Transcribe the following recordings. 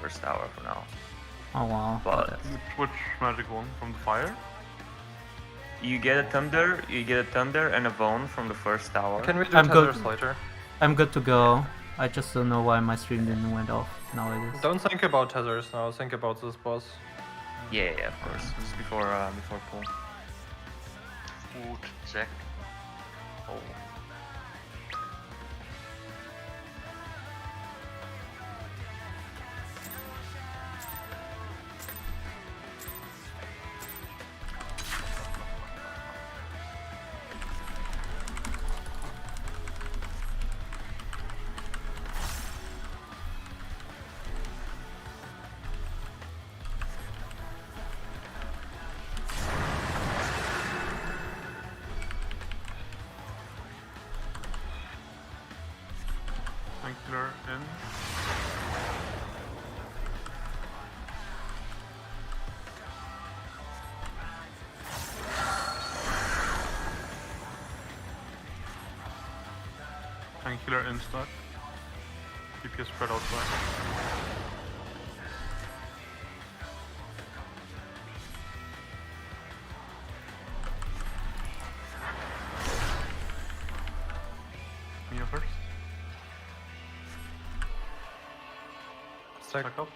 first tower for now. Oh wow. But Which magic one? From the fire? you get a thunder, and a bone from the first tower. Can we do I'm good. tethers later? I'm good to go. I just don't know why my stream didn't went off. Now it is. Don't think about tethers now, think about this boss. Yeah, of course. Just before pull. Food check. Oh. Angular in. Angular in stack. DPS spread outside. Mia first. Stack. Stack up.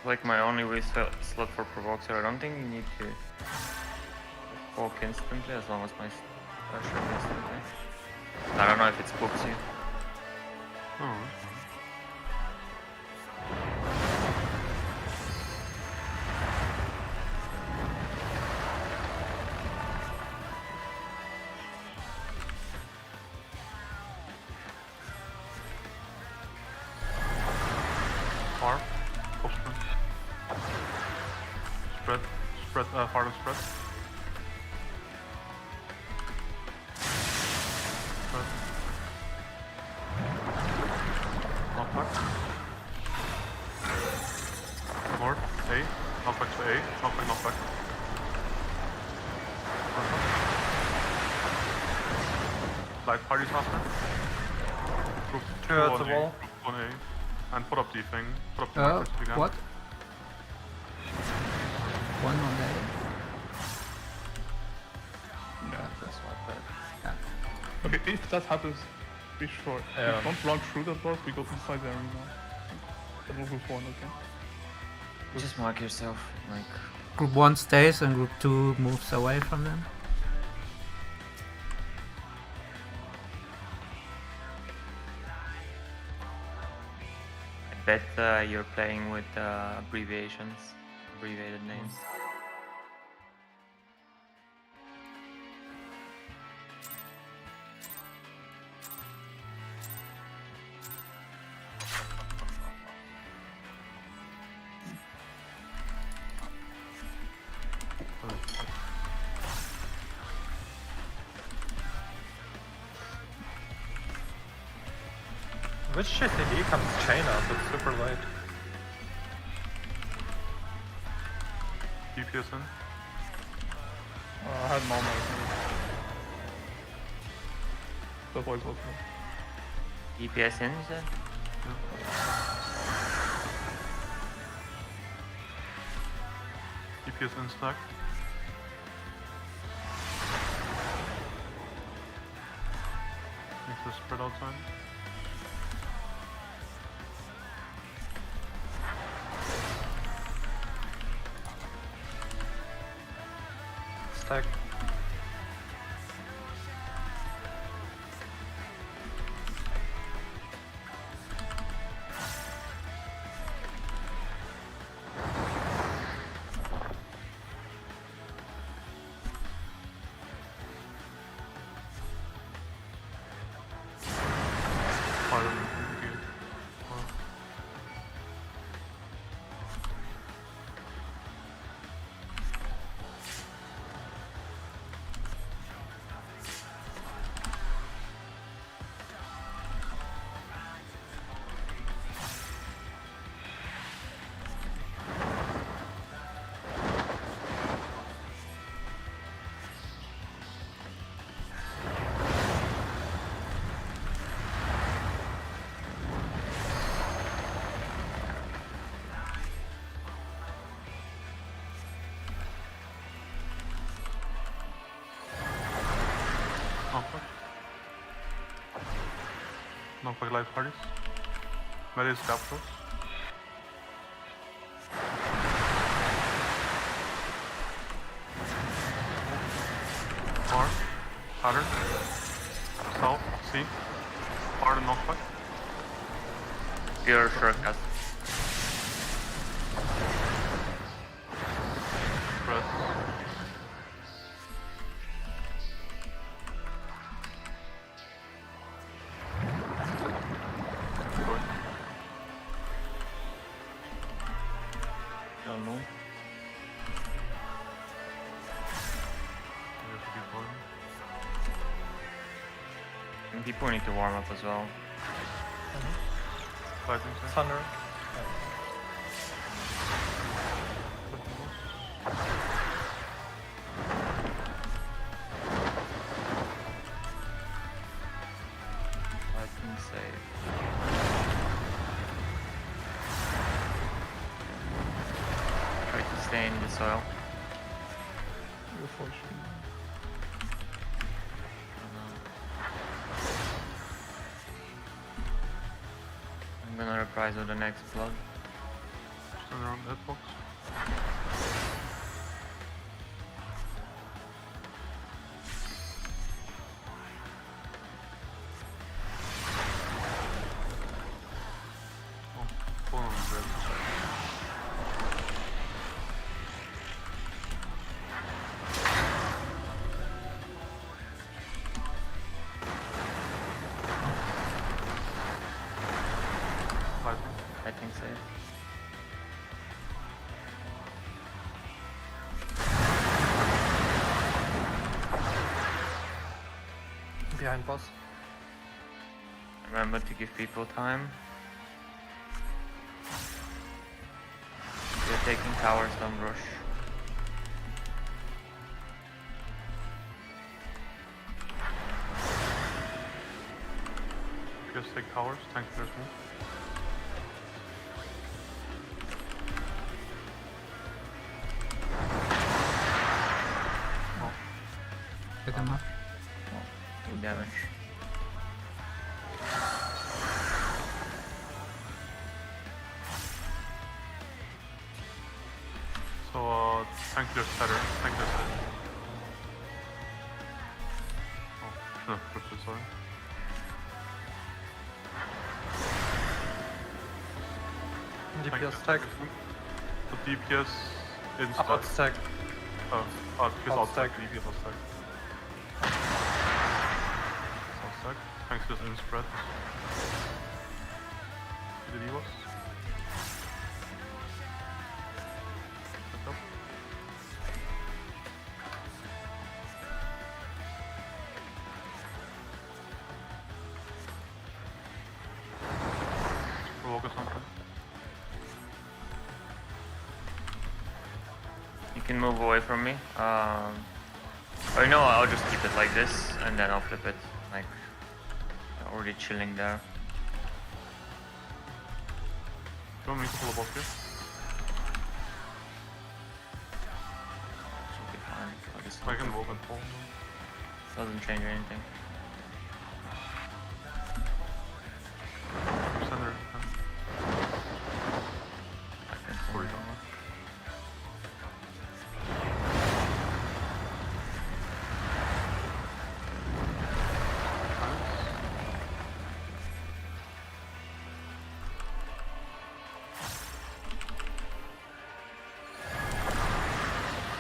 Like my only slot for provoke, so I don't think you need to provoke instantly as long as my pressure instantly. I don't know if it spooks you. Oh. Far. Postman. Spread. Spread. Far and spread. Spread. Knockback. North. A. Knockback to A. Knockback, knockback. Light party faster. Group 2 Yeah, it's on a A. wall. Group 1A. And put up the thing. Put up the Oh, markers again. what? One on that. Yeah, that's not bad. Yeah. Okay, if that happens, be sure. Yeah. We don't run through that boss, we go inside the arena. That will move one, okay? Just mark yourself, like... Group 1 stays and group 2 moves away from them. I bet you're playing with abbreviations, abbreviated names. Which GTD comes chain up? It's super late. DPS in. I had Malma. That's why it was EPS in, you said? DPS in stack. Makes the spread outside. Stack. Knockback. Knockback light parties. Melee is capitals. Far. Pattern. South. C. Hard and knockback. Pure shortcut. Press. Good. Don't know. We have to keep going. And people need to warm up as well. Lightning side. Thunder. Lightning save. Try to stay in the soil. You're fortunate. I'm gonna reprise with the next blood. Stand around that box. Oh, full on red. Lightning. Lightning save. Behind boss. Remember to give people time. If you're taking towers, don't rush. Just take towers, tank players move. Pick him up. 2 damage. So, tank players better, tank players better. Oh, shouldn't have pushed it, sorry. DPS tag. So DPS in Up stack. stack. DPS Out outside, stack. DPS outside. Outside. Thanks to this in spread. The Divas. Back up. Provoke or something. You can move away from me. Or you know what, I'll just keep it like this and then I'll flip it. Like, already chilling there. Do you want me to pull a boss here? Should be fine. I'll just I can move and pull. doesn't change anything. Center. I can Sorry, send don't. it.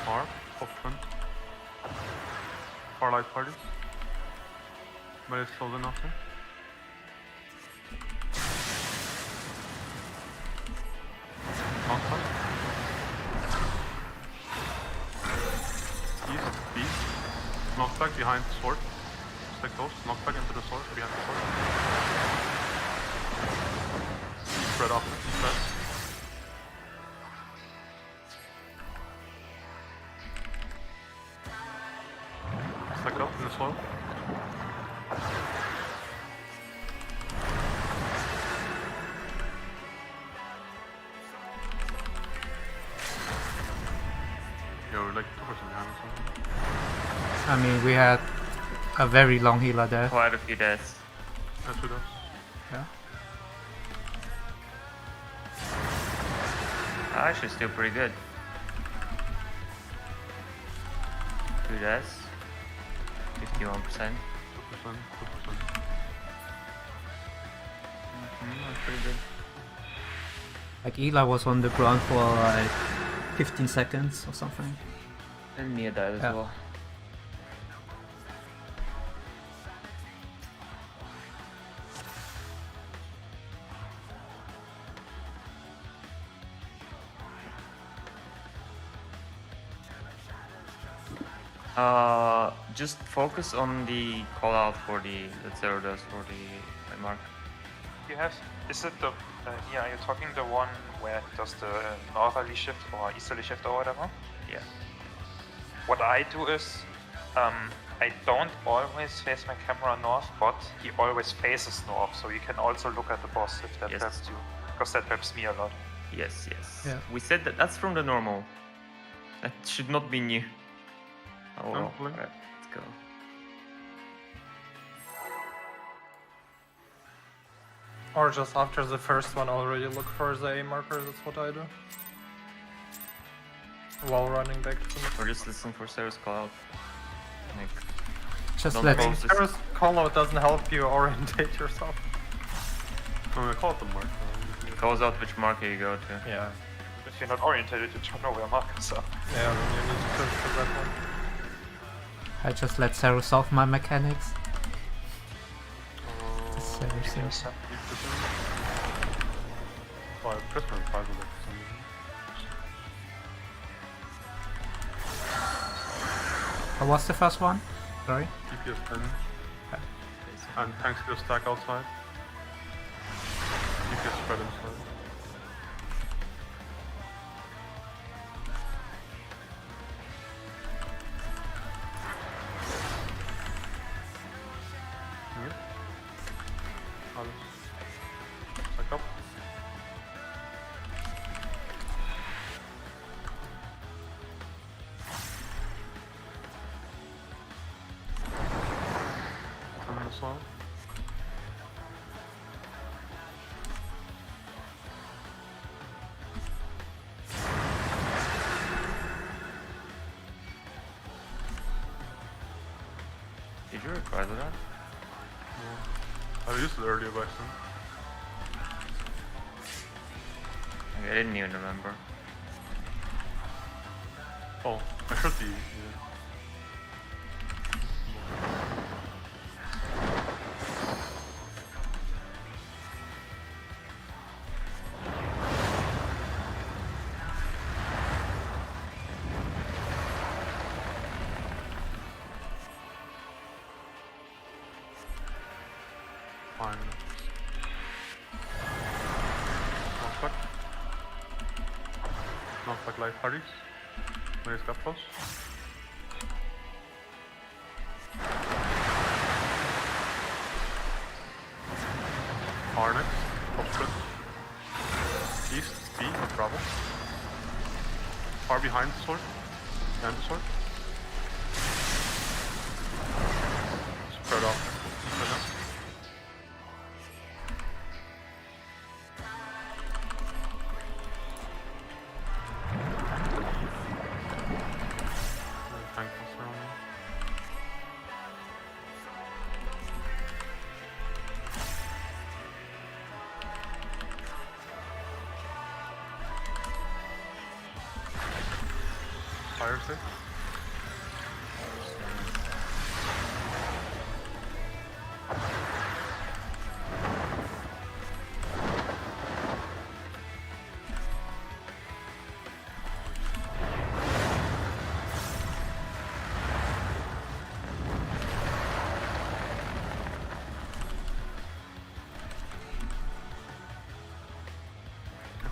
Far, up front. Far light parties. But it's close enough here. Knockback. East, beast. Knockback behind the sword. Stay close. Knockback into the sword, behind the sword. Spread up, spread. Stack up in the soil. You're like 2% behind or something. I mean, we had a very long healer there. Quite a few deaths. That's with us. Yeah. Actually, still pretty good. 2 deaths. 51%. 2%, 2%. That's pretty good. Like Eli was on the ground for like 15 seconds or something. And Mia died as Yeah. well. Just focus on the call out for the zero dose for the mark. You have, is it the, yeah, are you talking the one where it does the northerly shift or easterly shift or whatever? Yeah. What I do is, I don't always face my camera north, but he always faces north, so you can also look at the boss if that Yes. helps you, because that helps me a lot. Yes, yes. Yeah. We said that that's from the normal. That should not be new. Oh, well. Hopefully. Alright, let's go. Or just after the first one already look for the A marker, that's what I do. While running back to the... Or just listen for Sarah's call out. Like, Just Don't let go. Sarah's callout doesn't help you orientate yourself. I call it the mark. calls out which marker you go to. Yeah. If you're not orientated, you don't know where markers are. Yeah, then you need to search for that one. I just let Sarah solve my mechanics. Sarah Give me a seems- sec. Oh, I pressed my 5 with it for some reason. What was the first one? Sorry. DPS 10. And tanks still stack outside. DPS spread inside. Yep. Alles. Stack up. And this one. Did you require that? I used it earlier by accident. I didn't even remember. Oh, I should be. Yeah. Fine. Knockback. Knockback life parties. When it's got close. R next. Top split. East. B. Bravo. Far behind the sword. Behind the sword. Spread off. Spread out. Tank was surrounding. Fire stick.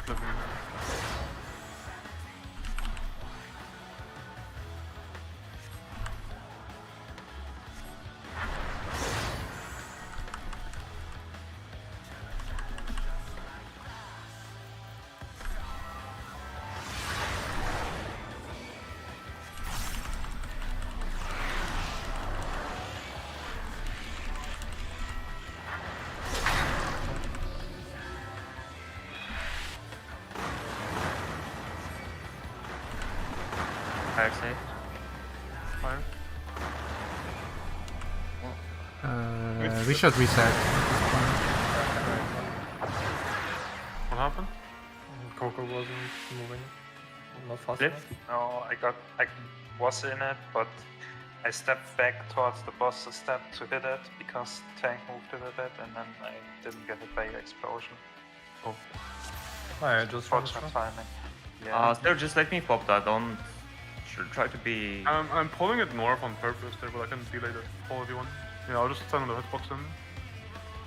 Flipping. Fire safe. Fire. We should reset. What happened? Coco wasn't moving. Not fast Flip? enough. No, I was in it, but I stepped back towards the boss's step to hit it because tank moved it a bit, and then I didn't get hit by your explosion. Oh. I just ran Fortunate through. timing. Yeah. Still, just let me pop that. Don't try to be. I'm pulling it north on purpose there, but I can delay the pull if you want. Yeah, I'll just stand on the hitbox then.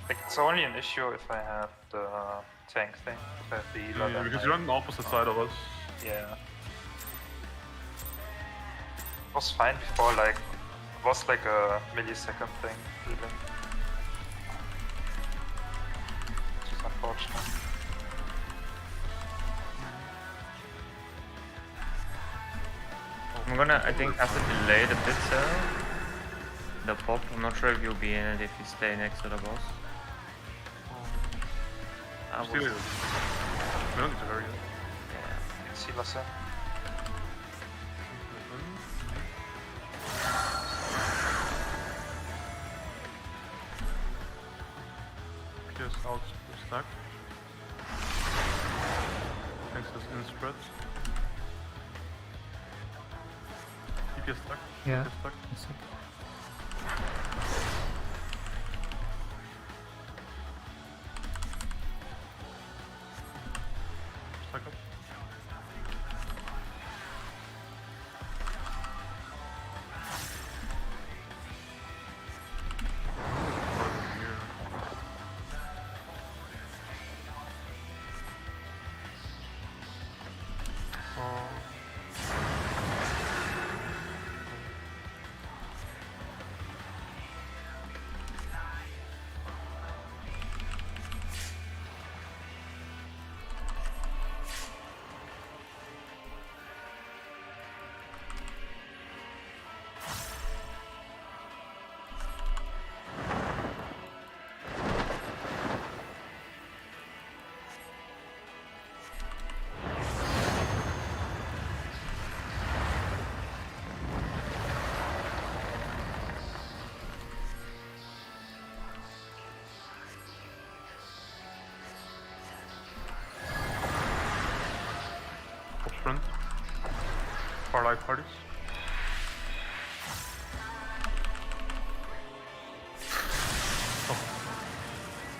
Like, it's only an issue if I have the tank thing, if I have the healer. Yeah, then because I- you're on the opposite side of us. Yeah. It was fine before, like, it was like a millisecond thing, really. Which is unfortunate. I'm gonna, I think, have to delay the pit cell. The pop. I'm not sure if you'll be in it if you stay next to the boss. I Just delay was, it. We don't need to hurry it. yeah. It's healers in. Yes, out stack. Thanks to in spread. DPS stack. Yeah. DPS stack. One sec. Stack up. Over here. Top sprint. Far light parties. Oh.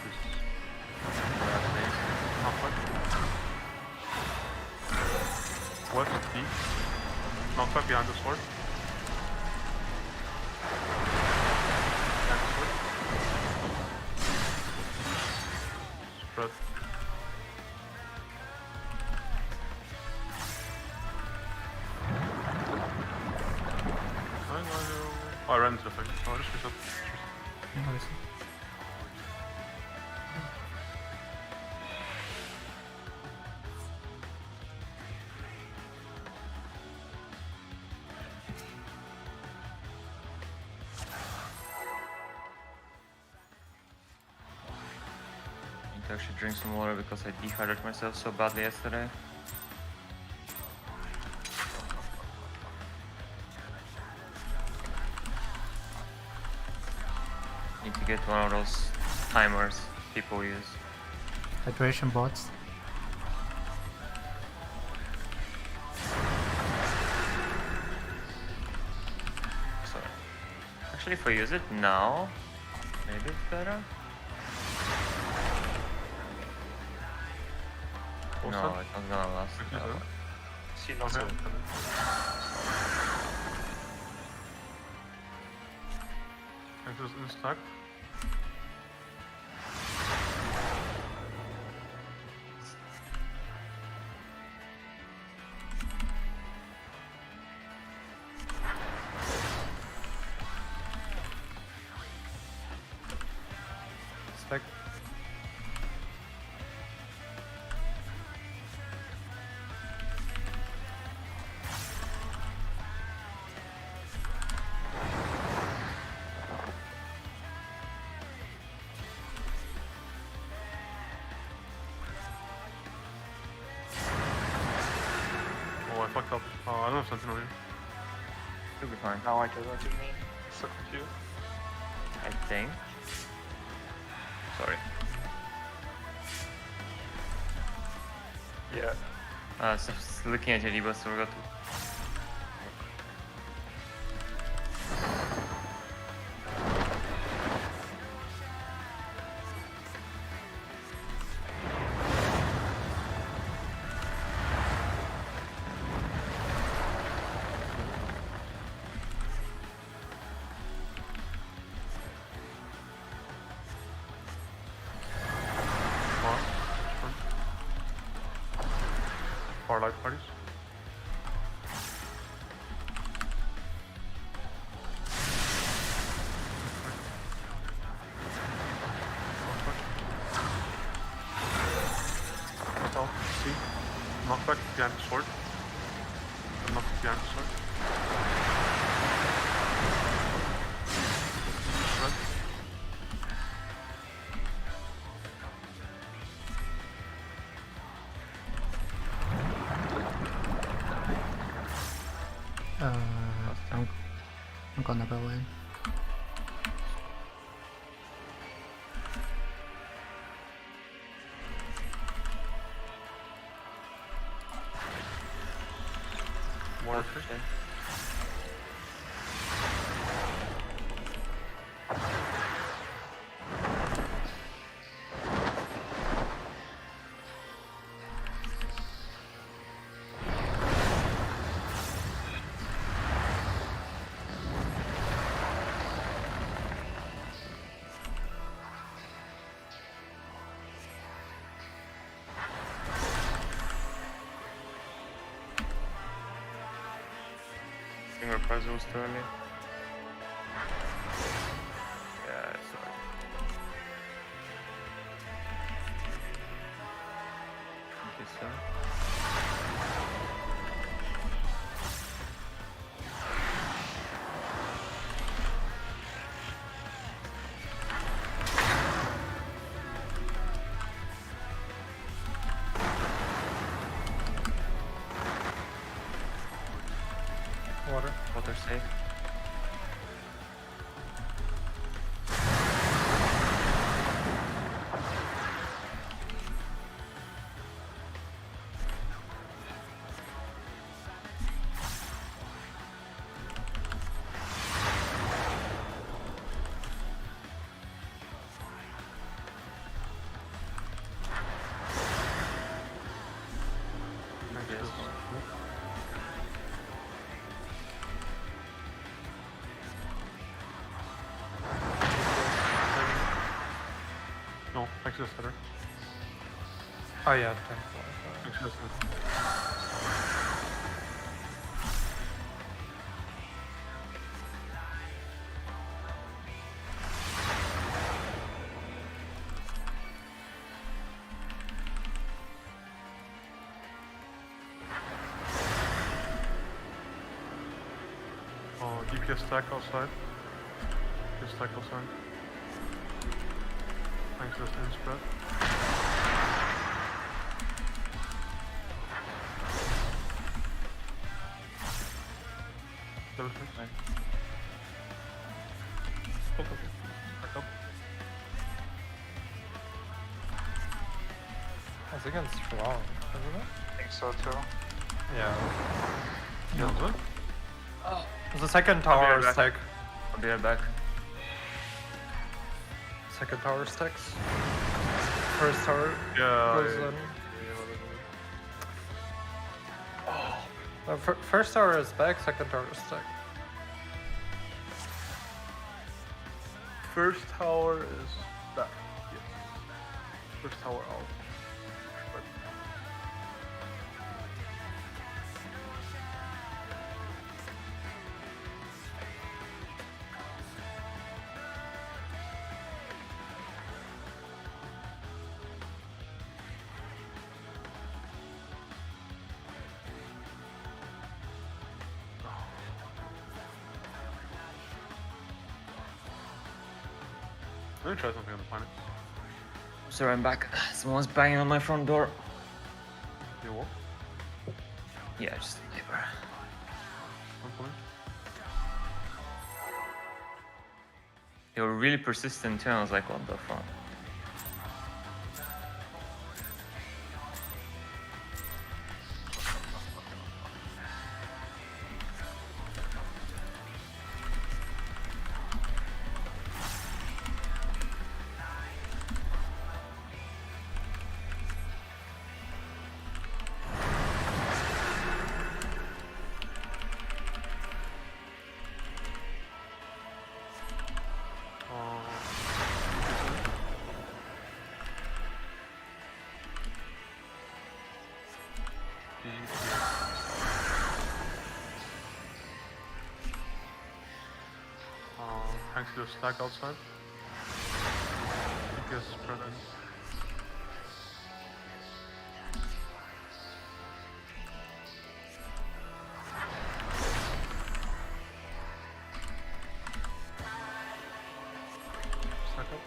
Jesus. Knockback. Left D. Knockback behind the sword. Behind the sword. Spread. Oh, I ran into the thing. Oh, I just reset. Yeah, listen. I need to actually drink some water because I dehydrated myself so badly yesterday. Need to get one of those timers people use. Hydration bots. Sorry. Actually, if I use it now, maybe it's better. What's No, that? it's not gonna last. Is that it? long. It's healers Okay. in. Thanks to in stack. Stack. Oh, I fucked up. Oh, I don't have Sentinel here. You'll be fine. Now I get what you mean. So confused. I think. Sorry. Yeah. So looking at your debuff, so we got to. Far light parties. Stealth, see. Knockback behind the sword. Knockback behind the sword. Red. I'm gonna go in. Water. I think my puzzle was too early. Yeah, sorry. Okay, so. Water. Water safe. Yes. No, thanks to the stutter. Oh yeah, thanks. Thanks to the stutter. Oh, DPS stack outside. DPS stack outside. Thanks to the thin spread. Double fix. Stop, okay. Back up. I think it's strong, isn't it? I think so too. Yeah. Yeah, good. The second I'll be tower right back. stack. I'll be right back. Second tower stacks. First tower Yeah. goes in. First tower is back, second tower is stack. First tower is back. Yes. First tower out. But let me try something on the planet. Sorry, I'm back. Someone's banging on my front door. You what? Yeah, just a neighbor. I'm coming. They were really persistent too. I was like, what the fuck? Thanks to the stack outside. Because spread in. Stack up.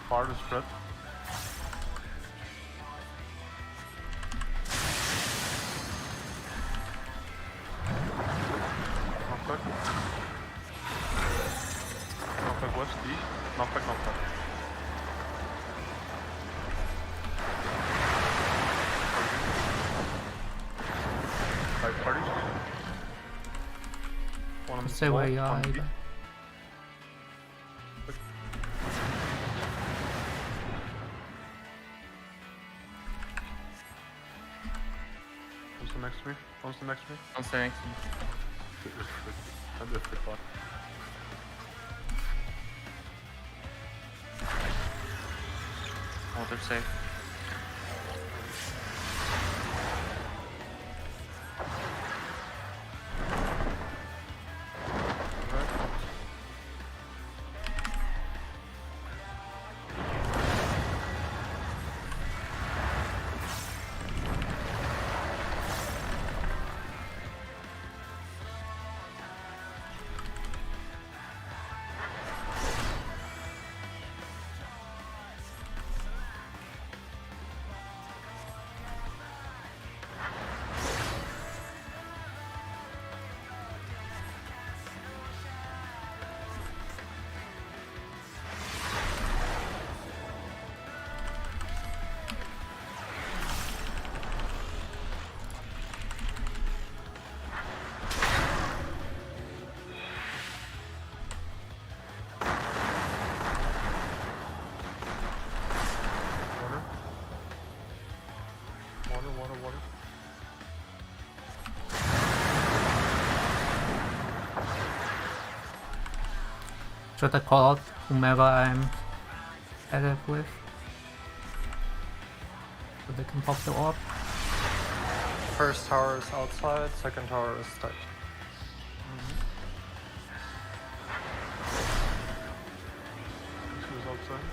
Far to spread. Knockback. Knockback west, east. Knockback, knockback. Five parties. One on the Say where wall, you are, one Ava. deep. Who's the next to me? Who's the next to me? What's the next one? I'm just the clock. Water safe. Water. Should I call out whomever I'm added with? So they can pop the orb. First tower is outside, second tower is tight. This goes outside.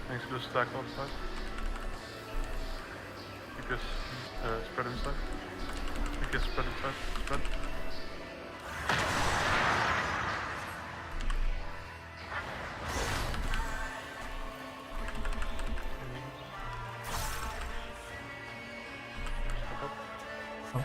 Thanks to the stack outside. Because spread inside. Yes, spread inside. Spread. Oh.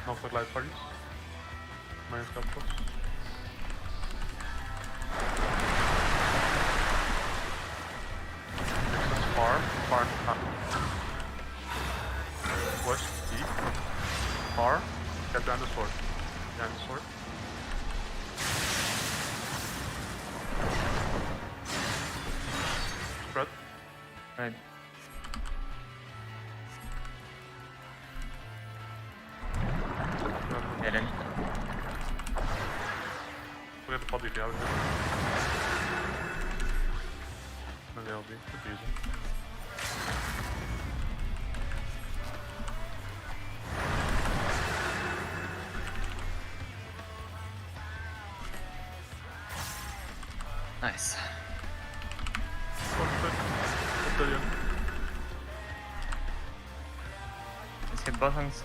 Knock with light parties. Minus capital. Next is far to come. West, deep. Far. Get behind the sword. Behind the sword. Spread. Right. Get in. We have the body if you have it. And the LB. Could be easy. Nice. Let's hit buttons.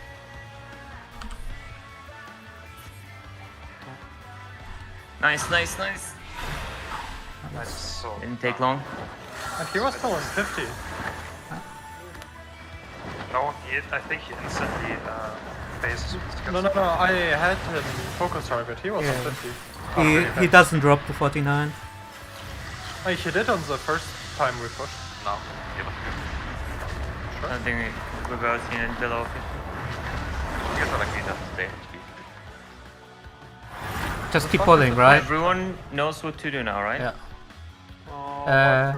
Nice, nice, nice. That's so. Didn't take long. And he was still in 50. No, I think he instantly phases with skills. No, I had him focus target. He was Yeah. on 50. He doesn't drop to 49. He did on the first time we pushed. No. Give it. I don't think we've ever seen it below 50. You guys are like me, that's the damage. Just keep pulling, right? Everyone knows what to do now, right? Yeah.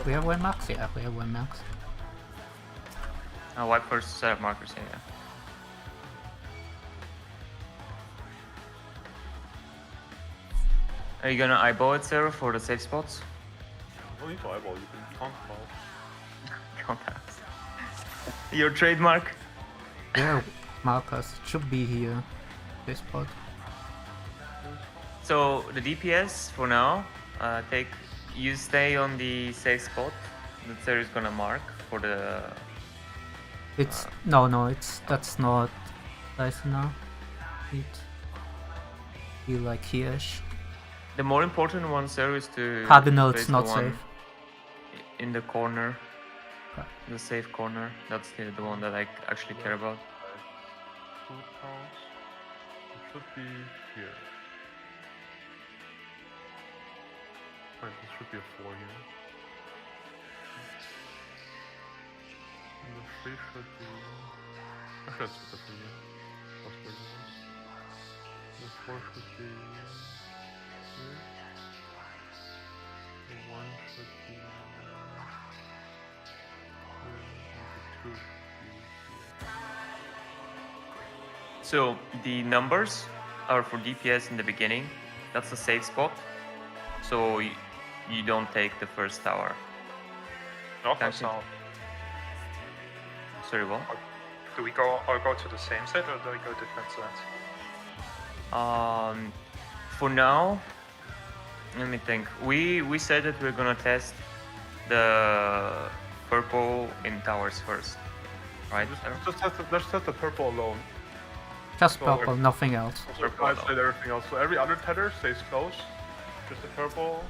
We have one max? Yeah, we have one max. I'll wipe first set of markers, yeah. Are you gonna eyeball it, Sarah, for the safe spots? You don't need to eyeball, you can counterball. Contacts. Your trademark? Yeah, Marcus should be here. This spot. So the DPS for now, you stay on the safe spot that Sarah is gonna mark for the. It's that's not nice now. Be like here-ish. The more important one, Sarah, is to. Cardinal, it's place the not one safe. In the corner, Okay. the safe corner. That's the one that I actually care about. 2 counts. It should be here. Right, this should be a 4 here. And the 3 should be. Actually, that's the 3 here. That's where it is. The 4 should be here. The 1 should be here. And the 2 should be here. So the numbers are for DPS in the beginning. That's the safe spot. So you don't take the first tower. Okay, Actually- so Sorry, what? do we go to the same side or do we go different sides? For now, let me think. We said that we're gonna test the purple in towers first, right? Sarah? Let's test the purple alone. Just So- purple, nothing else. Purple I said everything else. So every other tether stays close. Just the purple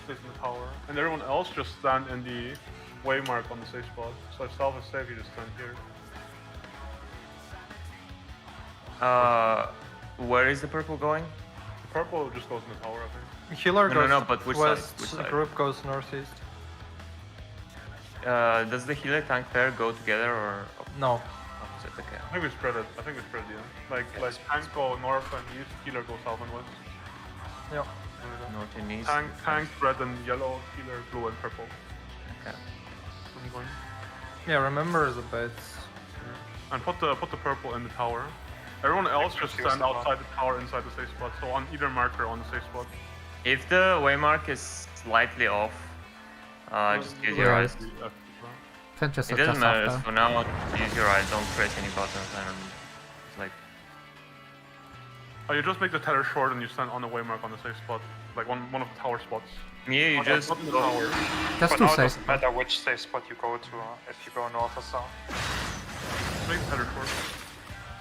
stays in the tower, and everyone else just stand in the waymark on the safe spot. So if South is safe, you just stand here. Where is the purple going? The purple just goes in the tower, I think. Healer No, goes no, but which side? west, Which side? group goes northeast. Does the healer tank pair go together or No. opposite? Okay. I think we spread it. Like tank go north and east, healer go south and west. Yeah. North and east. Tank red and yellow, healer blue and purple. Okay. I'm going. Yeah, remember the bits. And put the purple in the tower. Everyone else just confused stand about- outside the tower inside the safe spot. So on either marker on the safe spot. If the waymark is slightly off, just use your Yeah. eyes. Can just It doesn't adjust matter. after. For now, use your eyes. Don't press any buttons. I don't. It's like Oh, you just make the tether short and you stand on the waymark on the safe spot, like one of the tower spots. me. You Not- just not in the go. tower. Just For two now, it safe. doesn't matter which safe spot you go to, if you go north or south. Make the tether short.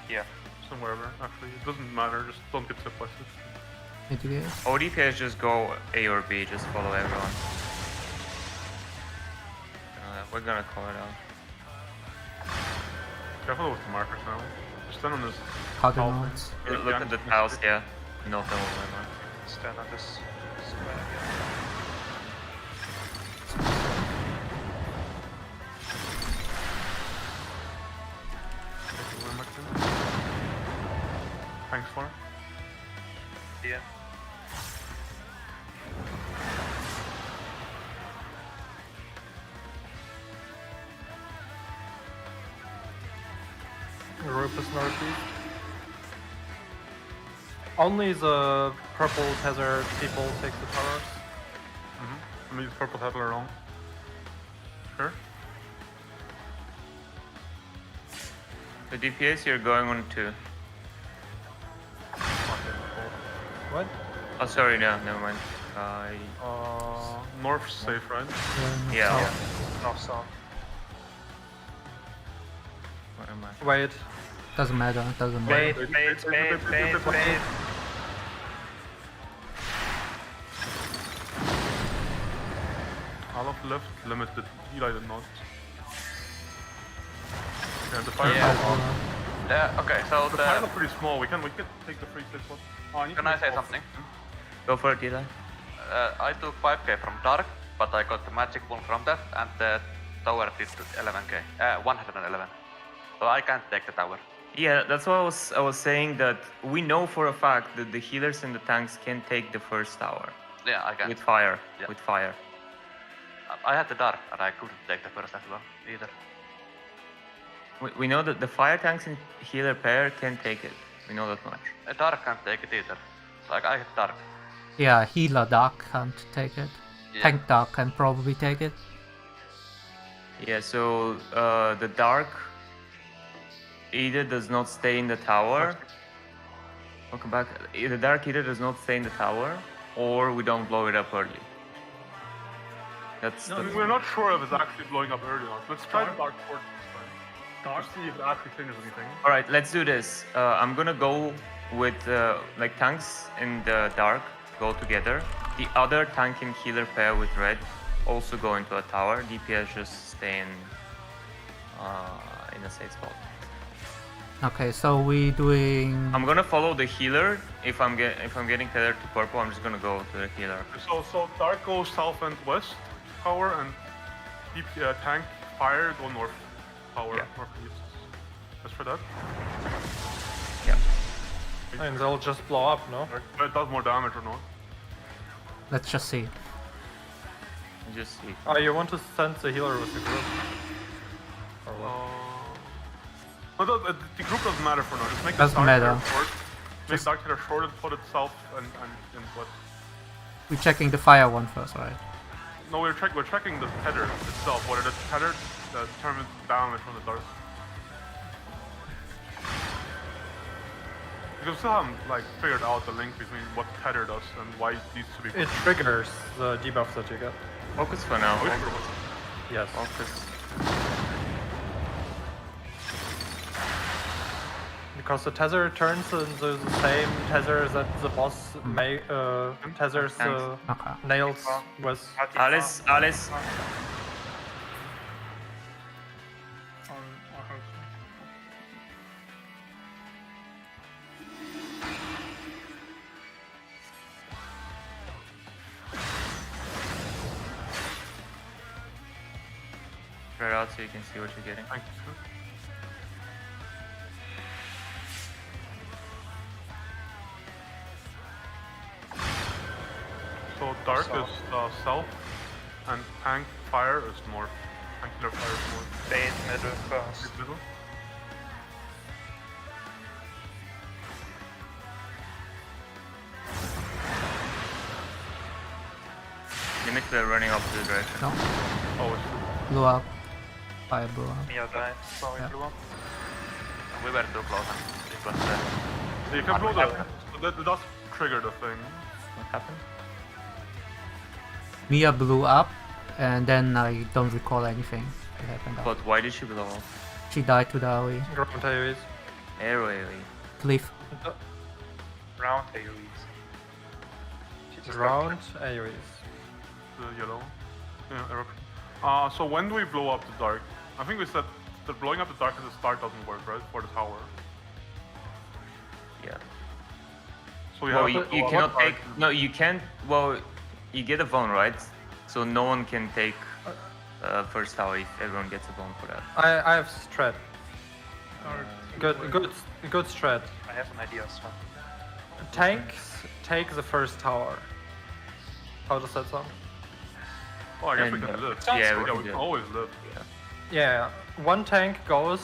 Yeah. Somewhere wherever. Actually, it doesn't matter. Just don't get tip wasted. Mitigate. ODPS just go A or B. Just follow everyone. We're gonna call it out. Careful with the markers now. Just stand on this. Cardinals. Look at the tiles. Yeah. No thermal waymark. Stand on this square here. Thanks for. Yeah. Group is northeast. Only the purple tether people take the towers. I mean, purple tether along. Sure. The DPS you're going on 2. What? Oh, sorry. No, never mind. North safe, right? Yeah. North, south. Where am I? Wait. Doesn't matter. Doesn't matter. Wait. All of left limited. Eli did not. Yeah, the fire. Okay, so The fire's pretty small. We can take the free safe spot. Oh, I need can to I make say off. something? Go for it, Eli. I took 5k from Dark, but I got the magic boon from that, and the tower did 11k, 111. So I can't take the tower. Yeah, that's what I was saying, that we know for a fact that the healers and the tanks can take the first tower Yeah, I can. with fire. Yeah. With fire. I had the Dark, and I couldn't take the first as well, either. We know that the fire tanks and healer pair can take it. We know that much. Dark can't take it either. Like, I had Dark. Yeah, healer dark can't take it. Yeah. Tank dark can probably take it. Yeah, so the dark either does not stay in the tower. Welcome back. The dark either does not stay in the tower, or we don't blow it up early. That's We're not sure if it's actually blowing up early or not. Let's try the dark port this time. Dark, see if it actually changes anything. all right. Let's do this. I'm gonna go with like tanks and dark go together. The other tank and healer pair with red also go into a tower. DPS just stay in a safe spot. Okay, so we doing. I'm gonna follow the healer. If I'm getting tethered to purple, I'm just gonna go to the healer. So dark goes south and west tower, and deep tank fire go north tower, Yeah. northeast. Just for that. Yeah. And they'll just blow up, no? But it does more damage or not? Let's just see. Just see. Oh, you want to send the healer with the group? Or what? No, the group doesn't matter for now. Just make Doesn't the dark matter. tether short. Make dark tether short and put it south and west. We're checking the fire one first, right? No, we're checking the tether itself. Whether the tether determines damage from the dark. Because we still haven't like figured out the link between what the tether does and why it needs to be. It triggers the debuff that you get. Focus for now. Yes. Focus. Because the tether turns into the same tether that the boss tethers Okay. nails with. Alice. spread out so you can see what you're getting. Thank you. So dark South. is south, and tank fire is north. Tank killer fire is north. Bait middle first. Is middle. Limit we're running opposite direction. No, Oh, it's blew up. Fire blew up. Mia died, so Yeah. it blew up. We were too close and it was you can blow the. That does trigger the thing. What happened? Mia blew up, and then I don't recall anything that happened. But why did she blow up? She died to the AoE. Ground AoEs. Aero AoE. Cliff. Round AoEs. She just got Ground AoEs. The yellow. Yeah, eruption. So when do we blow up the dark? I think we said that blowing up the dark at the start doesn't work, right? For the tower. Yeah. So we Well, have to you blow cannot up dark. take. No, you can't. Well, you get a bone, right? So no one can take first tower if everyone gets a bone for that. I have strat. Good strat. I have an idea as well. Tanks take the first tower. How does that sound? Oh, I guess we And, can live. yeah, we yeah, can we do can it. always live. Yeah, one tank goes,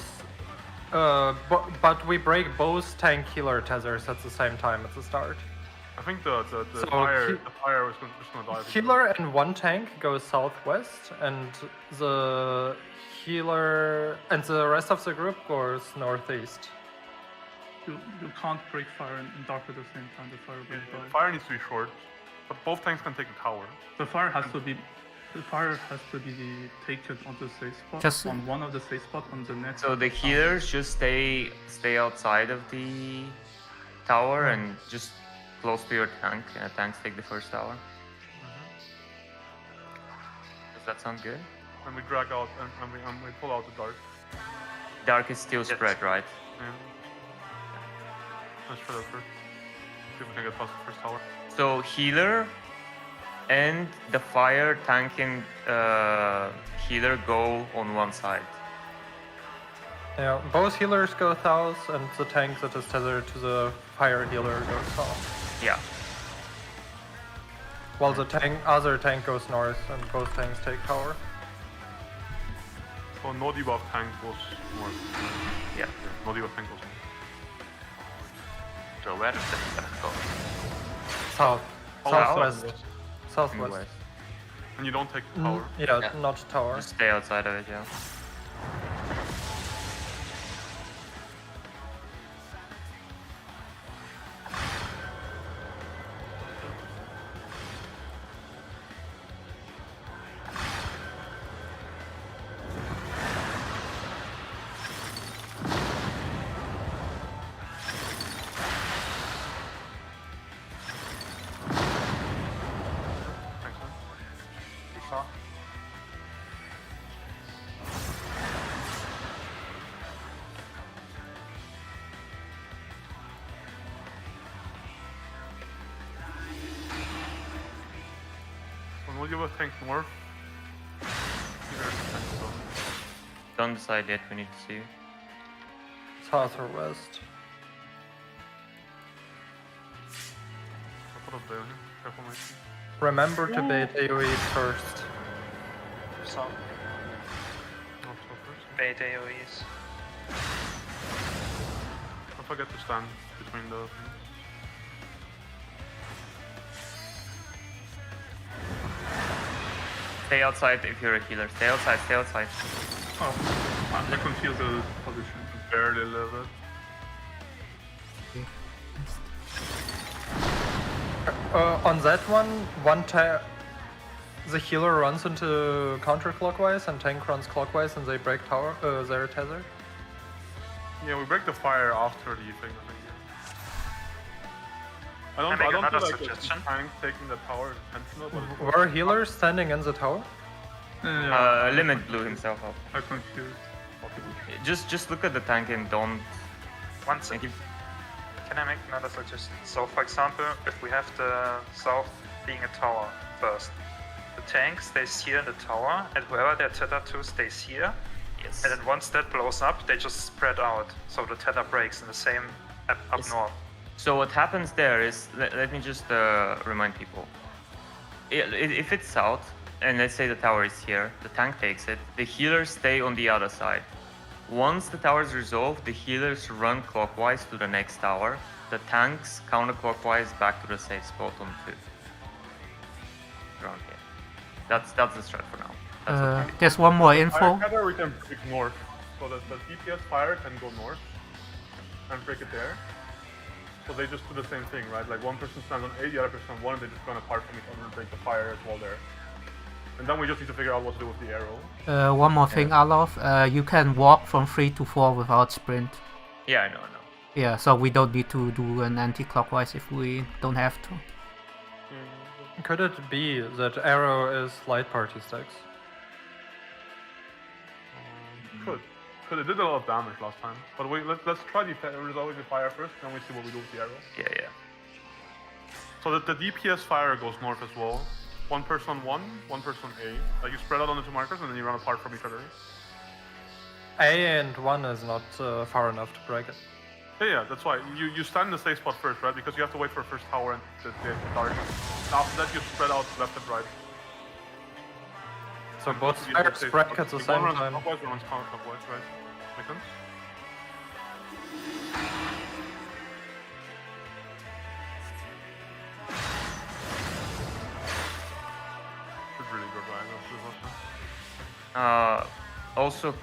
but we break both tank healer tethers at the same time at the start. I think the So fire he- the fire was just gonna die. Healer and one tank goes southwest, and the healer and the rest of the group goes northeast. You can't break fire and dark at the same time. The fire will The die. fire needs to be short, but both tanks can take a tower. The fire has to be taken on the safe spot, Just- on one of the safe spot, on the next. So the healers just stay outside of the tower and just close to your tank, and tanks take the first tower. Does that sound good? And we drag out and we pull out the dark. Dark is still spread, right? Yeah. Let's try that first. See if we can get past the first tower. So healer and the fire tank and healer go on one side. Yeah, both healers go south, and the tank that is tethered to the fire healer goes south. Yeah. While the other tank goes north, and both tanks take tower. So no debuff tank goes north. Yeah. No debuff tank goes north. So where does the internet go? South. Oh, Southwest. southwest. Southwest. West. And you don't take the tower. Yeah, Yeah. not tower. Just stay outside of it, yeah. Thanks, man. Before. So no debuff tank north. Healer tank south. Don't decide yet, we need to see. South or west. I thought of there. Careful, mate. Remember to bait AoE first. So, North, south first. bait AoEs. Don't forget to stand between the things. Stay outside if you're a healer. Stay outside, stay outside. Oh, I confuse the position. Barely live it. On that one the healer runs into counterclockwise and tank runs clockwise, and they break tower their tether. Yeah, we break the fire after the thing, I think. I I make don't another feel like the suggestion. tank taking the tower is intentional, but it's Were healers standing in the tower? Limit blew himself up. I confused. Just look at the tank and don't. One Thank second. you. Can I make another suggestion? So, for example, if we have the south being a tower first, the tank stays here in the tower, and whoever they're tethered to stays here. Yes. And then once that blows up, they just spread out, so the tether breaks in the same up Yes. north. So what happens there is, let me just remind people. If it's south, and let's say the tower is here, the tank takes it, the healers stay on the other side. Once the tower is resolved, the healers run clockwise to the next tower, the tanks counterclockwise back to the safe spot on 2. Around here. That's the strat for now. That's okay. There's one more Fire info. tether we can break north, so that the DPS fire can go north and break it there. So they just do the same thing, right? Like one person stands on A, the other person on 1, and they just run apart from each other and break the fire as well there. And then we just need to figure out what to do with the arrow. One more thing, Alof. You can walk from 3 to 4 without sprint. Yeah, I know. Yeah, so we don't need to do an anti-clockwise if we don't have to. Could it be that arrow is light party stacks? Could. It did a lot of damage last time. But let's try resolving the fire first, then we see what we do with the arrow. Yeah. So that the DPS fire goes north as well. One person on 1, one person on A. Like you spread out on the 2 markers and then you run apart from each other. A and 1 is not far enough to break it. Yeah, that's why. You stand in the safe spot first, right? Because you have to wait for first tower and the dark. After that you spread out left and right. So both fires break at the same time. Clockwise, one runs counterclockwise, right? Make sense? It's really good, right? Also,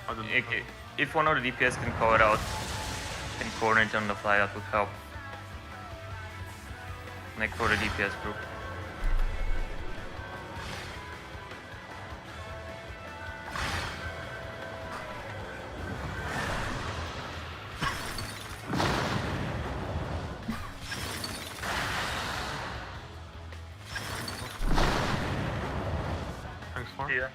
I didn't if one of the DPS can call it out and corner it on the fly, that would help. Like for the DPS group. Thanks, Mark. Here.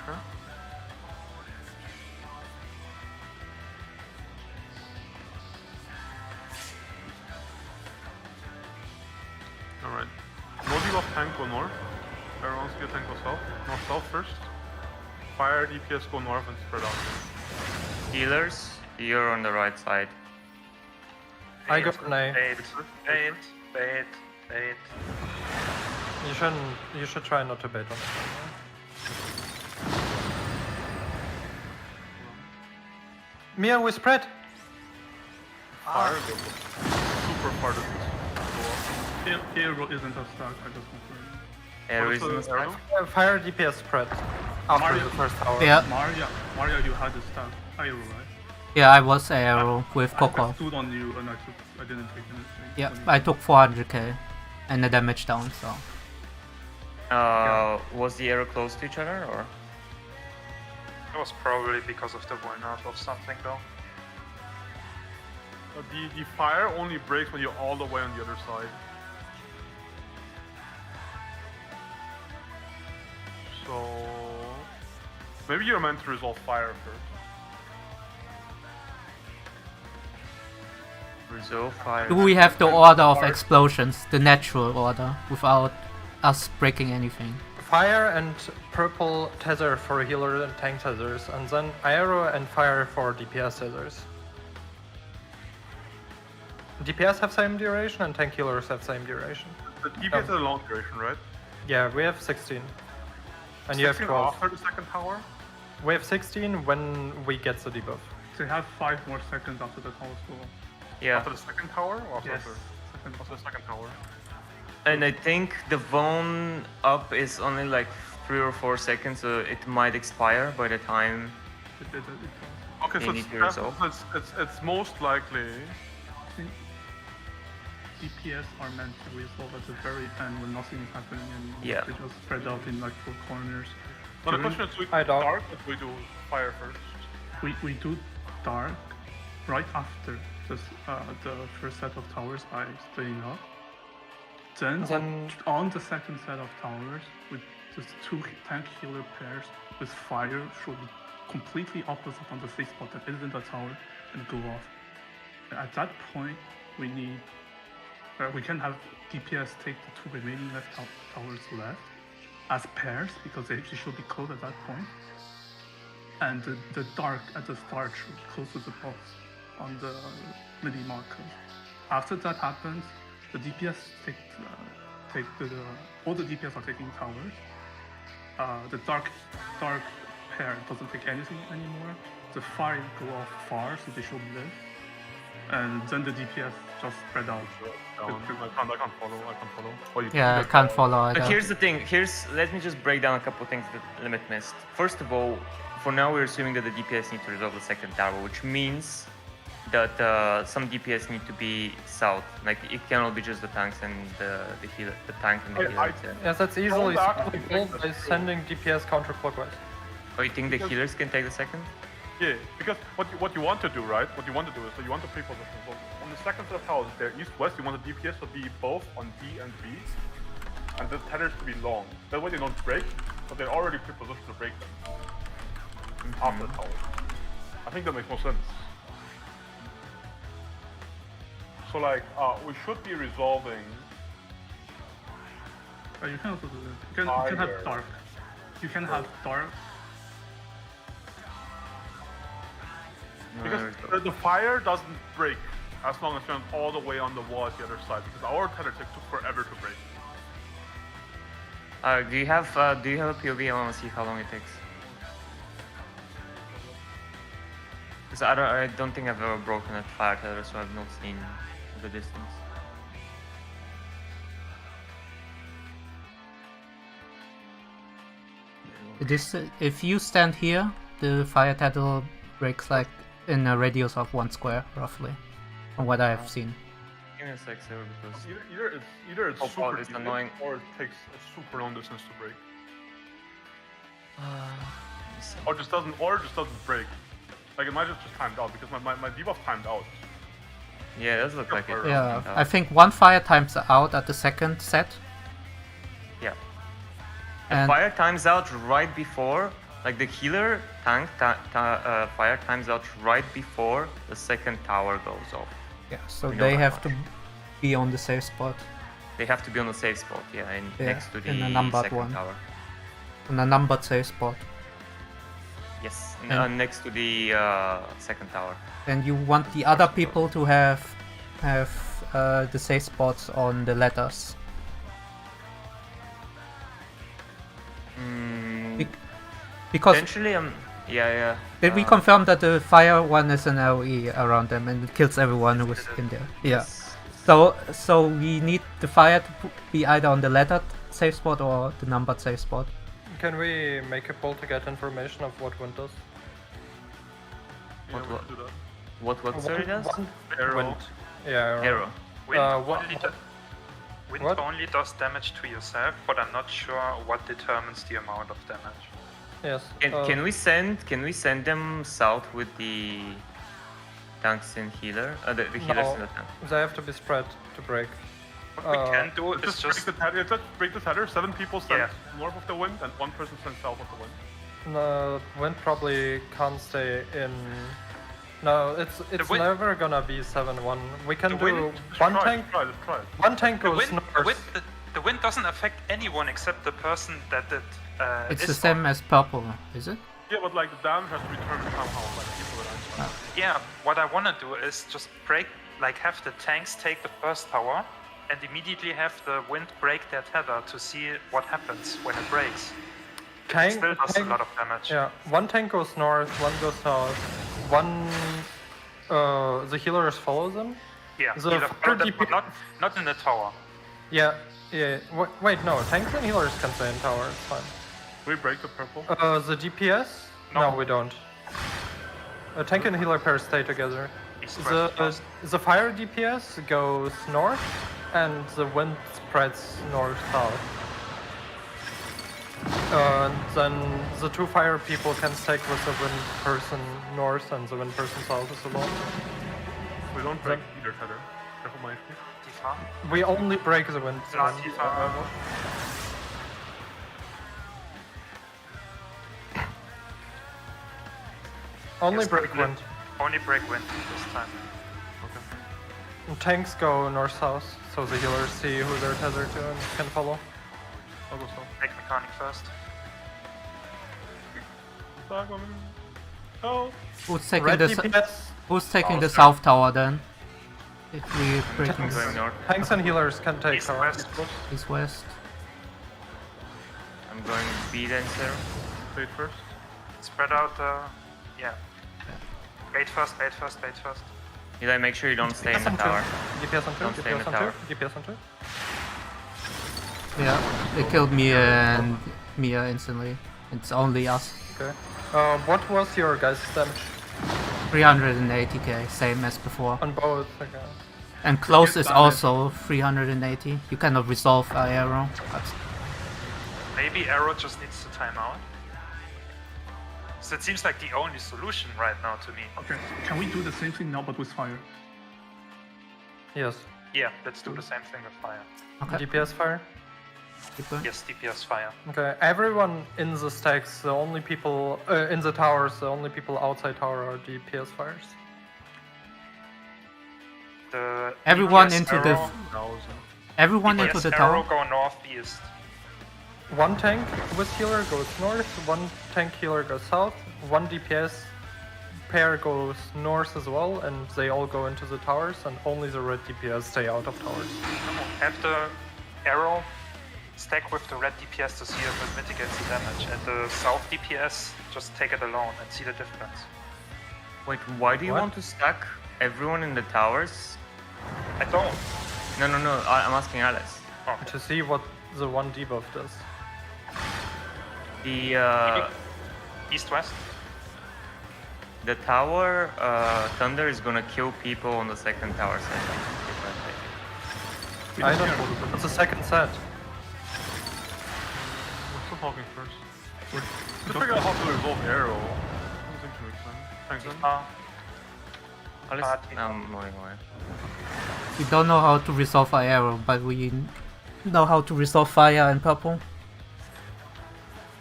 Sure. Alright. No debuff tank go north. Everyone's get tank go south. North-south first. Fire DPS go north and spread out. Healers, you're on the right side. I go an A. Bait. You should try not to bait on it. Mia, we spread! Fire goes super far distance. Hero isn't a stack, I just confirmed. Arrow What is is in the the arrow? stack. Fire DPS spread after Mario. the first tower. Yeah, Maria, you had the stack arrow, right? yeah, I was arrow with I Coco. stood on you and I didn't take anything. Yeah, So I took 400k and the damage down, so. Was the arrow close to each other or? It was probably because of the vulnerable of something though. The fire only breaks when you're all the way on the other side. So maybe you're meant to resolve fire first. Resolve fire. Do we have the order of explosions, the natural order, without us breaking anything? Fire and purple tether for healer and tank tethers, and then arrow and fire for DPS tethers. DPS have same duration and tank healers have same duration. The DPS is a long duration, right? Yeah, we have 16. And you have 16 12. after the second tower? We have 16 when we get the debuff. they have 5 more seconds after the tower go up. Yeah. After the second tower or after Yes. the third? Second. After the second tower. And I think the Vone up is only like 3 or 4 seconds, so it might expire by the time. Okay, They so need to resolve. it's most likely. I think DPS are meant to resolve at the very end when nothing is happening anymore. Yeah. They just spread out in like 4 corners. But the During- question is, do we I do don't. dark or do we do fire first? we do dark right after the first set of towers by splitting up, Then on the second set of towers, with just 2 tank healer pairs with fire should be completely opposite on the safe spot that isn't a tower and go off. At that point, we need we can have DPS take the 2 remaining left towers left as pairs because they should be close at that point. And the dark at the start should be close to the boss on the mini marker. After that happens, the DPS take all the DPS are taking towers. The dark pair doesn't take anything anymore. The fire go off far, so they should live. And then the DPS just spread out. I can't follow. Oh, Yeah, I can't follow But either. here's the thing. Let me just break down a couple things that Limit missed. First of all, for now we're assuming that the DPS need to resolve the second tower, which means that some DPS need to be south. Like it cannot be just the tanks and the healer, the tank and the healer. Yes, that's easily Don't solvable by sending DPS counterclockwise. Oh, you think the healers can take the second? Yeah, because what you want to do, right? What you want to do is so you want to pre-position. So on the second set of towers, they're east-west. You want the DPS to be both on D and B, and the tethers to be long. That way they don't break, but they're already pre-positioned to break them after the tower. I think that makes more sense. So like, we should be resolving. You can also do that. You can have dark. You can have dark. Because the fire doesn't break as long as you're all the way on the wall at the other side. Because our tether took forever to break. Do you have a POV? I want to see how long it takes. Because I don't think I've ever broken a fire tether, so I've not seen the distance. If you stand here, the fire tether breaks like in a radius of 1 square, roughly, from what I have seen. Give me a sec, Sarah, because Either it's super it's deep, annoying. or it takes a super long distance to break. Or just doesn't break. Like it might just timed out because my debuff timed out. Yeah, it does look like it. Yeah, I think 1 fire times out at the second set. Yeah. And Fire times out right before, like the healer tank fire times out right before the second tower goes off. yeah, so we know they that have much. to be on the safe spot, They have to be on the safe spot, next to the in a numbered second one. tower. on a numbered safe spot. Yes, And- next to the second tower. And you want the other people to have the safe spots on the letters. Because Potentially, yeah. did we confirm that the fire one is an AoE around them and it kills everyone who is in there? Yeah. Yes. So we need the fire to be either on the lettered safe spot or the numbered safe spot. Can we make a poll to get information of what wind does? Yeah, What- we what? should do that. What sorry does? Arrow. Wind. Yeah, Arrow. Wind, what- only, wind what? only does damage to yourself, but I'm not sure what determines the amount of damage. Yes. Can we send them south with the tanks and healer? The healers No. and the tank. They have to be spread to break. What we can do is Just just break the tether. 7 people stand Yeah. north of the wind, and 1 person stands south of the wind. No, wind probably can't stay in. No, it's wind- never gonna be 7-1. We can The do wind- one Try it, tank. try it. One tank the goes wind, north. the wind doesn't affect anyone except the person that it It's is the same on. as purple, is it? Yeah, but like the damage has to be determined somehow, like people that I'm Yeah, what I wanna do is just break, like have the tanks take the first tower, and immediately have the wind break their tether to see what happens when it breaks. It still does a lot of damage. Yeah, one tank goes north, one goes south. One, the healers follow them. Yeah, The healer- fire but DP not in the tower. Yeah. Wait, no, tanks and healers can stay in tower. It's fine. we break the purple. The DPS? No, we don't. Tank and healer pairs stay together. He spreads fast. The fire DPS goes north, and the wind spreads north-south. Then the 2 fire people can stake with the wind person north and the wind person south as well. We don't break either tether. Careful my actually. Tifa. We only break the wind. No, Tifa. Only Yes, break wind. wind. Only break wind this time. And tanks go north-south, so the healers see who they're tethered to and can follow. I'll go south. Break mechanic first. Attack on me. Oh. Who's taking Red the DPS, Who's taking Oh, the sorry. south tower then? If we break I'm going north. tanks and healers can take East, tower. west. east west. I'm going B then, sir. Fade first. Spread out, yeah. Bait first, bait first, bait first. Eli, make sure you don't stay in the tower. DPS on 2, Don't stay in DPS the on tower. 2, DPS on 2. Yeah, they killed Mia and Mia instantly. It's only us. Okay. What was your guys' damage 380k, same as before. on both? Okay. And close is also 380. You cannot resolve a arrow. Maybe Arrow just needs to time out. So it seems like the only solution right now to me. Okay, can we do the same thing now but with fire? Yes. Yeah, let's do the same thing with fire. Okay, DPS fire. keep going. Yes, DPS fire. Okay. Everyone in the stacks, the only people in the towers, the only people outside tower are DPS fires. The Everyone DPS into the arrow, everyone into DPS the arrow tower. go northeast. One tank with healer goes north, one tank healer goes south, one DPS pair goes north as well, and they all go into the towers, and only the red DPS stay out of towers. Have the arrow stack with the red DPS to see if it mitigates the damage, and the south DPS just take it alone and see the difference. Wait, why do you What? want to stack everyone in the towers? I don't. No, I'm asking Alice. Oh, To see what the one debuff does. east-west. The tower thunder is gonna kill people on the second tower side. I don't know. It's a second set. We're still talking first. Just figure out how to resolve arrow. Doesn't seem to make sense. Thanks, man. Alice, I'm moving away. We don't know how to resolve our arrow, but we know how to resolve fire and purple.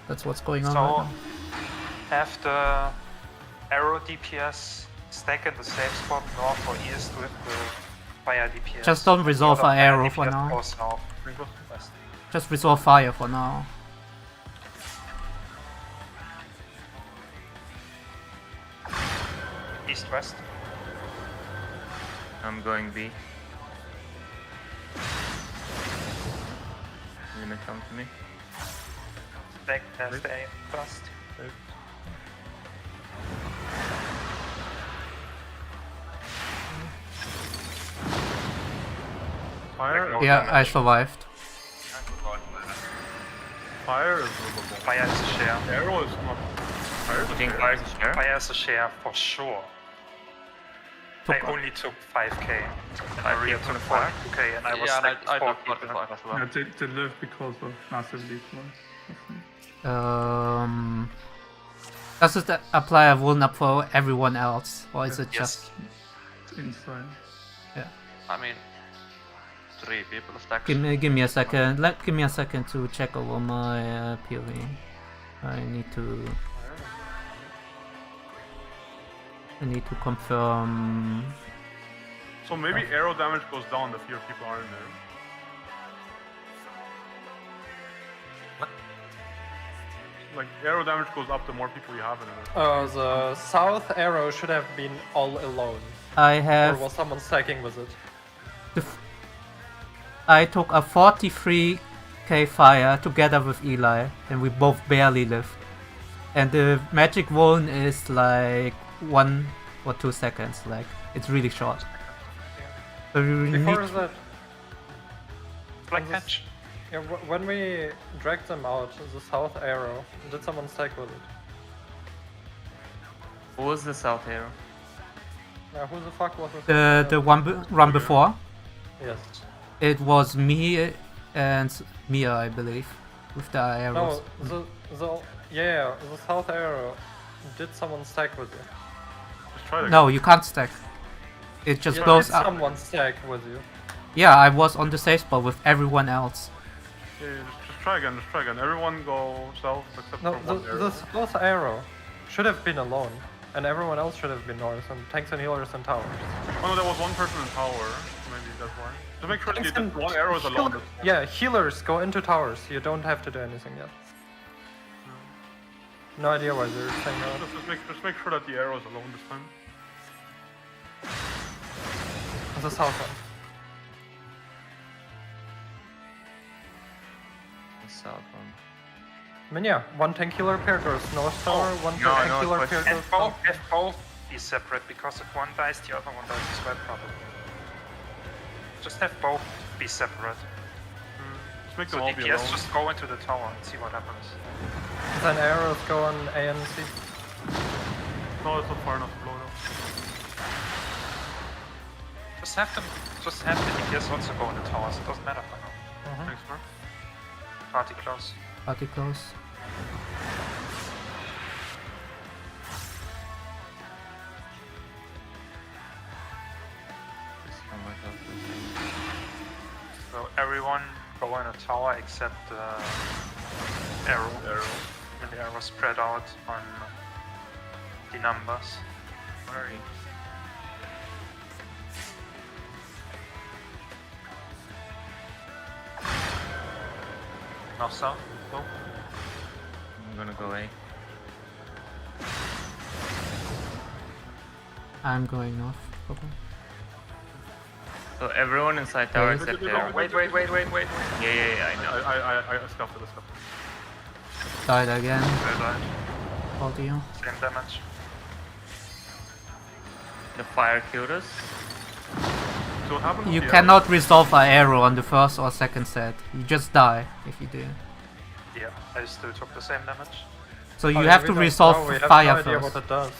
That's what's going on So right now. have the arrow DPS stack in the same spot north or east with the fire DPS. Just don't resolve The our fire arrow for DPS now. goes north, Bring us. west. Just resolve fire for now. East-west. I'm going B. Limit come to me. Stack stay first. Fire? Yeah, I survived. Fire is livable. Fire is a share. Arrow is not. Fire is a Putting share. fires a share? Fire is a share for sure. I only took 5k. And Maria took 42k and I was Yeah, and like I 4 took people. 45 as well. Yeah, they live because of massive deflow. Does it apply a vuln up for everyone else, or is it Yes. just? Inside. I mean, 3 people stacked. Give me a second. Give me a second to check over my POV. I need to confirm. So maybe arrow damage goes down the fewer people are in there. What? Like arrow damage goes up the more people you have in it. The south arrow should have been all alone. I Or have. was someone stacking with it? I took a 43k fire together with Eli, and we both barely lived. And the magic vuln is like 1 or 2 seconds. Like it's really short. So we really Before need. that, Black patch. yeah, when we dragged them out, the south arrow, did someone stack with it? Who was the south arrow? Who the fuck was it? The run before. Yes. It was me and Mia, I believe, with the arrows. No, the south arrow. Did someone stack with it? Just try to. No, you can't stack. it just Yeah, blows it's up. someone stack with you. Yeah, I was on the safe spot with everyone else. Yeah, just try again, just try again. Everyone go south except No, for one arrow. the south arrow should have been alone, and everyone else should have been north, and tanks and healers and towers. Oh no, there was one person in tower. Maybe that's why. To make sure Tanks the and one arrow is alone. Yeah, healers go into towers. You don't have to do anything yet. No idea why they're saying that. Just make sure that the arrow is alone this time. The south one. The south one. I mean, yeah, one tank healer pair goes north tower, one no, tank no, healer it's pair fine. goes Have south. both be separate, because if one dies, the other one dies as well, probably. Just have both be separate. Just make So them all be DPS alone. just go into the tower and see what happens. Then arrows go on A and C. No, it's not far enough to blow though. Just have the DPS also go in the towers, it doesn't matter for now. Thanks, Mark. Party close. Party close. Just how much of this? So everyone go in a tower except arrow. And the arrow spread out on the numbers. Sorry. North south. So, I'm gonna go A. I'm going north. Okay. So everyone inside tower Yes. except Oh, arrow. Wait, I Yeah, I know. I scuffed it. Died again. died. Audio. Same damage. The fire killed us. So what happened with You the cannot resolve an arrow on the first or second set. You just die if you do. Yeah, I still took the same damage. So you Oh, have we to don't resolve know, we have fire no idea first. what it does.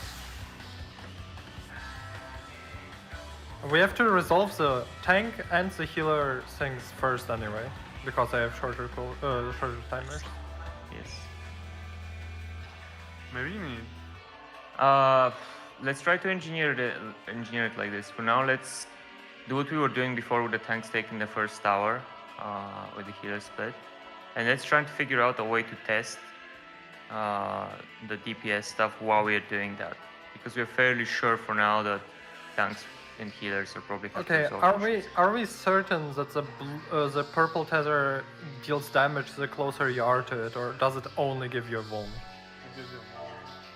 We have to resolve the tank and the healer things first anyway, because they have shorter timers. Yes. Maybe you need. Let's try to engineer it like this. For now, let's do what we were doing before with the tanks taking the first tower, with the healer split, and let's try to figure out a way to test the DPS stuff while we are doing that, because we're fairly sure for now that tanks and healers are probably have to Okay, resolve are we certain that the purple tether deals damage the closer you are to it, or does it only give you a vuln?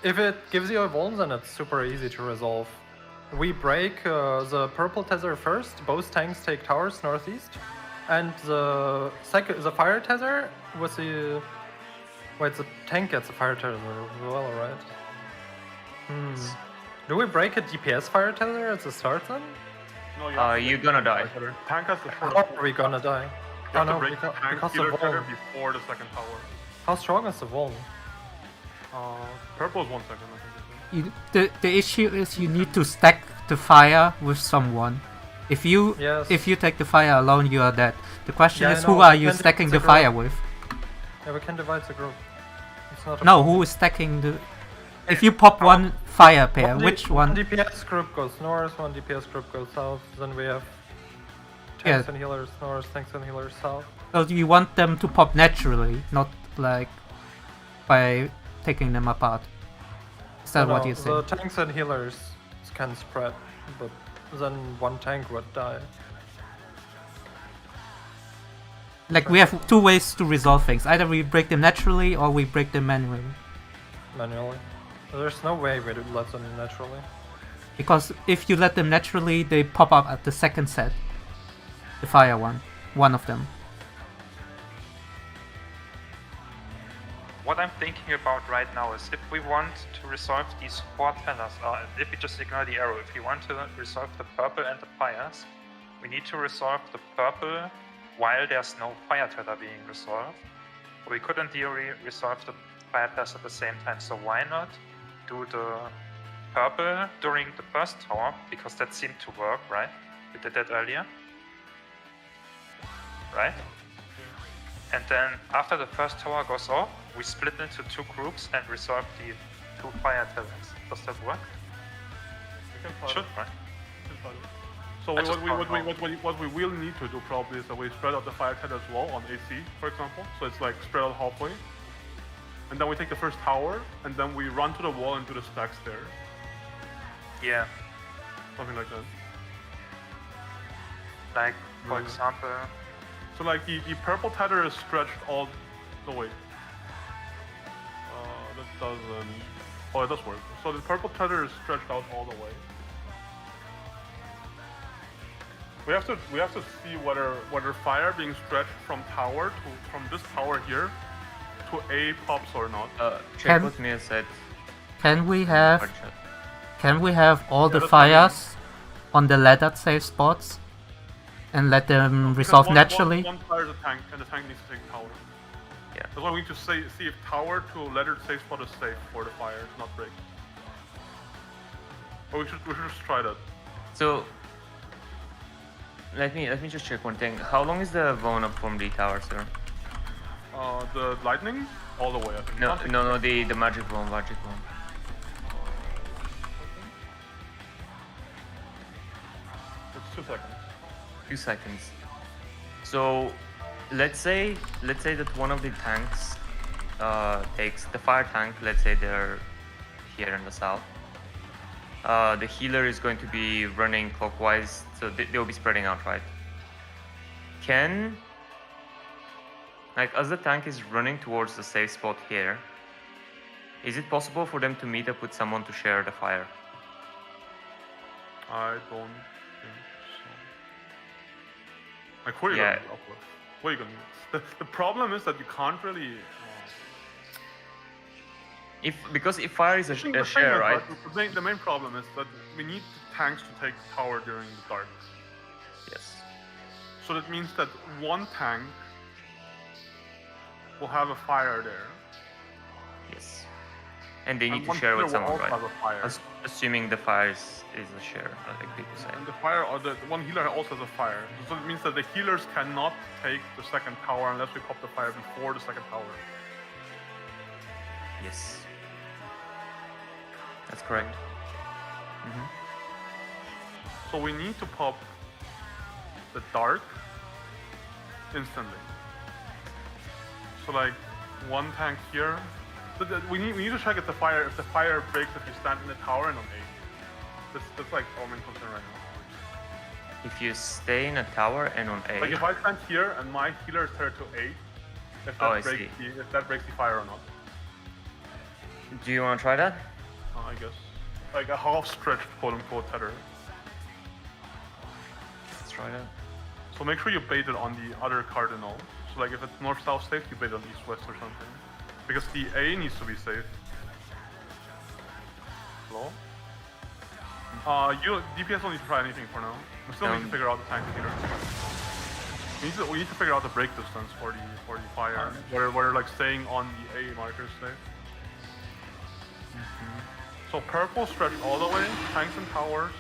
If it gives you a vuln, then it's super easy to resolve. We break the purple tether first. Both tanks take towers northeast, and the fire tether with the the tank gets a fire tether as well, right? Do we break a DPS fire tether at the start then? No, you're gonna die. Tank has the How shortest. are we gonna die? You Oh have to no, break the tank because healer of tether vuln. before the second tower. How strong is the vuln? Purple is 1 second, I think. The issue is you need to stack the fire with someone. If you take the fire alone, you are dead. The question Yeah, I is, know, who are we you can stacking the divide fire with? Yeah, we can divide the group. It's not a No, who is stacking the... If you pop one fire pair, which One one? DPS group goes north, one DPS group goes south, then we have Yeah. tanks and healers north, tanks and healers south. So you want them to pop naturally, not like by taking them apart. Is that what you say? The tanks and healers can spread, but then one tank would die. Like we have two ways to resolve things. Either we break them naturally or we break them manually. Manually. There's no way we would let them naturally. Because if you let them naturally, they pop up at the second set. The fire one of them. What I'm thinking about right now is if we want to resolve these 4 tethers, if we just ignore the arrow, if we want to resolve the purple and the fires, we need to resolve the purple while there's no fire tether being resolved. We could in theory resolve the fire tethers at the same time, so why not do the purple during the first tower, because that seemed to work, right? We did that earlier. Right? And then after the first tower goes off, we split into 2 groups and resolve the 2 fire tethers. Does that work? We can follow. Should, right? We can follow. So I just what don't know. we will need to do probably is that we spread out the fire tether as well on AC, for example. So it's like spread out halfway. And then we take the first tower, and then we run to the wall and do the stacks there. Yeah, Something like that. like for Yeah. example, So like the purple tether is stretched all the way. That doesn't... Oh, it does work. So the purple tether is stretched out all the way. We have to see whether fire being stretched from this tower here to A pops or not. Check what Mia said. Can we Hard have shot. all the that's what I mean. fires on the laddered safe spots and let them resolve Because naturally? One fire is a tank, and the tank needs to take tower. Yeah. That's why we need to see if tower to laddered safe spot is safe for the fire to not break. But we should just try that. So let me just check one thing. How long is the zone up from the tower, sir? The lightning all the way. I think. No, Can't take- no, the magic zone. It's 2 seconds. 2 seconds. So let's say that one of the tanks takes the fire tank. Let's say they're here in the south. The healer is going to be running clockwise, so they'll be spreading out, right? As the tank is running towards the safe spot here, is it possible for them to meet up with someone to share the fire? I don't think so. Like, who are you Yeah. gonna meet up with? What are you gonna meet? The problem is that you can't really. Because if fire is I think a the share, thing right? is, the main problem is that we need tanks to take tower during the dark. Yes. So that means that one tank will have a fire there. Yes. And they And need to one share with healer will someone, also right? have a fire. Assuming the fire is a share, like people say. And the fire, or the one healer also has a fire. So it means that the healers cannot take the second tower unless we pop the fire before the second tower. Yes. That's correct. So we need to pop the dark instantly. So like one tank here. We need to check if the fire breaks if you stand in the tower and on A. That's like our main concern right now. If you stay in a tower and on A, Like if I stand here and my healer is tethered to A, if Oh, I that breaks the fire or not. do you want to try that? I guess. Like a half-stretched quote-unquote tether. Let's try that. So make sure you bait it on the other cardinal. So like if it's north-south safe, you bait it on east-west or something. Because the A needs to be safe. Hello? DPS don't need to try anything for now. We still need to figure out the tank healer. We need to figure out the break distance for the fire. Where like staying on the A marker is safe. So purple stretch all the way, tanks and towers.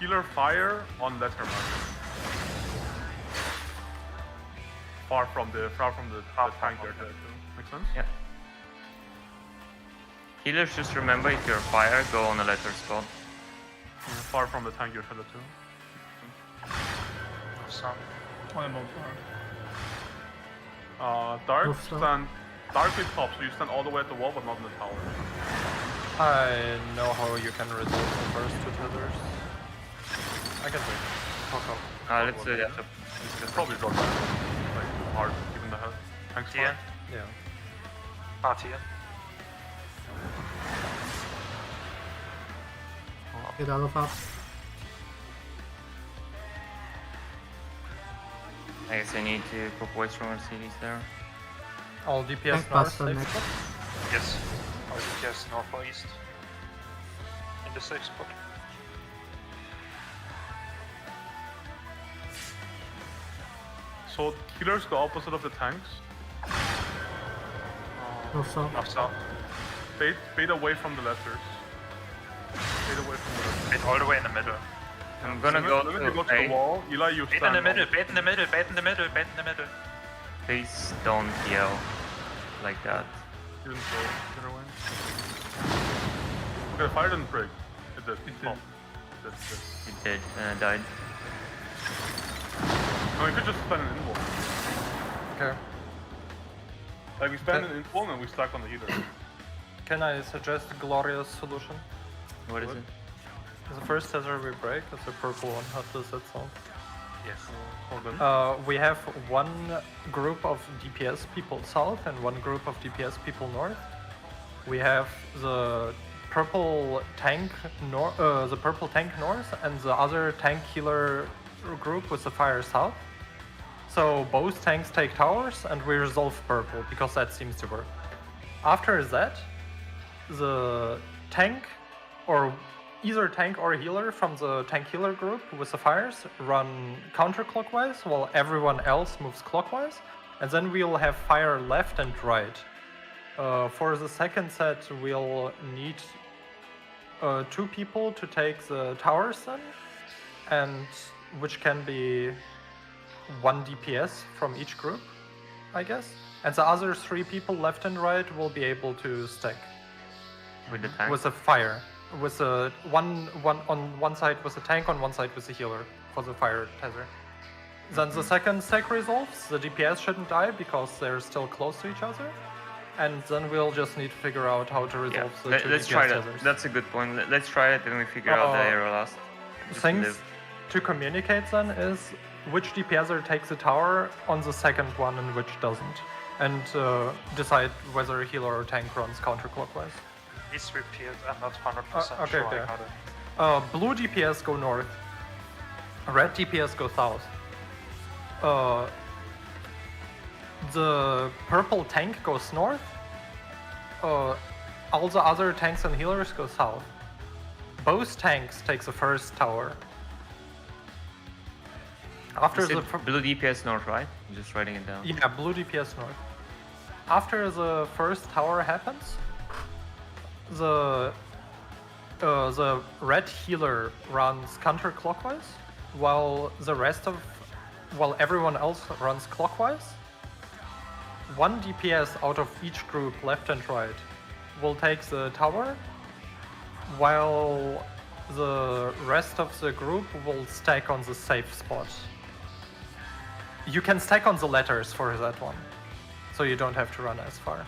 Healer fire on letter marker. Far from the tank there too. Make sense? Yeah. Healers, just remember if you're fire, go on a letter spot. Yeah, far from the tank you're headed to. some What about Dark Move slow. stand darkly top, so you stand all the way at the wall but not in the tower. I know how you can resolve the first two tethers. I can wait. Fuck off. Let's do that. It's probably drop down. Like hard given the tank Tien, spot. Yeah. Tien. Get all of up. I guess I need to put voice from our cities there. All DPS Tank north buster safe next. spot. Yes. Or just north or east. In the safe spot. So healers go opposite of the tanks. North south. North south. Bait away from the letters. Bait away from the letters. Bait all the way in the middle. I'm gonna So go then you go to to the A. wall. Eli, you Bait stand in the middle, on- bait in the middle, bait in the middle, bait in the middle. Please don't yell like that. You didn't go either way. Okay, the fire didn't break. It did. It Oh, did. it this. It did, died. No, we could just spend an invul. Okay. Like we spend an invul and we stack on the healer. Can I suggest a glorious solution? What is it? The first tether we break is a purple one. How does that sound? Yes. Hold on. We have one group of DPS people south and one group of DPS people north. We have the purple tank north and the other tank healer group with the fire south. So both tanks take towers and we resolve purple because that seems to work. After that, the tank or either tank or healer from the tank healer group with the fires run counterclockwise while everyone else moves clockwise, and then we'll have fire left and right. For the second set, we'll need 2 people to take the towers then, and which can be 1 DPS from each group, I guess. And the other 3 people left and right will be able to stack With the tank? with a fire. With a one on one side with a tank, on one side with a healer for the fire tether. Then the second stack resolves. The DPS shouldn't die because they're still close to each other. And then we'll just need to figure out how to resolve the 2 let's DPS try that. tethers. That's a good point. Let's try it and we figure out the arrow last. Just Things live. to communicate then is which DPSer takes the tower on the second one and which doesn't. And decide whether a healer or tank runs counterclockwise. Please repeat, I'm not 100% okay, sure okay. I got it. Blue DPS go north. Red DPS go south. The purple tank goes north. All the other tanks and healers go south. Both tanks take the first tower. After Is the it blue DPS north, right? I'm just writing it down. yeah, blue DPS north. After the first tower happens, the red healer runs counterclockwise, while everyone else runs clockwise. 1 DPS out of each group, left and right, will take the tower, while the rest of the group will stack on the safe spot. You can stack on the letters for that one, so you don't have to run as far.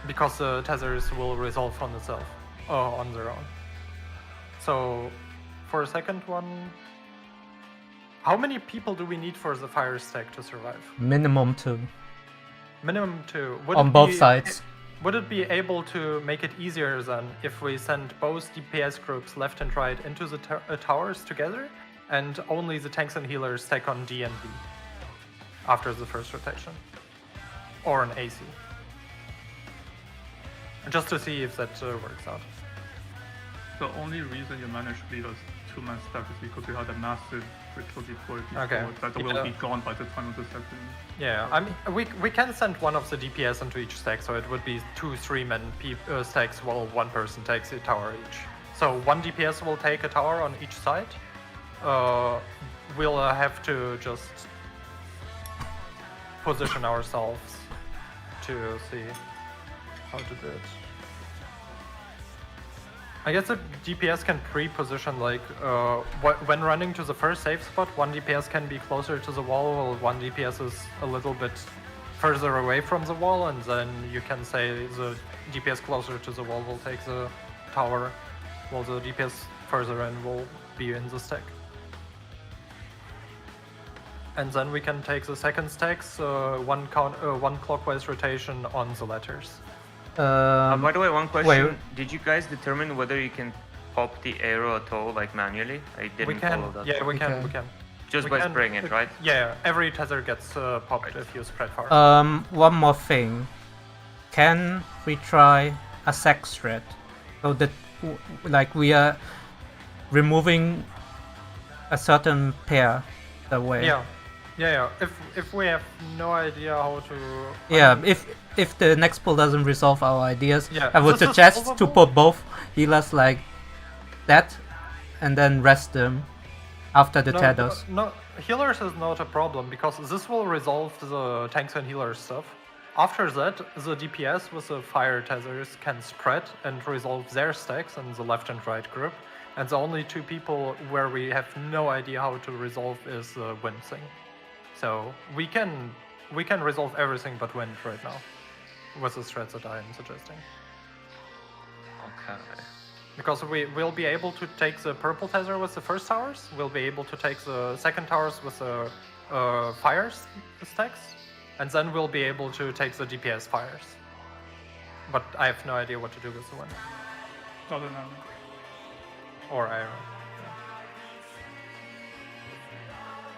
Because the tethers will resolve on itself, on their own. So, for a second one, how many people do we need for the fire stack to survive? Minimum 2 Minimum 2. Would on it both be- sides. Would it be able to make it easier then if we send both DPS groups left and right into the towers together, and only the tanks and healers stack on D and B after the first rotation? Or an AC? Just to see if that works out. The only reason you managed to leave us 2-man stack is because you had a massive ritual deploy before Okay. that will be gone by the time of the second. Yeah, I mean, we can send one of the DPS into each stack, so it would be 2 3-man stacks while 1 person takes a tower each. So 1 DPS will take a tower on each side. We'll have to just position ourselves to see how to do it. I guess the DPS can pre-position, like, when running to the first safe spot, 1 DPS can be closer to the wall, while 1 DPS is a little bit further away from the wall, and then you can say the DPS closer to the wall will take the tower, while the DPS further in will be in the stack. And then we can take the second stacks, one clockwise rotation on the letters. By the way, one question. wait. Did you guys determine whether you can pop the arrow at all, like manually? I didn't We can, follow that. yeah, we can. Just we by can- spraying it, right? Yeah, every tether gets popped if you spread fire. One more thing. Can we try a sex thread? So that, like, we are removing a certain pair that way. Yeah. If we have no idea how to. Yeah, if the next pull doesn't resolve our ideas, Yeah, I would this is suggest to solvable. put both healers like that, and then rest them after the tethers. No, healers is not a problem because this will resolve the tanks and healers stuff. After that, the DPS with the fire tethers can spread and resolve their stacks in the left and right group, And the only two people where we have no idea how to resolve is wind thing. So we can resolve everything but wind right now, with the strats that I am suggesting. Okay. Because we will be able to take the purple tether with the first towers, we'll be able to take the second towers with the fire stacks, and then we'll be able to take the DPS fires. But I have no idea what to do with the wind. Other than Or iron.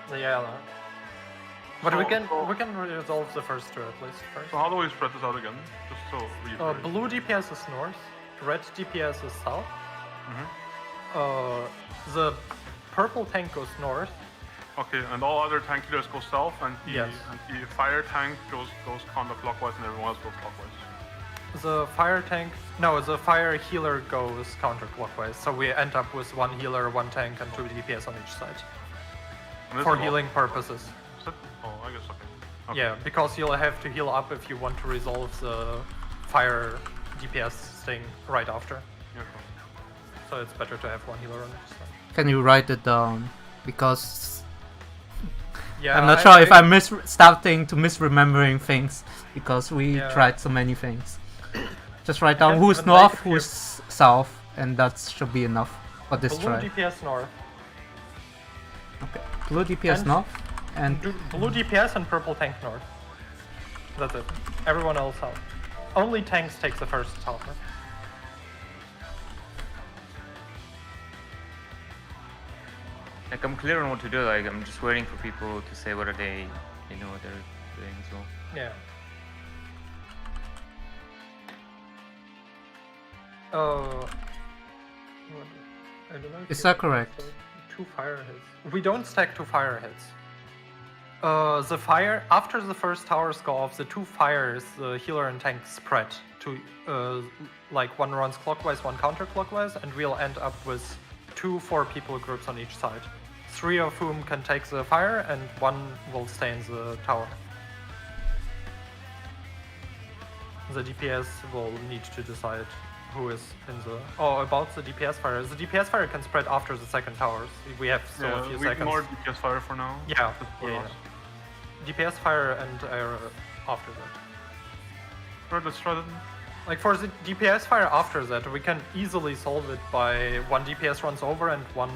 Yeah. But we can resolve the first two at least first. So how do we spread this out again? Just so reiterate. Blue DPS is north, red DPS is south. The purple tank goes north. Okay, and all other tank healers go south, and Yes. the fire tank goes counterclockwise, and everyone else goes clockwise. The fire healer goes counterclockwise, so we end up with one healer, one tank, and two DPS on each side. And this For is all- healing purposes. Is that- Oh, I guess okay. Yeah, because you'll have to heal up if you want to resolve the fire DPS thing right after. Yeah, cool. So it's better to have one healer on each side. Can you write it down? Because Yeah, I'm not sure if I'm starting to misremembering things because we Yeah. tried so many things. Just write down can who's even north, make it who's south, and that should be enough for this Blue try. DPS north. Okay. Blue DPS And- north, and Blue DPS and purple tank north. That's it. Everyone else south. Only tanks takes the first tower. Like I'm clear on what to do. Like I'm just waiting for people to say whether they know what they're doing as well. Yeah. I don't know. is that correct? Two fire hits. We don't stack two fire hits. The fire after the first towers go off, the two fires, the healer and tank spread to like one runs clockwise, one counterclockwise, and we'll end up with 2 4-people groups on each side. 3 of whom can take the fire, and 1 will stay in the tower. The DPS will need to decide who is in the... Oh, about the DPS fire. The DPS fire can spread after the second towers. We have still a few we seconds. ignore DPS fire for now. Yeah, That's for yeah, us. yeah. DPS fire and air after that. Alright, let's try that. Like for the DPS fire after that, we can easily solve it by 1 DPS runs over and 1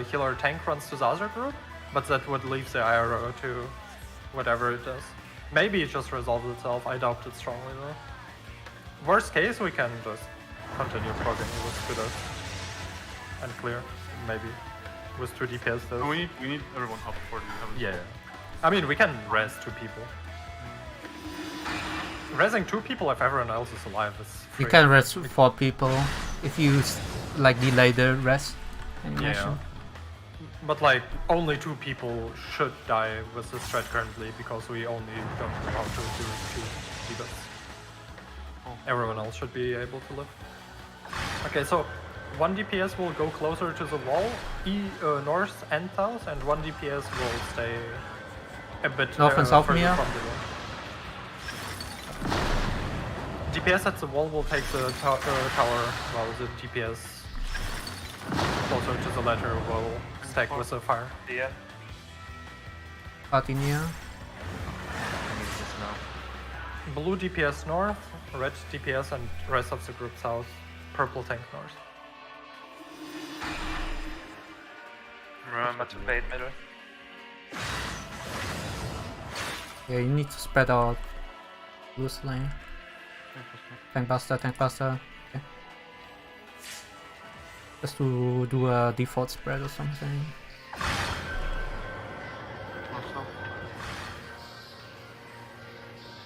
healer tank runs to the other group, but that would leave the arrow to whatever it does. Maybe it just resolves itself, I doubt it strongly though. Worst case, we can just continue progging with Kudos and clear, maybe, with 2 DPS though. No, we need everyone up for the heavens. Yeah. I mean, we can res 2 people. Resing 2 people if everyone else is alive is You free. can rest 4 people if you like delay the rest animation. Yeah. But like, only 2 people should die with the strat currently because we only don't know how to do 2 debuffs. Everyone else should be able to live. Okay, so 1 DPS will go closer to the wall, north and south, and 1 DPS will stay a bit North and south, further Mia? from the wall. DPS at the wall will take the tower, while the DPS closer to the ladder will stack with the fire. Yeah. Artinia. I need this now. Blue DPS north, red DPS and rest of the group south, purple tank north. Remember to bait middle. Yeah, you need to spread out loose lane. Tank buster, tank buster. Okay. Just to do a default spread or something.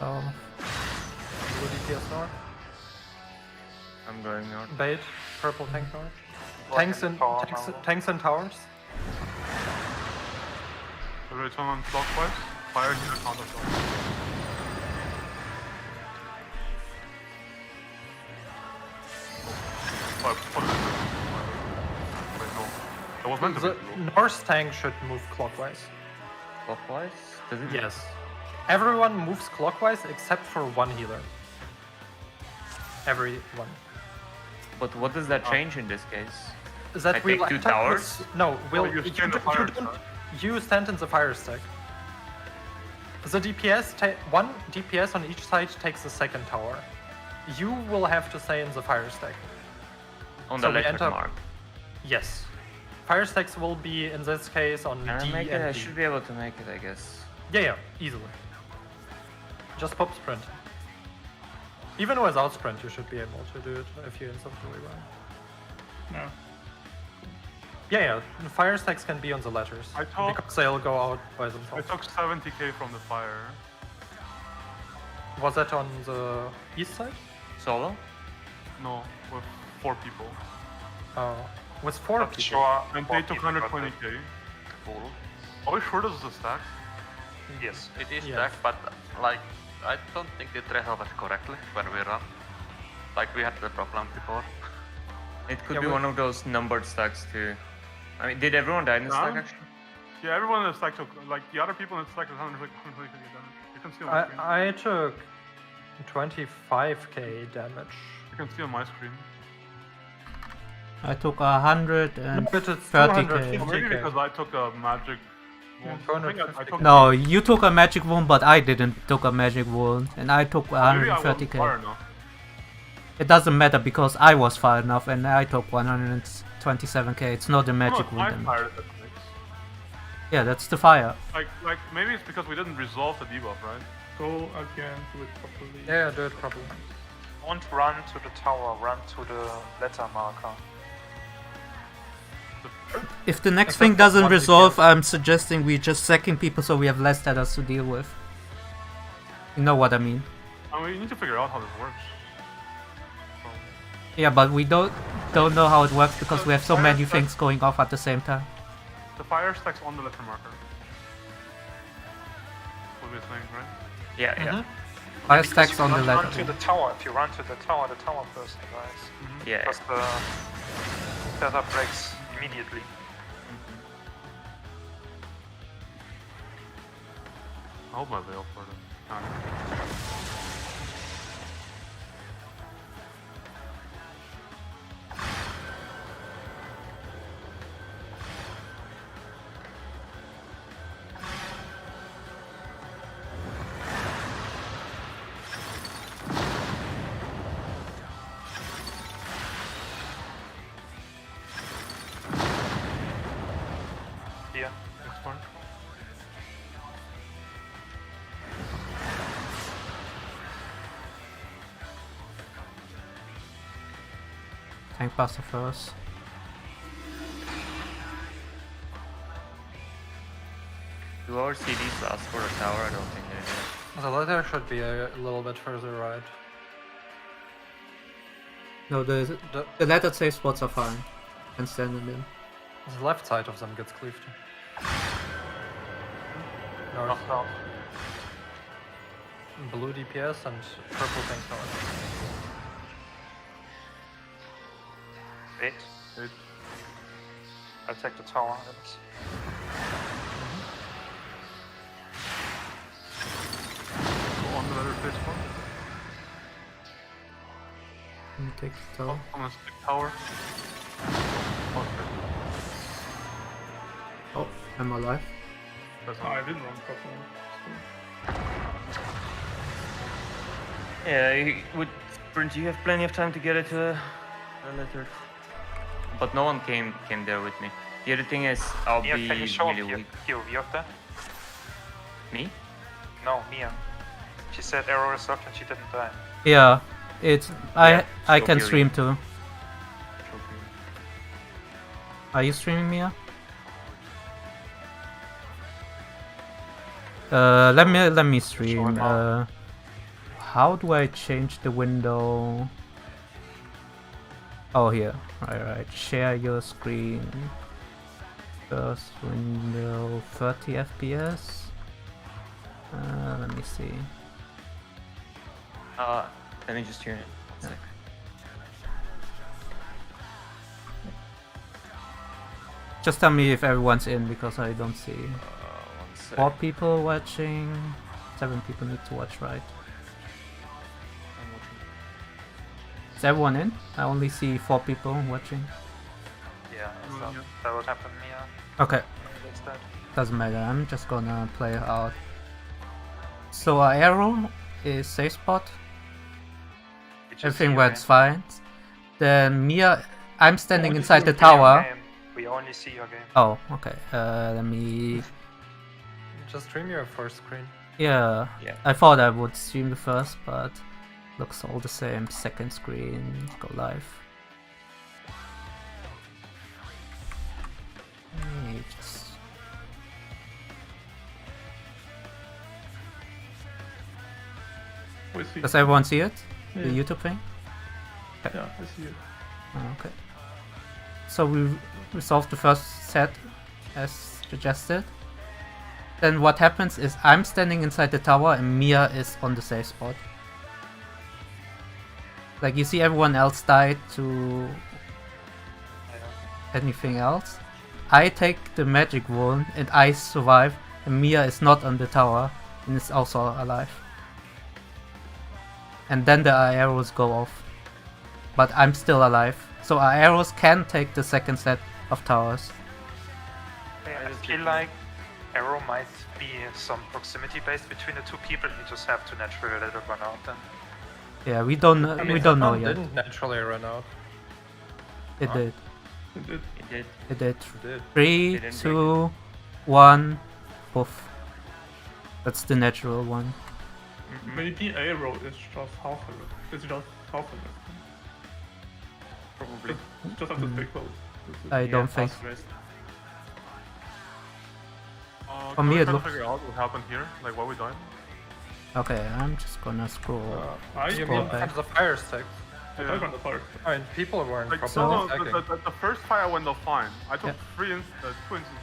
Oh, Blue DPS north, I'm going north. bait, purple tank north. Blocking tower now. Tanks and towers. Return on clockwise. Fire healer counterclockwise. Wait, no. That was meant to The be blue. north tank should move clockwise. Clockwise? Does it? Yes. Everyone moves clockwise except for 1 healer. Everyone. But what does that change in this case? that I will take 2 enter towers? No, you stay in the fire you stand in the fire stack. The DPS, one DPS on each side takes the second tower. You will have to stay in the fire stack. On So the we letter enter- mark. Yes. Fire stacks will be, in this case, on Can I D make it? and I D. should be able to make it, I guess. Yeah, easily. Just pop sprint. Even without sprint, you should be able to do it if you instantly run. No. Yeah, the fire stacks can be on the letters. I took- Because they'll go out by I themselves. took 70k from the fire. Was that on the east side? Solo? No, with 4 people. Oh, with 4 Not people. sure. And what they took people got 120k. Full. Are we sure this is a stack? it. Yes. It is Yeah. stacked, but like I don't think it resolved correctly when we run. Like we had the problem before. It could Yeah, be we- one of those numbered stacks too. I mean, did everyone die in the stack Yeah. actually? Yeah, everyone in the stack took, like, the other people in the stack took 120k damage. You can see on my screen. I took 25k damage. You can see on my screen. I took 130k. But it's Or 250k. maybe because I took a magic wand. I think I took No, you took a magic wound, but I didn't took a magic wound, and I took Maybe I wasn't 130k. far enough. It doesn't matter because I was far enough, and I took 127k. It's not a No, magic it's wound my damage. fire that makes. Yeah, that's the fire. Like maybe it's because we didn't resolve the debuff, right? Go again, do it properly. Yeah, do it properly. Don't run to the tower, run to the letter marker. If the next Except thing for doesn't one resolve, DPS. I'm suggesting we just sacking people so we have less headers to deal with. You know what I mean? I mean, we need to figure out how this works. So, Yeah, but we don't know how it works because we have so Fire many stack- things going off at the same time. the fire stack's on the letter marker. What we're saying, right? Yeah, Mm-hmm. yeah. Fire Because stacks you on the cannot run letter. to the tower. If you run to the tower person dies. Yeah. Because the tether breaks immediately. I hope my veil for the time. Here. Next one. Tank buster first. Do our CDs last for the tower? I don't think they do. The letter should be a little bit further right. No, the letter safe spots are fine. And stand in them. The left side of them gets cleaved. North, Knocked out. blue DPS and purple tank tower. Wait. Wait. I'll take the tower. Go on the letter face one. You take the tower. I'm gonna stick tower. Okay. Oh, I'm alive. That's Oh, I didn't run properly. Yeah, with sprint you have plenty of time to get it to a letter. But no one came there with me. The other thing is I'll Mia, be can you show really me weak. POV of that? Me? No, Mia. She said error resolved and she didn't die. Yeah, it's Yeah, I so can beauty. stream too. Are you streaming, Mia? Let me stream. now. How do I change the window? Oh, here. Right. Share your screen. First window, 30 FPS. Let me see. Let me just turn it. One sec. Just tell me if everyone's in because I don't see. 1 sec. 4 people watching. 7 people need to watch, right? I'm watching. Is everyone in? I only see 4 people watching. Yeah. That would happen, yeah. Okay, That's that. doesn't matter. I'm just gonna play out. So our arrow is safe spot. We just Everything see went your fine. Then Mia, I'm standing Only inside the see your tower. game. We only see your game. Oh, okay. Let me. Just stream your first screen. Yeah, Yeah. I thought I would stream the first, but looks all the same. Second screen, go live. Let me just. We see. Does everyone see it? Yeah. The YouTube thing? Yeah, I see it. Oh, okay. So we resolved the first set as suggested. Then what happens is I'm standing inside the tower and Mia is on the safe spot. Like you see everyone else died to anything else. I take the magic wand and I survive and Mia is not on the tower and is also alive. And then the arrows go off. But I'm still alive. So our arrows can take the second set of towers. I feel like arrow might be some proximity based between the two people. You just have to naturally let it run out then. Yeah, we don't know. I mean, We don't know Stefan yet. didn't naturally run out. It did. It did. It did. It did. It did. 3, Didn't 2, 1, poof. That's the natural one. Maybe arrow is just half of it. It's just half of it. Probably. Just have to stay close. I don't think. fast rest. For Can me we it try to looks. figure out what happened here? Like why we died? Okay, I'm just gonna scroll. I You Scroll mean back. from the fire stick? I died on the fire. I mean, people weren't Like, probably no, attacking. the first fire went off fine. I took Yeah. 2 instances.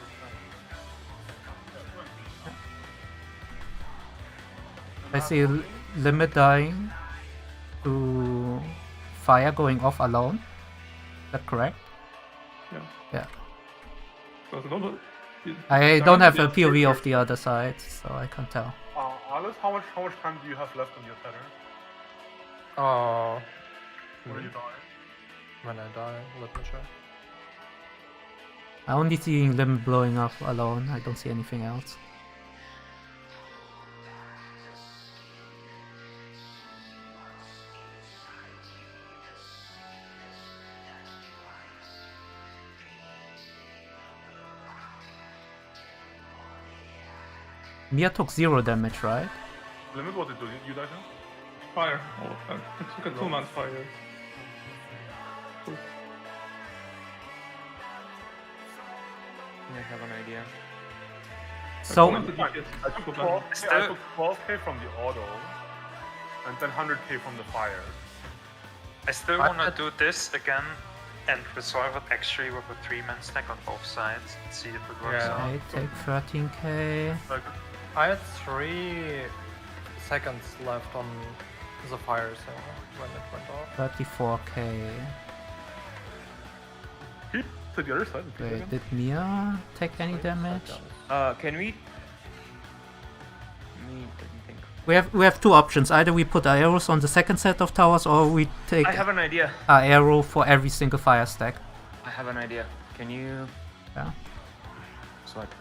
I see limit dying to fire going off alone. Is that correct? Yeah. Yeah. So it's not I don't have a POV of the other side, so I can't tell. Alice, how much time do you have left on your tether? Oh, When you die? when I die, let me check. I only see limit blowing up alone. I don't see anything else. Mia took 0 damage, right? Limit what did you die too? fire. Oh, I took a 2-man's fire. I have an idea. So I took 12k from the auto, and then 100k from the fire. I still want to do this again and resolve it actually with a 3-man stack on both sides and see if it works Yeah. out. I take 13k. Like, I had 3 seconds left on the fire, so when it went off. 34k. keep to the other side. Wait, did Mia take any damage? Can we? Me didn't think. We have two options. Either we put our arrows on the second set of towers, or we take I have an idea. our arrow for every single fire stack. I have an idea. Can you? Yeah. Swipe.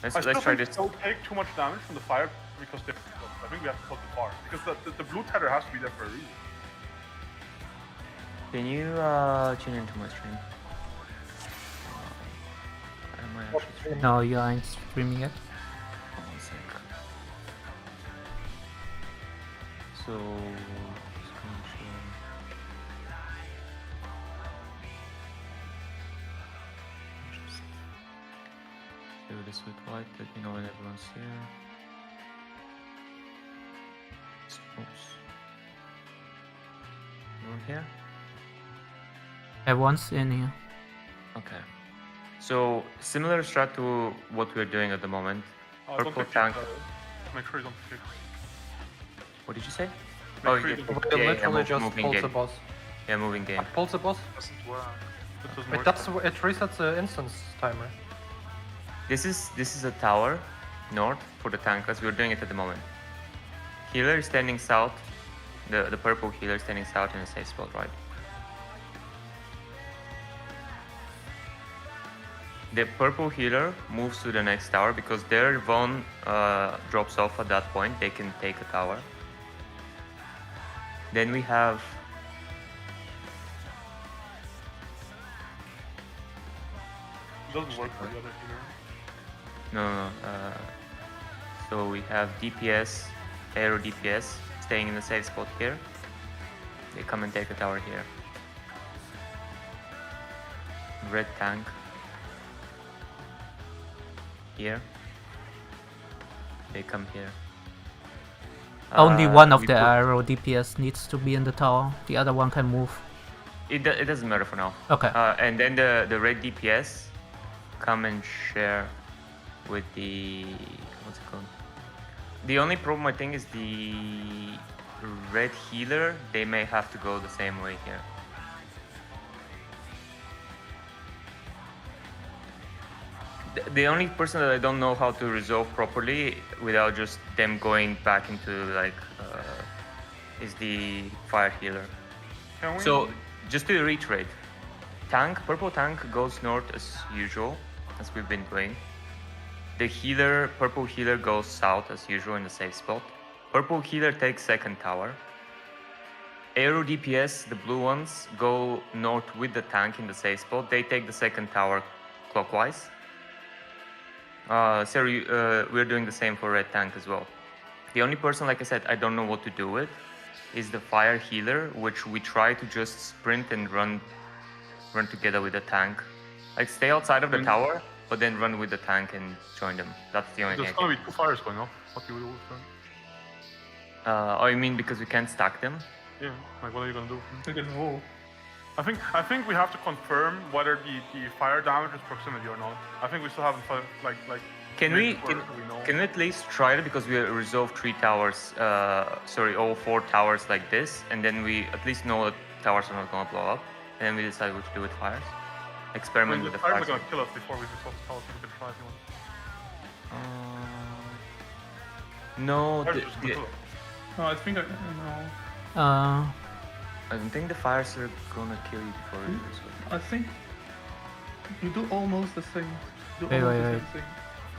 I Let's still try think this. don't take too much damage from the fire because they. I think we have to put the bar because the blue tether has to be there for a reason. Can you tune into my stream? Am I actually streaming? No, you aren't streaming yet. One sec. So screen share. Just do this with white. Let me know when everyone's here. Oops. Everyone here? Everyone's in here. Okay. So similar strat to what we're doing at the moment. Don't Purple take tank. Make sure you don't take. What did you say? Make Oh, sure you yeah, don't It yeah, literally just moving pulls the game. boss. Yeah, moving game. Pulls the boss? Doesn't work. It doesn't It work. does. It resets the instance timer. This is a tower north for the tankers. We're doing it at the moment. Healer is standing south. The purple healer is standing south in a safe spot, right? the purple healer moves to the next tower because their Von drops off at that point. They can take a tower. Then we have It doesn't work for the other healer. no. So we have DPS, Aero DPS staying in the safe spot here. They come and take a tower here. Red tank here. They come here. Only one of we the put- aero DPS needs to be in the tower. The other one can move. It doesn't matter for now. Okay. And then the red DPS come and share with the what's it called? The only problem I think is the red healer. They may have to go the same way here. The only person that I don't know how to resolve properly without just them going back into like is the fire healer. Can we? So just to reiterate, purple tank goes north as usual, as we've been doing. The healer, purple healer goes south as usual in the safe spot. Purple healer takes second tower. Aero DPS, the blue ones, go north with the tank in the safe spot. They take the second tower clockwise. We're doing the same for red tank as well. The only person, like I said, I don't know what to do with is the fire healer, which we try to just sprint and run together with the tank. Like stay outside of the tower, but then run with the tank and join them. That's the only There's thing. gonna be 2 fires going off. What do you do with them? Oh, you mean because we can't stack them? Yeah, like what are you gonna do? They can roll. I think we have to confirm whether the fire damage is proximity or not. I think we still haven't like. Can made we sure know. can we at least try it because we resolve 3 towers? All 4 towers like this, and then we at least know that towers are not gonna blow up, and then we decide what to do with fires. Experiment with the fires are fires. gonna kill us before we resolve the towers. We can try if you want. No, Fires are just gonna kill us. No, I think I know. I don't think the fires are gonna kill you before you resolve. I think you do almost the same. Wait. Thing.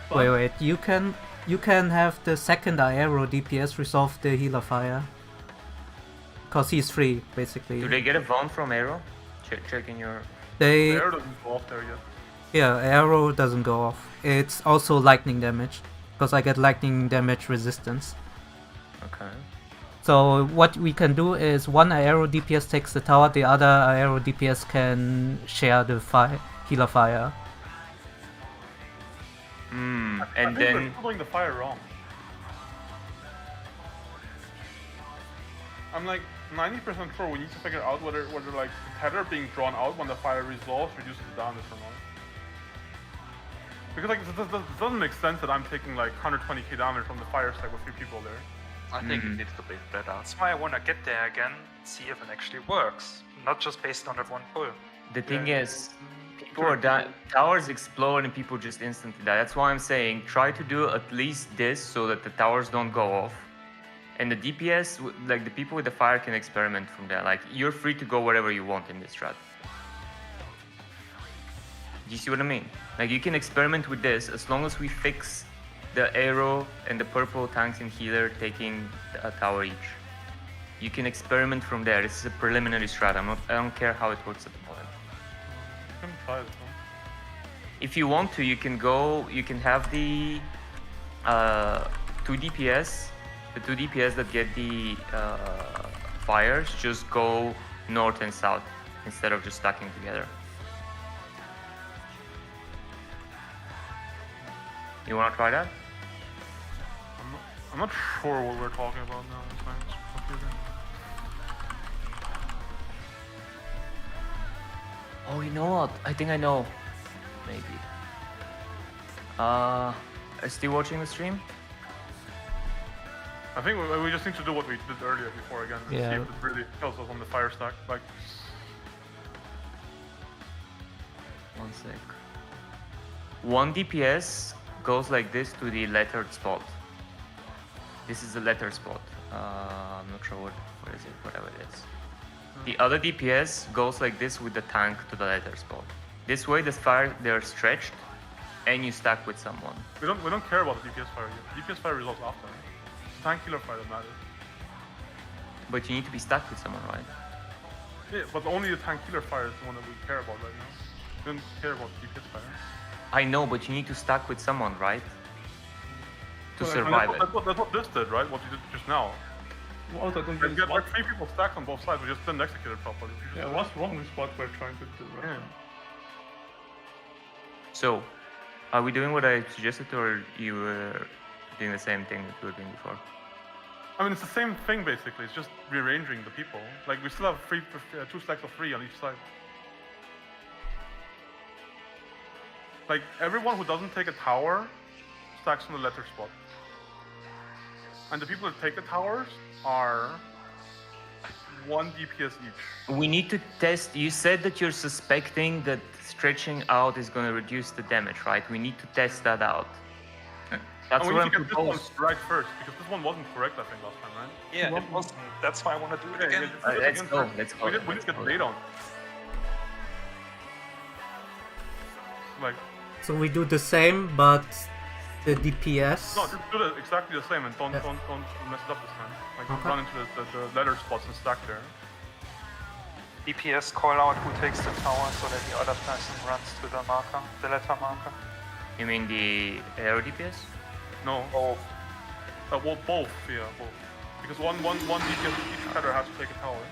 But Wait. You can have the second aero DPS resolve the healer fire. Cause he's free, basically. Do they get a Von from Aero? Checking your. The They air doesn't go off there yet. yeah, arrow doesn't go off. It's also lightning damage. Because I get lightning damage resistance. Okay. So what we can do is one aero DPS takes the tower, the other aero DPS can share the healer fire. I And think then we're still doing the fire wrong. I'm like 90% sure we need to figure out whether like the tether being drawn out when the fire resolves reduces the damage or not. Because like it doesn't make sense that I'm taking like 120k damage from the fire stack with 3 people there. I think it needs to be spread out. That's why I want to get there again, see if it actually works, not just based on that one pull. the thing Yeah. is, people are dying. Towers explode and people just instantly die. That's why I'm saying try to do at least this so that the towers don't go off. And the DPS, like the people with the fire, can experiment from there. Like you're free to go wherever you want in this strat. Do you see what I mean? Like you can experiment with this as long as we fix the arrow and the purple tanks and healer taking a tower each. You can experiment from there. This is a preliminary strat. I don't care how it works at the moment. You can try it, huh? If you want to, you can have the 2 DPS. The 2 DPS that get the fires just go north and south instead of just stacking together. You wanna try that? I'm not sure what we're talking about now. It's fine, it's confusing. Oh, you know what? I think I know. Maybe. Are you still watching the stream? I think we just need to do what we did earlier before again and Yeah. see if it really kills us on the fire stack. Like, One sec. 1 DPS goes like this to the lettered spot. This is the lettered spot. I'm not sure what is it, whatever it is. The other DPS goes like this with the tank to the lettered spot. This way the fire, they're stretched and you stack with someone. We don't care about the DPS fire yet. DPS fire resolves after. It's the tank healer fire that matters. But you need to be stacked with someone, right? Yeah, but only the tank healer fire is the one that we care about right now. We don't care about DPS fire. I know, but you need to stack with someone, right? To So, survive it. that's what this did, right? What you did just now. What I don't Like, get is what, 3 people stacked on both sides, we just didn't execute it properly. yeah, what's wrong with what we're trying to do right Yeah. now? So, are we doing what I suggested, or you were doing the same thing that we were doing before? I mean, it's the same thing basically. It's just rearranging the people. Like we still have 2 stacks of 3 on each side. Like everyone who doesn't take a tower stacks on the letter spot. And the people that take the towers are 1 DPS each. We need to test. You said that you're suspecting that stretching out is going to reduce the damage, right? We need to test that out. That's And we what need I'm to get this one proposing. right first, because this one wasn't correct, I think, last time, right? Yeah, it wasn't. That's why I want to do it Yeah, again. yeah, Let's go. Let's go. We need to get laid on. Like, So we do the same, but the DPS. no, just do it exactly the same and don't Yeah. don't mess it up this time. Like Okay. run into the letter spots and stack there. DPS call out who takes the tower so that the other person runs to the marker, the letter marker. You mean the aero DPS? No. Oh, Well, both. Yeah, both. Because one DPS each header has to take a tower.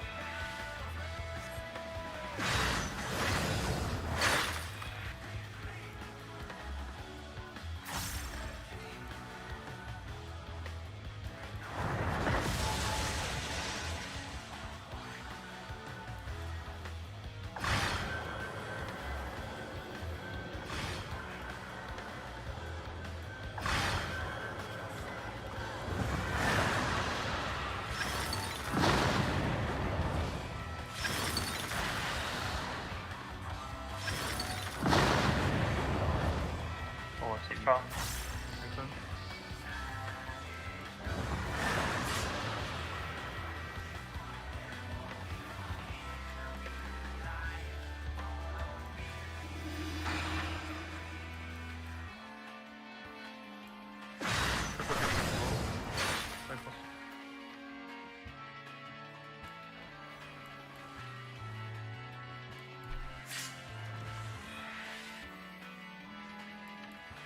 Oh, I see. Tifa. Makes sense.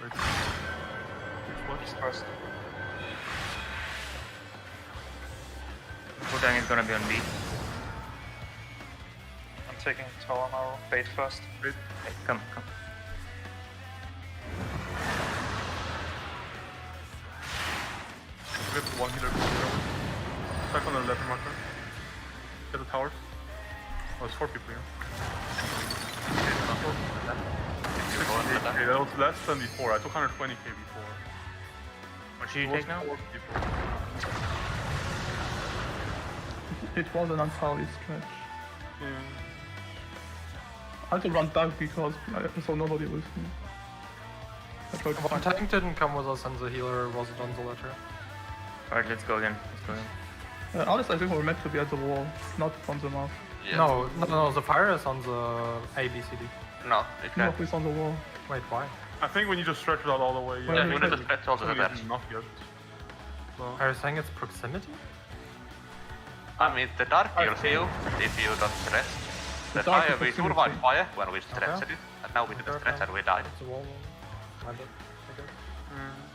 Right. He's first. Putang is gonna be on B. I'm taking tower now. Bait first. Great. Hey, come. We have 1 healer go zero. Stack on the letter marker. Get the towers. Oh, it's 4 people here. Okay, that was less than before. I took 120k before. What should you It was take now? 4 people. It was an unfairly stretch. Yeah. I had to run back because I saw nobody with me. I tried to One find tank didn't come with us and the healer wasn't on the letter. Alright, let's go again. honestly, I think we're meant to be at the wall, not on the map. Yeah. No, the fire is on the A, B, C, D. No, it No, can't. it's on the wall. Wait, why? I think we need to stretch it out all the way. Yeah, we need to stretch all the It's letters. enough yet. So, Are you saying it's proximity? I mean, the dark you'll feel if you don't stretch. The dark fire, is we proximity. survived fire when we stretched Okay. it, and now we didn't stretch and we died. It's a wall. I guess.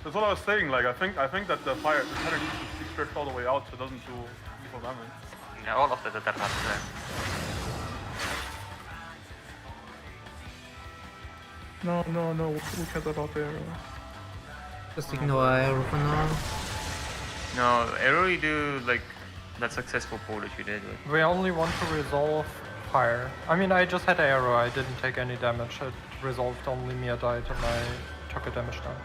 that's what I was saying. Like, I think that the header needs to be stretched all the way out so it doesn't do evil damage. Yeah, all of the letters are there. No, who cares about the arrow? Just ignore arrow for now. No, arrow you do like that successful pull that you did. Like, We only want to resolve fire. I mean, I just had arrow. I didn't take any damage. It resolved only Mia died and I took a damage down.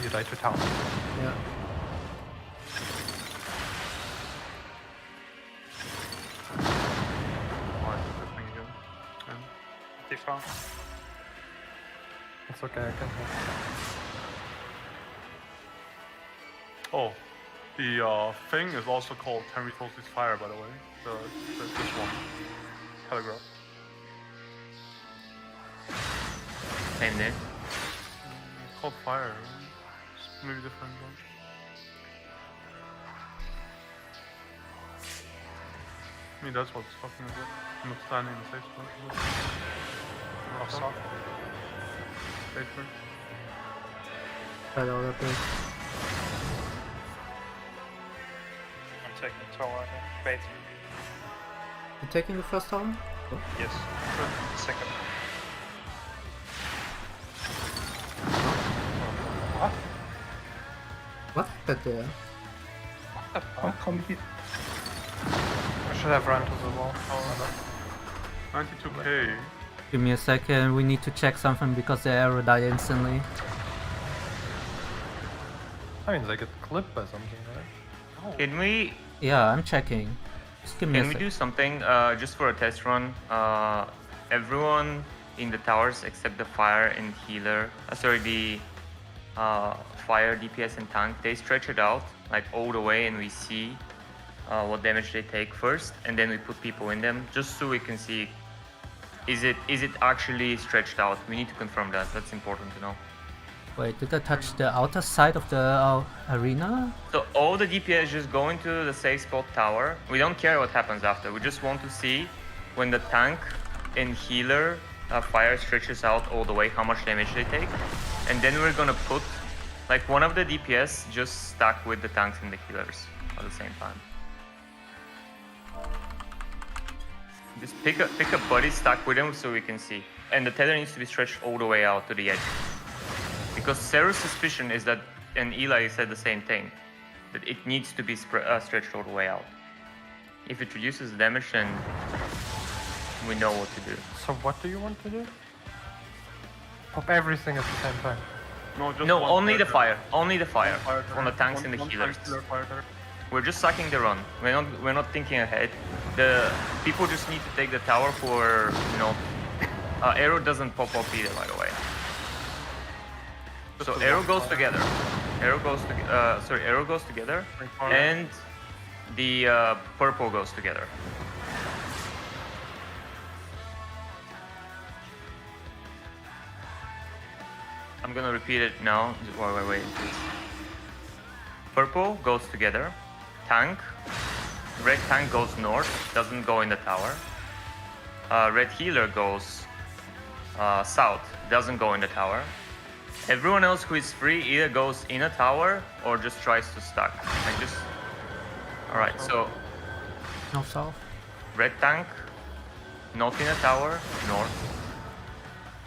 You died to town. Yeah. Oh, I took this thing again. And Tifa. It's okay, I can help. oh, the thing is also called Henry Tolstoy's Fire, by the way. This one. Telegraph. Same name. It's called fire. It's maybe different. But... I mean, that's what's talking about. I'm not standing in the safe spot. Safer. Right over there. I'm taking the tower. Wait. You taking the first tower? Cool. Yes. Second. What happened there? How come he? I should have run to the wall. 92k. Give me a second, we need to check something because the arrow died instantly. I mean, they get clipped by something, right? Can we Yeah, I'm checking. Just give me Can a we sec. do something just for a test run? Everyone in the towers except the fire and healer, sorry, the fire, DPS and tank, they stretch it out like all the way and we see what damage they take first, and then we put people in them just so we can see is it actually stretched out. We need to confirm that. That's important to know. Wait, did I touch the outer side of the arena? So all the DPS just go into the safe spot tower. We don't care what happens after. We just want to see when the tank and healer fire stretches out all the way, how much damage they take. And then we're gonna put like one of the DPS just stack with the tanks and the healers at the same time. Just pick a buddy, stack with them so we can see. And the tether needs to be stretched all the way out to the edge. Because Seru's suspicion is that, and Eli said the same thing, that it needs to be stretched all the way out. If it reduces damage, then we know what to do. So what do you want to do? Pop everything at the same time. No, one only the fire. fire. Only the fire. Fire On the turret. tanks and the One healers. tank, healer, fire turret. We're just sucking the run. We're not thinking ahead. The people just need to take the tower for, you know, arrow doesn't pop up either, by the way. So arrow goes together. Arrow goes together, and the purple goes together. I'm gonna repeat it now. Wait. Purple goes together. Tank. Red tank goes north. Doesn't go in the tower. Red healer goes south. Doesn't go in the tower. Everyone else who is free either goes in a tower or just tries to stack. Like just. All right. So No south. red tank, not in a tower, north.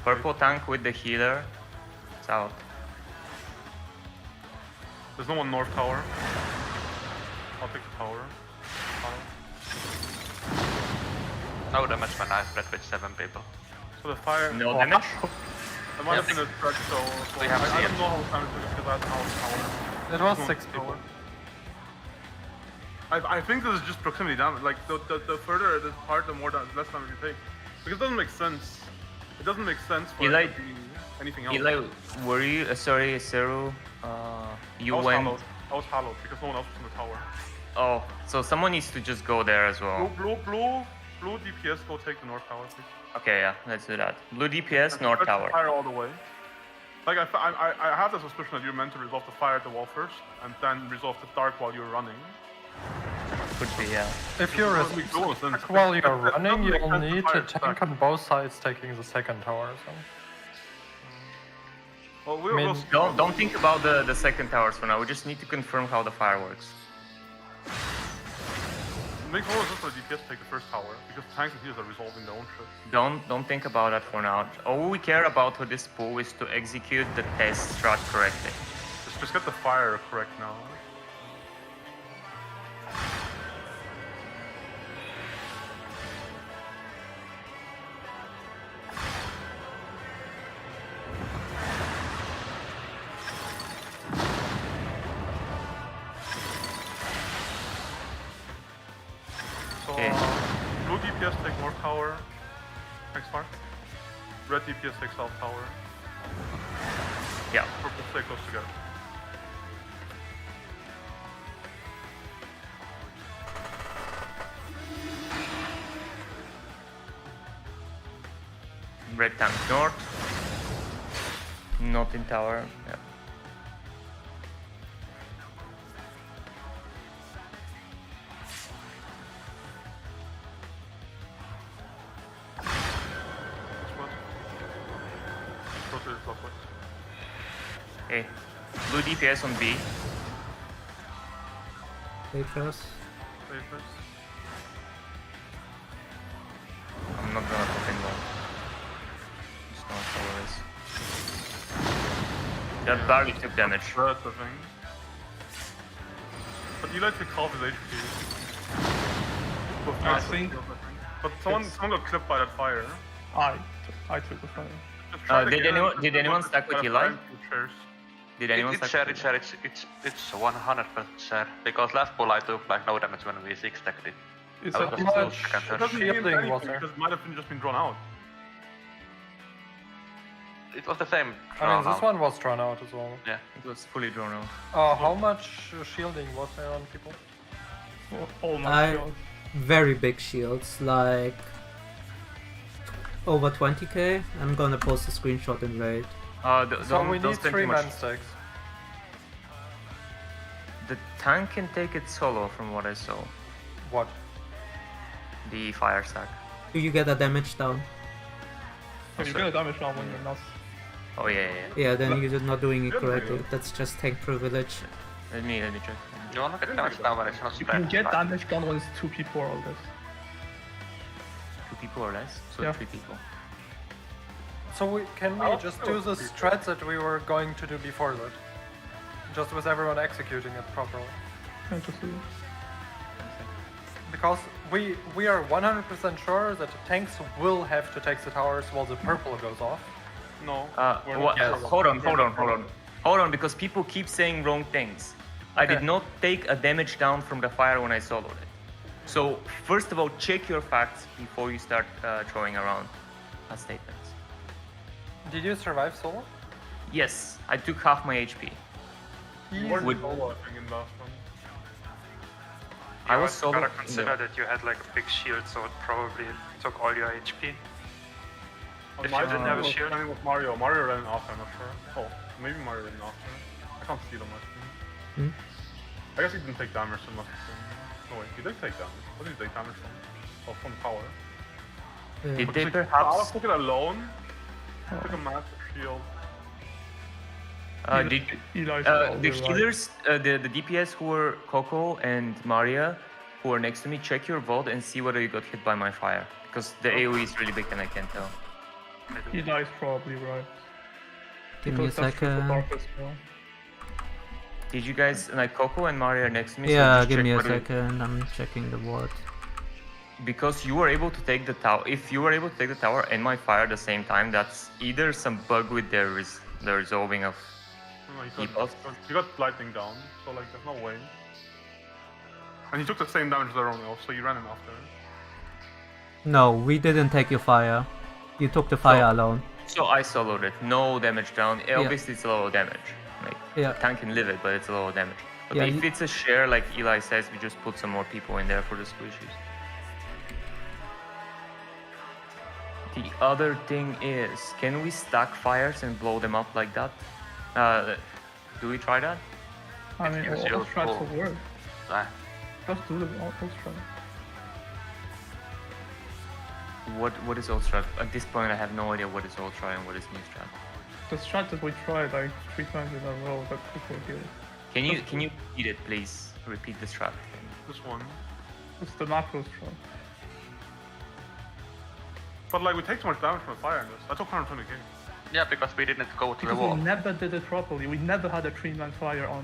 Purple tank with the healer, south. There's no one north tower. I'll take the tower. No damage when I spread with 7 people. So the fire. No damage. I might have been a stretch, so We have I seen. don't know how much damage it is because I have house tower. It was No 6 tower. people. I think this is just proximity damage. Like the further it is apart, the more less damage you take. Because it doesn't make sense. It doesn't make sense for Eli- it to be anything else. Eli, were you? Sorry, Seru. You I was went. hallowed. I was hallowed because no one else was in the tower. Oh, so someone needs to just go there as well. Blue DPS, go take the north tower, please. Okay, yeah, let's do that. Blue DPS, north Stretch the tower. Fire all the way. Like I have the suspicion that you're meant to resolve the fire at the wall first, and then resolve the dark while you're running. Could be, yeah. If you're Doesn't make no sense. while you're It running, doesn't make you'll sense to need fire to stack. tank on both sides taking the second tower. So. Well, I mean, Don't think about the second towers for now. We just need to confirm how the fire works. Make more sense for the DPS to take the first tower, because tanks and healers are resolving their own shit. Don't think about that for now. All we care about for this pool is to execute the test strat correctly. Just get the fire correct now. So, Okay. blue DPS take north tower. Thanks, Mark. Red DPS take south tower. Yeah. Purple stay close together. Red tank north. Not in tower. Yeah. Split. Go to the clockwise. Okay. Blue DPS on B. Wait first. Wait first. I'm not gonna put in one. Just gonna follow this. That barely took damage. That's the thing. But Eli takes half his HP. With I massive think heals, But someone got clipped by that fire. I took the fire. Just try to Did get anyone- him. did anyone stack with Got a Eli? fire to chairs. Did anyone It's stack share, with it's 100% share. Because last pull I took like no damage when we 6 stacked it. It's I a was just much- so second It third. doesn't mean Shielding anything was there. because it might have just been drawn out. It was the same. I mean, draw this now. one was drawn out as well. Yeah. It was fully drawn out. How much shielding was there on people? all my I shields. very big shields, like over 20k. I'm gonna post a screenshot in raid. So we don't need spend 3 too much. man stacks. The tank can take it solo from what I saw. What? The fire stack. Do you get a damage down? So you get a damage down when you're not. Oh yeah, yeah, yeah. Yeah, then you're not doing it Good correctly. deal. That's just tank privilege. Let me check. You wanna get damage down when it's not You spread. can get damage done when it's 2 people or less. 2 people or less? So Yeah. 3 people. So can we Oh, just oh, do the people. strats that we were going to do before that? Just with everyone executing it properly. Yeah, just do it. Because we are 100% sure that the tanks will have to take the towers while the purple goes off. No. we're not What? sure. Hold on, We're hold not on, hold sure. on. Hold on, because people keep saying wrong things. I did Okay. not take a damage down from the fire when I soloed it. So, first of all, check your facts before you start throwing around statements. Did you survive solo? Yes, I took half my HP. You weren't Would- solo, I think, in last one. I You was also solo. gotta consider that you had like a big shield, so it probably took all your HP. On If my you didn't have a was shield- running with Mario. Mario ran after, I'm not sure. Oh, maybe Mario ran after. I can't see it on my screen. I guess he didn't take damage from last time. No, wait, he did take damage. What did he take damage from? Oh, from power. Did But they like, perhaps? Alex took it alone. Took a massive shield. Did Eli's the healers, the DPS who were Coco and Maria, who were next to me, check your vault and see whether you got hit by my fire. Because the AoE is really big and I can't tell. Eli's probably right. Give me a Because that's true for second. Dark as well. Did you guys, like Coco and Maria are next to me? so Yeah, just give check me a whether- second. I'm checking the ward. Because you were able to take the tower. If you were able to take the tower and my fire at the same time, that's either some bug with the resolving of. No, he Keep got, us. he got lightning down, so like there's no way. And he took the same damage as everyone else, so you ran him after. No, we didn't take your fire. You took the fire alone. So I soloed it. No damage down. Obviously, it's a low damage. Like Yeah. tank can live it, but it's a low damage. But Yeah, if you- it's a share, like Eli says, we just put some more people in there for the squishies. The other thing is, can we stack fires and blow them up like that? Do we try that? I mean, Use all your strats full- will work. Ah, Just do them all strats. What is old strat? At this point, I have no idea what is old strat and what is new strat. The strat that we tried like 3 times in a row that people heal. Can you repeat it, please? Repeat the strat. This one. It's the macro strat. But like we take too much damage from the fire in this. I took 120k. yeah, because we didn't go to the Because wall. we never did it properly. We never had a 3-man fire on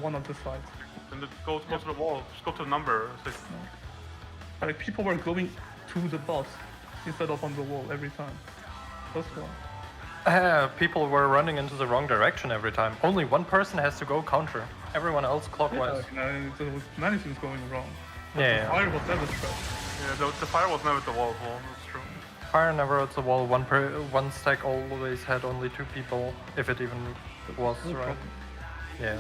one of the sides. Then go to the wall. Just go to the number. Say, Like people were going to the boss instead of on the wall every time. That's why. People were running into the wrong direction every time. Only one person has to go counter. Everyone else Yeah, clockwise. there was many things going wrong. But Yeah, the yeah. fire was never straight. yeah, the fire was never at the wall as well. That's true. Fire never at the wall. One stack always had only 2 people, if it even was No right. problem. Yeah.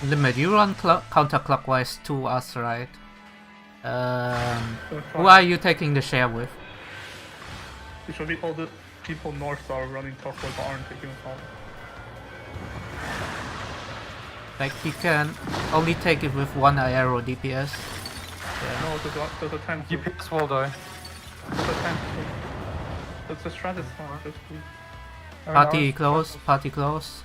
Limit, you run counterclockwise to us, right? So Who fine. are you taking the share with? Usually all the people north are running clockwise but aren't taking a tower. Like, he can only take it with one arrow DPS. No, there's a tank too. DPS will die. There's a tank too. That's a Stratus tower, just please. I mean, Party ours- close, party close.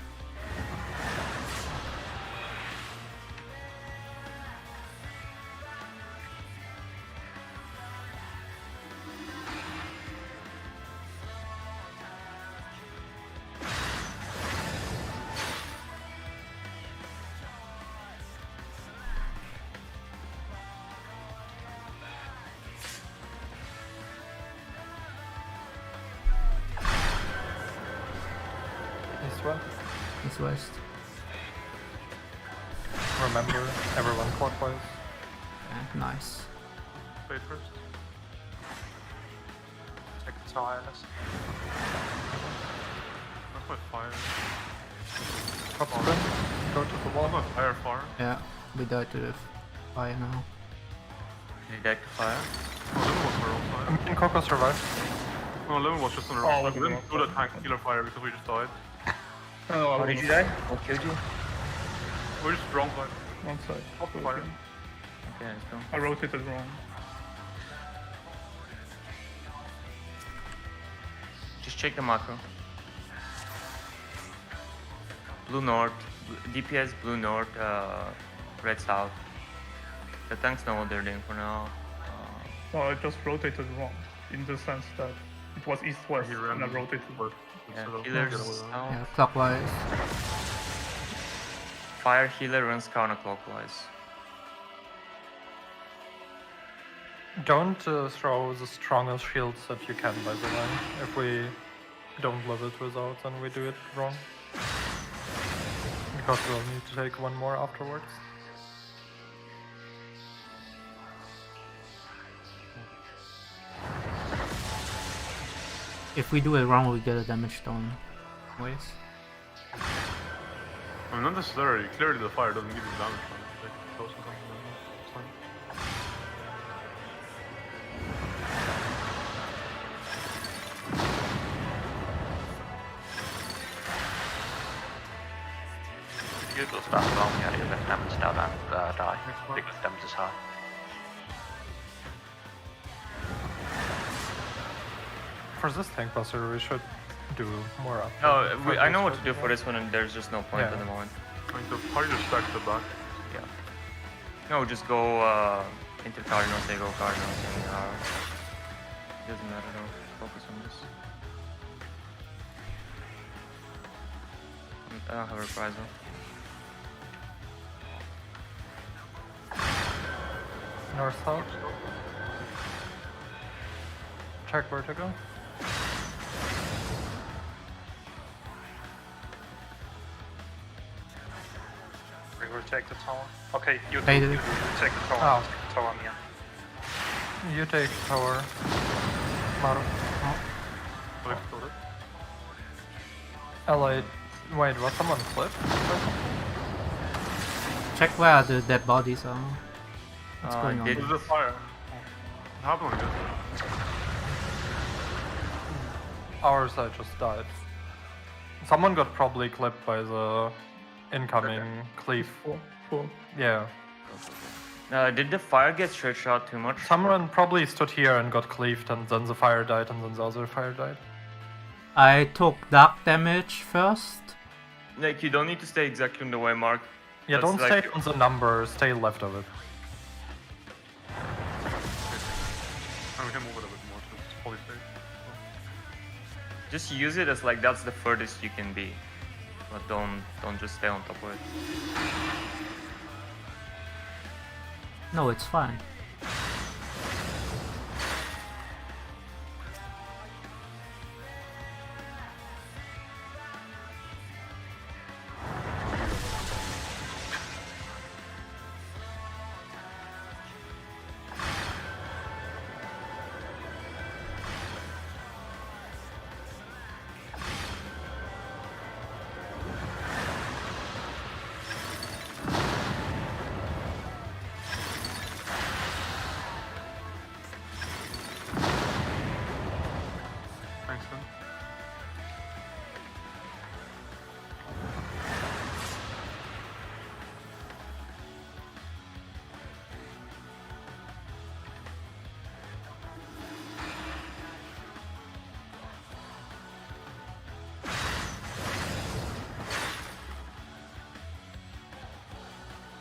East one. East west. Remember, everyone clockwise. Nice. Fade first. Take the tower, Alice. That's my fire. Top sprint. Go to the That's wall. my fire far. Yeah, we died to the fire now. Did he deck to fire? No, Lemon was on the wrong side. Me and Coco survived. No, Lemon was just on the Oh, wrong was side. on We the didn't do wrong the tank healer fire because we just died. No, How did you die? What killed you? We're just wrong side. One side. Top fire. Okay, let's go. I rotated wrong. Just check the macro. Blue north, DPS blue north, red south. The tanks know what they're doing for now. No, I just rotated wrong. In the sense that it was east-west He ran and I rotated. west Yeah, instead of healers the other way around. south. Yeah, clockwise. Fire healer runs counterclockwise. Don't throw the strongest shields that you can, by the way. If we don't live it without, then we do it wrong. Because we'll need to take one more afterwards. If we do it wrong, we get a damage down. Ways. I mean, not necessarily. Clearly the fire doesn't give you damage. Like, close or something like that. It's fine. You will start wrong here, you get damage down and die. one. Because damage is high. For this tank buster, we should do more up. No, I know what to do for this one, and there's just no point Yeah. at the moment. I mean, the fire just stacks the back. Yeah. No, just go into Cardinals, they go Cardinals, and doesn't matter though. Focus on this. I don't have a reprisal. North south. Check vertigo. We will take the tower. Okay, you Hey, do. dude. You take the tower. Oh. Take the tower, Mia. You take tower. Maru. So exploded. Allied. Wait, was someone clipped? Check where the dead bodies are. What's going on? did- This is a fire. What happened like this? Our side just died. Someone got probably clipped by the incoming cleave. Four. Yeah. Did the fire get stretched out too much? Someone probably stood here and got cleaved, and then the fire died, and then the other fire died. I took dark damage first. Like, you don't need to stay exactly on the way mark. Yeah, That's don't like- stay on the number, stay left of it. And we can move it a bit more so it's fully safe. Just use it as like that's the furthest you can be. But don't just stay on top of it. No, it's fine.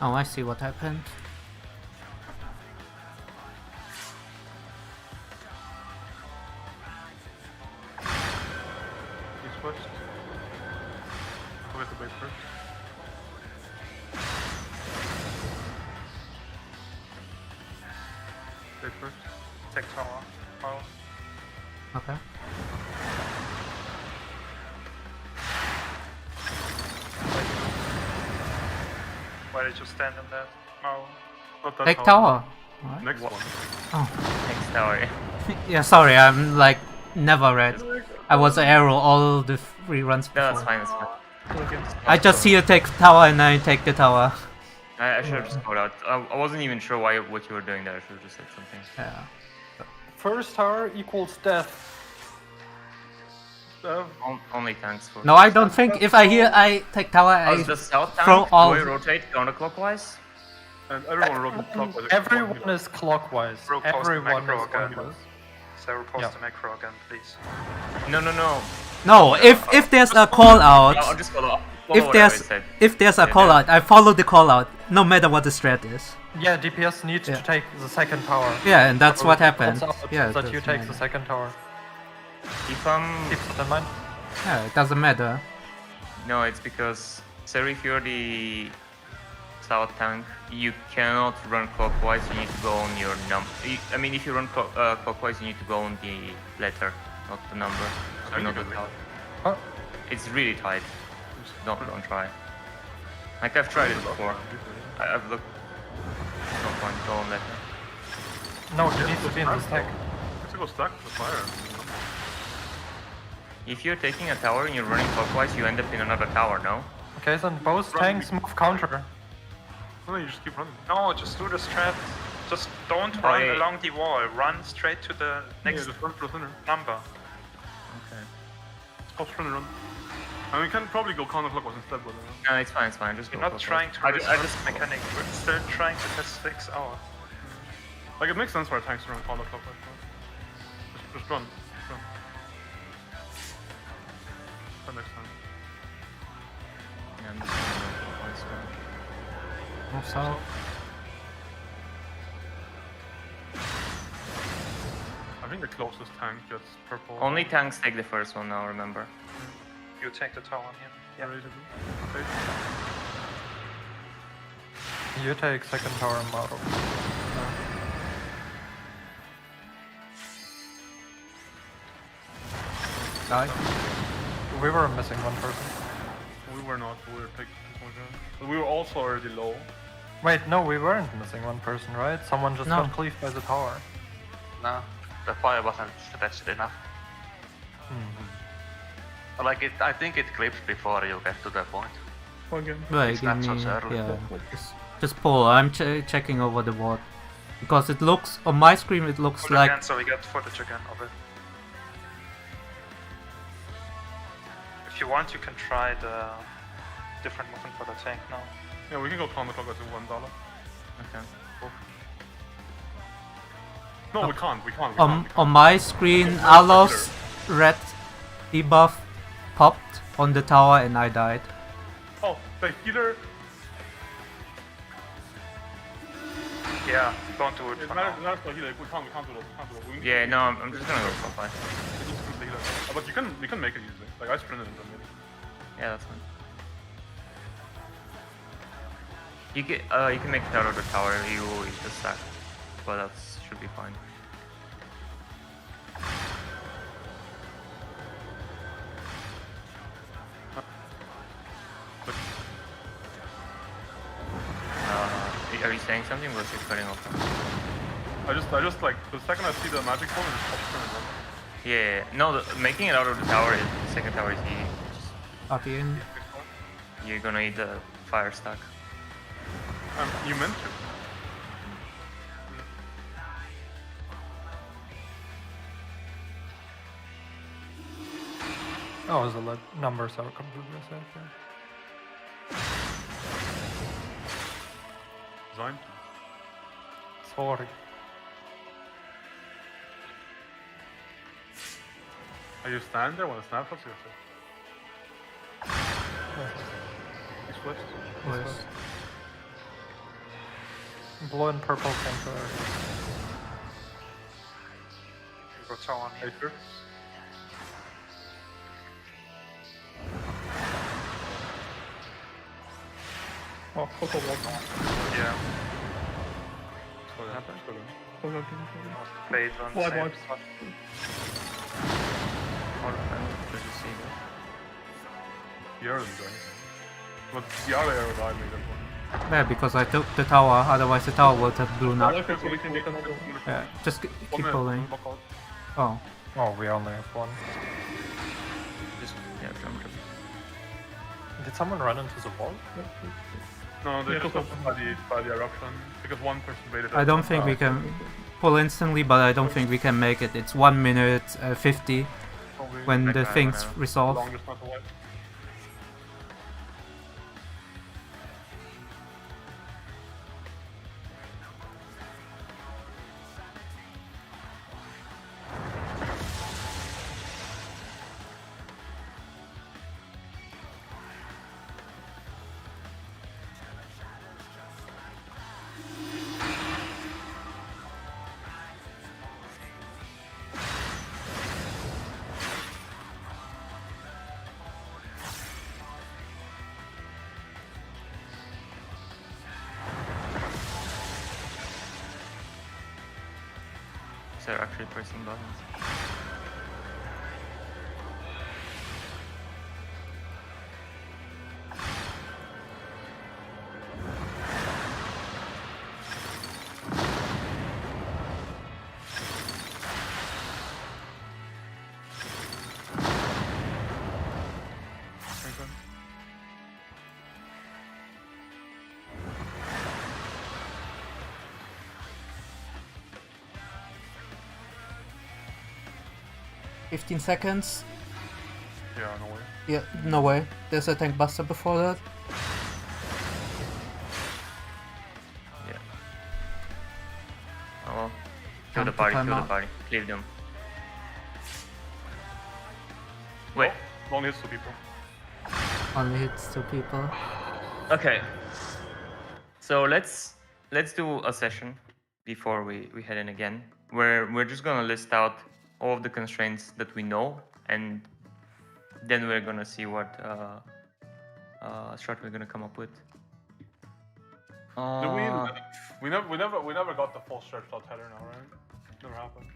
Oh, I see what happened. He's first. I'll get the base first. Base first. Take tower. Oh. Okay. Why did you stand in that? Oh. Not that Take tower. Alright. Next one. Oh. Next tower. Yeah, sorry, I'm like never read. I was arrow all the 3 runs before. No, that's fine, that's fine. I just see you take tower and I take the tower. I should have just called out. I wasn't even sure what you were doing there. I should have just said something. Yeah. First tower equals death. Only tanks for. No, I don't think if I hear I take tower, I the south tank, throw all. do I rotate counterclockwise? And everyone rotates clockwise. Everyone is clockwise. Ropost the Everyone macro is again. clockwise. So repost Yeah. the macro again, please. No. No, if there's a call I'll out, just follow up. if there's a Yeah, call yeah. out, I follow the call out, no matter what the strat is. Yeah, DPS needs Yeah. to take the second tower. Yeah, and that's So what it happened. calls out Yeah, that it you doesn't take the matter. second tower. If Keep that in mind. Yeah, it doesn't matter. no, it's because if you're the south tank, you cannot run clockwise. You need to go on your I mean, if you run clockwise, you need to go on the letter, not the number. Or not the tower. Oh, It's really tight. Don't try. Like I've tried it before. I've looked. No point. Go on letter. no, you need to be in the stack. Let's go stack with the fire. If you're taking a tower and you're running clockwise, you end up in another tower. No. Okay, then both tanks move counter. No, you just keep running. No, just do the strat. Just don't Oh, run yeah. along the wall. Run straight to the next Yeah, just run for the center. number. Okay. Stop trying to run. And we can probably go counterclockwise instead, but No, it's fine. It's fine. Just You're go not clockwise. trying to I reverse just mechanic. We're still trying to test fix out. like it makes sense for our tanks to run counterclockwise. Just run. Just run. For next time. Yeah, I'm just gonna go clockwise, so. Move south. I think the closest tank gets purple. Only tanks take the first one now. Remember. You take the tower here. Yeah. Ready to do? Okay. You take second tower model. Die. We were missing one person. We were not. We were taking this one down. But we were also already low. Wait, no, we weren't missing one person, right? Someone just No. got cleaved by the tower. No, the fire wasn't stretched enough. Hmm. Like it, I think it clips before you get to the point. Again. Wait, It's give not so me. early. Yeah, just pull. I'm checking over the board because it looks on my screen. It looks Pull like again, so we get footage again of it. If you want, you can try the different movement for the tank now. Yeah, we can go counterclockwise with $1. Okay. No, we can't. We can't. We can't. on my screen. Alos red debuff popped on the tower and I died. Oh, the healer. Yeah, don't do it It's for not now. the healer. We can't do that. We can't do that. Yeah. No, I'm just gonna go clockwise. We need to keep the healer. But you can make it easily. Like I sprinted into the middle. Yeah, that's fine. You can make it out of the tower. You just stack, but that should be fine. Are you saying something? Was you cutting off? I just like the second I see the magic ball, I just stop sprinting. Run. Yeah. No, making it out of the tower. The second tower is easy. Just, Copy in. you're gonna need the fire stack. You meant to. Oh, the numbers are completely set there. Design. Sorry. Are you stand there when the snap shots yourself? He's flipped. Yes. Blue and purple tank are... Go tower near. Later. Oh, Coco walk on. Yeah. So yeah, Happened? so then. Coco game. Fade on Wide same wipes. spot. Or did you see that? The arrow didn't do anything. But the other arrow died me that one. Yeah, because I took the tower, otherwise the tower would have blown I up. like it, so we can make another one. Yeah, just keep 1 minute, pulling. lock out. Oh, Oh, we only have one. Just yeah, jump. Did someone run into the wall? No, they Yeah, just Coco. opened by the eruption because one person baited. I don't think we can pull instantly, but I don't think we can make it. It's 1 minute 50 when the Okay, things whatever. resolve. Longest not to wipe. So they're actually pressing buttons. Okay. — 15 seconds. Yeah, no way. Yeah, no way. There's a tank buster before that. Yeah. Oh well. Kill the Time to party, time kill the out. party. Leave them. Wait. Oh, only hits 2 people. Only hits 2 people. Okay. So let's do a session before we head in again, where we're just gonna list out all of the constraints that we know, and then we're gonna see what strat we're gonna come up with. We never got the full stretched out header now, right? Never happened.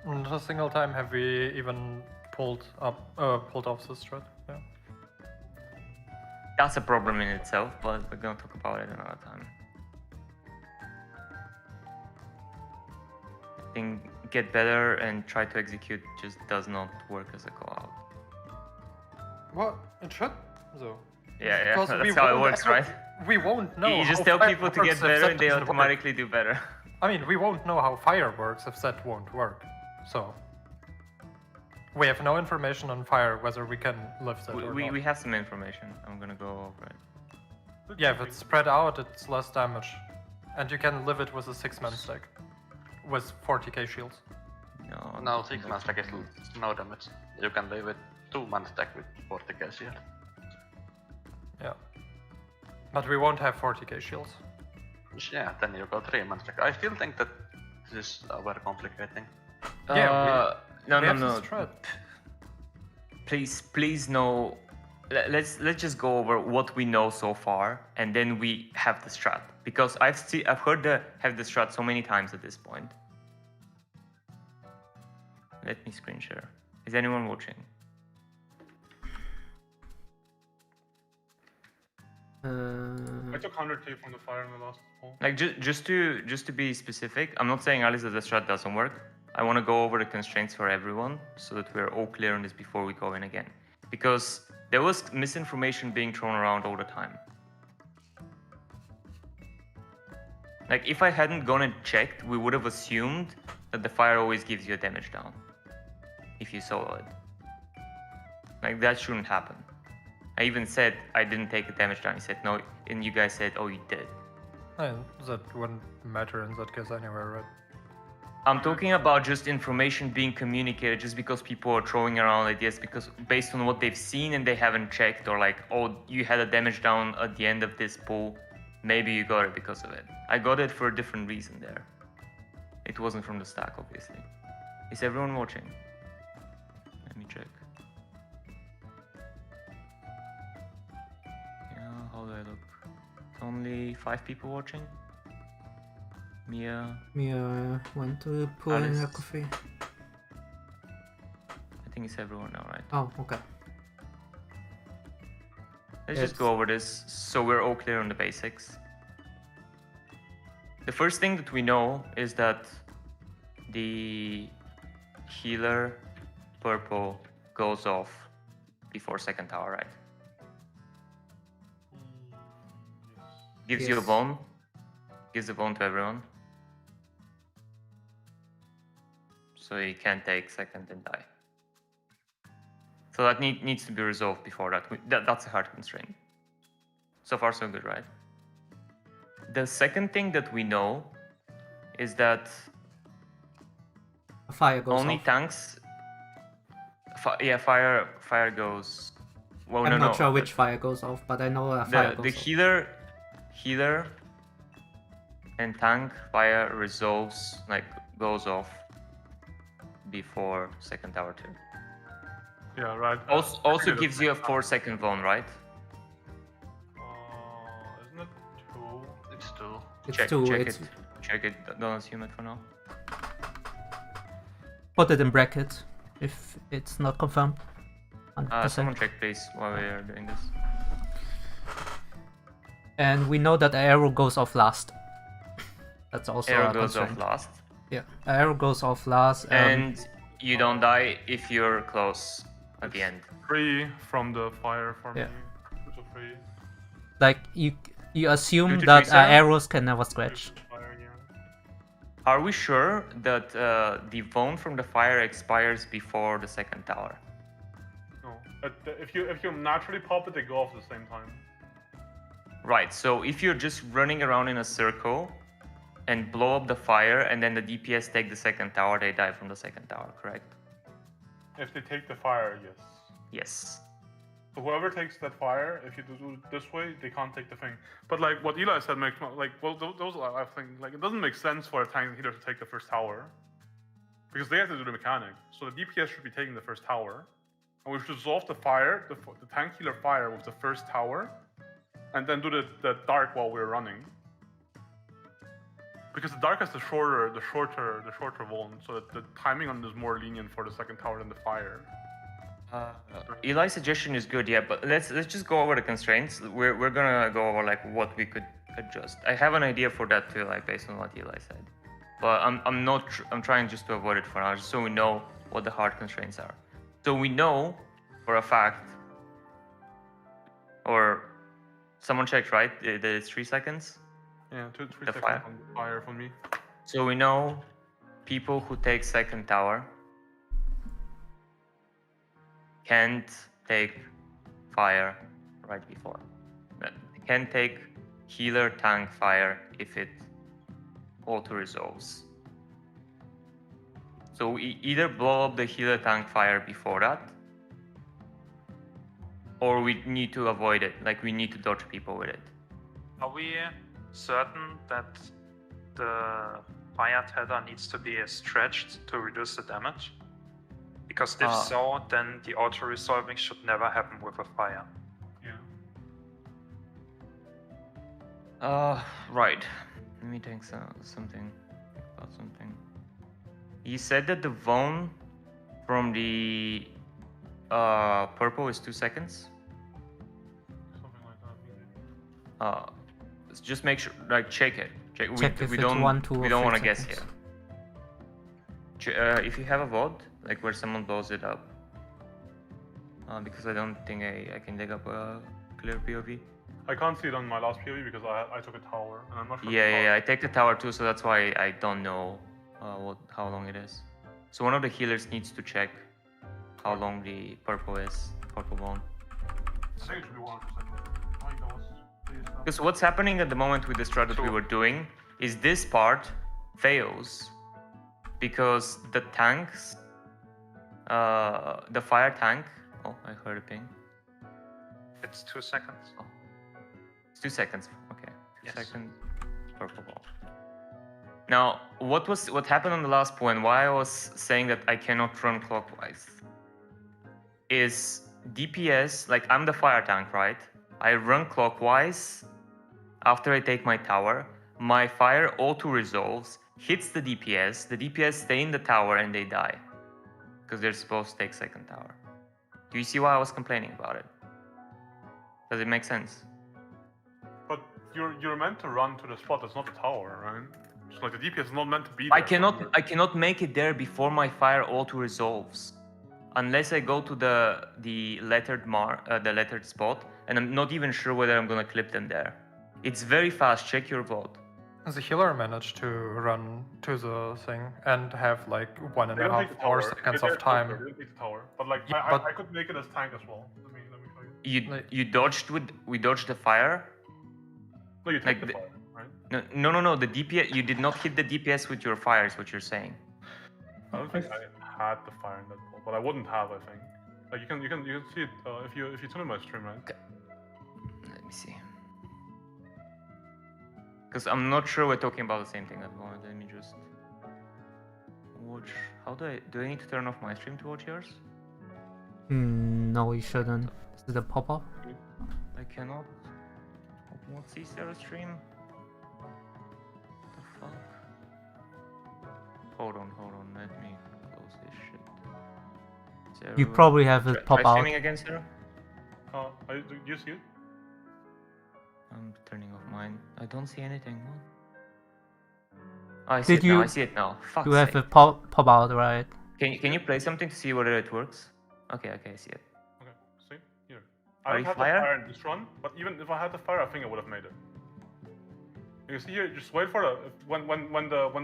Not a single time have we even pulled off this strat. Yeah. That's a problem in itself, but we're gonna talk about it another time. I think get better and try to execute just does not work as a call-out. What? It should, though. Yeah, Because that's how it works, right? We won't know. You just how tell fire people to works get if better that and they doesn't work. automatically do better. I mean, we won't know how fire works if that won't work. So we have no information on fire whether we can lift it or not. We have some information. I'm gonna go over it. Yeah, if it's spread out, it's less damage, and you can live it with a 6-man stack with 40k shields. No, 6-man stack is no damage. You can live with 2-man stack with 40k shield. Yeah, but we won't have 40k shields. Yeah, then you go 3-man stack. I still think that this is overcomplicating. Yeah, no, we no, have no. this strat. Please no. Let's just go over what we know so far, and then we have the strat, because I've heard have the strat so many times at this point. Let me screen share. Is anyone watching? I took 100k from the fire in the last poll. Like just to be specific, I'm not saying Alice that the strat doesn't work. I want to go over the constraints for everyone so that we're all clear on this before we go in again, because there was misinformation being thrown around all the time. Like if I hadn't gone and checked, we would have assumed that the fire always gives you a damage down if you solo it. Like that shouldn't happen. I even said I didn't take a damage down. He said no, and you guys said, oh, you did. That wouldn't matter in that case anyway, right? I'm talking about just information being communicated, just because people are throwing around ideas because based on what they've seen and they haven't checked, or like, oh, you had a damage down at the end of this pull. maybe you got it because of it. I got it for a different reason there. It wasn't from the stack, obviously. Is everyone watching? Let me check. Yeah, how do I look? Only 5 people watching. Mia. Mia went to pour in her Alice. coffee. I think it's everyone now, right? Oh, okay. Let's just go over this so we're all clear on the basics. The first thing that we know is that the healer purple goes off before second tower, right? Gives you a Yes. bone. Gives a bone to everyone. So you can't take second and die. So that needs to be resolved before that. That's a hard constraint. So far so good, right? The second thing that we know is that Fire goes only off. tanks... fire goes... Well, I'm no, not sure which fire goes off, but I know a fire the goes off. healer and tank fire resolves, like, goes off before second tower too. Yeah, right. Also gives you a 4-second zone, right? Isn't it 2? It's 2. It's Check 2. it. Check it. Don't assume it for now. Put it in bracket if it's not confirmed. 100%. Someone check please while we are doing this. And we know that the arrow goes off last. That's also Arrow a goes off constraint. last. Yeah, arrow goes off last. And you don't die if you're close at the end. 3 from the fire for Yeah. me. 2 to 3. like you assume 2 to that 3, sir? arrows can never 2 scratch. to fire, yeah. Are we sure that the zone from the fire expires before the second tower? No. If you naturally pop it, they go off at the same time. Right, so if you're just running around in a circle and blow up the fire and then the DPS take the second tower, they die from the second tower, correct? If they take the fire, yes. Yes. So whoever takes that fire, if you do it this way, they can't take the thing. But like what Eli said makes like, well, those I think like it doesn't make sense for a tank healer to take the first tower because they have to do the mechanic. So the DPS should be taking the first tower, and we should resolve the fire, the tank healer fire with the first tower, and then do the dark while we're running. Because the dark has the shorter vuln, so that the timing on it is more lenient for the second tower than the fire. Eli's suggestion is good, yeah, but let's just go over the constraints. We're gonna go over like what we could adjust. I have an idea for that too, like based on what Eli said, but I'm trying just to avoid it for now, just so we know what the hard constraints are. So we know for a fact, or someone checked, right? That it's 3 seconds. Yeah, 2 to 3 The seconds fire. on the fire from me. So we know people who take second tower can't take fire right before. Can take healer tank fire if it auto resolves. So we either blow up the healer tank fire before that, or we need to avoid it, like we need to dodge people with it. Are we certain that the fire tether needs to be stretched to reduce the damage? Because if so, then the auto-resolving should never happen with a fire. Yeah. Right. Let me think something about something. He said that the zone from the purple is 2 seconds. Something like that. Just make sure, like, check it. Check if we it's don't 1, 2, or we don't 3 want to guess seconds. here. If you have a VOD, like where someone blows it up, because I don't think I can dig up a clear POV. I can't see it on my last POV because I took a tower and I'm not sure. Yeah, I take the tower too, so that's why I don't know how long it is. So one of the healers needs to check how long the purple bone. I think it should be 1 second. Because what's happening at the moment with the strat that we were doing is this part fails because the tanks, the fire tank. Oh, I heard a ping. It's 2 seconds. Oh. It's 2 seconds. Okay. Yes. second purple ball. Now, what happened on the last point? Why I was saying that I cannot run clockwise is DPS. Like I'm the fire tank, right? I run clockwise after I take my tower. My fire auto resolves, hits the DPS. The DPS stay in the tower and they die because they're supposed to take second tower. Do you see why I was complaining about it? Does it make sense? But you're meant to run to the spot that's not the tower, right? So like the DPS is not meant to be I there. cannot make it there before my fire auto resolves, unless I go to the lettered spot, and I'm not even sure whether I'm gonna clip them there. It's very fast. Check your vote. The healer managed to run to the thing and have like 1.5 They don't take the tower. seconds They're of time. closer. They don't take the tower. But like Yeah, I but- could make it as tank as well. Let me show you. You dodged we dodged the fire. No, you take Like the the- fire, right? No. The DPS, you did not hit the DPS with your fire, is what you're saying. I don't think I had the fire in that ball, but I wouldn't have. I think. Like you can see it if you turn on my stream, right? Let me see. Because I'm not sure we're talking about the same thing at the moment. Let me just watch. How do I need to turn off my stream to watch yours? No, you shouldn't. Is it a pop-up? I cannot. What's CCR stream? What the fuck? Hold on. Let me close this shit. You probably have it pop Try out. streaming again, Sarah? Do you see it? I'm turning off mine. I don't see anything. What? Oh, I Did see it now. you- I see it now. Fuck. You have it pop out, right? Can you play something to see whether it works? Okay, I see it. Okay. See here. Are I you don't have fire? the fire in this run, but even if I had the fire, I think I would have made it. You see here, just wait for when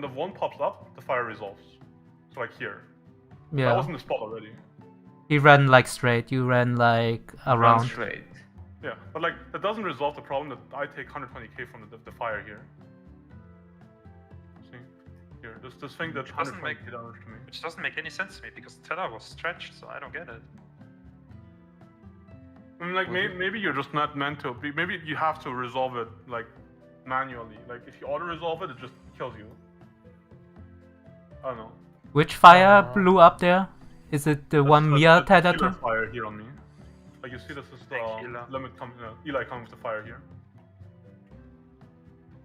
the one pops up, the fire resolves. So like here. I Yeah. was in the spot already. He ran like straight. You ran like Run around. straight. Yeah, but like that doesn't resolve the problem that I take 120k from the fire here. See, here, this thing that Which doesn't 120k damage to me. Which doesn't make any sense to me because Tether was stretched, so I don't get it. I mean, like maybe you're just not meant to. Maybe you have to resolve it like manually. Like if you auto resolve it, it just kills you. I don't know. Which fire blew up there? Is it the one Mia tethered Healer to? fire here on me. Like you see, this is the Healer. limit coming. Eli coming with the fire here.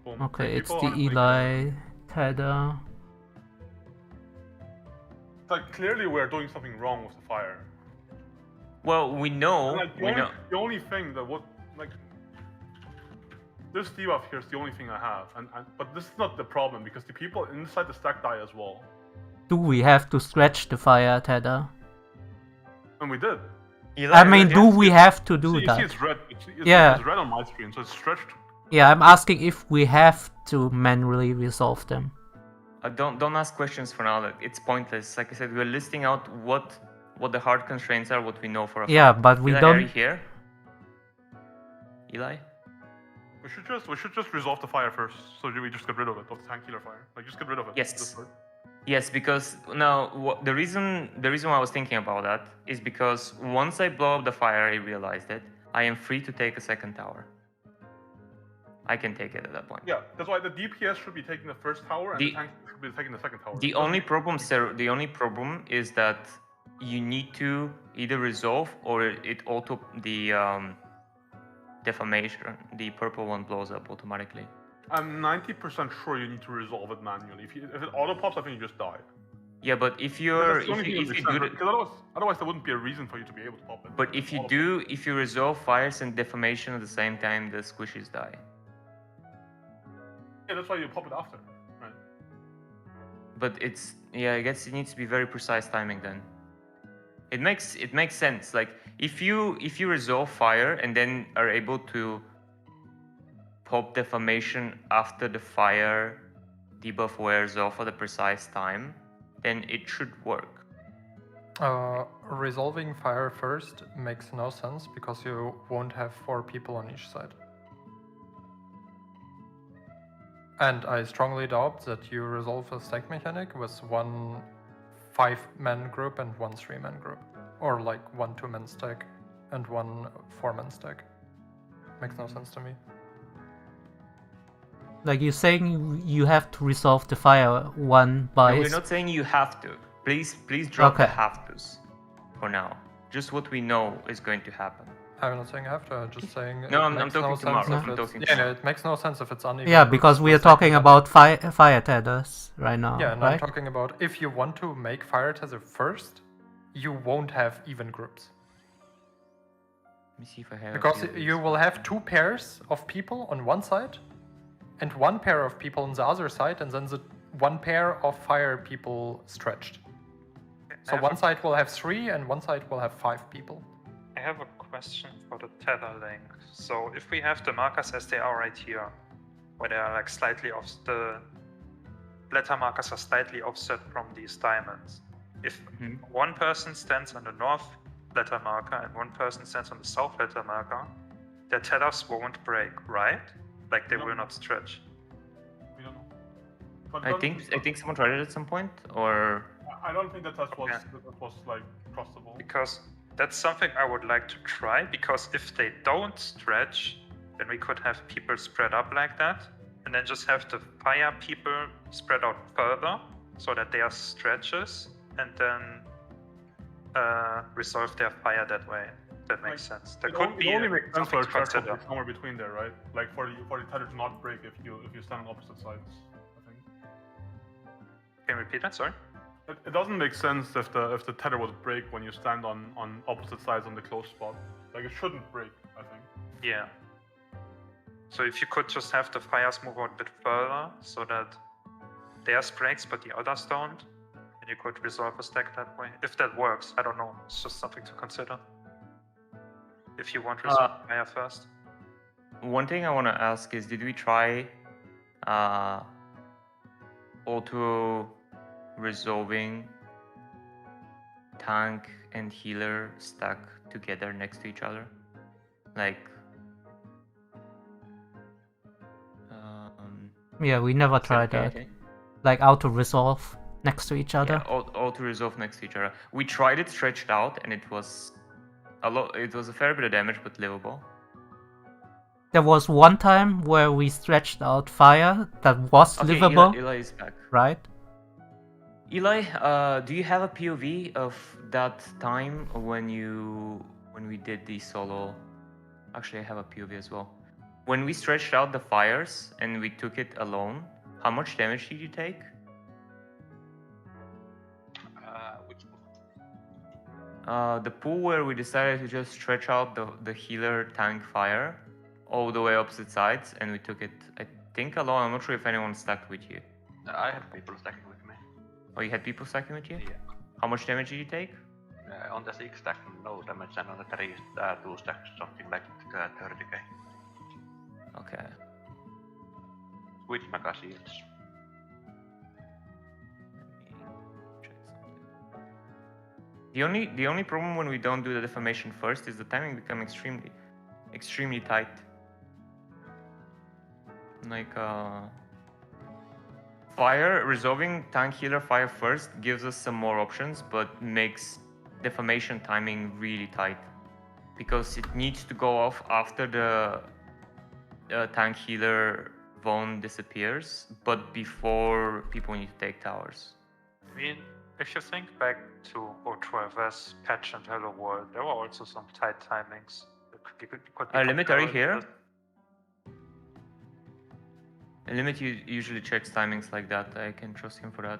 Boom. Okay, Three it's people, the 120K. Eli tether. Like clearly we're doing something wrong with the fire. Well, we know. And, like, We know. the only thing that would like this debuff here is the only thing I have, and but this is not the problem because the people inside the stack die as well, Do we have to stretch the fire tether? and we did. Eli, I mean, do yes. we have to do See, you see that? it's red. Yeah. It's red on my screen, so it's stretched. Yeah, I'm asking if we have to manually resolve them. Don't ask questions for now. It's pointless. Like I said, we're listing out what the hard constraints are, what we know for a Yeah, fact. but we Eli, don't- Are you here? Eli? We should just resolve the fire first, so we just get rid of it, of the tank healer fire. Like just get rid of it. Yes. This word. Yes, because now the reason why I was thinking about that is because once I blow up the fire, I realized it. I am free to take a second tower. I can take it at that point. Yeah, that's why the DPS should be taking the first tower and the tank should be taking the second tower. The only problem, sir, the only problem is that you need to either resolve or it auto defamation. The purple one blows up automatically. I'm 90% sure you need to resolve it manually. If it auto pops, I think you just die. Yeah, but if That's you're the only thing if that you makes do sense, the, because otherwise there wouldn't be a reason for you to be able to pop it. but if you resolve fires and defamation at the same time, the squishies die. Yeah, that's why you pop it after, right? But I guess it needs to be very precise timing then. It makes sense. Like if you resolve fire and then are able to pop defamation after the fire debuff wears off at a precise time, then it should work. Resolving fire first makes no sense because you won't have 4 people on each side. And I strongly doubt that you resolve a stack mechanic with 1 5-man group and 1 3-man group. Or like 1 2-man stack and 1 4-man stack. Makes no sense to me. Like you're saying you have to resolve the fire one by... No, we're not saying you have to. Please drop the Okay. have tos for now. Just what we know is going to happen. I'm not saying have to, I'm just saying No, it I'm makes talking no to sense Mark. if I'm it's... talking to Yeah, Mark. it makes no sense if it's uneven. Yeah, because we are groups for talking second about fire tethers right now, Yeah, and I'm right? talking about if you want to make fire tether first, you won't have even groups. Let me see if I have. Because a few of you these. will have 2 pairs of people on one side and 1 pair of people on the other side, and then the 1 pair of fire people stretched. So one side will have 3 and one side will have 5 people. I have a question for the tether link. So if we have the markers as they are right here, where they are like slightly off, the letter markers are slightly offset from these diamonds. If one person stands on the north letter marker and one person stands on the south letter marker, their tethers won't break, right? Like they will not stretch. We don't know. But I think someone tried it at some point, or I don't think that was like trustable. Because that's something I would like to try, because if they don't stretch, then we could have people spread up like that, and then just have the fire people spread out further, so that they are stretches, and then resolve their fire that way. That makes sense. There could be only makes sense for something a to threshold consider. somewhere between there, right? Like for the tether to not break if you stand on opposite sides. I think. Can you repeat that? Sorry. It doesn't make sense if the tether would break when you stand on opposite sides on the close spot. Like it shouldn't break, I think. Yeah. So if you could just have the fires move out a bit further, so that theirs breaks but the others don't, and you could resolve a stack that way. If that works, I don't know. It's just something to consider. If you want to resolve fire first. one thing I want to ask is, did we try auto resolving tank and healer stack together next to each other? Like, Yeah, we never tried okay, that. okay. Like auto resolve next to each other. Yeah, auto resolve next to each other. We tried it stretched out, and it was a lot. It was a fair bit of damage, but livable. There was one time where we stretched out fire that was Okay, livable, Eli is back. right? Eli, do you have a POV of that time when we did the solo? Actually, I have a POV as well. When we stretched out the fires and we took it alone, how much damage did you take? Which The pool where we decided to just stretch out the healer tank fire all the way opposite sides, and we took it, I think, alone. I'm not sure if anyone stacked with you. I had people stacking with me. Oh, you had people stacking with you? Yeah. How much damage did you take? On the 6 stack, no damage, and on the 2 stacks, something like 30k. Okay. With mega shields. Check something. The only problem when we don't do the deformation first is the timing become extremely tight. Like fire resolving tank healer fire first gives us some more options, but makes deformation timing really tight because it needs to go off after the tank healer Vaughn disappears, but before people need to take towers. I mean, if you think back to O12S patch and Hello World, there were also some tight timings. Could be Limit, are you here? compared. Limit usually checks timings like that. I can trust him for that.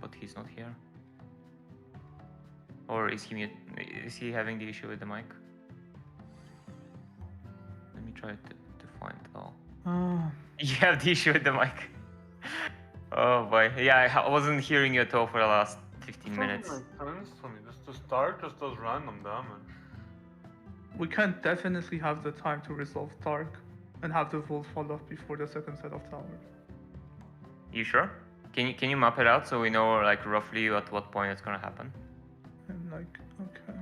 But he's not here. Or is he mute? Is he having the issue with the mic? Let me try to find all. You have the issue with the mic. Oh boy. Yeah, I wasn't hearing you at all for the last 15 minutes. The start just does random damage. We can definitely have the time to resolve Dark and have the Wolf fall off before the second set of towers. You sure? Can you map it out so we know like roughly at what point it's gonna happen? And like, okay.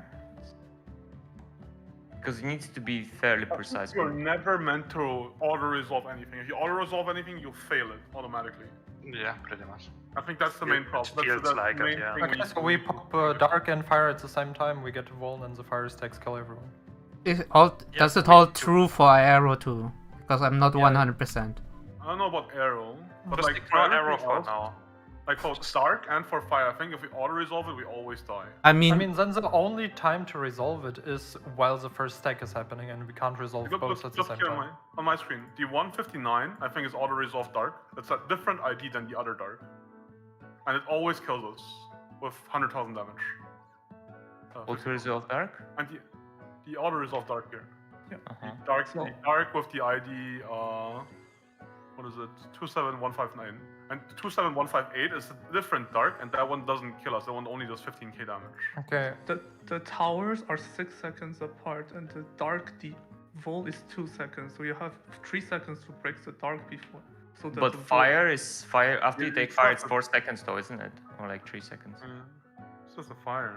Because it needs to be fairly precise. You're never meant to auto-resolve anything. If you auto-resolve anything, you fail it automatically. Yeah, pretty much. I think that's the main problem. That's feels the like it, main yeah. thing Okay, so we pop dark and fire at the same time, we get a wall and the fire stacks kill everyone. Does it hold true for Aero too? because I'm not Yeah. 100%. I don't know about arrow, but Just like ignore for arrow everything for else, now. like for dark and for fire, I think if we auto resolve it, we always die. I mean, I mean, then the only time to resolve it is while the first stack is happening, and we can't resolve both at the same here time. on my screen. The 159, I think, is auto resolve dark. It's a different ID than the other dark, and it always kills us with 100,000 damage. Auto resolve dark? And the auto resolve dark here. Uh-huh. The dark with the ID, what is it? 27159. And 27158 is a different dark, and that one doesn't kill us. That one only does 15k damage. Okay. The towers are 6 seconds apart, and the dark vol is 2 seconds. So you have 3 seconds to break the dark before. So that But the vol- fire is fire. After you Yeah, take it's fire, not it's a- 4 seconds though, isn't it? Or like 3 seconds. It's just a fire.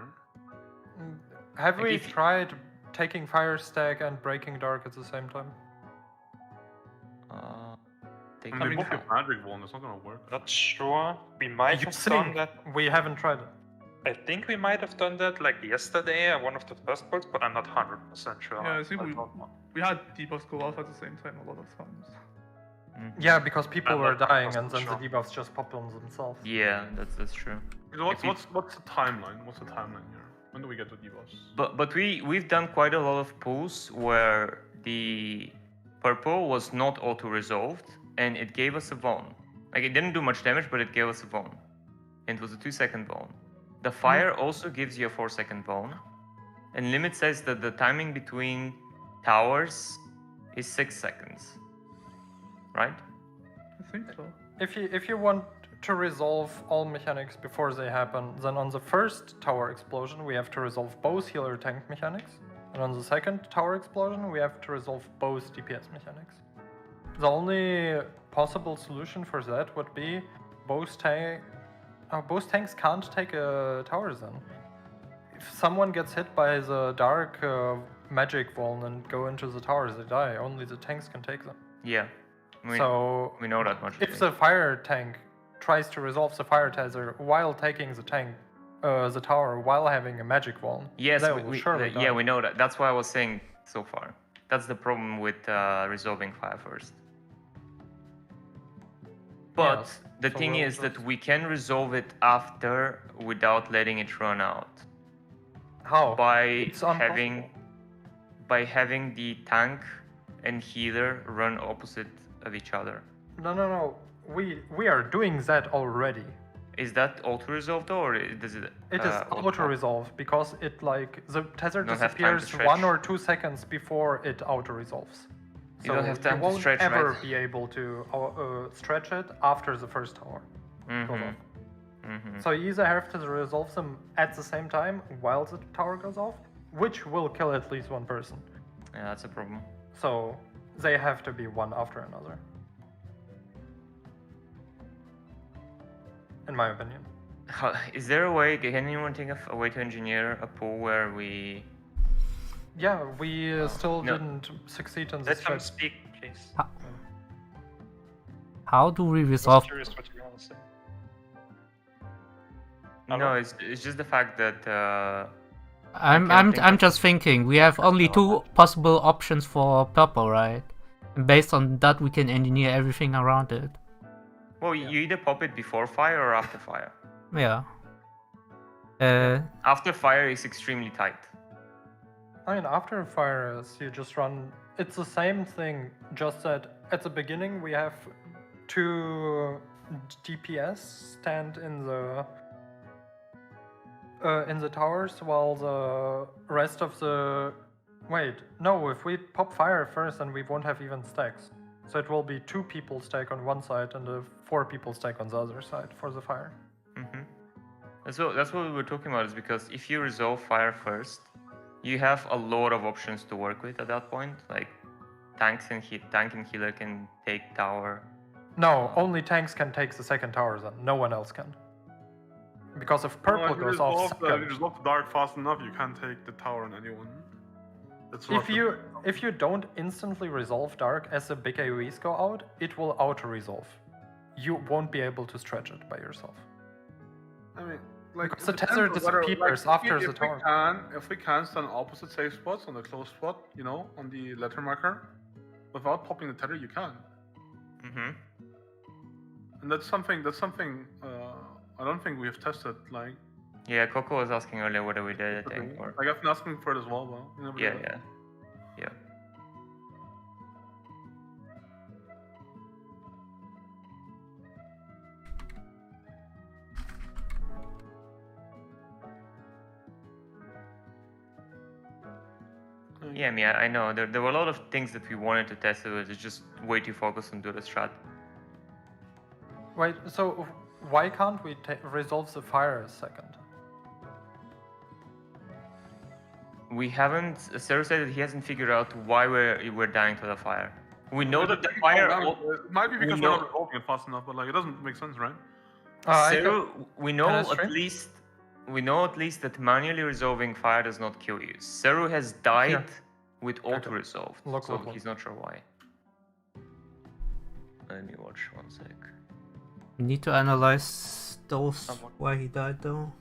Have Like we if- tried taking fire stack and breaking dark at the same time? Take I mean, mean, both have magic wall, it's not gonna work. Not sure. We might You have see, done that. we haven't tried it. I think we might have done that like yesterday at one of the first points, but I'm not 100% sure. Yeah, I think don't know. we had debuffs go off at the same time a lot of times. Yeah, because people I'm were not dying, and 100% then sure. the debuffs just popped on themselves. Yeah, that's true. You know, If we- what's the timeline? What's the timeline here? When do we get to debuffs? But we've done quite a lot of pulls where the purple was not auto resolved and it gave us a Vaughn. Like it didn't do much damage, but it gave us a Vaughn. And it was a 2-second Vaughn. The fire also gives you a 4-second Vaughn. And limit says that the timing between towers is 6 seconds. Right? I think so. If you want to resolve all mechanics before they happen, then on the first tower explosion we have to resolve both healer tank mechanics, and on the second tower explosion we have to resolve both DPS mechanics. The only possible solution for that would be both tanks can't take a tower then. If someone gets hit by the dark magic wall and go into the towers, they die. Only the tanks can take them. Yeah. So we know that much. if the fire tank tries to resolve the fire taser while taking the tower while having a magic wall, Yes, they will surely die. yeah, we know that. That's why I was saying so far. That's the problem with resolving fire first. But Yes, the so thing we'll is that just- we can resolve it after without letting it run out. How? By It's impossible. having the tank and healer run opposite of each other. No. We are doing that already. Is that auto resolved or does it? It is auto resolve because it the tether don't have time to disappears stretch. 1 or 2 seconds before it auto resolves. You don't have time you to won't stretch, ever right? be able to stretch it after the first tower goes off. So you either have to resolve them at the same time while the tower goes off, which will kill at least one person. Yeah, that's a problem. So they have to be one after another. In my opinion. Is there a way? Can anyone think of a way to engineer a pool where we? Yeah, we still No. didn't succeed in Let this them stretch. speak, please. how do we I'm resolve? curious what you want to say. No, it's just the fact that I'm just thinking we have only 2 possible options for purple, right? And based on that we can engineer everything around it. well, you either pop it before fire or after fire. Yeah. After fire is extremely tight. I mean, after fire is you just run. It's the same thing, just that at the beginning we have 2 DPS stand in the towers, while the rest of the. Wait, no. If we pop fire first, then we won't have even stacks. So it will be 2 people stack on one side and 4 people stack on the other side for the fire. That's what we were talking about. Is because if you resolve fire first, you have a lot of options to work with at that point. Like tank and healer can take tower. No, only tanks can take the second tower then. No one else can. Because if purple if you goes off resolve second, you resolve the dark fast enough, you can't take the tower on anyone. It's not if you don't instantly resolve dark as the big AoEs go out, it will auto-resolve. You won't be able to stretch it by yourself. I mean, like Because the it tether depends on whether, disappears like, after if the we tower. if we can stand opposite safe spots on the close spot, on the letter marker, without popping the tether, you can. Mm-hmm. And that's something I don't think we have tested. Like, Yeah, Coco was asking earlier whether we did it, I think. Or... like I've been asking for it as well, but we never Yeah, did it. yeah. Yeah, I mean, I know. There were a lot of things that we wanted to test. It was just way too focused on do the strat. Wait, so why can't we resolve the fire a second? We haven't. Seru said that he hasn't figured out why we're dying to the fire. We know that the fire. It might be because we we're know- not resolving it fast enough, but like it doesn't make sense, right? Seru, we know I at stream? least. We know at least that manually resolving fire does not kill you. Seru has died Here. with auto resolved, Look, so look, look. he's not sure why. Let me watch 1 sec. We need to analyze those Someone. why he died though.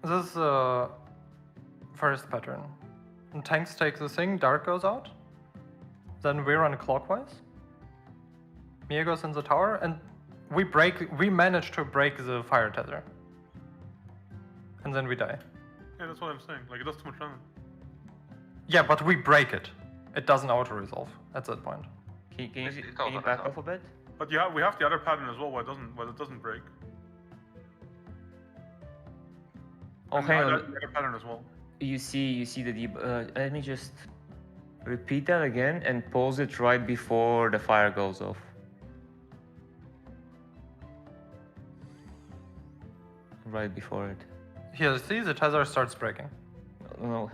This is the first pattern. And tanks take the thing, Dark goes out. Then we run clockwise. Mia goes in the tower, and we manage to break the fire tether. And then we die. Yeah, that's what I'm saying. Like it does too much damage. Yeah, but we break it. It doesn't auto-resolve at that point. Can It you goes on back its off a bit? But we have the other pattern as well where it doesn't break. Oh, And hang I on. like the other pattern as well. You see the let me just repeat that again and pause it right before the fire goes off. Right before it. Here, see, the tether starts breaking. No,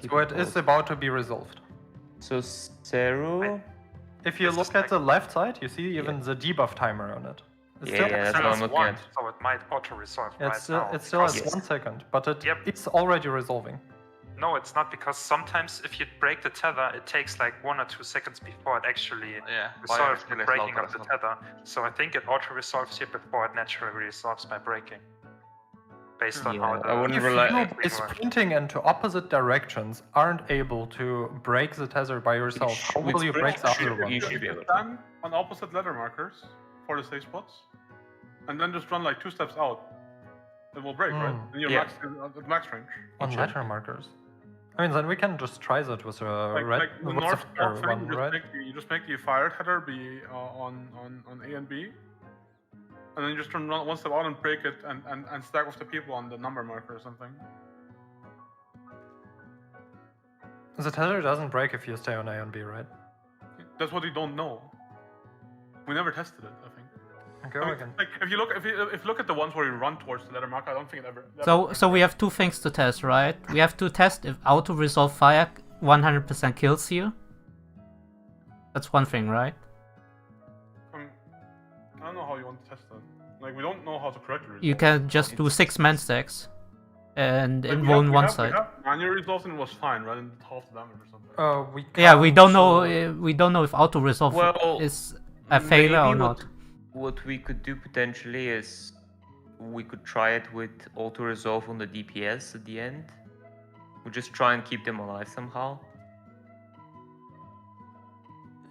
keep So it it is paused. about to be resolved. So Seru. If you It's look just at like- the left side, you see even the debuff timer on it. It's Yeah, still, yeah, that's Still what I'm has looking one, at. so it might auto-resolve it's right still, now. it still has because- 1 second, but Yep. it's already resolving. No, it's not, because sometimes if you break the tether, it takes like 1 or 2 seconds before it actually Yeah, fire resolves is the really breaking slow of the person. tether. So I think it auto-resolves here before it naturally resolves by breaking. Based on Yeah, how the... I wouldn't If rely- you, thing by works. sprinting into opposite directions, aren't able to break the tether by yourself, how with will you break the sprint, other one? you should be able to. Stand on opposite ladder markers for the safe spots, and then just run like 2 steps out. It will break, right? And you're Yeah. at max range. On should. ladder markers. I mean, then we can just try that with a red, the with a north fire thing, one, right? you just make the fire tether be on A and B, and then you just run 1 step out and break it and stack with the people on the number marker or something. The tether doesn't break if you stay on A and B, right? That's what we don't know. We never tested it, I think. Okay, I mean, we can. like if you look at the ones where you run towards the ladder marker, I don't think it ever. So we have two things to test, right? We have to test if auto resolve fire 100% kills you. That's one thing, right? I don't know how you want to test that. Like we don't know how to correctly resolve. You can just do 6-man stacks and Like, we invuln have- one we side. have manual resolve and it was fine, right? And half the damage or something. Yeah, we can't, don't know. so- We don't know if auto resolve Well, is a failure or maybe not. What we could do potentially is we could try it with auto resolve on the DPS at the end. We just try and keep them alive somehow.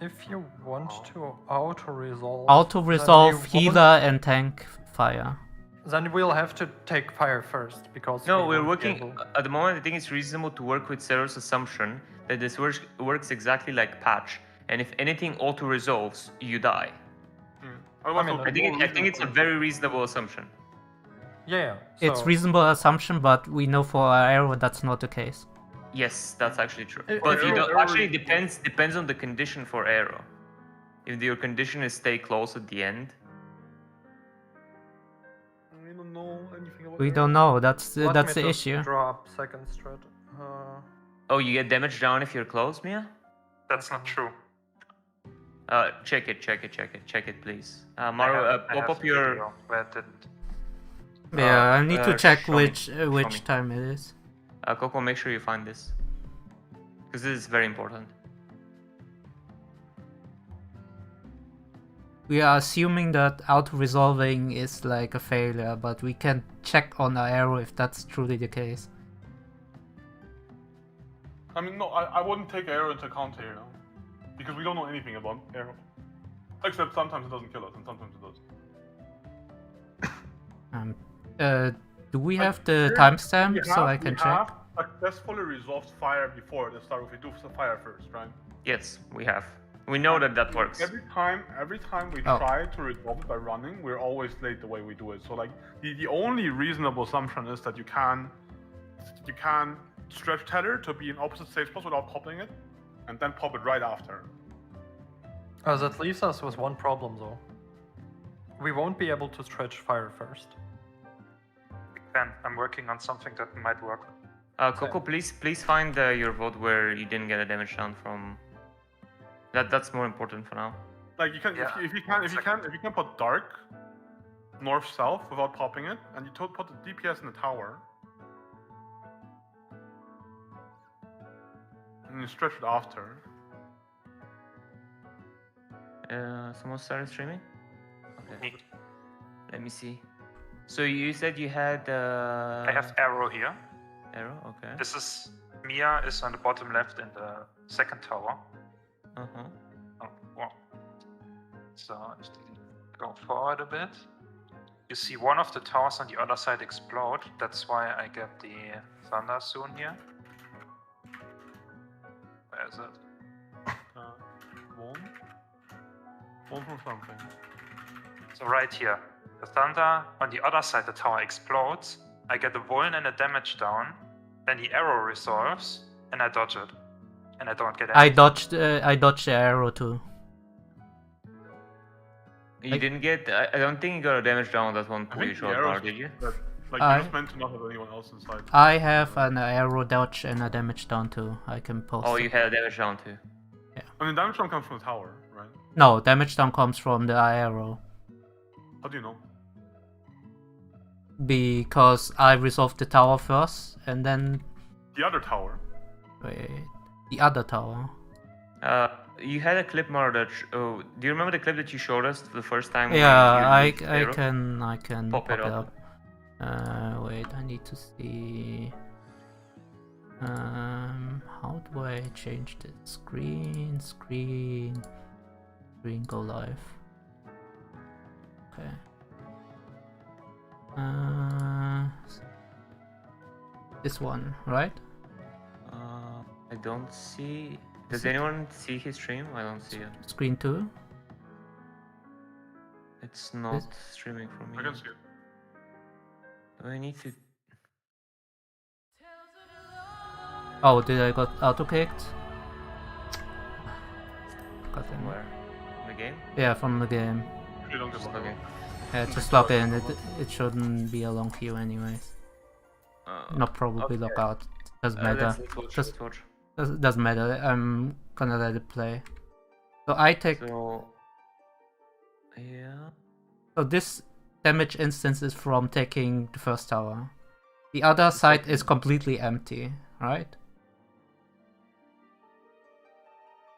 If you want to auto-resolve... Auto-resolve, won't- healer, and tank fire. Then we'll have to take fire first, because... No, we we're won't be working... able- At the moment, I think it's reasonable to work with Seru's assumption that this works exactly like patch. And if anything auto-resolves, you die. Otherwise, mean, it'll I be more think it's a reasonable. very reasonable assumption. Yeah, It's so- reasonable assumption, but we know for our arrow that's not the case. Yes, that's actually true. It- But you Arrow- don't, arrow actually is- depends on the condition for arrow. If your condition is stay close at the end, We don't know anything about We arrow. don't know. That's Let the me just issue. draw up second strat. oh, you get damage down if you're close, Mia? That's not true. Check it, please. I Maru, have pop up a your. video where it didn't. Yeah, I need to check show me, which show me. time it is. Coco, make sure you find this, because this is very important. We are assuming that auto-resolving is like a failure, but we can check on our arrow if that's truly the case. I mean, no, I wouldn't take arrow into account here, because we don't know anything about arrow. Except sometimes it doesn't kill us, and sometimes it does. Do we Like, have the here, timestamp so I can we check? have successfully resolved fire before the start. We do fire first, right? Yes, we have. We know that works. Every time we try to resolve it by running, we're always late the way we do it. So like the only reasonable assumption is that you can stretch tether to be in opposite safe spots without popping it, and then pop it right after. That leaves us with one problem though. We won't be able to stretch fire first. Then I'm working on something that might work. Coco, please find your vote where you didn't get a damage down from. That's more important for now. Like you can, if you can put dark north south without popping it, and you put the DPS in the tower, and you stretch it after. Someone started streaming? Okay. Neat. Let me see. So you said you had I have arrow here. arrow, okay. This is Mia is on the bottom left in the second tower. Uh-huh. Oh, well. So if you go forward a bit, you see one of the towers on the other side explode. That's why I get the thunder soon here. Where is it? One from something. So right here, the thunder on the other side, the tower explodes. I get a vuln and a damage down. Then the arrow resolves, and I dodge it, and I don't get I anything. dodged the arrow too. You didn't get. I don't think you got a damage down on that one I pretty think the short arrows bar, did you? Like I- you're just meant to not have anyone else inside. I have an arrow dodge and a damage down too. I can post. Oh, it. you had a damage down too. I mean, damage down comes from the tower, right? No, damage down comes from the arrow. How do you know? Because I resolved the tower first, and then The other tower. wait, the other tower. You had a clip more that. Oh, do you remember the clip that you showed us the first time? Yeah, you used arrow? I can Pop it up. Wait, I need to see. How do I change the screen? Screen, go live. Okay. This one, right? I don't see. Does anyone see his stream? I don't see it. Screen 2? It's not streaming for me. I can see it. Do I need to? Oh, did I got auto-kicked? God damn it. Where? In the game? Yeah, from the game. You don't get Just one. log in. Yeah, just log in. It shouldn't be a long queue anyways. Not probably okay. log out. Doesn't matter. Let's watch. Just- Let's watch. Doesn't matter. I'm gonna let it play. So I take. So. Yeah. So this damage instance is from taking the first tower. The other side is completely empty, right?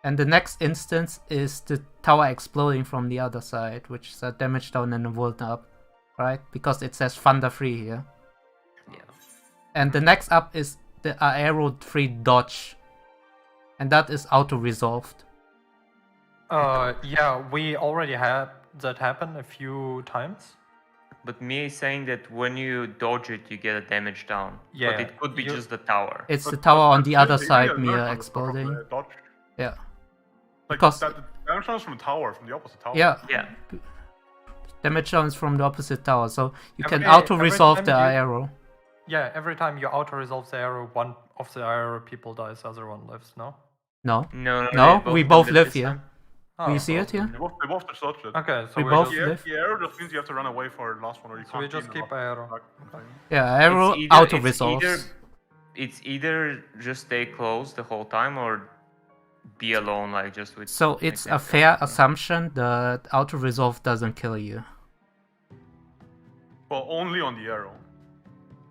And the next instance is the tower exploding from the other side, which is a damage down and a volt up, right? Because it says thunder free here. Yeah. And the next up is the arrow free dodge, and that is auto resolved. Yeah, we already had that happen a few times. But me is saying that when you dodge it, you get a damage down. Yeah, But it could be you- just the tower. It's the But- tower on but the other they side, really Mia learned how to exploding. dodge. Yeah. Like Because- that, the damage comes from the tower, from the opposite tower. Yeah. Yeah. Damage down is from the opposite tower, so you can Every- auto every resolve time the you- arrow. Yeah, every time you auto resolve the arrow, one of the arrow people dies, the other one lives. No. No, No, no, they we of them both did live this here. time. Oh, You see it here? They both just dodged it. Okay, so We we both just, live. The arrow just means you have to run away for the last one, or you so can't. we just be in keep the arrow. back. Yeah, arrow It's either- auto it's resolves. It's either just stay close the whole time or be alone, like just with. So like it's that. a fair assumption that auto resolve doesn't kill you. Well, only on the arrow.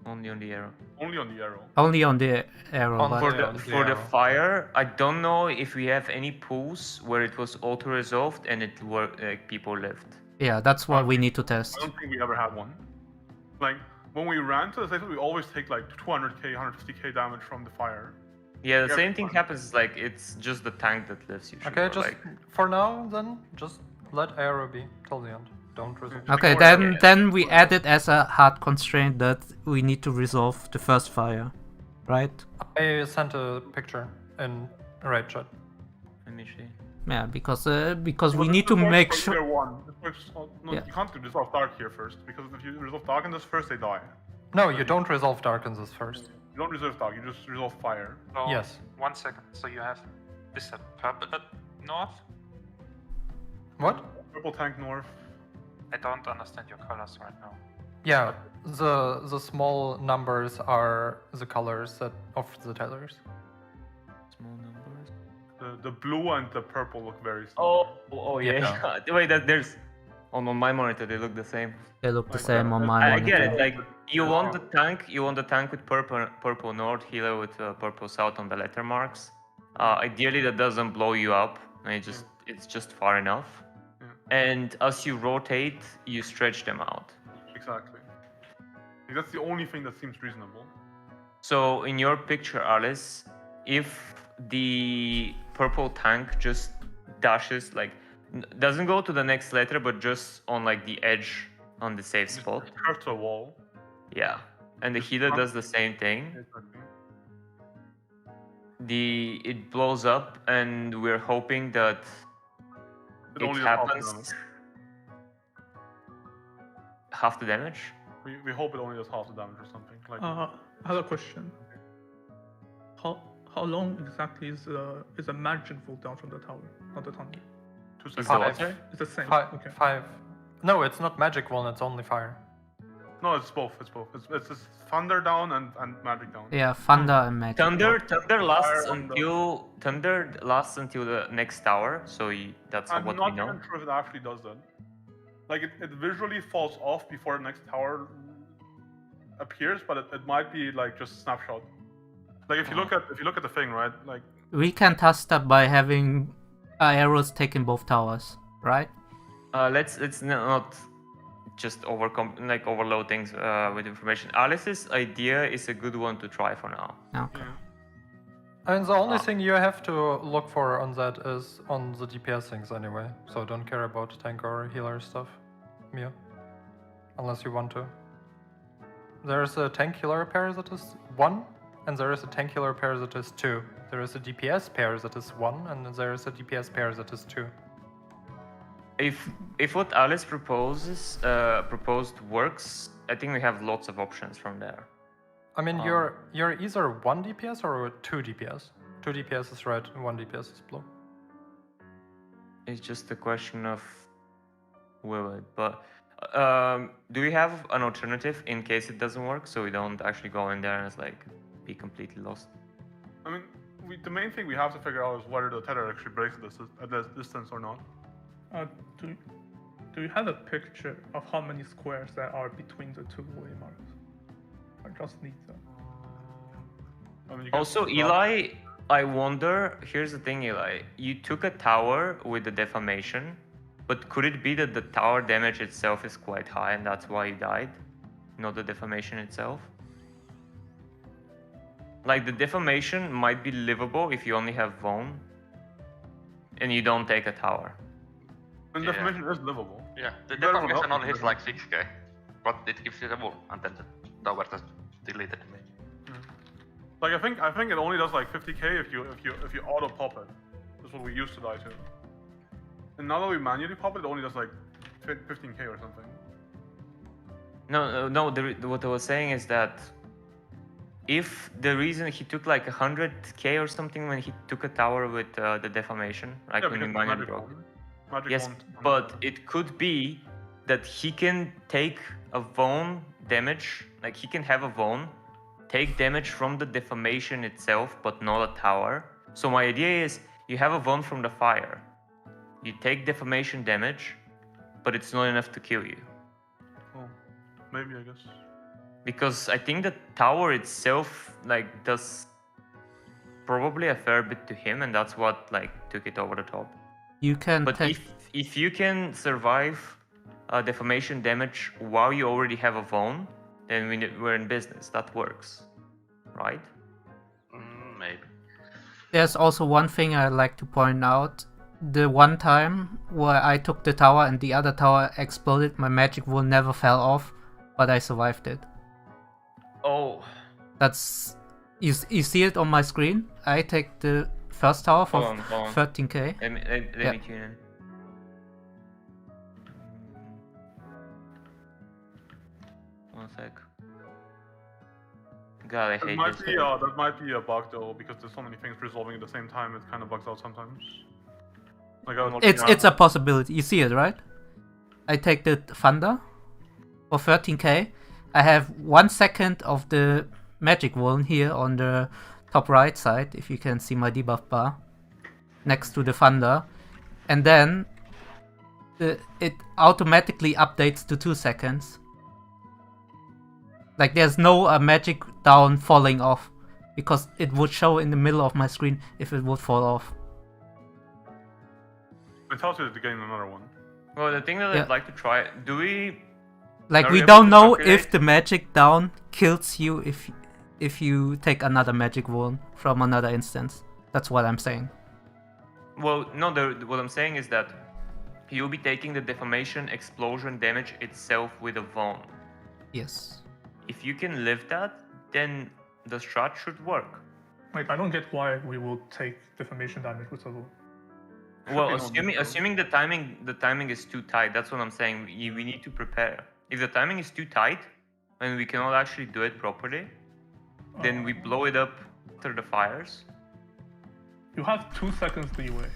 Only on the arrow. Only on the arrow. Only on the arrow, On but For Yeah, the on the for the arrow. fire, I don't know if we have any pools where it was auto resolved and it worked, like people lived. yeah, that's what we need to test. I don't think we ever had one. Like when we ran to the station, we always take like 200k, 150k damage from the fire. Yeah, the Yeah, same thing fine. happens. Like it's just the tank that lives usually. Okay, or, just like, for now, then just let aero be till the end. Don't resolve. Okay, Ignore then that. then we add it as a hard constraint that we need to resolve the first fire, right? I sent a picture in raid chat. let me see. Yeah, because Well, we this need to works make for sure. either one. This works. No, Yeah. you can't do resolve dark here first because if you resolve dark in this first, they die. No, you don't resolve darkens first. You don't resolve dark. You just resolve fire. So, Yes. 1 second. So you have this purple north. What? Purple tank north. I don't understand your colors right now. Yeah, the small numbers are the colors of the tethers. Small numbers. The blue and the purple look very similar. Oh Yeah. yeah. Wait, there's. On my monitor, they look the same. They look the Like, same on my I get monitor. it. Like you want the tank. You want the tank with purple north, healer with purple south on the letter marks. Ideally, that doesn't blow you up. And it's just far enough. Yeah. And as you rotate, you stretch them out. Exactly. Like, that's the only thing that seems reasonable. So in your picture, Alice, if the purple tank just dashes, like doesn't go to the next letter, but just on like the edge on the safe spot. Curve to a wall. Yeah. And the healer does the same thing. Exactly. It blows up, and we're hoping that It it only does half the happens damage. half the damage. We hope it only does half the damage or something. Like I have a question. How long exactly is a margin fall down from the tower, not the tunnel? 2 Is seconds. the water? It's the same. Five. Okay. 5. No, it's not magic one. It's only fire. No, it's both. It's both. It's just thunder down and magic down. Yeah, thunder and magic. Thunder lasts Fire on the- until the next tower. So that's I'm what not we know. even sure if it actually does that. Like it visually falls off before the next tower appears, but it might be like just snapshot. Like if you look at the thing, right? Like We can test that by having arrows taking both towers, right? Let's not just overload things with information. Alice's idea is a good one to try for now. Okay. yeah. And the only thing you have to look for on that is on the DPS things anyway. So don't care about tank or healer stuff, Mia. Unless you want to. There's a tank healer pair that is 1, and there is a tank healer pair that is 2. There is a DPS pair that is 1, and there is a DPS pair that is 2. If what Alice proposed works, I think we have lots of options from there. I mean, you're either 1 DPS or 2 DPS. 2 DPS is red, and 1 DPS is blue. It's just a question of will it. But do we have an alternative in case it doesn't work, so we don't actually go in there and it's like be completely lost? I mean, the main thing we have to figure out is whether the tether actually breaks at this distance or not. Do you have a picture of how many squares there are between the two waymarks? I just need that. I mean, you can- Also, Eli, I wonder. Here's the thing, Eli. You took a tower with the defamation, but could it be that the tower damage itself is quite high and that's why you died, not the defamation itself? Like the defamation might be livable if you only have Vone and you don't take a tower. And Yeah. defamation is livable. Yeah, the You better defamation not only hits do like 6k, but it gives you the wool, and then the tower just deleted. Like I think it only does like 50k if you auto pop it. That's what we used to die to. And now that we manually pop it, it only does like 15k or something. No. What I was saying is that if the reason he took like 100k or something when he took a tower with the defamation, like Yeah, when because you manually magic broke. wand. Magic Yes, wand. but it could be that he can take a Vone damage, like he can have a Vone, take damage from the defamation itself, but not a tower. So my idea is you have a Vone from the fire, you take defamation damage, but it's not enough to kill you. Oh, maybe I guess. Because I think the tower itself like does probably a fair bit to him, and that's what like took it over the top. You can But take. if you can survive defamation damage while you already have a Vone, then we're in business. That works, right? Maybe. There's also one thing I'd like to point out. The one time where I took the tower and the other tower exploded, my magic wall never fell off, but I survived it. Oh. That's... You see it on my screen? I take the first tower for Hold on. 13k. Let me tune in. One sec. God, I hate this. That might be a bug though, because there's so many things resolving at the same time. It kind of bugs out sometimes. Like It's a possibility. You see it, right? I take the thunder for 13k. I have 1 second of the magic wall here on the top right side, if you can see my debuff bar, next to the thunder, and then it automatically updates to 2 seconds. Like there's no magic down falling off, because it would show in the middle of my screen if it would fall off. It tells you to gain another one. Well, the thing that I'd like to try, do we... Like are we able don't to know calculate? if the magic down kills you if you take another magic wand from another instance. That's what I'm saying. Well, no, what I'm saying is that you'll be taking the deformation explosion damage itself with a Vaughn. Yes. If you can live that, then the strat should work. Like, I don't get why we will take deformation damage with a loop. Well, assuming the timing is too tight, that's what I'm saying. We need to prepare. If the timing is too tight, and we cannot actually do it properly, then we blow it up through the fires. You have 2 seconds leeway.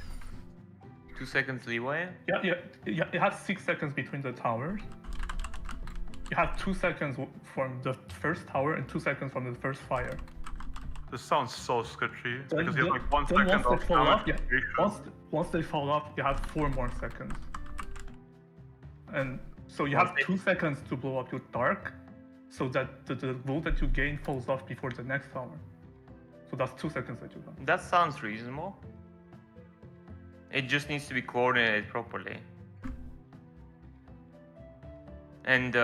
2 seconds leeway? Yeah, it has 6 seconds between the towers. You have 2 seconds from the first tower and 2 seconds from the first fire. This sounds so sketchy, Then- because you have like 1 then second once of they fall off, damage. once they fall off, you have 4 more seconds. And so you have 2 seconds to blow up your dark, so that the gold that you gain falls off before the next tower. So that's 2 seconds that you have. That sounds reasonable. It just needs to be coordinated properly. And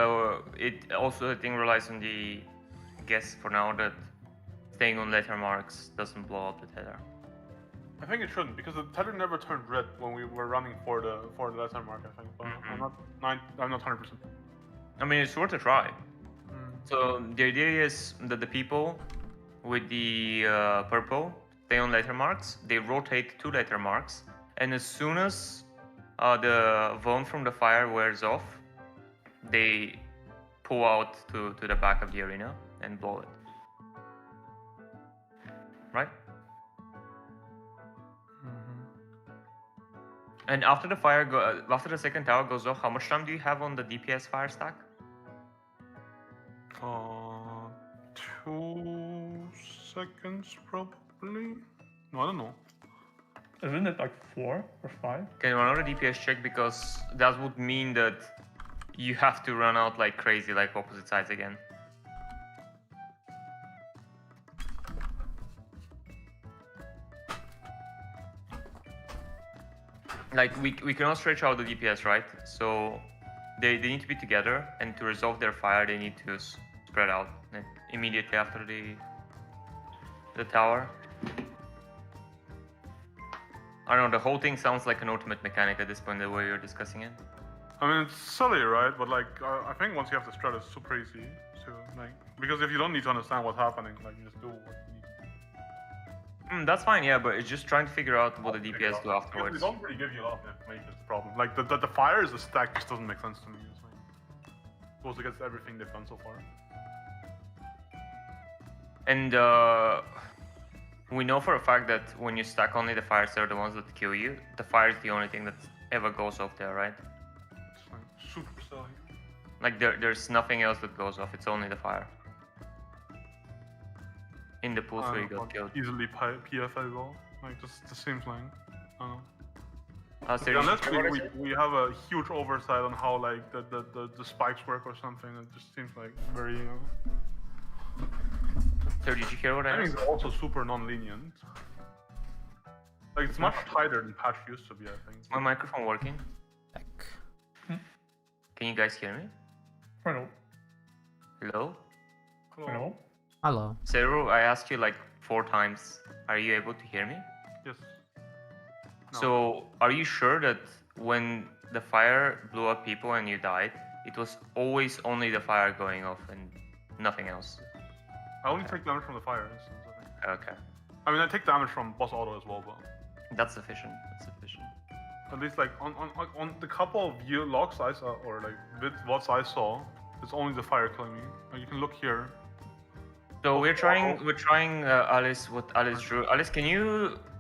it also, I think, relies on the guess for now that staying on letter marks doesn't blow up the tether. I think it shouldn't, because the tether never turned red when we were running for the letter mark, I think. But I'm not 100%. I mean, it's worth a try. So the idea is that the people with the purple stay on letter marks, they rotate 2 letter marks, and as soon as the Vaughn from the fire wears off, they pull out to the back of the arena and blow it. Right? And after after the second tower goes off, how much time do you have on the DPS fire stack? 2 seconds probably. No, I don't know. Isn't it like 4 or 5? Can you run out a DPS check, because that would mean that you have to run out like crazy, like opposite sides again. Like we cannot stretch out the DPS, right? So they need to be together, and to resolve their fire, they need to spread out immediately after the tower. I don't know, the whole thing sounds like an ultimate mechanic at this point, the way you're discussing it. I mean, it's silly, right? But like, I think once you have the strat, it's super easy to like, because if you don't need to understand what's happening, like you just do what you need. That's fine, yeah, but it's just trying to figure out what the DPS do afterwards. They don't really give you a lot of information, is the problem. Like, the fire as a stack just doesn't make sense to me. It's like, goes against everything they've done so far. And we know for a fact that when you stack only the fires, they're the ones that kill you. The fire is the only thing that ever goes off there, right? It's like super silly. Like there's nothing else that goes off, it's only the fire. In the pools where you got killed. Easily PFA goal. Like, just seems like, I don't know. Seriously, unless we have a huge oversight on how like the spikes work or something, it just seems like very, So did you hear what I think asked? it's also super non-lenient. Like, it's much tighter than patch used to be, I think. Is my microphone working? Like, Can you guys hear me? Hello. Hello? Hello. hello. Seru, I asked you like 4 times. Are you able to hear me? Yes. No. So, are you sure that when the fire blew up people and you died, it was always only the fire going off and nothing else? I only take damage from the fire instance, I think. Okay. I mean, I take damage from boss auto as well, but That's sufficient. That's sufficient. at least like on the couple of logs I saw, or like vidwatts I saw, it's only the fire killing me. Like, you can look here. So we're trying Alice, what Alice drew. Alice, can you,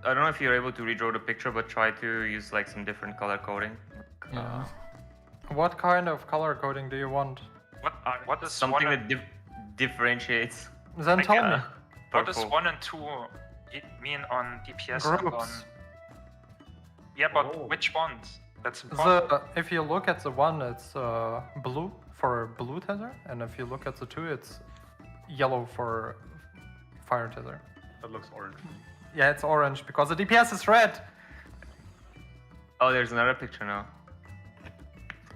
I don't know if you're able to redraw the picture, but try to use like some different color coding. Yeah. What kind of color coding do you want? What is Something one that differentiates. Then tell me. What does purple. 1 and 2 mean on DPS and on? Groups. Yeah, but Oh. which ones? That's important. If you look at the 1, it's blue for blue tether, and if you look at the 2, it's yellow for fire tether. That looks orange. Yeah, it's orange because the DPS is red. Oh, there's another picture now.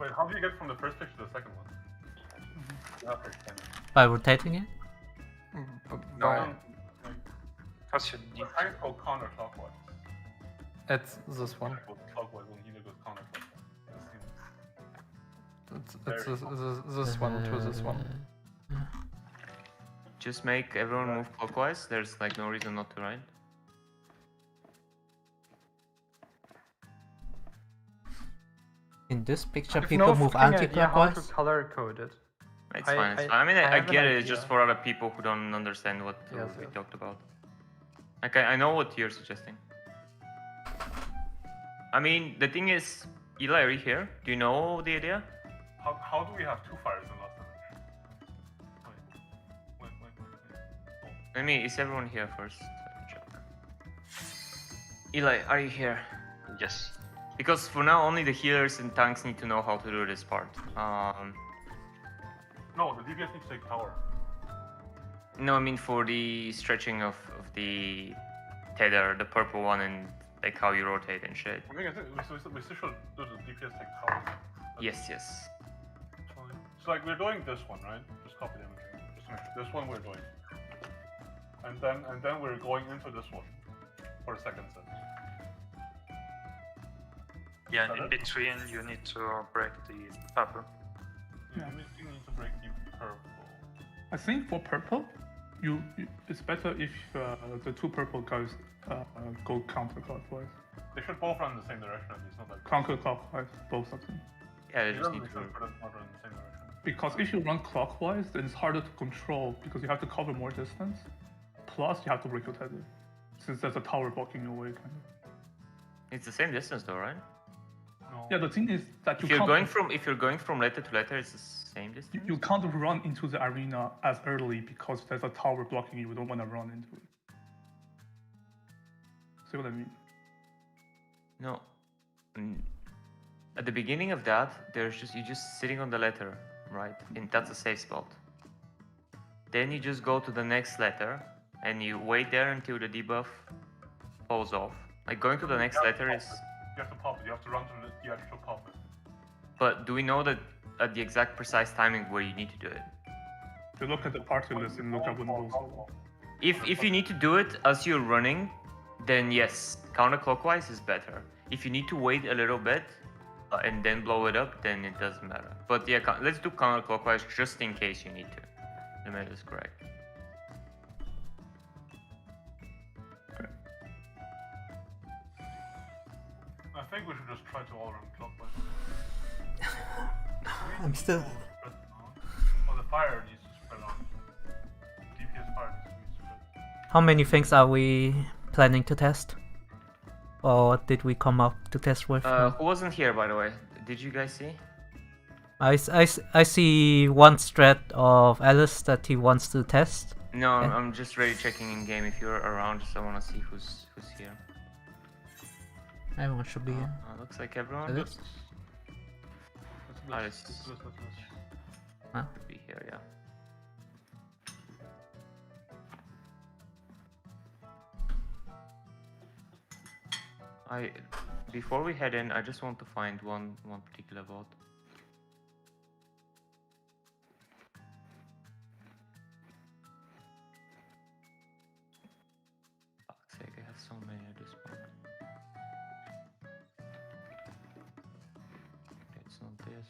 Wait, how do you get from the first picture to the second one? Okay, By rotating it? By- Because you need. the tanks go counterclockwise. It's this one. It goes clockwise when healer goes counterclockwise. It's this one to this one. Just make everyone move clockwise. There's like no reason not to, right? In this picture, I've people no move fucking idea how anti-clockwise. to color code it. It's I- fine. It's I- fine. I mean, I I have an get it. It's just idea. for other people who don't understand what Yes, we yes. talked about. Like, I know what you're suggesting. I mean, the thing is, Eli, are you here? Do you know the idea? How do we have 2 fires in last damage? Wait. Oh. Let me, is everyone here first? Check. Eli, are you here? Yes. Because for now, only the healers and tanks need to know how to do this part. No, the DPS needs to take tower. No, I mean for the stretching of the tether, the purple one, and like how you rotate and shit. I think we still should do the DPS take tower. Yes. So like we're doing this one, right? Just copy the image. Just to make sure. This one we're doing. And then we're going into this one for a second set. Yeah, Is that in it? between you need to break the purple. You need to break the purple. I think for purple, it's better if the 2 purple guys go counterclockwise. They should both run in the same direction at least, not like Counterclockwise, both of them. Yeah, they it just doesn't need make to. sense for them to not run in the same direction. Because if you run clockwise, then it's harder to control because you have to cover more distance. Plus, you have to break your tether, since there's a tower blocking your way, kind of. It's the same distance though, right? No. Yeah, the thing is that If you're going from letter to letter, it's the same distance. you can't run into the arena as early because there's a tower blocking you. You don't want to run into it. See what I mean? No. At the beginning of that, you're just sitting on the letter, right? And that's a safe spot. Then you just go to the next letter, and you wait there until the debuff falls off. Like going to the next letter is. You have to pop it. You have to run to the actual pop it. But do we know that at the exact precise timing where you need to do it? You look at the party list and look at when those are. If you need to do it as you're running, then yes, counterclockwise is better. If you need to wait a little bit and then blow it up, then it doesn't matter. But yeah, let's do counterclockwise just in case you need to. The math is correct. I think we should just try to all run clockwise. I'm still. Oh, the fire needs to spread out. DPS fire needs to be spread. How many things are we planning to test? Or did we come up to test with? Who wasn't here, by the way? Did you guys see? I see one strat of Alice that he wants to test. No, Yeah. I'm just ready checking in game. If you're around, just I want to see who's here. Everyone should be here. Looks like everyone Alice? Alice. Let's Huh? should be here, yeah. Before we head in, I just want to find one particular bot. so many at this point. Okay, it's not this.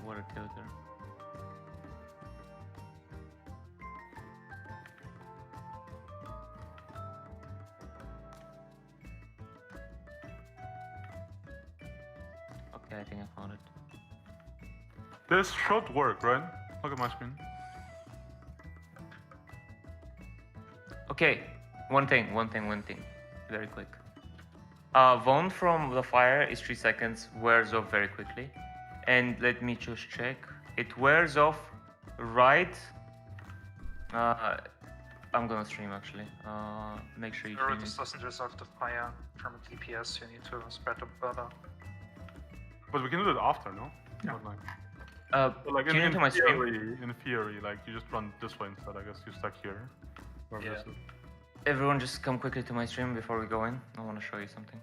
Water filter. Okay, I think I found it. This should work, right? Look at my screen. Okay, one thing. Very quick. Wound from the fire is 3 seconds, wears off very quickly. And let me just check. It wears off right. I'm gonna stream actually. Make sure you stream This it. doesn't resolve the fire from a DPS, you need to spread them further. But we can do that after, no? Yeah. Not like, Tune but like into my stream. in theory, like you just run this way instead. I guess you stack here. Wherever Yeah. this is. Everyone just come quickly to my stream before we go in. I want to show you something.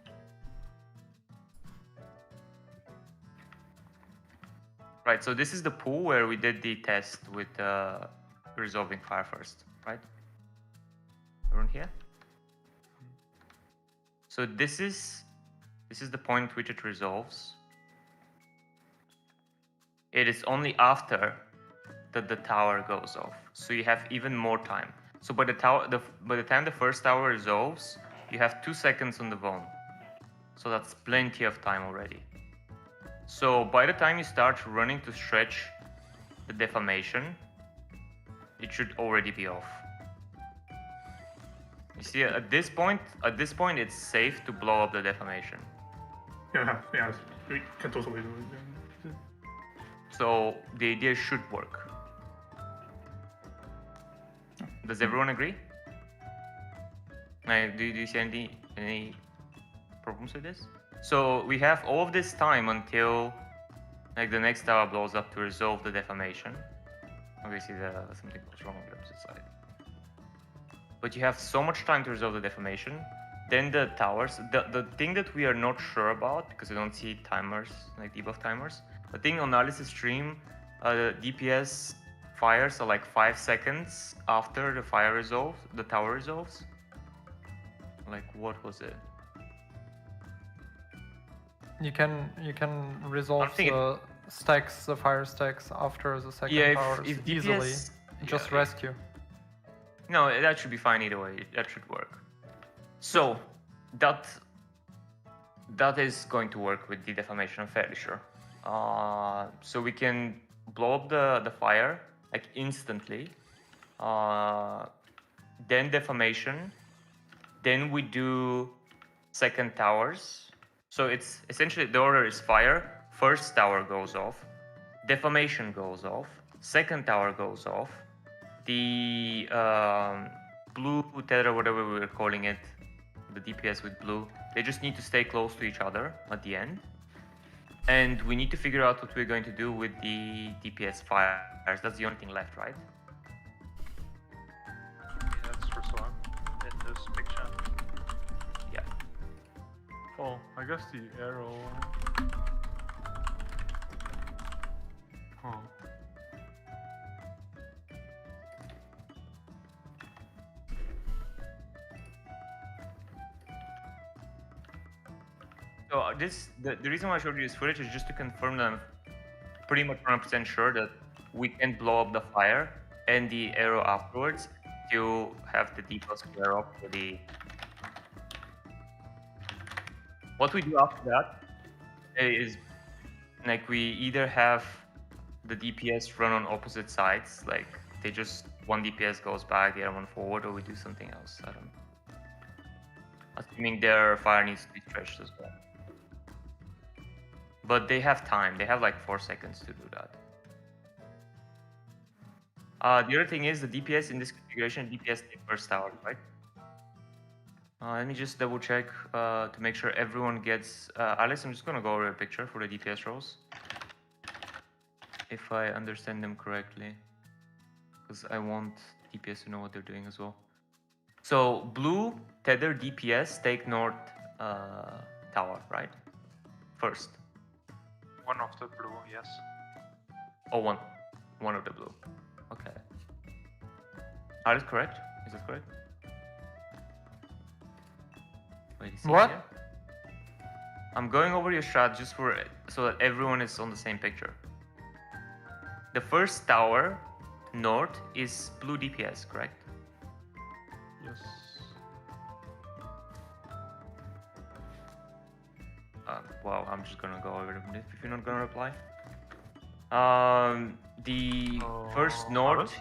Right, so this is the pool where we did the test with resolving fire first, right? Everyone here? So this is the point at which it resolves. It is only after that the tower goes off, so you have even more time. So by the time the first tower resolves, you have 2 seconds on the bone. So that's plenty of time already. So by the time you start running to stretch the deformation, it should already be off. You see, at this point, it's safe to blow up the deformation. Yeah, we can totally do it. Yeah. So the idea should work. Does everyone agree? Do you see any problems with this? So we have all of this time until like the next tower blows up to resolve the deformation. Obviously, something goes wrong on the opposite side. But you have so much time to resolve the deformation. Then the towers, the thing that we are not sure about, because we don't see timers, like debuff timers, the thing on Alice's stream, the DPS fires are like 5 seconds after the fire resolves, the tower resolves. Like, what was it? You can resolve the stacks, the fire stacks after the second towers if easily. DPS, Just rescue. No, that should be fine either way. That should work. So that is going to work with the deformation, I'm fairly sure. So we can blow up the fire like instantly. Then deformation. Then we do second towers. So it's essentially the order is fire. First tower goes off. Deformation goes off. Second tower goes off. The blue tether, whatever we were calling it, the DPS with blue, they just need to stay close to each other at the end. And we need to figure out what we're going to do with the DPS fires. That's the only thing left, right? Yeah, that's resolved in this picture. Yeah. Oh, I guess the arrow. Huh. So the reason why I showed you this footage is just to confirm that I'm pretty much 100% sure that we can blow up the fire and the arrow afterwards to have the debuff square up for the. What we do after that is like we either have the DPS run on opposite sides, like they just one DPS goes back, the other one forward, or we do something else. I don't know. Assuming their fire needs to be stretched as well. But they have time. They have like 4 seconds to do that. The other thing is the DPS in this configuration, DPS take first tower, right? Let me just double check to make sure everyone gets. Alice, I'm just gonna go over a picture for the DPS roles, if I understand them correctly, because I want DPS to know what they're doing as well. So blue tether DPS take north tower, right? First. One of the blue, yes. Oh, one of the blue. Okay. That is correct. Is it correct? Wait, is he What? here? I'm going over your strat just for so that everyone is on the same picture. The first tower north is blue DPS, correct? Yes. Well, I'm just gonna go over them if you're not gonna reply. The first north.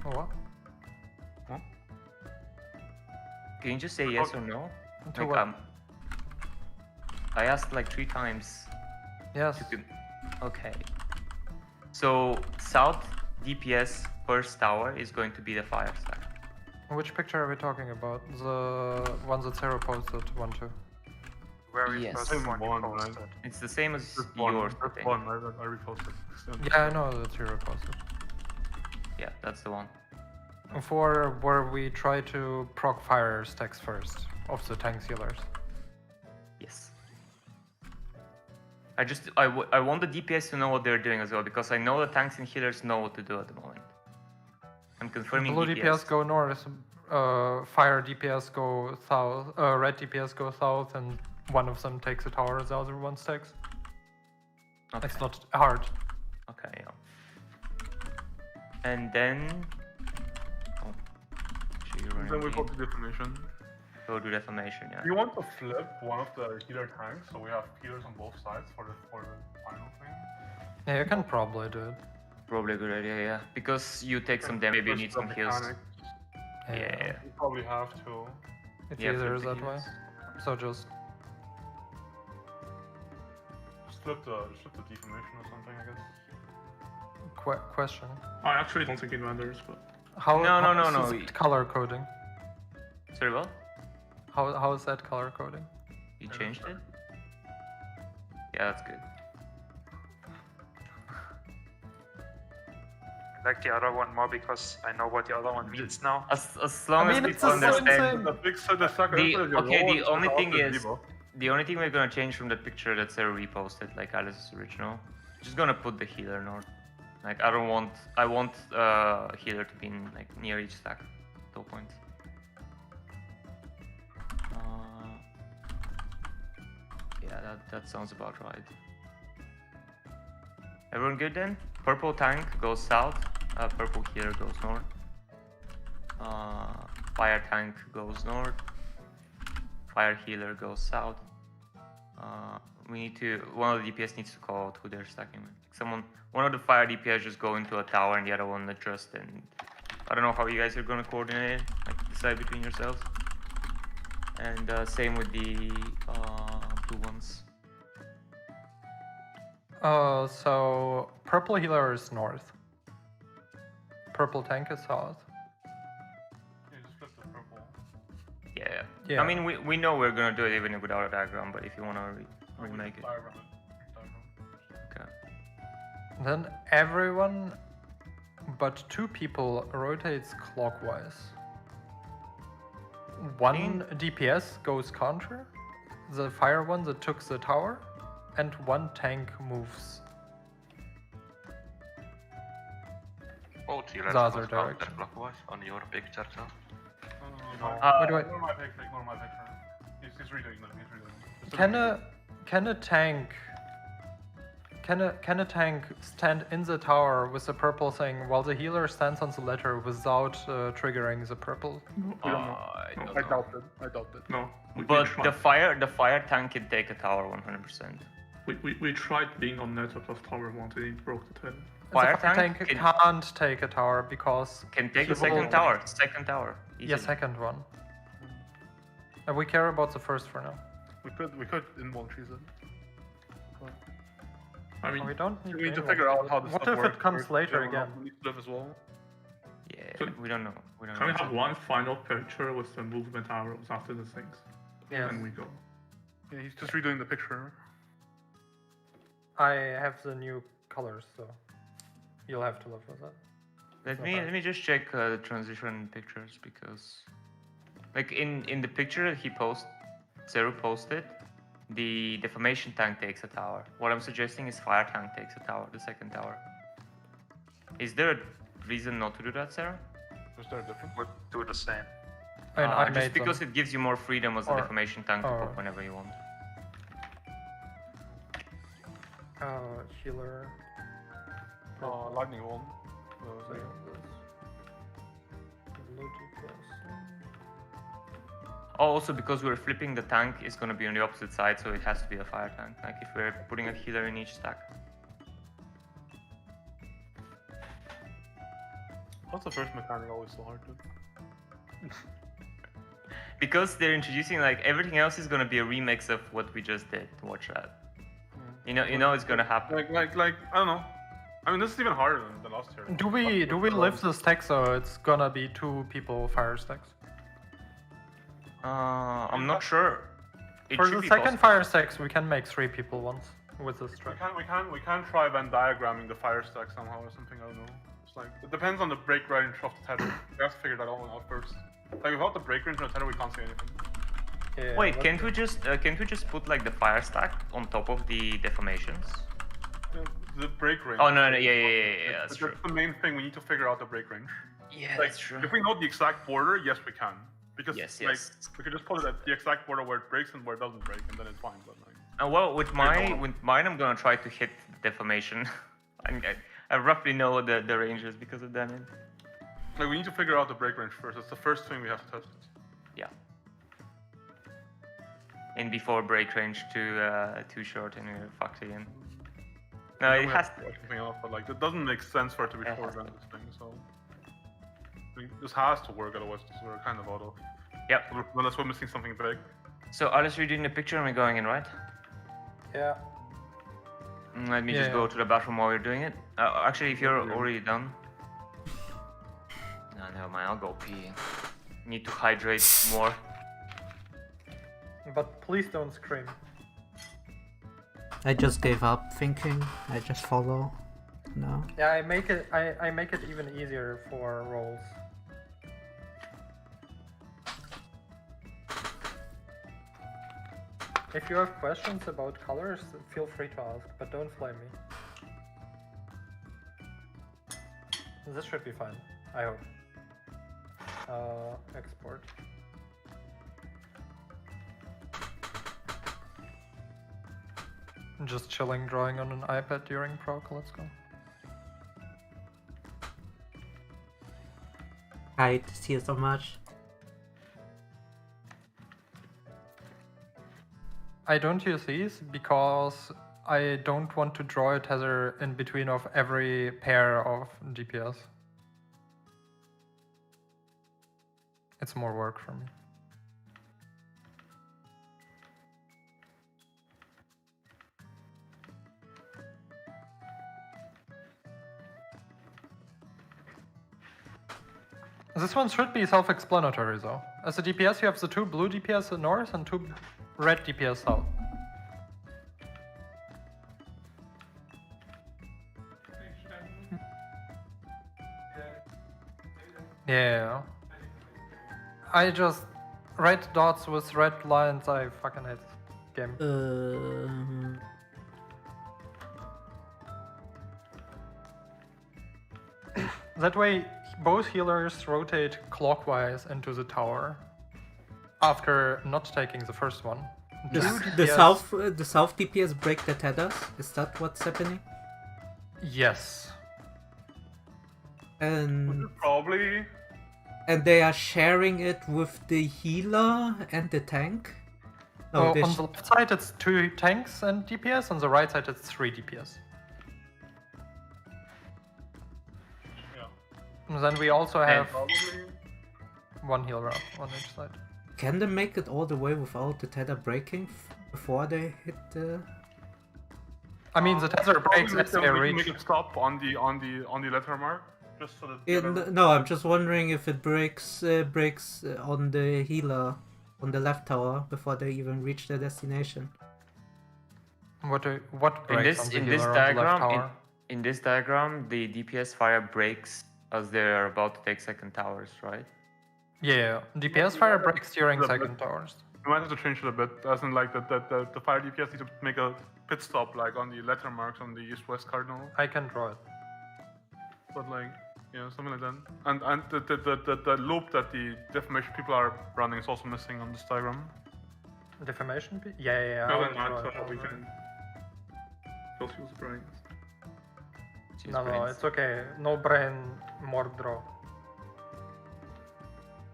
What? Can you just say yes or no? To what? I asked like 3 times. Yes. You could. Okay. So south DPS first tower is going to be the fire stack. Which picture are we talking about? The one that Sarah posted, 1-2. Very Yes. first Same one you one, right? posted. It's the same as Just one. yours. I Just think. one. I reposted. Yeah, I know that Sarah posted. Yeah, that's the one. For where we try to proc fire stacks first of the tank healers. Yes. I want the DPS to know what they're doing as well, because I know the tanks and healers know what to do at the moment. I'm confirming Blue DPS go north, fire DPS go south, red DPS go south, and one of them takes a tower, the other one stacks. Okay. It's not hard. Okay, yeah. And then... Oh. Actually, you're running Then we in. go to defamation. Go do defamation, yeah. You want to flip one of the healer tanks, so we have healers on both sides for the final thing. Yeah, you can probably do it. Probably a good idea, yeah. Because you take some damage, maybe you need some heals. Yeah. You probably have to. It's Yeah, easier flip the that way. heals. So just Flip the defamation or something, I guess. question. I actually don't think it matters, but How? No, how no, is no, this no. color coding? Sorry, what? How is that color coding? You changed it? Yeah, that's good. I like the other one more because I know what the other one means now. As long I as mean, it's people the same understand... The big set of sucker. The only thing is... The only thing we're gonna change from that picture that Sarah reposted, like Alice's original, just gonna put the healer north. Like I want healer to be in, like near each stack, top points. Yeah, that sounds about right. Everyone good then? Purple tank goes south, purple healer goes north. Fire tank goes north. Fire healer goes south. One of the DPS needs to call out who they're stacking with. One of the fire DPS just go into a tower and the other one adjust, and I don't know how you guys are gonna coordinate it, like decide between yourselves. And same with the blue ones. So purple healer is north. Purple tank is south. You just flip the purple. Yeah. Yeah. I mean, we know we're gonna do it even without a diagram, but if you wanna remake it. Okay. Then everyone but 2 people rotates clockwise. One DPS goes counter, the fire one that took the tower, and 1 tank moves Both healers the other must direction. counterclockwise on your picture, so. Wait, wait. Ignore my picture, ignore my picture. He's redoing them, he's redoing them. Can a tank stand in the tower with the purple thing while the healer stands on the ladder without triggering the purple? we don't know. I don't I know. doubt it, I doubt it. No, we But tried. the fire tank can take a tower 100%. We tried being on net plus tower once and it broke the tail. Fire the tank can't take a tower because Can take he a second will- tower. Second tower. Yeah, easily. second one. And we care about the first for now. We could in one treason. I mean, We don't need We need to to figure out how this What stuff if works it comes first. later Yeah, again? We need to live as well. Yeah, So- we don't know. We don't can we know. have one final picture with the movement arrows after the things? Yeah. And we go. Yeah, he's just redoing the picture. I have the new colors, so you'll have to live with that. Let me just check the transition pictures because, like in the picture he Zero posted, the deformation tank takes a tower. What I'm suggesting is fire tank takes a tower, the second tower. Is there a reason not to do that, Sarah? Is there a difference? Would do the same. Just because it gives you more freedom as a deformation tank to pop whenever you want. Healer. Lightning one. Also, because we're flipping the tank, it's gonna be on the opposite side, so it has to be a fire tank. Like if we're putting a healer in each stack. What's the first mechanic always so hard to? Because they're introducing like everything else is gonna be a remix of what we just did. Watch that. You know it's gonna happen. Like I don't know. I mean, this is even harder than the last tier. Do we lift the stack so it's gonna be 2 people fire stacks? I'm not sure. For the second fire stacks, we can make 3 people once with this strat. We can try Venn diagramming the fire stack somehow or something. I don't know. It's like it depends on the break range of the tether. We have to figure that all out first. Like without the break range of the tether, we can't see anything. Yeah, wait, can't we just put like the fire stack on top of the deformations? The break range. Oh no, yeah, that's true. That's the main thing. We need to figure out the break range. Yeah, like, that's true. If we know the exact border, yes, we can. Because yes. we could just put it at the exact border where it breaks and where it doesn't break, and then it's fine. But like, well, with mine, I'm gonna try to hit deformation. I roughly know the ranges because of that. Like we need to figure out the break range first. That's the first thing we have to test. Yeah. And before break range too short, and we're fucked again. No, it has to. Something else, but like it doesn't make sense for it to be shorter than this thing. So this has to work, otherwise we're kind of out of. Yep. Unless we're missing something big. So Alice, you're doing the picture and we're going in, right? Yeah. Let me just go to the bathroom while you're doing it. Actually, if you're already done. No, never mind. I'll go pee. Need to hydrate more. But please don't scream. I just gave up thinking. I just follow. No. Yeah, I make it even easier for rolls. If you have questions about colors, feel free to ask, but don't flame me. This should be fine, I hope. Export. Just chilling, drawing on an iPad during proc, let's go. I see you so much. I don't use these because I don't want to draw a tether in between of every pair of GPS. It's more work for me. This one should be self-explanatory though. As a DPS you have the 2 blue DPS north and 2 red DPS south. Yeah. I just... red dots with red lines, I fucking hate this game. That way, both healers rotate clockwise into the tower after not taking the first one. The south DPS break the tethers? Is that what's happening? Yes. And probably. And they are sharing it with the healer and the tank? No, on the left side it's 2 tanks and DPS, on the right side it's 3 DPS. And then we also have 1 healer up on each side. Can they make it all the way without the tether breaking before they hit the... I mean, the tether breaks as they reach. Make it stop on the letter mark, just so that. No, I'm just wondering if it breaks on the healer on the left tower before they even reach their destination. What breaks on the healer on the left tower? In this diagram, the DPS fire breaks as they're about to take second towers, right? Yeah, DPS fire breaks during The- second towers. We might have to change it a bit, as in like the fire DPS need to make a pit stop like on the letter marks on the east-west cardinal. I can draw it. But like, yeah, something like that. And the loop that the defamation people are running is also missing on this diagram. Defamation? Yeah. No, I'll then draw not. it, I'll We draw it. can. Just use brains. Choose No, brains. it's okay. No brain, more draw.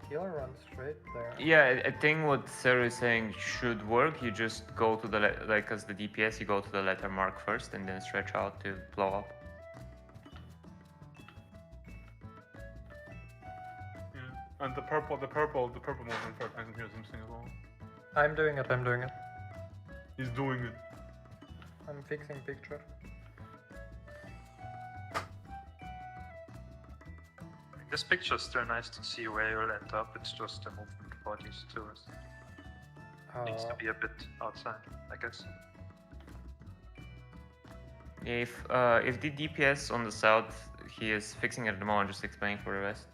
Healer runs straight there. Yeah, I think what Sarah is saying should work. You just go to the like as the DPS, you go to the letter mark first, and then stretch out to blow up. Yeah. And the purple movement for tanks here is missing as well. I'm doing it. He's doing it. I'm fixing picture. This picture is still nice to see where you'll end up. It's just a movement for these tourists. Needs to be a bit outside, I guess. If the DPS on the south, he is fixing it at the moment, just explaining for the rest.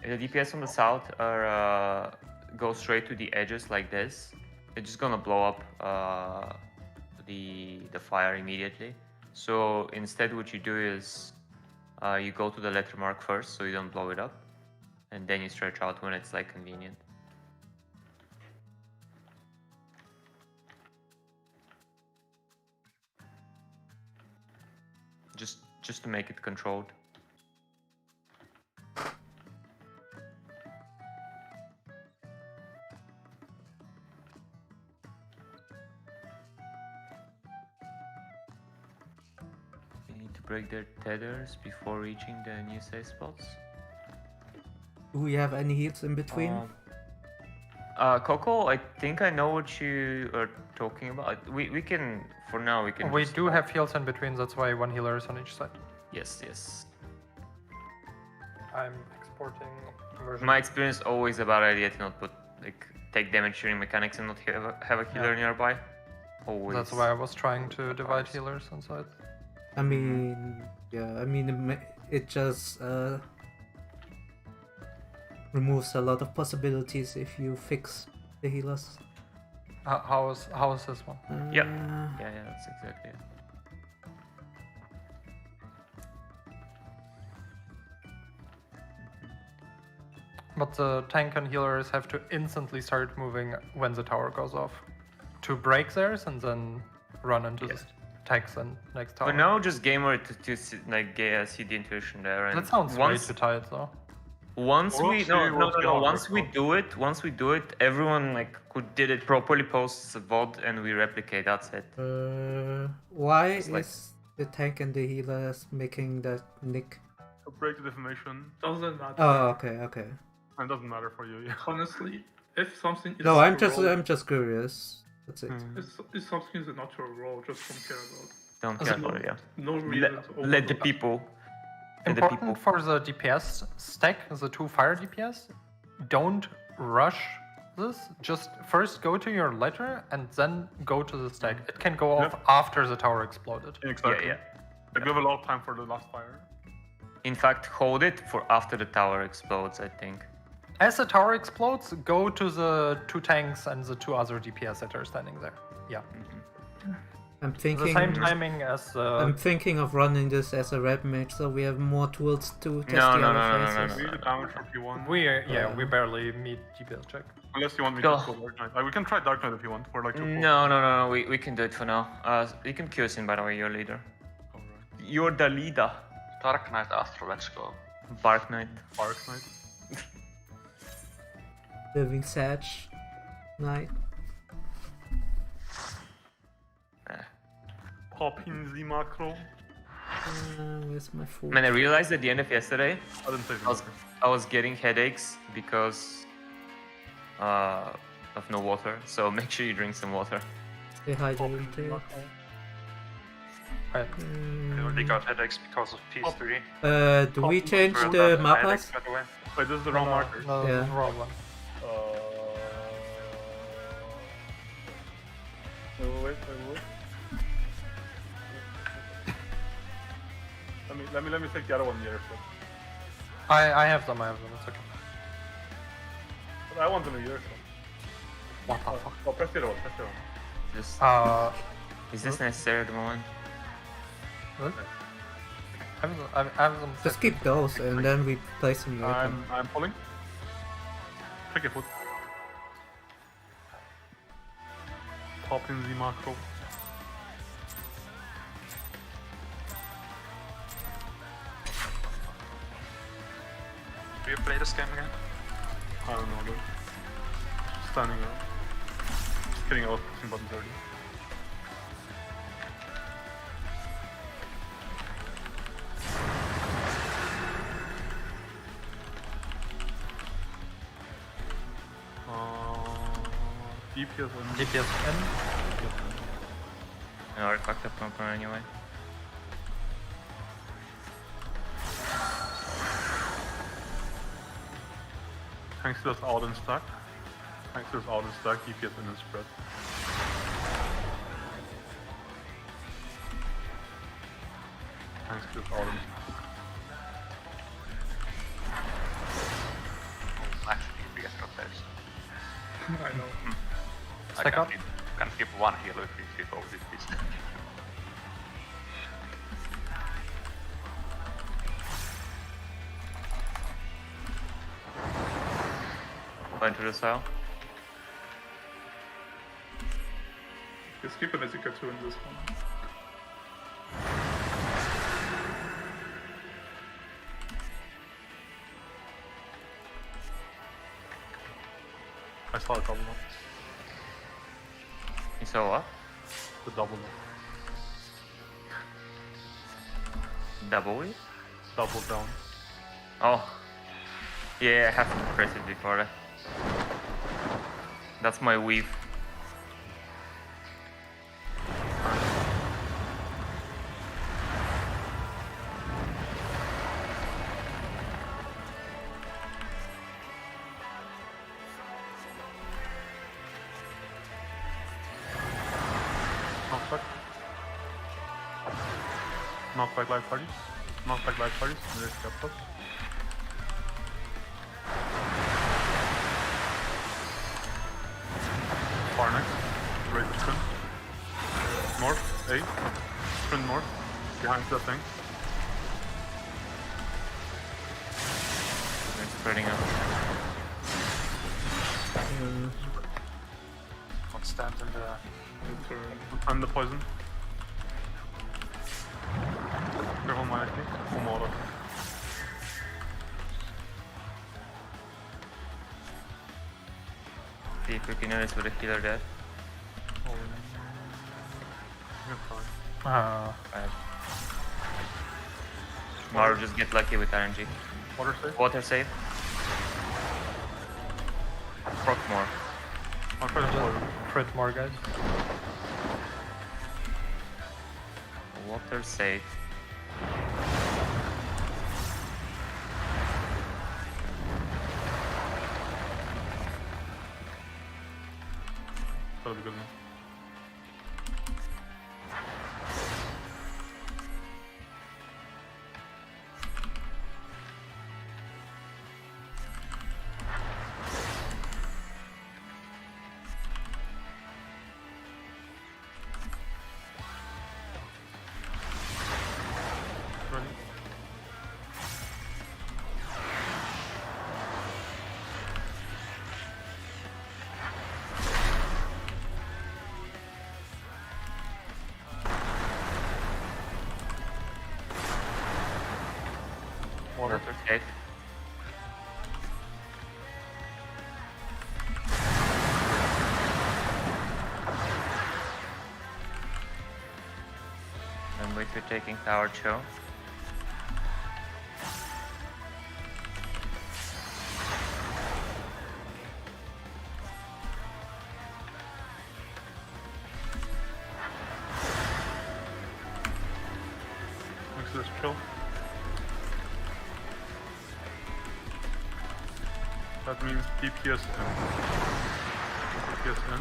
If the DPS on the south are go straight to the edges like this, they're just gonna blow up the fire immediately. So instead, what you do is you go to the letter mark first, so you don't blow it up, and then you stretch out when it's like convenient. Just to make it controlled. You need to break their tethers before reaching the new safe spots. Do we have any heals in between? Coco, I think I know what you are talking about. We can, for now, we can. We just- do have heals in between, that's why one healer is on each side. Yes. I'm exporting version. My experience always a bad idea to not put take damage during mechanics and not have a healer nearby. Always. That's why I was trying to divide healers inside. I mean, yeah, it just removes a lot of possibilities if you fix the healers. How is this one? Yeah, that's exactly it. But the tank and healers have to instantly start moving when the tower goes off to break theirs and then run into the tanks and next tower. But now just gamer to see the intuition there. And That sounds way once too tight though. once We'll we see no what's going on, once we do it, everyone who did it properly posts a VOD and we replicate. That's it. Why It's like- is the tank and the healers making that nick? So break the defamation, Doesn't matter. Oh, okay. and it doesn't matter for you. Yeah. Honestly, if something is No, a I'm just roll, curious. That's it. if something is a natural roll, just don't care about. Don't care about it. Yeah. No reason to Let the overlook. people. Let the people. Important for the DPS stack, the two fire DPS, don't rush this. Just first go to your letter and then go to the stack. It can go off after the tower exploded. Exactly. Yeah. Like, we have a lot of time for the last fire. In fact, hold it for after the tower explodes. I think. As the tower explodes, go to the two tanks and the two other DPS that are standing there. Yeah. I'm The thinking. same timing as I'm thinking of running this as a red mage, so we have more tools to test No, the no, other no, no, faces. no, We need the damage for P1. we barely meet DPS check. Unless you want me Go. to go Dark Knight. We can try Dark Knight if you want for like 2 No. We can do it for now. You can queue us in, by the way. You're leader. Alright. You're the leader. Dark Knight Astro, let's go. Bark Knight. Dark Knight. Living Sage Knight. Pop in the macro. Where's my food? Man, I realized at the end of yesterday, I didn't say I was getting headaches because of no water. So make sure you drink some water. Stay hydrated. I only got headaches because of P3. Do we change Well the done, mapas? Alex, by the way. Wait, this is the wrong marker. No, Yeah. this is the wrong one. Wait. Let me take the other one here. So. I have them, it's okay. But I want them a year. What the fuck? Oh, press it on, press it on. Just, is this necessary at the moment? What? I have them. Just keep those and then we place them later. I'm pulling. Check your foot. Pop in the macro. Do you play this game again? I don't know, dude. Just standing around. Just kidding, I was pressing buttons already. DPS and DPS in. No, I fucked up compound anyway. Tanks is out and stack. Tanks is out and stack, DPS in and spread. Tanks is out and stack. Max DPS rotation. I know. Stack up. Can skip one heal if we skip all this business. Go into the cell. You skip an Ezika 2 in this one. I saw a double up. You saw what? The double up. Double it? Double down. Oh. Yeah, I have to press it before that. That's my weave. Knockback. Knockback live parties. Knockback live parties. There's captures. Far next. Right to sprint. North. A. Sprint north. Behind the thing. It's spreading out. Don't stand in the... And the poison. Careful, my acne. Full auto. See if we can notice with a healer dead. Oh, you're fine. Right. Tomorrow just get lucky with RNG. Water safe. Water save. Proc more. I'll try to poison. Crit more, guys. Water save. That'll be good enough. Ready? Water. Water save. And wait, we're taking tower show. Next to this chill. That means DPS in. DPS in.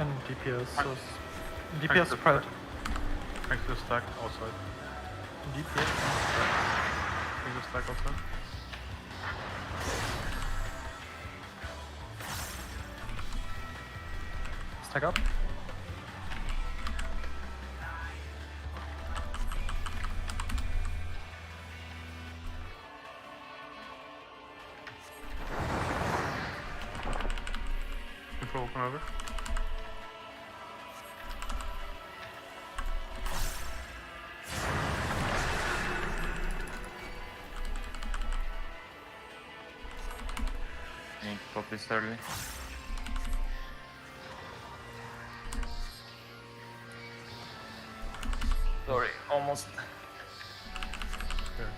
and DPS. So DPS Thanks to spread. Thanks to the stack outside. DPS. Thanks to the stack outside. Stack up. Control open over. I need to pop this early. Sorry, almost. Okay.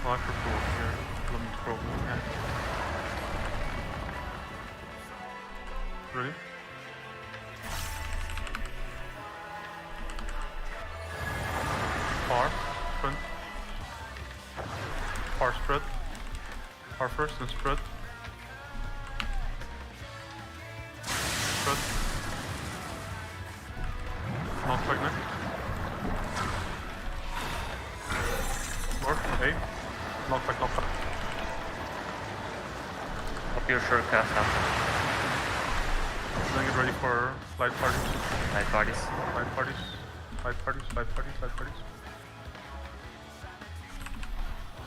Watch for pool here. Let me scroll. Yeah. Ready? Far, front. Far spread. Far first and spread. Spread. Not pregnant. North, A. Not back, not back. Up your short cast after. Then get ready for light parties. Night parties. Light parties. Light parties, light parties, light parties.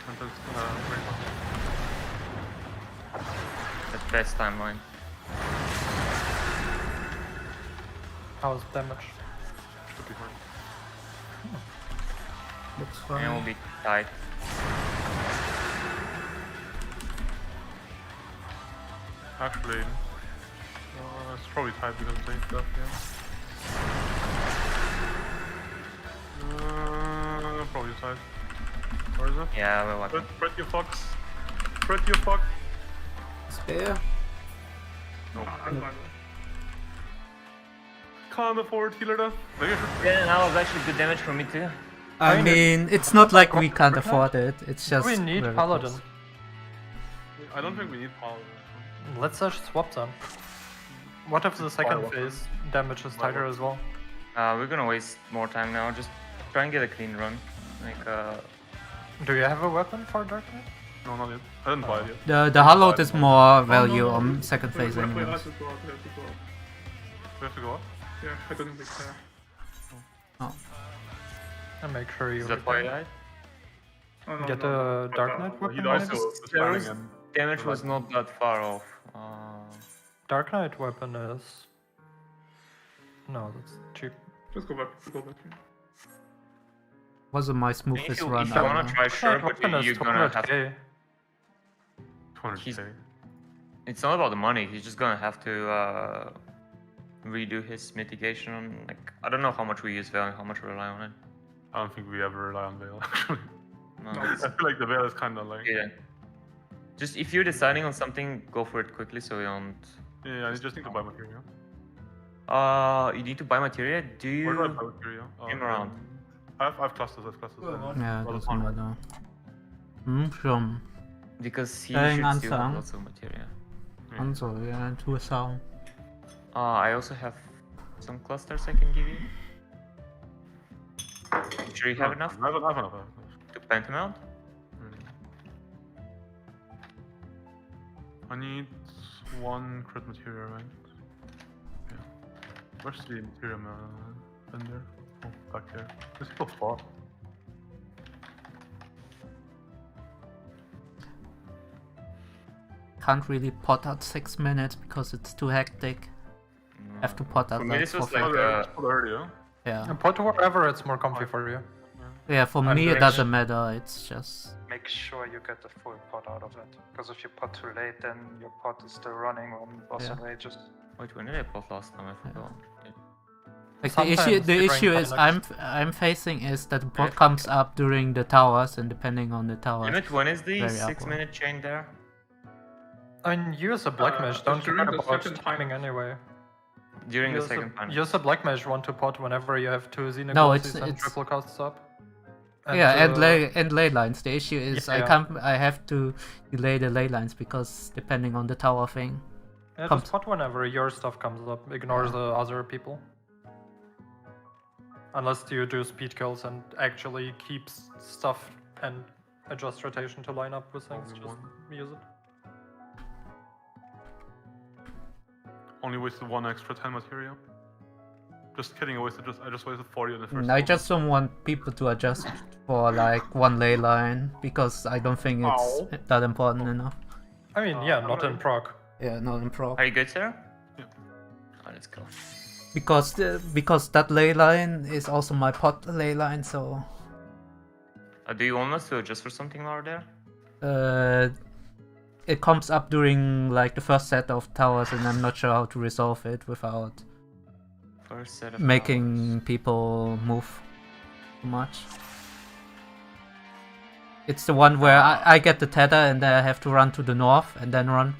And that's very much. The best timeline. How's damage? Should be fine. Looks And it will fine. be tight. Actually, it's probably tight because of the same stuff, yeah. Probably tight. Where is it? Yeah, we're weapon. Spread your fox. Spread your fox. Spare. No. I'm fine. Can't afford healer death. Maybe I should. Yeah, that was actually good damage for me too. I mean, it's not like we can't afford it. It's just. We need very Paladin. close. I don't think we need power. Let's just swap them. What if the second Fire phase damage is tighter as well? We're gonna waste more time now. Just try and get a clean run. Like, Do you have a weapon for Dark Knight? No, not yet. I didn't buy it yet. The Hollowed is more value on second phase Wait, I anyways. have to go up, I have to go up. We have to go up. Yeah, I don't think care. Oh. And make sure you is that why you died? Oh, no, get no, a no. Dark Knight He weapon. also maybe? was spamming and Damage was not that far off. Dark Knight weapon is. No, that's cheap. Just go back, go back. Wasn't my If smoothest you, run. if you wanna ever. try, sure, Dark but weapon is you're gonna have. 200k. 200k. It's not about the money. He's just gonna have to redo his mitigation on. Like, I don't know how much we use Veil and how much we rely on it. I don't think we ever rely on Veil, actually. No, No, I feel like the Veil is kind of like... yeah. Just if you're deciding on something, go for it quickly so you don't. Yeah, I just need to buy material. You need to buy materia. Do Where do I you? buy material? Aim around. I have clusters, Yeah, Well, doesn't matter. Schon. Because he Playing should still have Unsung. lots of materia. Also, yeah, to a sound. I also have some clusters I can give you. I'm sure you have enough I have enough. to pentamount. I need one crit material, right? Yeah. Where's the material vendor? Oh, back there. This is so far. Can't really pot out 6 minutes because it's too hectic. Have to pot out For me, like this was for like It's full early, huh? yeah. And put wherever it's more comfy for you. Yeah, for I'm me it doing doesn't matter. It's just Make sure you get the full pot out of it. Because if you pot too late, then your pot is still running on boss Yeah. enrages. Wait, when did I pot last time? I forgot. Yeah. like Sometimes the during issue is Linux- I'm facing is that the pot comes up during the towers, and depending on the towers. Limit, when is the Very 6 awkward. minute chain there? I mean, use a black mage, don't during care the about second timing anyway. During the second punish. Use the Black Mage one to pot whenever you have two Xenagosies No, and it's- triple casts up. Yeah, and ley lines. The issue is Yeah. I have to delay the ley lines because depending on the tower thing. Yeah, comes- just pot whenever your stuff comes up. Ignore the other people. Unless you do speed kills and actually keep stuff and adjust rotation to line up with things. Only Just one. use it. Only wasted 1 extra 10 material. Just kidding, I just wasted 40 in the first I movement. just don't want people to adjust for like one ley line because I don't think it's Ow. that important enough. I mean, yeah, not in proc. Yeah, not in pro. Are you good, Sarah? Yeah. Oh, let's go. Because that ley line is also my pot ley line, so Do you want us to adjust for something over there? it comes up during like the first set of towers, and I'm not sure how to resolve it without First set of making people move too much. It's the one where I get the tether and then I have to run to the north and then run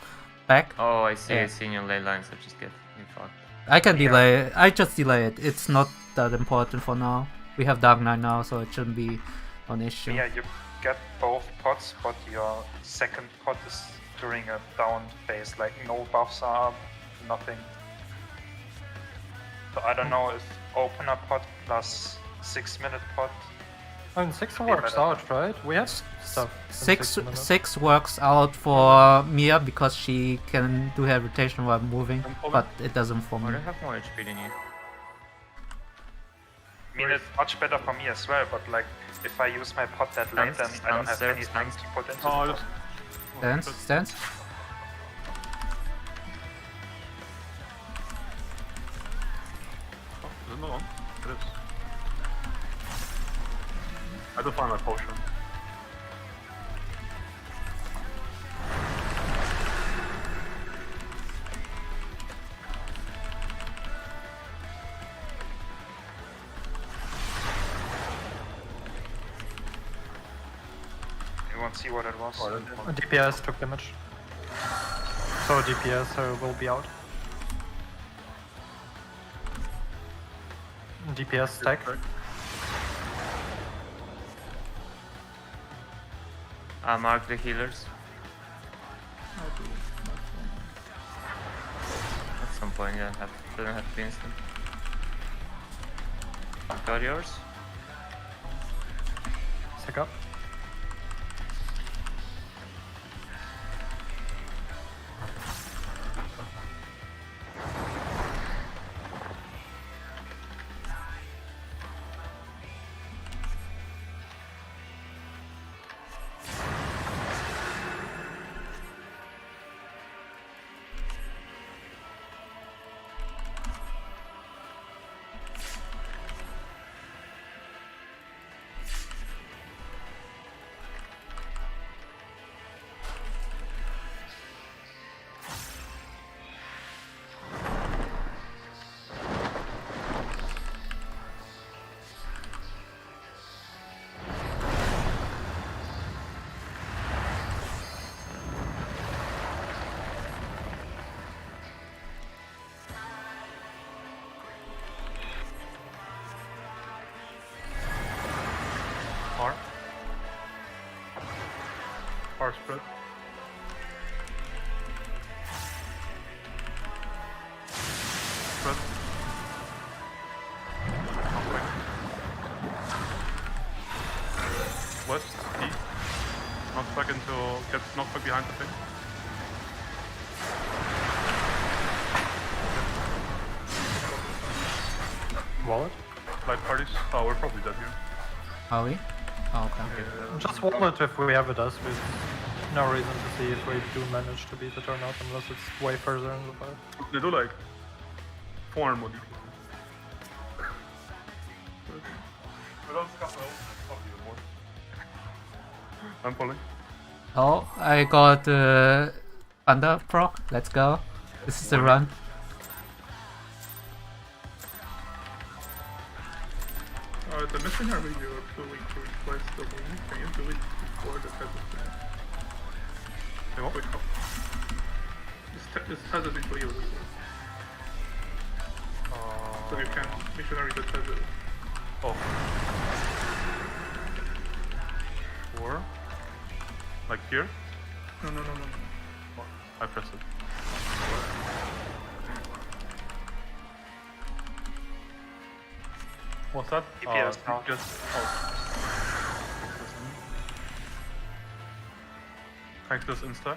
back. Oh, I see. Yeah. I see in your ley lines. I just get you fucked. I can delay it. I just delay it. It's not that important for now. We have Dark Knight now, so it shouldn't be an issue. Yeah, you get both pots, but your second pot is during a down phase, like no buffs are up, nothing. So I don't know if opener pot plus 6-minute pot. I mean, 6 works out, right? We have stuff. in 6 minutes. 6 works out for Mia because she can do her rotation while moving, but it doesn't for Oh, me. they have more HP than you. I mean, it's much better for me as well, but like, if I use my pot that late, then I don't have anything to put into Oh, the just... pot. Stance? Oh, is it not on? It is. I don't find my potion. You won't see what it was. Oh, I didn't find DPS took damage. So DPS will be out. DPS stack. Mark the healers. At some point, yeah, doesn't have to be instant. Got yours? Stack up. R spread. Spread. Knockback. West, east. Knockback until gets knockback behind the thing. Wallet. Light parties. Oh, we're probably dead here. Are we? Oh, okay. Just wallet if we have it as with no reason to see if we do manage to beat the turnout unless it's way further in the fight. They do like 4 more DPS. I'm pulling. Oh, I got Thunder proc. Let's go. This is the run. The missionary you're going to request the wing, can you do it before the peasant? Hey, what? This peasant is for you. So you can missionary the tether. Oh. 4. Like here? No. Oh, I press it. What's that? DPS out. DPS out. Tank this insta.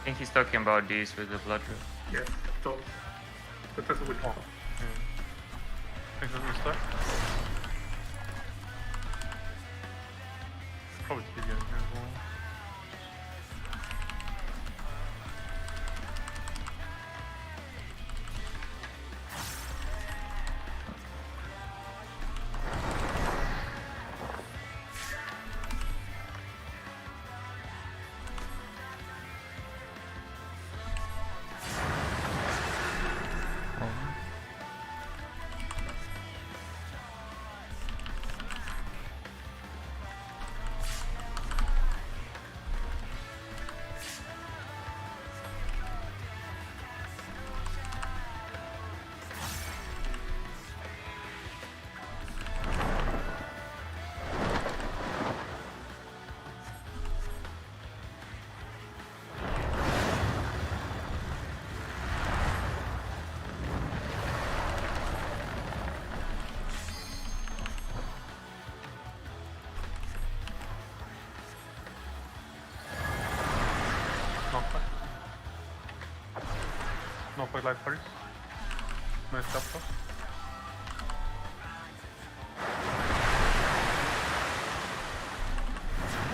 I think he's talking about these with the blood drip. Yes, so the tether will Oh. Tank this insta. Probably TD in here as well. Knockback light parries. Nice step up.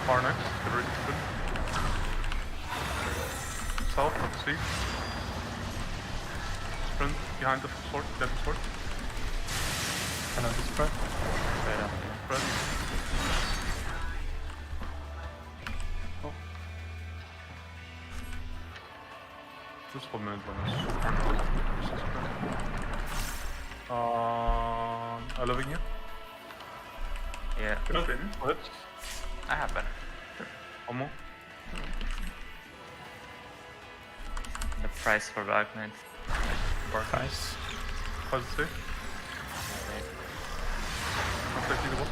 Far next, get ready to spin. South of the sea. Sprint behind the sword, deadly sword. Another spread. Right up here. Spread. Oh. Just 1 minute bonus. I living here. Yeah. Open. What? I have been. Almost. The price for Dark Knight. Nice. How's it say? I'll take the boss.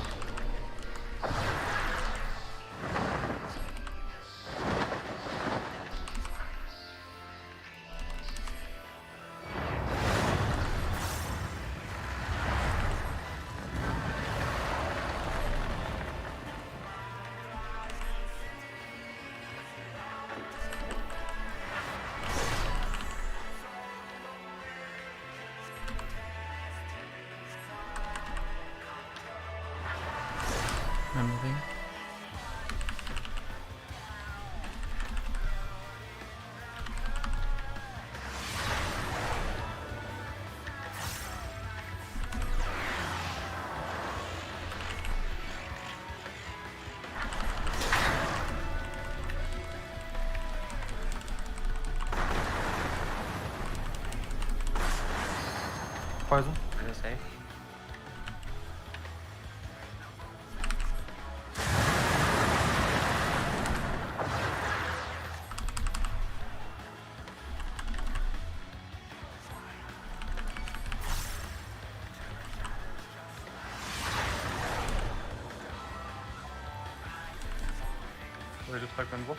I'm moving. Poison. Is it safe? We just type in box.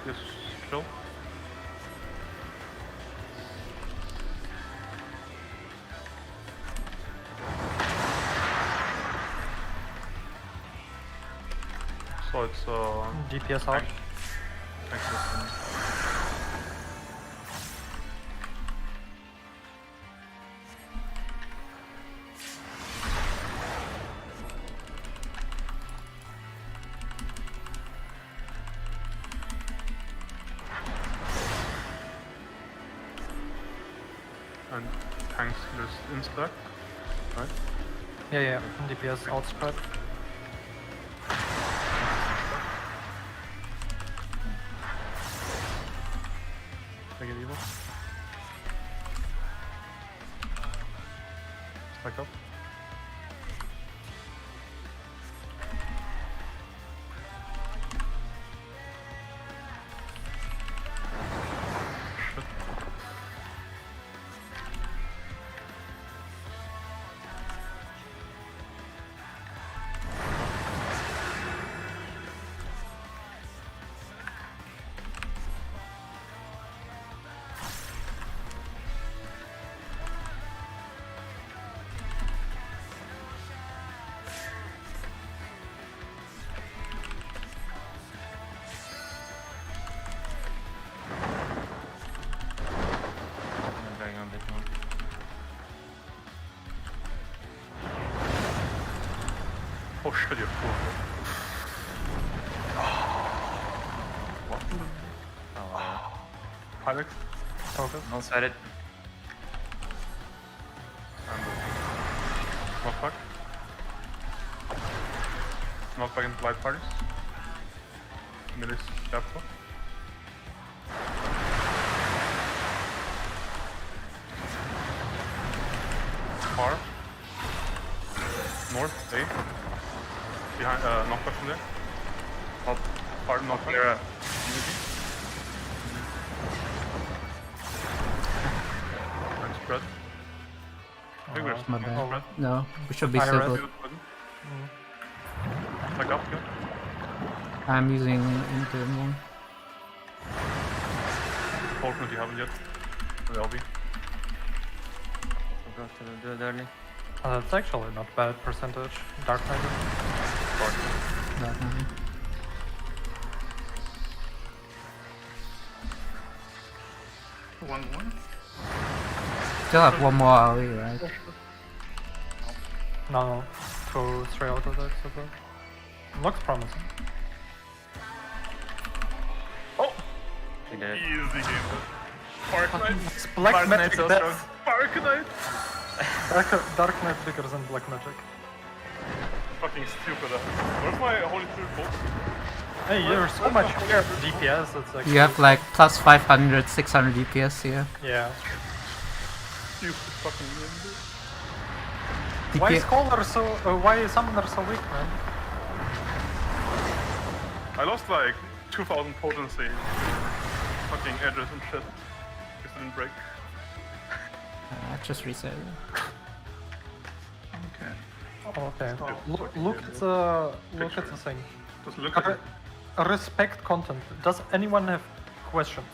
This kill. So it's DPS out. Thanks. And tanks there's insta, right? Yeah. DPS outspread. Take it evil. Back up. as well. Oh shit, you're full. What? Oh, Pyrex. Focus. no sweat it. And knockback. Knockback into light parties. Millis chapter. Far. North, A. Behind, knockback from there. Hop. Far knockback. Clear. And spread. I think we're My still bad. spread. No, we should be Iris. still good. Like up here. I'm using into one. Fortunately, you haven't yet. The LB. Forgot to do it early. That's actually not bad percentage. Dark Knight. Dark Knight. One more. Still have one more AoE, right? No, 2, 3 auto attacks. Okay. Looks promising. We did it. Easy game. Dark Knight. It's Black Dark Magic Knight's so death. Dark Knight. Dark Knight bigger than Black Magic. Fucking stupid. Where's my holy spirit bolt? Hey, you're so much higher DPS. It's like You have like plus 500, 600 DPS here. yeah. Stupid fucking idiot. Why is DPS Caller so? Why is Summoner so weak, man? I lost like 2000 potency. Fucking edges and shit. Just didn't break. just reset it. Okay. Okay. Oh, Look at the thing. Just look at it. Respect content. Does anyone have questions?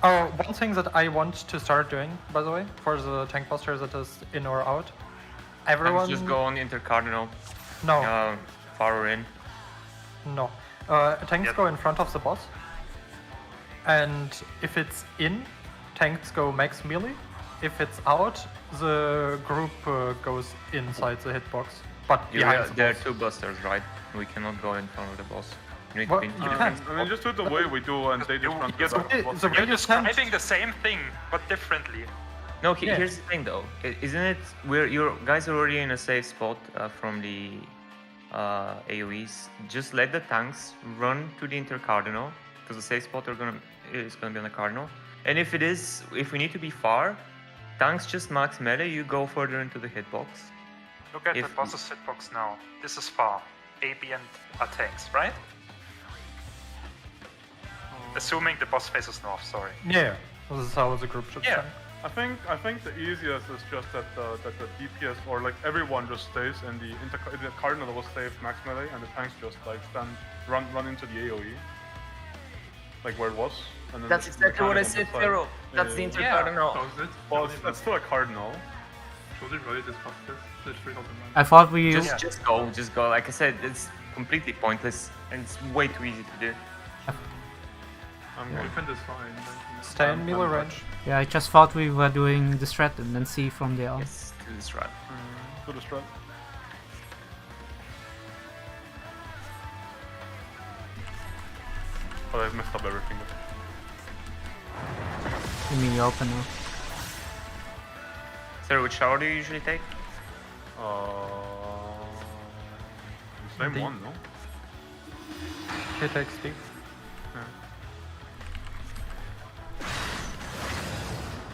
Oh, one thing that I want to start doing, by the way, for the tank poster that is in or out. Everyone. Just go on intercardinal. No, Far in. no. Tanks go in front of the boss. And if it's in, tanks go max melee. If it's out, the group goes inside the hitbox. But behind the There are boss. two busters, right? We cannot go in front of the boss. You need Well, to be in you two can. different I mean, just do it the way we do, and they just run you- to the the- boss. the You're way you stand- describing the same thing, but differently. No, Yeah. here's the thing though. Isn't it? Your guys are already in a safe spot from the AoEs. Just let the tanks run to the intercardinal because the safe spot is gonna be on the cardinal. And if we need to be far, tanks just max melee. You go further into the hitbox. Look at the If- boss's hitbox now. This is far. AB and are tanks, right? Assuming the boss faces north, sorry. Yeah, this is how the group should Yeah. stand. I think the easiest is just that the DPS or like everyone just stays and the cardinal will save max melee and the tanks just like run into the AoE, like where it was. And then That's the exactly what I mechanic on said, the side. Pharaoh. That's the Yeah. intercardinal. Close it. Well, it's still a cardinal. Should we really discuss this? Literally doesn't matter. I thought we Just go. Like I said, it's completely pointless and it's way too easy to do. I'm We going. can decide. Stay in melee range. I just thought we were doing the strat and then see from there on. Yes, to this right. To the strat. But I've messed up everything. You mean you open now? Sir, which shower do you usually take? Same The- one, no? He takes deep.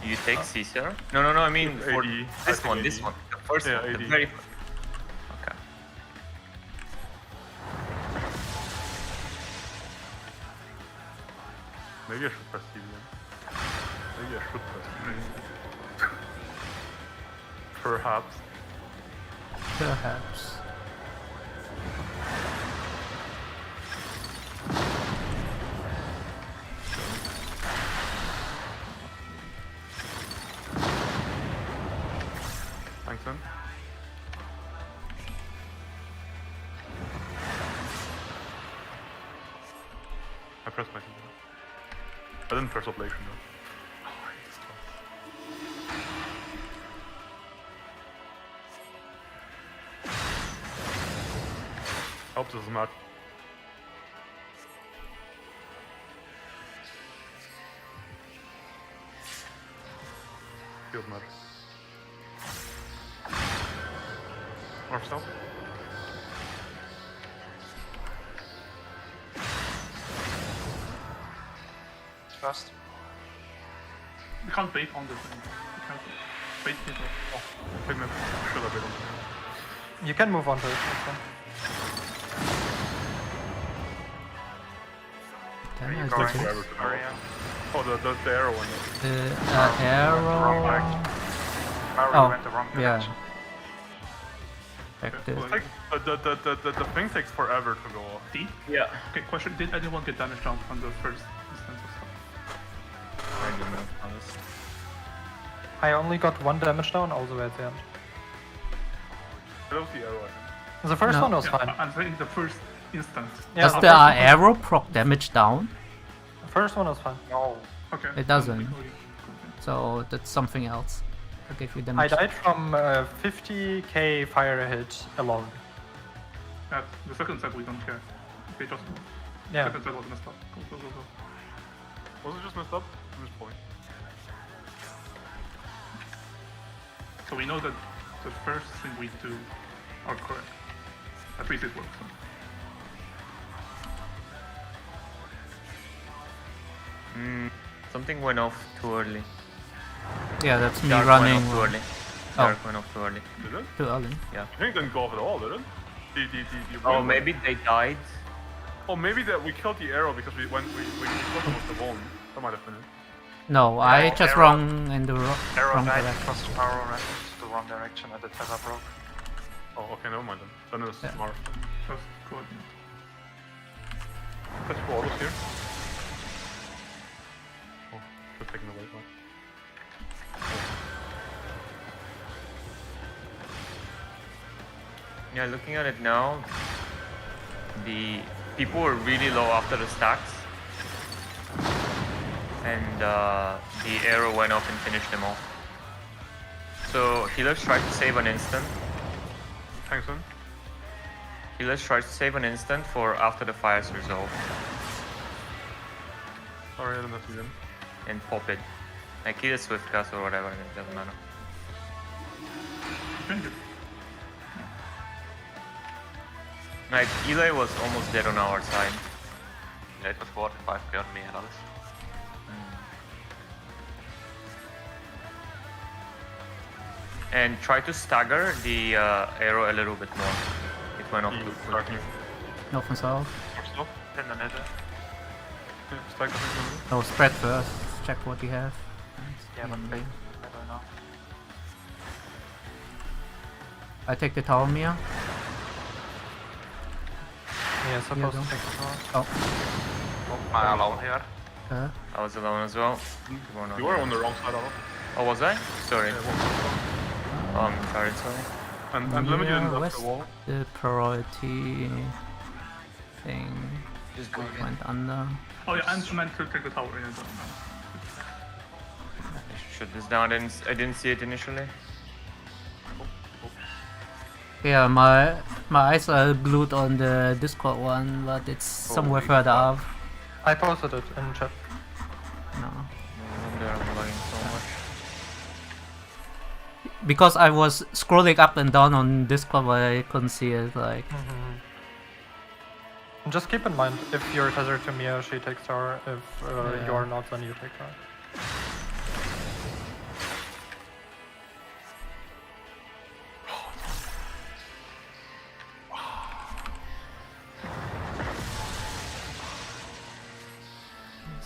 You take C, sir? No, I mean for AD. I this take one, AD. this one. The first Yeah, one, the AD. very first. Okay. Maybe I should press C again. Maybe I should press C. Perhaps. Perhaps. Thanks, then. I pressed my finger. I didn't press oblation though. Helps us much. Feels mad. Morph cell. Fast. We can't bait on this thing. We can't bait people. Oh, pigment. Should have been on. You can move on to it. That's fine. Where are you Damn, I going? did it. Forever to know. Mario? Oh, the arrow one. The arrow. Mario Oh, went the wrong yeah. direction. Active. It's like the thing takes forever to go off. D? Yeah. Okay, question. Did anyone get damage down from the first instance of stuff? I don't know, honestly. I only got 1 damage down all the way at the end. That was the arrow, I think. The first No. one was Yeah, fine. I'm saying the first instance. Yeah, Does the the first one- arrow proc damage down? The first one was fine. No. Okay. It doesn't. Okay. So that's something else. I gave you I damage. died from 50k fire hit alone. Yeah, the second set we don't care. Okay, just Yeah. second set was messed up. Go. Was it just messed up? At this point. So we know that the first thing we do are correct. At least it works. So. Something went off too early. Yeah, that's me Dark running went off too early. Oh. Dark went off too early. Did it? too early. I think it didn't go off at all, did it? Oh, maybe they died. Oh, maybe that we killed the arrow because we killed them with the bone. That might have been it. No, I just arrow- run in the Arrow wrong died direction. because Mario ran into the wrong direction and the tether broke. Oh, okay, never mind then. Then it's Yeah. smart. Just go ahead. Let's go autos here. Oh, they're taking the late one. Yeah, looking at it now, the people were really low after the stacks. And the arrow went off and finished them off. So healers tried to save an instant. Thanks, son. Healers tried to save an instant for after the fire's resolved Sorry, I didn't see them. and pop it. Like either swift cast or whatever, it doesn't matter. Thank you. Like Eli was almost dead on our side. Yeah, it was 45k on me and others. And try to stagger the arrow a little bit more. It went off too quickly. Starting. North and south. More stuff. In the middle. Yeah, stack the things in No, spread first. Check what you have. Yeah, but wait. I don't know. I take the tower, Mia. Yeah, supposed don't. to take the tower. Oh, Am I alone here? I was alone as well. You were on the wrong side of it. Oh, was I? Sorry. Yeah, well, Oh, I'm tired, sorry. and limited yeah, in where's the wall. the priority thing? Just go Went under. Oh yeah, and meant to take the tower. Yeah, Shut this down. I didn't see it initially. Yeah, my eyes are glued on the Discord one, but it's somewhere Holy further fuck. up. I posted it in chat. No. No wonder I'm lagging so much. Because I was scrolling up and down on Discord, but I couldn't see it. Like, And just keep in mind, if you're tethered to Mia, she takes tower. If Yeah. you're not, then you take tower.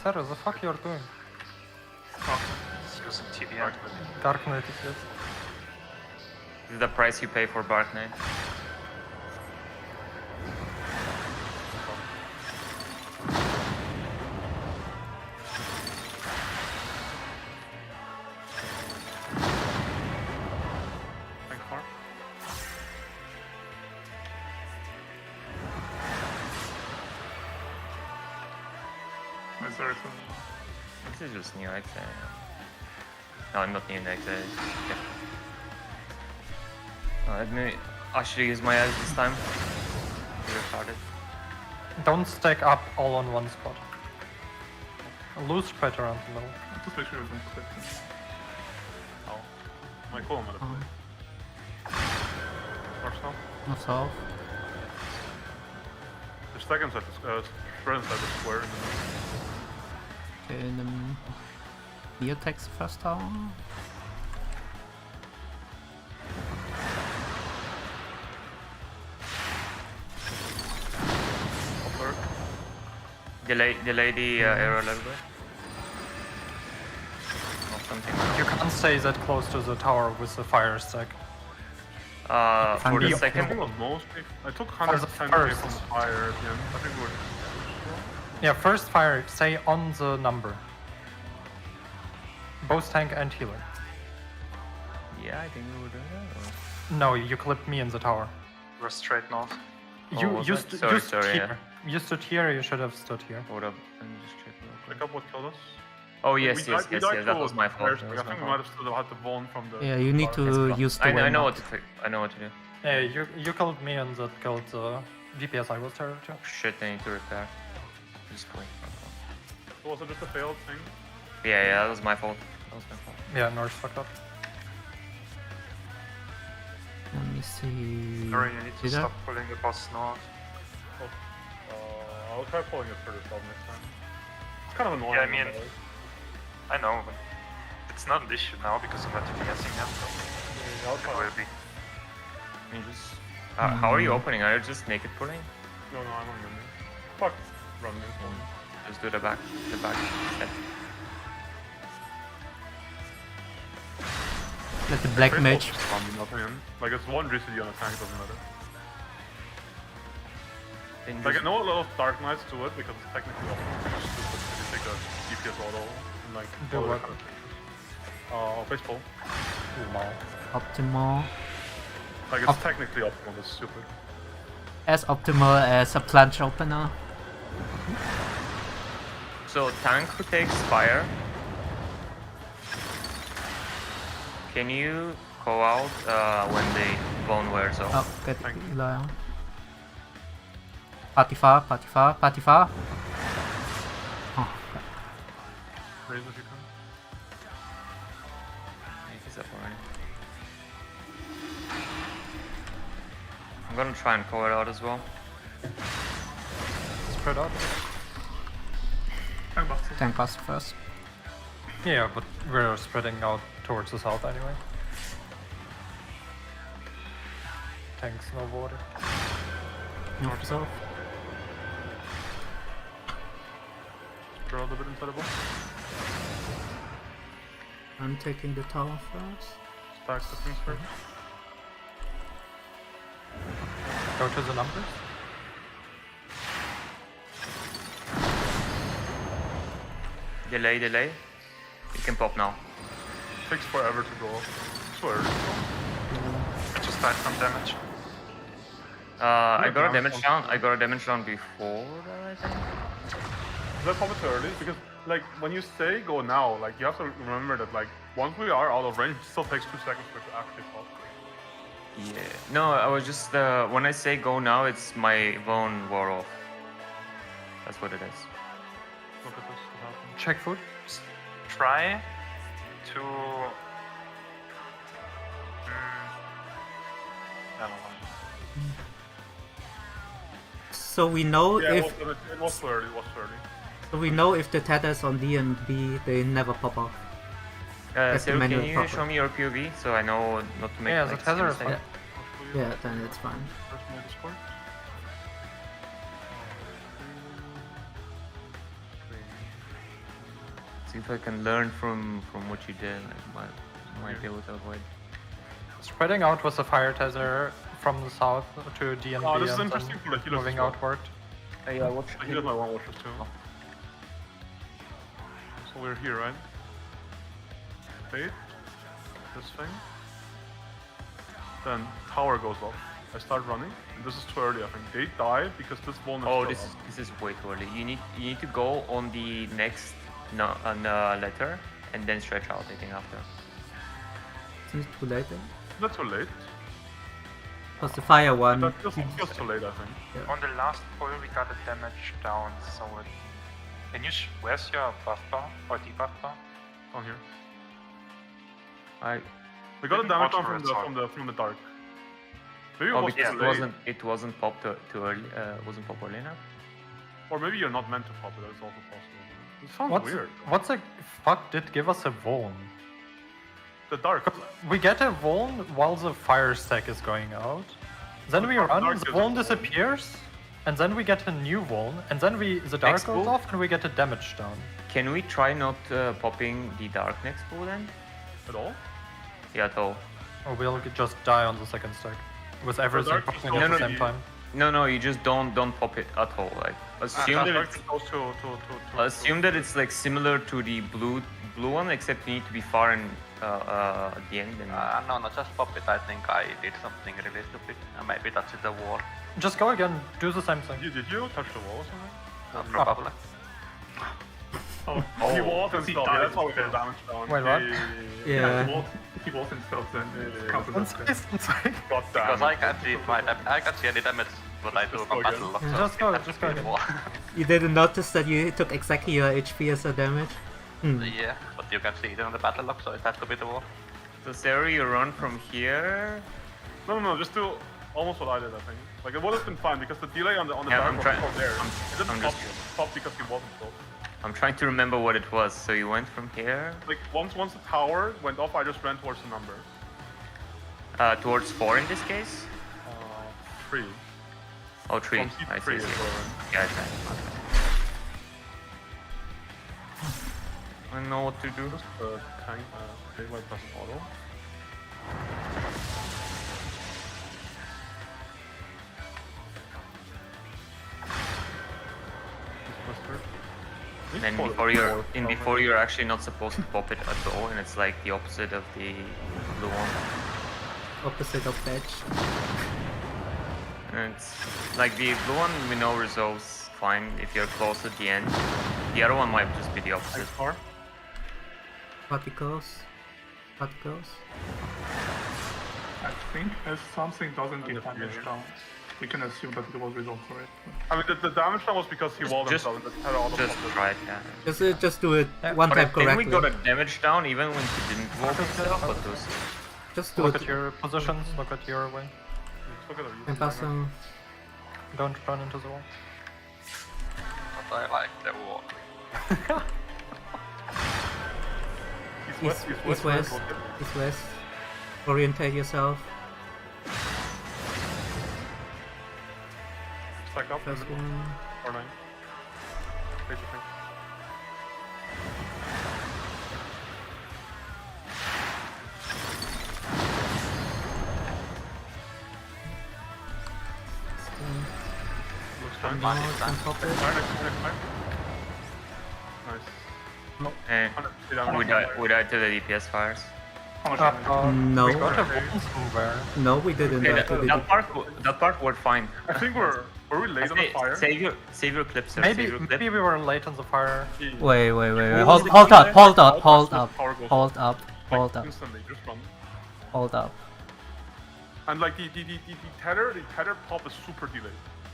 Sarah, the fuck you're doing? It's using TBN. Dark Knight is this. This is the price you pay for Dark Knight. Thanks, Mark. my sorry for This is just new XA. No, not new XA. Yeah. Let me actually use my eyes this time. You retarded. Don't stack up all on one spot. Loose spread around the middle. Just make sure you don't clip them. Oh. My column at a play. North south. North south. The second side is spread inside the square in the middle. Okay, and then he attacks the first tower. Upper. Delay the arrow a little bit. Or something. You can't stay that close to the tower with the fire stack. For the be- I think second. it was mostly. I took For the 110k first. from the fire at the end. I think we were. Yeah, first fire, stay on the number. Both tank and healer. Yeah, I think we were doing that. No, you clipped me in the tower. We're straight north. You, was you, it? Sorry, here. You stood here, you should have stood here. Hold up. Let me just check real quick. Check up what killed us. Oh We yes, died- we died that to was my fault. fire That stack. was I my think we fault. might have still had the bone from the. Yeah, you need fire. to use the I know waymark. what to fix. I know what to do. Yeah, you killed me and that killed the DPS I was terror too. Shit, I need to repair. Just wait. So was it just a failed thing? Yeah, that was my fault. That was my fault. Yeah, Norse fucked up. Let me see. Sorry, you need to Did I? stop pulling the boss north. I'll try pulling it further south next time. It's kind of annoying. Yeah, I mean- but, like, I know, but it's not an issue now because I'm not DPSing them, so yeah, I'll it try. will be. You just. How are you opening? Are you just naked pulling? No, I'm on running. Fuck, running. Just do the back step. Let the black mage. Like it's one recently on a tank, doesn't matter. Then Like I just- know a lot of Dark Knights do it because it's technically optimal. It's stupid if you take a DPS auto and like Do other what? kind of things. Baseball. Optimal. Like it's technically optimal, it's stupid. As optimal as a plunge opener. So tank who takes fire. Can you call out when the bone wears off? Oh, get Eli on. Party far. Oh, Raise if you can. He's up already. I'm gonna try and call it out as well. Spread out. Tank busted. tank bust first. Yeah, but we're spreading out towards the south anyway. Tanks snowboarding. North south. Draw a little bit inside the box. I'm taking the tower first. Stack the things first. Go to the numbers. Delay. You can pop now. Takes forever to go off. Swear. I just died from damage. I got a down damage some- down. I got a damage down before that, I think. Is that probably too early? Because like when you say go now, like you have to remember that like once we are out of range, it still takes 2 seconds for it to actually pop. Yeah. No, I was just when I say go now, it's my bone wore off. That's what it is. Look at this. What happened? Check food. Try to. Never mind. So we know Yeah, if it was too early. It was too early. so we know if the tethers on D and B they never pop off. That's the Cyril, manual can you proper. show me your POV so I know not to make Yeah, like, the tether is same fine. mistake? I'll show you Yeah, then it's fine. Where's my Discord? See if I can learn from what you did. I might be able to avoid. Spreading out with the fire tether from the south to D and B Oh, this is and interesting then for the healers moving as well. outward. Yeah, watch. The healers might want watchers too. So we're here, right? Bait. This thing. Then tower goes off. I start running, and this is too early. I think they die because this bone is Oh, still this up. is way too early. You need to go on the next letter and then stretch out. I think after. Isn't it too late then? Not too late. Was the fire one? That feels too late, I think. On the last pull, we got a damage down, so it... Can you where's your buff bar or debuff bar? Down here. I We got a Didn't damage down auto from the dark. Maybe oh it was because too late. it wasn't popped too early. Wasn't popped early enough. Or maybe you're not meant to pop it. That's also possible. It sounds weird. What the fuck did give us a Vuln? The dark. We get a Vuln while the fire stack is going out. Then we run, dark the is Vuln a Vuln. disappears, and then we get a new Vuln, and then the dark Next goes pull? off and we get a damage down. Can we try not popping the dark next pull then? At all? Yeah, at all. Or we'll just die on the second stack. With everything dark popping is at the also same the- time. No, you just don't pop it at all. Like assume that Dark it's is close to assume that it's like similar to the blue one, except you need to be far in at the end. And No, just pop it. I think I did something really stupid. Maybe touching the wall. Just go again, do the same thing. Did you touch the wall or something? Probably. Oh, He walked and he stuff. died Yeah, that's how we instead. get damage down. Wait, what? Yeah. He was himself then. God damn. Because I can't see I can't see any damage what I do Just from go again. battle lock. Just go, just go again. You didn't notice that you took exactly your HP as a damage? Yeah, but you can see it on the battle log, so it has to be the wall. so Sarah, you run from here. No, just do almost what I did, I think. Like, it would have been fine because the delay on the Yeah, dark I'm was trying- still there. I'm- It didn't I'm pop, just- pop because he wasn't close. I'm trying to remember what it was. So you went from here Like, once the tower went off, I just ran towards the number. towards 4 in this case. 3. Oh, 3. From seat I 3 see. is where I went. Yeah, okay. I know what to do. Just tank, okay, like press auto. And before you're actually not supposed to pop it at all, and it's like the opposite of the blue one. Opposite of fetch. And it's like the blue one we know resolves fine if you're close at the end. The other one might just be the opposite. Thanks, Car. Particles. Particles. I think as something doesn't get damage down, we can assume that it was resolved correctly. I mean, the damage down was because he walled Just- himself and had all the Just problems. try it, yeah. Just do it one But I time think we correctly. got a damage down even when he didn't wall himself, but those... Just do Look it. at your positions, look at your way. Just look at the And pass them. Don't run into the wall. But I like the wall. East west. East west. Orientate yourself. Stack up. First one. Or 9. Take the thing. Looks fine. Mine is North done. and pop it. Fire next time. Nice. And 150 damage. we died to the DPS fires. How much damage? No. We got a Vuln somewhere. No, we didn't. Okay, After that part worked fine. I think were we late on the fire? Save your clip, sir. Maybe, Save your clip. maybe we were late on the fire. Wait. Who Hold, was the hold up, killer? hold up, All hold press up, the power goes hold up, Like, hold up, instantly, just run. hold up. And like the tether pop is super delayed.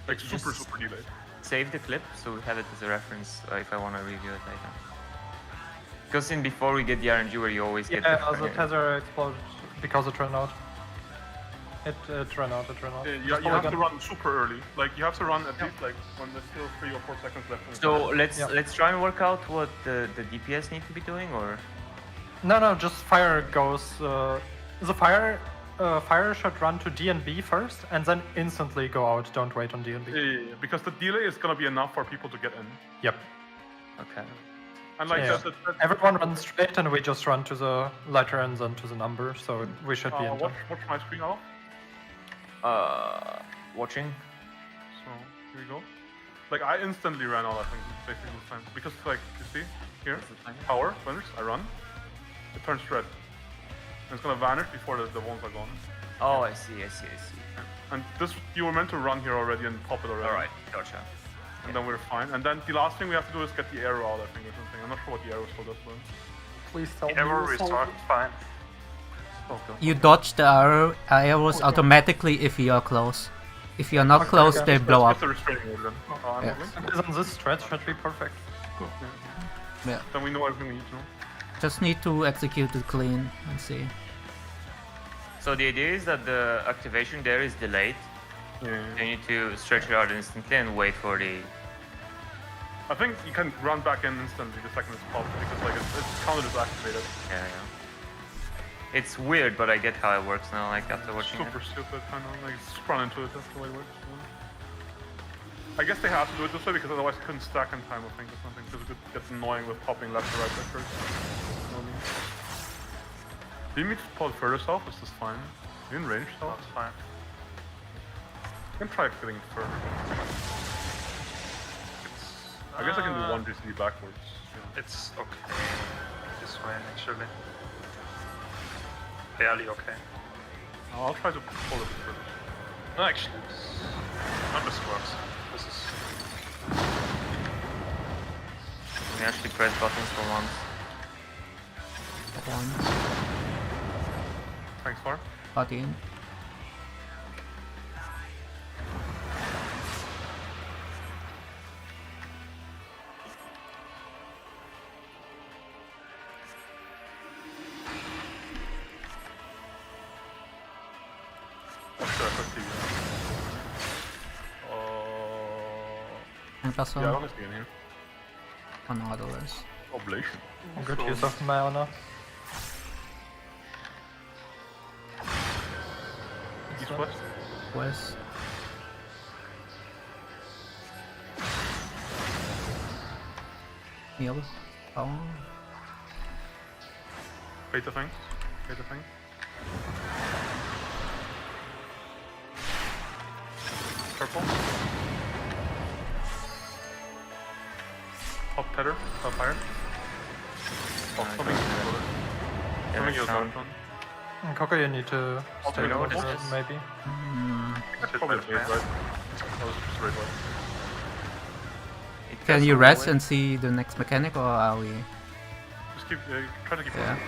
Like It's super just- delayed. Save the clip so we have it as a reference if I want to review it later. Because in before we get the RNG where you always get Yeah, the the tether exploded because it ran out. It ran out. You Just have hold to again. run super early. Like you have to run at least like when there's still 3 or 4 seconds left. in the So fire. let's try and work out what the DPS need to be doing, or No, just fire goes. The fire should run to DNB first and then instantly go out. Don't wait on DNB. Yeah, because the delay is gonna be enough for people to get in. Yep. okay. And like Yeah. that Everyone runs straight and we just run to the letter and then to the number, so we should be in time. watch my screen off. Watching. So here we go. Like I instantly ran out. I think basically this time because like you see here, power vanish. I run. It turns red. And it's gonna vanish before the ones are gone. Oh, I see. And this you were meant to run here already and pop it already. All right, gotcha. And then we're fine. And then the last thing we have to do is get the arrow out. I think or something. I'm not sure what the arrow still does. But Please tell me. Arrow you saw restart, fine. You dodge the arrows automatically if you are close. If you are not close, they blow Let's up. get the restraining order then. I'm Yeah. moving. Because on this stretch should be perfect. Yeah. Then we know everything we need to know. Just need to execute it clean and see. So the idea is that the activation there is delayed. Yeah. You need to stretch it out instantly and wait for the... I think you can run back in instantly the second it's popped because like it's counted as activated. Yeah. It's weird, but I get how it works now, like after watching Super it. stupid, kind of like just run into it. That's the way it works. I guess they have to do it this way because otherwise it couldn't stack in time. I think or something because it gets annoying with popping left to right vectors. You know what I mean? Do you need to pull further south? Is this fine? Are you in range south? That's fine. I can try getting further. I guess I can do one GCD backwards. Yeah. It's okay. This way, actually. Barely okay. I'll try to pull it further. No, actually, none of this works. This is... You can actually press buttons for once. Thanks, Far. Button. And plus Yeah, I want to see in here. on Nautilus. Oblation. Good use of mana. East west. West. Heal. Oh. Beta thing. Beta thing. Purple. Top tether. Top fire. Oh, something. Something is sound. down. Coco, you need to stay you know over what there, this is? maybe. That's probably the right. That was just right way. Can you rest and see the next mechanic, or are we? Just keep, try to keep Yeah. going.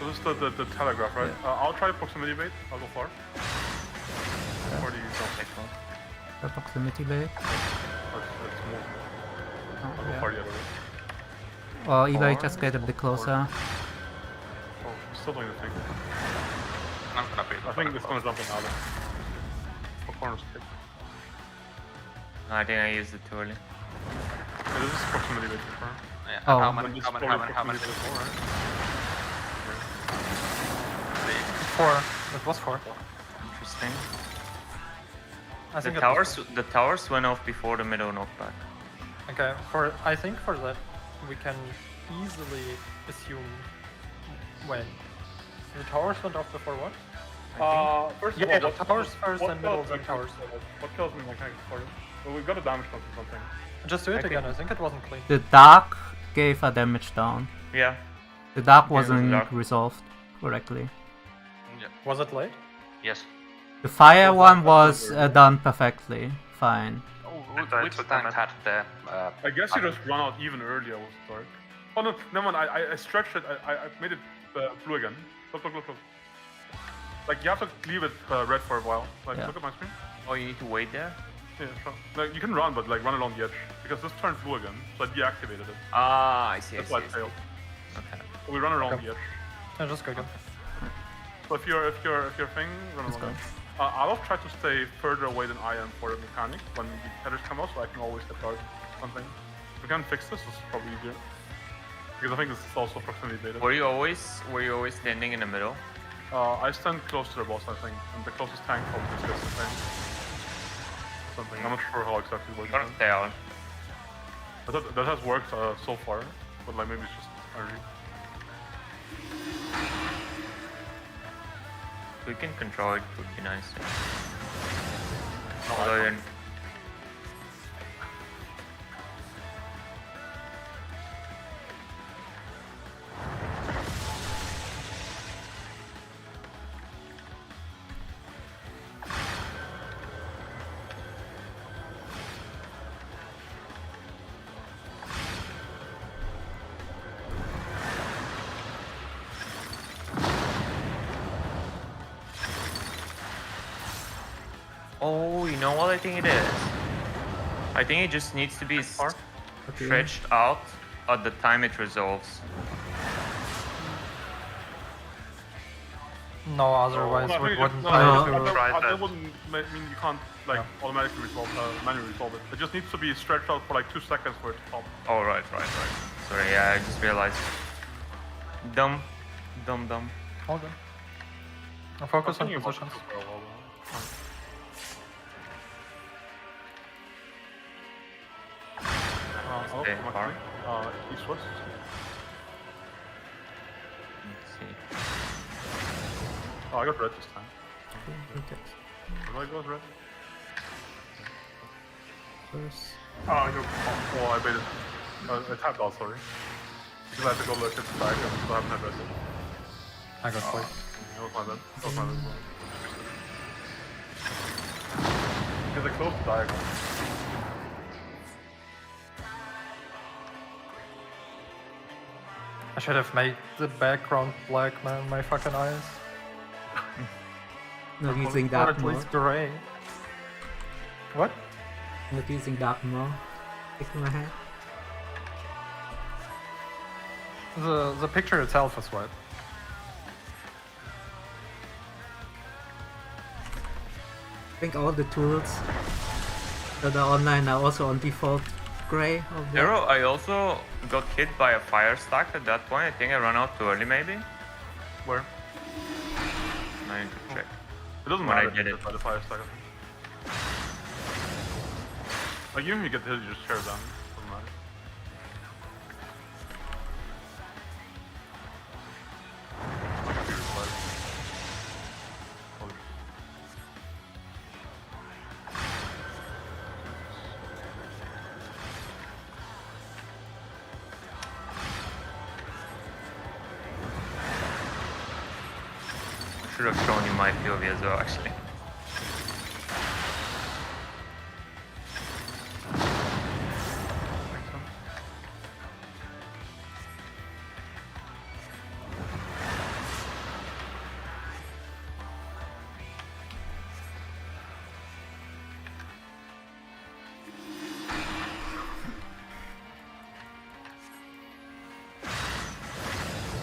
So this is the telegraph, right? I'll try proximity bait. I'll go far. Or do you don't take one? The proximity bait? Let's move. Oh, I'll go yeah. far the other way. Or Eli just get a bit closer. Oh, I'm still doing the thing. I'm gonna be. I think it's gonna jump in Alex. What corner's kick? I think I used it too early. Yeah, this is proximity bait for sure. Yeah. Oh. How And many? this How is many? probably How many? proximity bait as well, right? 4. It was 4. Interesting. I think The towers went off before the middle knockback. Okay, I think for that we can easily assume when. The towers went off before what? First Yeah, of all, the towers first and middle kills then me? towers. What kills me mechanics for it? Well, we've got a damage bump or something. Just do it I again, think- I think it wasn't clean. The dark gave a damage down. Yeah. The dark Yeah, it was wasn't dark. resolved correctly. Yeah. Was it late? Yes. The fire Well, one that was was done perfectly. Fine. Oh, I which took tank them had the? I guess you just run out even earlier with dark. Oh no, never mind. I stretched it. I made it blue again. Look. Like you have to leave it red for a while. Like Yeah. look at my screen. Oh, you need to wait there? Yeah, sure. Like you can run, but like run along the edge because this turned blue again, so I deactivated it. Ah, I see. That's why it failed. Okay. So we run along Okay. the edge. Yeah, just go again. So if your thing, run Let's along go. the edge. I'll try to stay further away than I am for the mechanic when the headers come out, so I can always get dark something. If we can fix this, it's probably easier. Because I think this is also proximity baited. Were you always standing in the middle? I stand close to the boss, I think, and the closest tank probably just gets the thing. Something. I'm not sure how exactly it works. Gonna stay out. That has worked so far, but like maybe it's just early. We can control it, would be nice. No, Although I then, Oh, you know what I think it is? I think it just needs to be Okay. stretched out at the time it resolves. No, otherwise No, I we think wouldn't no, play no, two. that wouldn't mean you can't like automatically resolve, manually resolve it. It just needs to be stretched out for like 2 seconds for it to pop. Oh, right. Sorry, yeah, I just realized. Dumb. All good. I'll focus on Thinking about positions. it for a while, though. Fine. Stay come far. actually. East-west. Let's see. Oh, I got red this time. Okay. Where do I go with red? First. Oh, oh, I baited. I tapped out, sorry. Because I had to go look at the diagram, so I haven't had red yet. I got white. That was my bad. That was my bad as well. Because I closed the diagram. I should have made the background black, man. My fucking eyes. Not using Or dark at mode. least gray. What? Not using dark mode. Stick my head. The picture itself is white. I think all the tools that are online are also on default gray or black. Arrow, I also got hit by a fire stack at that point. I think I ran out too early, maybe. Where? I need to check. It doesn't When I matter did if it. it's by the fire stack, I think. Like, even if you get hit, you just tear it down. Doesn't matter. My computer's live. Apologies. I should have shown you my POV as well, actually. Makes sense.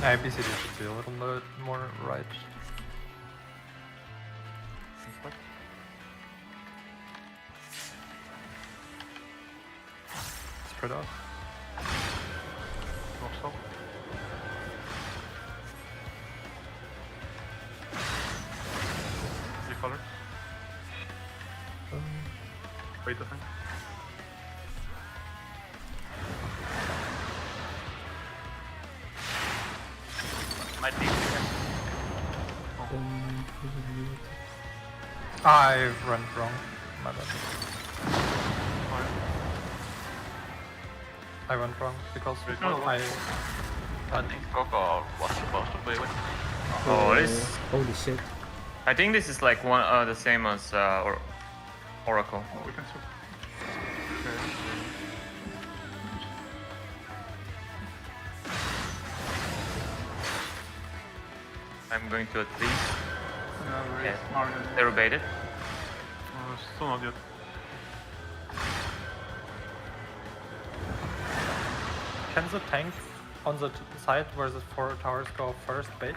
Yeah, BCD should be a little bit more right. Spread out. North south. Three colors. Wait, I think. Might be here. I ran wrong. My bad. I went wrong because I I think Coco was supposed to be with. Oh, this. Holy shit. I think this is like one the same as Oracle. Oh, we can switch. I'm going to at least Raise Arden. zero bait it. Still not yet. can the tank on the side where the 4 towers go first bait?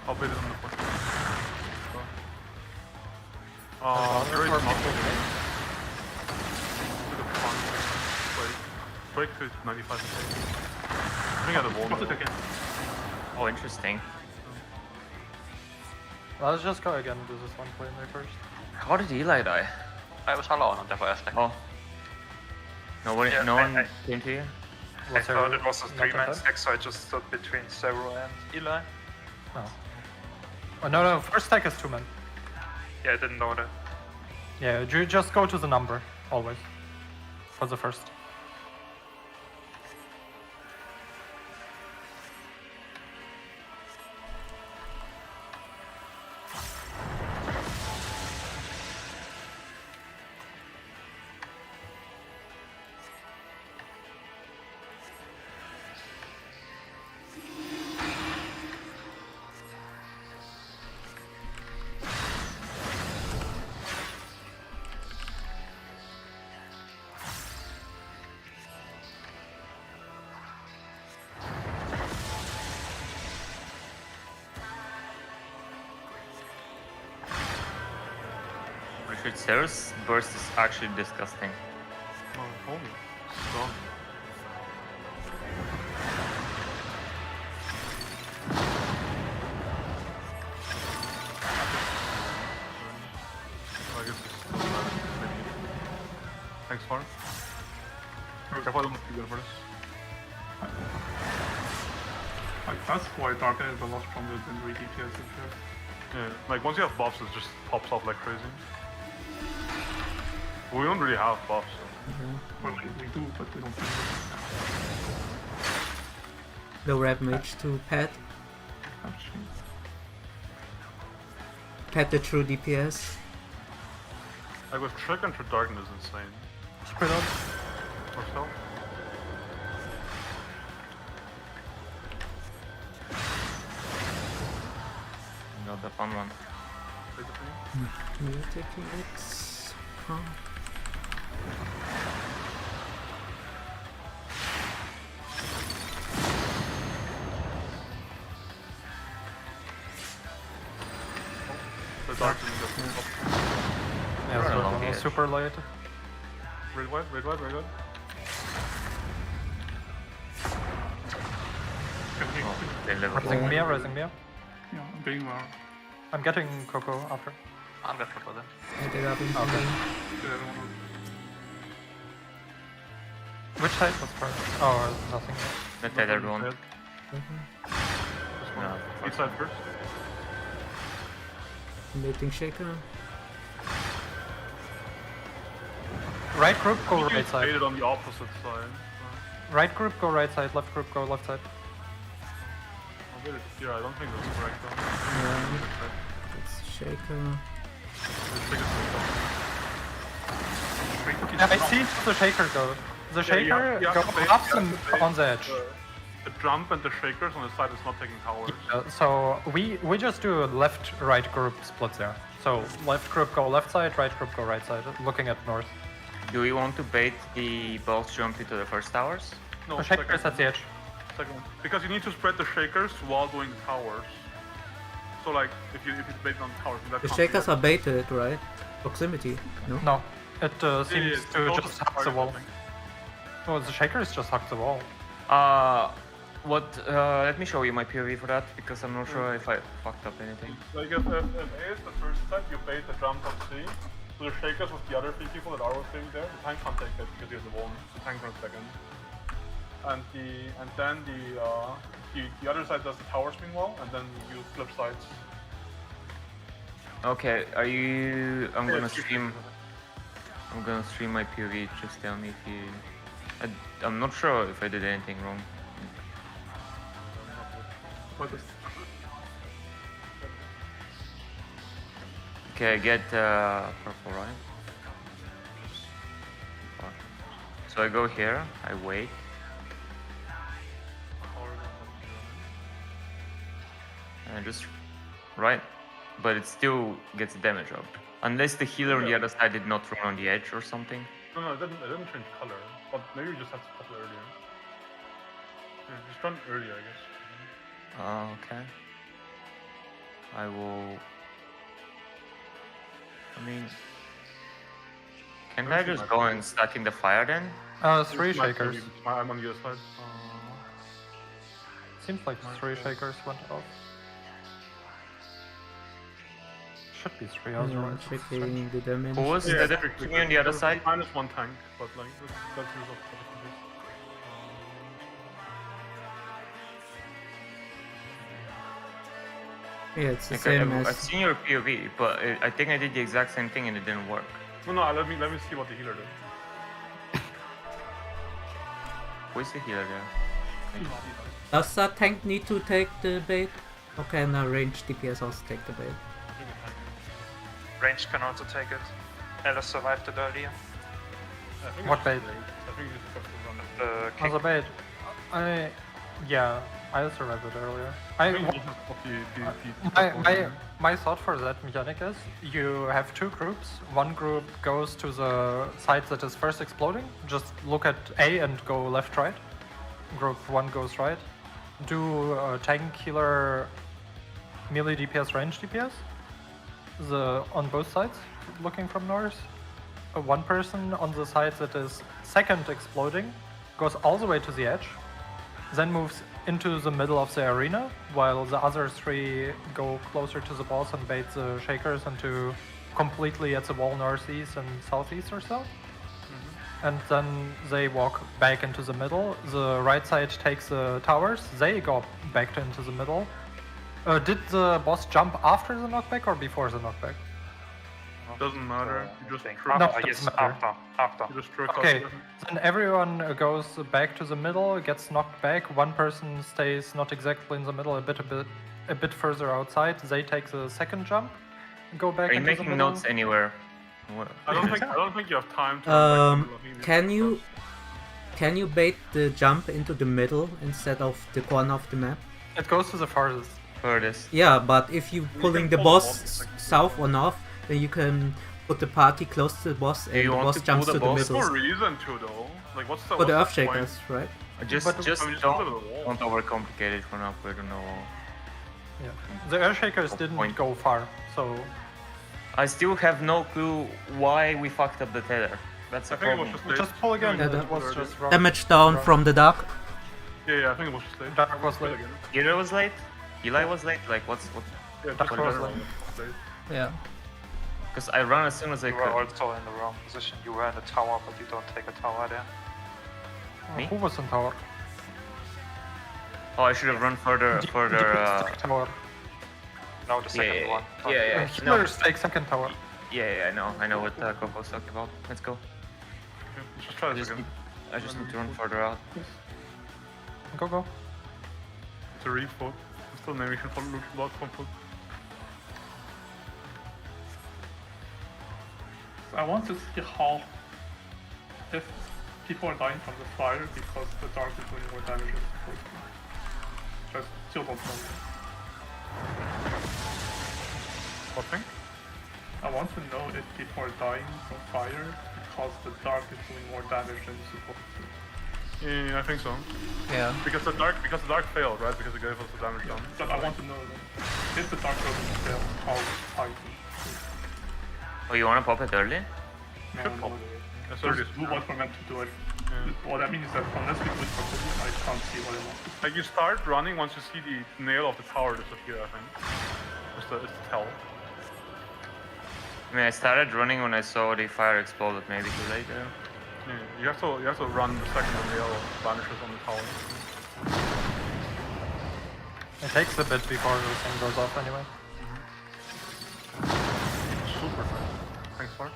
I'll bait it on the front. Other There is four muscle. people bait? Bit of fun. Break to 95%. I think I had a wall. Put it again. Oh, interesting. Let's just go again, do this one player first. How did Eli die? I was alone on the first deck. Oh. Nobody, Yeah, no I- one came to you? I Was there thought it was a not 3-man that? stack, so I just stood between Zero and Eli. Oh, no, first stack is 2 men. Yeah, I didn't know that. Yeah, you just go to the number, always. For the first. Shit, Sarah's burst is actually disgusting. Oh, holy. Strong. I guess it's maybe. Thanks, Farm. Careful, I don't want to go first. Like, that's why Dark Knight is a lot stronger than DPS in here. Yeah, like once you have buffs, it just pops off like crazy. We don't really have buffs. Well, we do, but we don't use The Red Mage to pet. it. Actually. Pet the true DPS. Like with Trick and True Darkness is insane. Spread out. Or so. Got the fun one. Take the thing. We're taking it. Oh. The Darkness just Yeah, Run so along the edge. super late. Red white, red white, red white. Oh, they level Rising 4. Mia, Rising Mia. Yeah, I'm being more. I'm getting Coco after. I'll get for them. I did up in Okay. Did everyone Which side was first? Oh, nothing. The tethered one. Red. This one. No, Each side first. Baiting Shaker. Right group, go You right just side. baited on the opposite side. Right group, go right side. Left group, go left side. I'll get it here. I don't think that's correct though. Yeah, it's Shaker. Yeah, I see the shaker go. The shaker go up and on the edge. The jump and the shakers on the side is not taking towers. So we just do a left-right group split there. So left group go left side, right group go right side, looking at north. Do we want to bait the both jump into the first towers? No, The shaker is at the edge. second. Because you need to spread the shakers while doing the towers. So like, if you bait on towers, that The can't Shakers be are baited, right? Proximity, no? No, it seems it's to closest just hug the target, wall. I think. Oh, the shakers just hug the wall. Let me show you my POV for that, because I'm not sure if I fucked up anything. Like if A is the first set, you bait the jump on C. So the shakers with the other 3 people that are rotating there, the tank can't take that because he has the wall. The tank runs second. And then the other side does the towers meanwhile, and then you flip sides. Okay, are you... I'm Yeah, gonna it's two stream... shakers, I'm gonna stream my POV, just tell me if you... I'm not sure if I did anything wrong. What is Okay, I get purple, right? So I go here, I wait. And I just... Right? But it still gets damage up. Unless the healer on the other side did not run on the edge or something. No, it didn't change color. But maybe you just have to pop it earlier. Yeah, just run earlier, I guess. Okay. I will... I mean... Can I just go and stack in the fire then? 3 shakers. I'm on your side. Seems like 3 shakers went off. Should be 3 Yeah, otherwise. checking the damage. Who was Yeah, the me on the other side? Minus 1 tank, but like that's result. Yeah, it's the Okay, same I've as... seen your POV, but I think I did the exact same thing and it didn't work. No, let me see what the healer did. Who is the healer there? Does that tank need to take the bait? Or can a ranged DPS also take the bait? Range can also take it. Alice survived it earlier. I think What it's bait? just late. I think you just have to run it. The As a bait, yeah, I survived it earlier. I think you just pop the My thought for that mechanic is you have 2 groups. One group goes to the side that is first exploding. Just look at A and go left, right. Group 1 goes right. Do tank, healer, melee DPS, range DPS. On both sides looking from north. One person on the side that is second exploding goes all the way to the edge, then moves into the middle of the arena, while the other three go closer to the boss and bait the shakers into completely at the wall northeast and southeast or so. And then they walk back into the middle. The right side takes the towers. They go back into the middle. Did the boss jump after the knockback or before the knockback? Doesn't matter. You just After. You just trick Okay, us. then everyone goes back to the middle, gets knocked back. One person stays not exactly in the middle, a bit further outside. They take the second jump, go back Are you into the making middle. notes anywhere? What- I don't think you have time to. run back to the middle. Can you bait the jump into the middle instead of the corner of the map? It goes to the farthest. Furthest. Yeah, but if you pulling the pull the boss boss, like, south or north, then you can put the party close to the boss and you the want boss to jumps pull to the the boss? There's no middle. reason to though. Like what's the For the what's earth point? shakers, right? Just I mean, just put it don't, on the wall. don't overcomplicate it for now. We don't know. Yeah. The Earthshakers Oh, didn't point. go far, so I still have no clue why we fucked up the tether. That's a I think it problem. was just late. just pull again. Yeah, It that was just wrong. Damage down Wrong. from the dark. Yeah, I think it was just late. Dark was late. Again. Gira was late. Eli was late. Like what? Yeah, Dark just was late. late. Yeah. Because I run as soon as I You were could. also in the wrong position. You were in the tower, but you don't take a tower there. Me? Who was in tower? Oh, I should have run further. Tower. No, the second one. Yeah. No. Healers take second tower. Yeah. I know what Kofo was talking about. Let's go. Let's just try I this just, again. need, I just need to run further out. Go. It's a refoot. Still maybe we can follow loot lot from foot. I want to see how if people are dying from the fire because the dark is doing more damage than supposed to. Just still don't know. What thing? I want to know if people are dying from fire because the dark is doing more damage than it's supposed to. Yeah, I think so. Yeah. Because the dark failed, right? Because it gave us the damage done. But I want to know that if the dark doesn't fail, how high Oh, you wanna pop it early? no, Should pop. no. That's Just already do what we're meant to do it. What I mean is that unless we do it properly, I can't see what I want. Like you start running once you see the nail of the tower disappear, I think. It's the tell. I mean, I started running when I saw the fire exploded. Maybe too late there. Yeah, you have to run the second the nail vanishes on the tower. It takes a bit before the thing goes off anyway. Super fast. Thanks, Mark.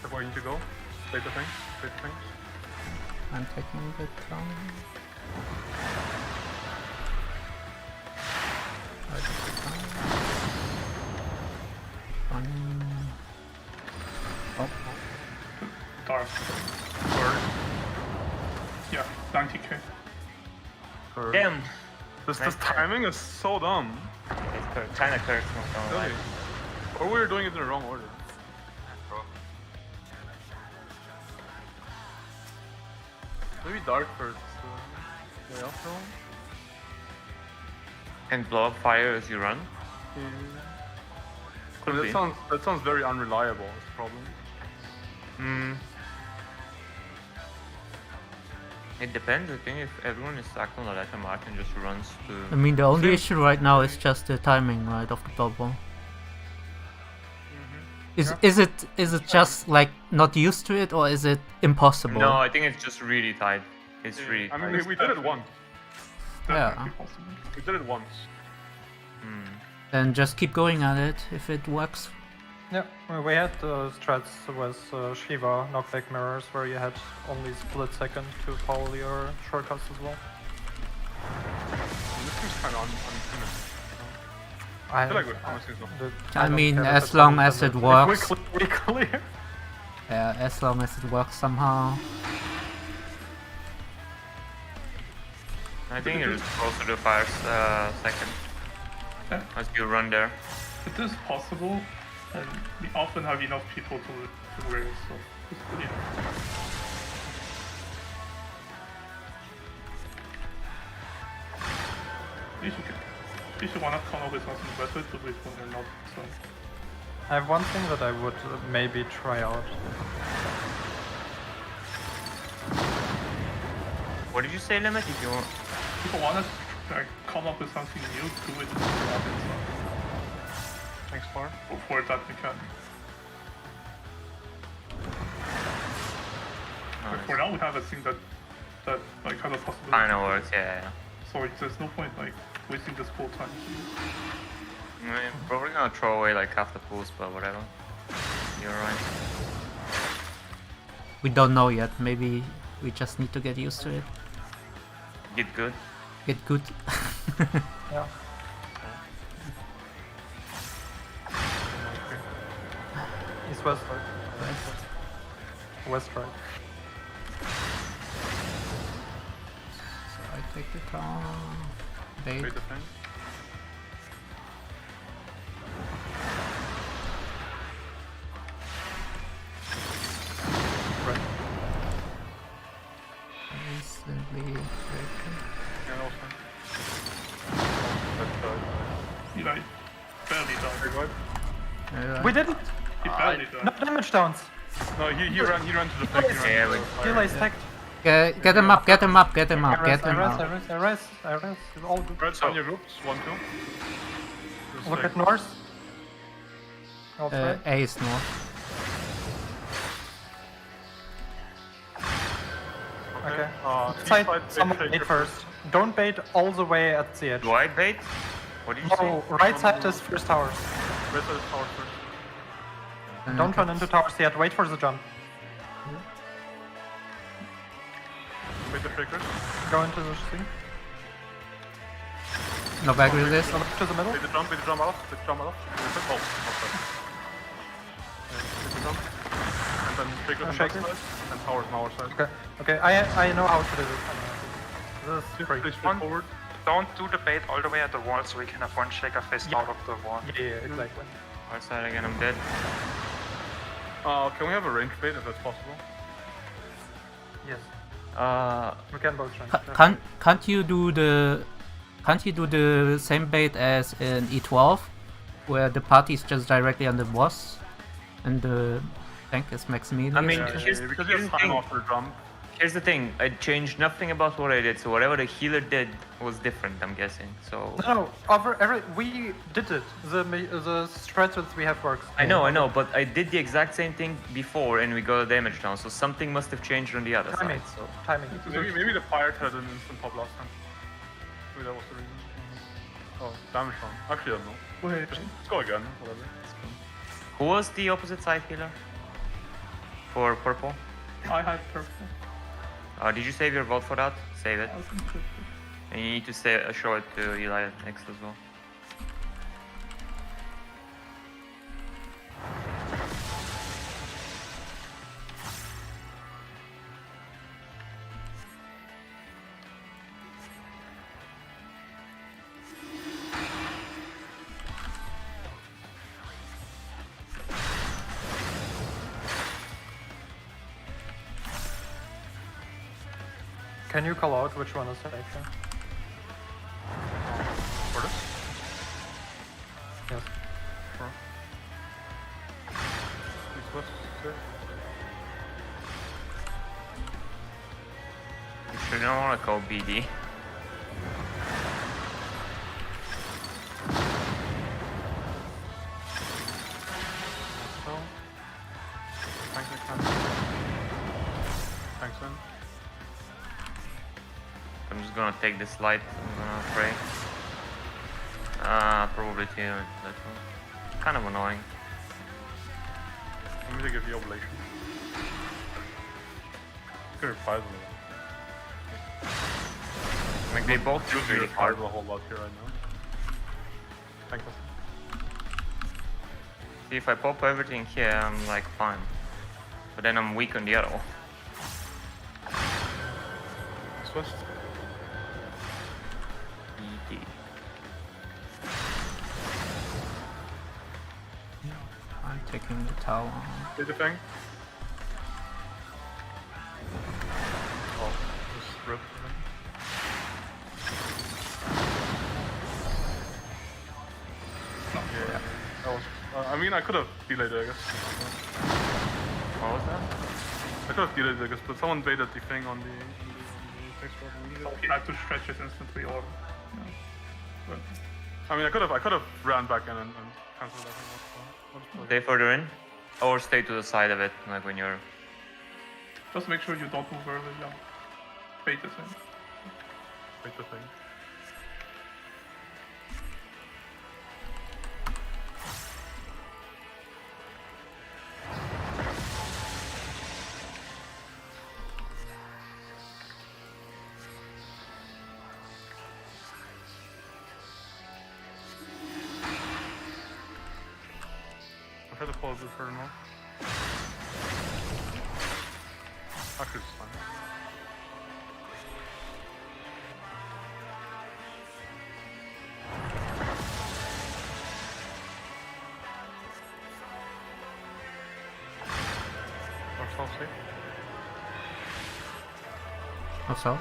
Where you need to go? Take the thing. I'm taking the down. I took the down. Oh. Dark. Yeah, 90k. Damn. This Nice timing is so dumb. It's kinda cursed. Not gonna lie. Really. Or we were doing it in the wrong order. Maybe dark first. Yeah, after all. And blow up fire as you run. Could be. That sounds very unreliable. Is the problem. It depends. I think if everyone is stuck on the letter Martin just runs I to. mean, the only issue right now is just the timing, right, of the blood ball. Is it just like not used to it, or is it impossible? No, I think it's just really tight. It's really. I tight. mean, we did it once. Yeah. We did it once. Then just keep going at it if it works. Yeah, we had strats with Shiva knockback mirrors where you had only split second to call your shortcuts as well. This seems kind of unfinished. I feel like we're promising something. I mean, as long as it works. We clear. Yeah, as long as it works somehow. I think you're just close to the fire's second. Yeah. As you run there. It is possible, and we often have enough people to wear it, so it's good enough. You should wanna come up with something better to do it when you're not, so... I have one thing that I would maybe try out. What did you say, Limit? If you want... If you wanna like, come up with something new, do it when you're not inside. Thanks, Far. For that mechanic. But for now we have a thing that like has a possibility. Kinda works, yeah. So there's no point like wasting this whole time. I mean, probably gonna throw away like half the pools, but whatever. You're right. We don't know yet. Maybe we just need to get used to it. Get good. Get good. Yeah. East west right. West right. So I take the town. Bait. Great defense. Right. Instantly. Yeah, that was fine. Eli barely died. We didn't. He barely died. No damage downs. No, he ran to the flank. Yeah, we- Eli stacked. Get him up, get him up, get him up, I get him rest. up. It's all good. Red's on your groups, 1-2. Just Look like- at north. North right. A is north. Okay. east Side, side, someone take bait your- first. Don't bait all the way at the edge. Do I bait? What did you say? No, right side is first towers. Red side is tower first. Don't run into towers yet. Wait for the jump. Wait the flickers. Go into the thing. No back resist. Go to the middle. Take the jump off. Take the jump off. Oh, outside. Take the jump. And then flickers on that shaker. side. And towers on our side. Okay. Okay. I know how to do this. This is pretty Pretty straightforward. Don't do the bait all the way at the wall so we can have one shaker faced out of the wall. Yeah, exactly. Right side again, I'm dead. Can we have a range bait if that's possible? Yes. Uh, We can both try. Can't you do the same bait as in E12, where the party is just directly on the boss, and the tank is Maximilian? I mean, Yeah, here's, because you here's have the time thing. after jump. Here's the thing. I changed nothing about what I did, so whatever the healer did was different. I'm guessing. So No, we did it. The strategies we have works. I know, but I did the exact same thing before, and we got a damage down. So something must have changed on the other Timing. side. So Timing. Maybe the fire had an instant pop last time. Maybe that was the reason. Oh, damage down. Actually, I don't know. Wait, Let's go again. Whatever. who was the opposite side healer? For purple. I had purple. Did you save your vote for that? Save it. I was interested. And you need to show it to Eli next as well. Can you call out which one is safer? For this? Yes. East west. You sure don't want to call BD. So. Thanks, man. I'm just gonna take this light. I'm gonna pray. Probably too. That one. Kind of annoying. Let me give you oblation. Could reprise them. Like they both do Use really your hard. fire a whole lot here right now. Thank you. See, if I pop everything here, I'm like fine. But then I'm weak on the other one. Swiss. ED. I'm taking the tower. Did the thing? Oh, just rip. Yeah, that was. I mean, I could have delayed it, I guess. What was that? I could have delayed it, I guess, but someone baited the thing on the text board. He had to stretch it instantly, or but I mean, I could have ran back in and cancelled that thing. I'll just play. Stay further in, or stay to the side of it, like when you're. just make sure you don't move early. Yeah, bait it in. Bait the thing. I tried to pull a blue for now. Actually, it's fine. Ourselves safe. What's up?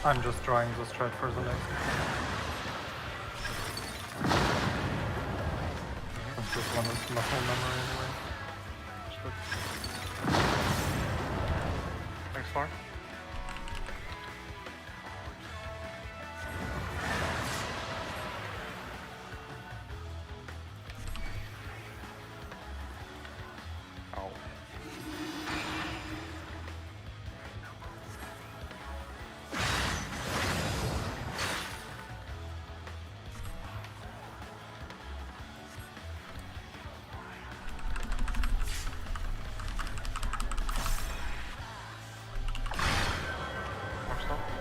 I'm just drawing the strat for the next. This one is muscle memory anyway. Thanks, Far. Ow.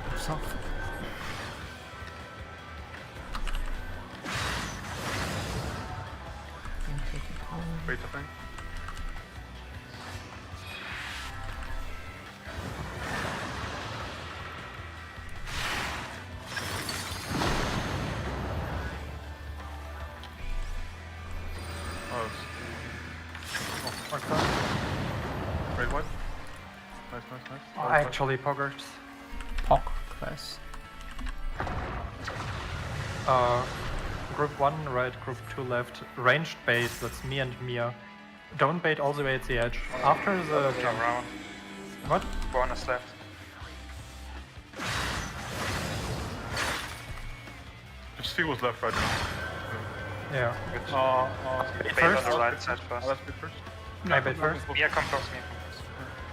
What's up? Wait, the thing. Oh, like that. Wait, what? Nice, nice, nice. Actually, poggers. Pog class. Group 1 right, group 2 left. Ranged bait, that's me and Mia. Don't bait all the way at the edge. After the Jump around. What? Bonus left. Just see what's left right now. Yeah. Good. Bait Bait on first? the right side first. Let's bait first. I bait first. Mia, come close, Mia.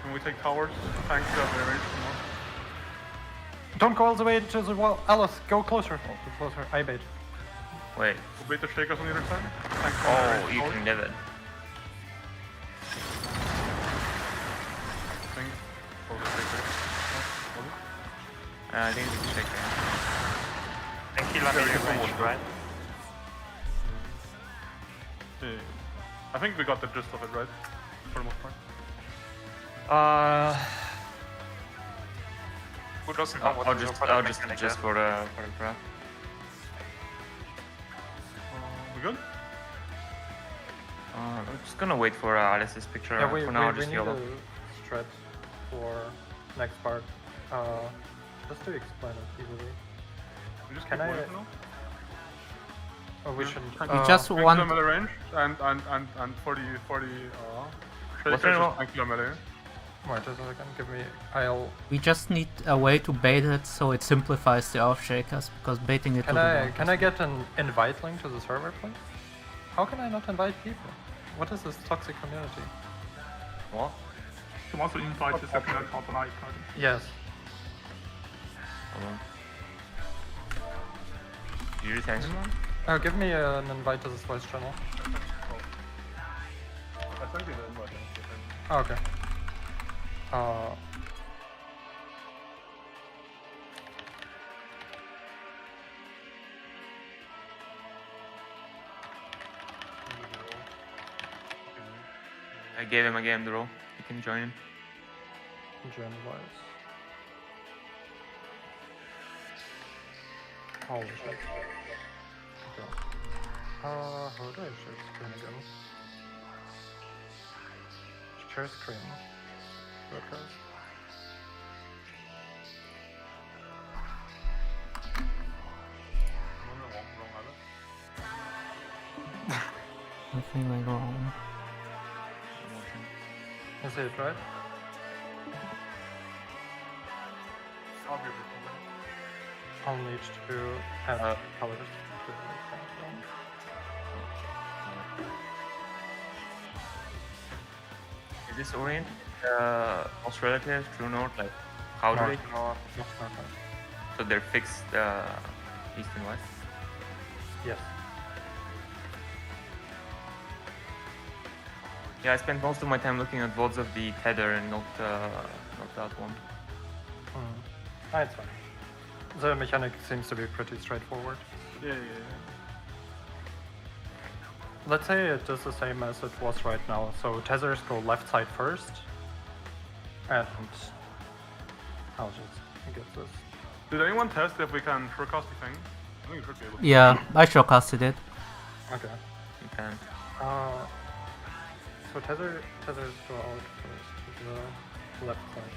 Can we take towers? Thanks, you have the range more. Don't go all the way to the wall. Alice, go closer. Go closer. I bait. Wait. We'll bait the shakers on the other side. Thanks, Oh, you can live it. Thing. Oh, the shaker. I think it's a shaker. And kill on Yeah, we the can range, almost go. right? Yeah. I think we got the gist of it, right? For the most part. Who doesn't know what I'll to do just for the I'll just mechanic adjust yet? for the graph. We good? I'm just gonna wait for Alice's picture. Yeah, we for now, need just a yellow. strat for next part. Just to explain it easily. We just Can keep I- going now? Oh, we should. We just 10 want. kilometer range and 40 What's shakers the just name? 10 kilometer. Wait a second. Give me. I'll. We just need a way to bait it so it simplifies the off shakers because baiting it to Can the I? wall Can is- I get an invite link to the server, please? How can I not invite people? What is this toxic community? What? He wants to invite his second account on iCard. Yes. Hold on. Do you retain someone? Give me an invite to this voice channel. sent you the invite. Okay. I gave him again the role. You can join him. Join wise. Holy shit. Okay. How do I share screen again? Share screen. Broadcast. Nothing went wrong. Is it right? I'll need to have colors to Is this orient most relative true north? Like how do they? North. So they're fixed east and west. Yes. Yeah, I spent most of my time looking at VODs of the tether and not that one. It's fine. The mechanic seems to be pretty straightforward. Yeah. Let's say it is the same as it was right now. So tethers go left side first. And I'll just get this. Did anyone test if we can forecast the thing? I think we should be able to. Yeah, I shortcasted it. Okay. You can. So tethers go out first to the left side.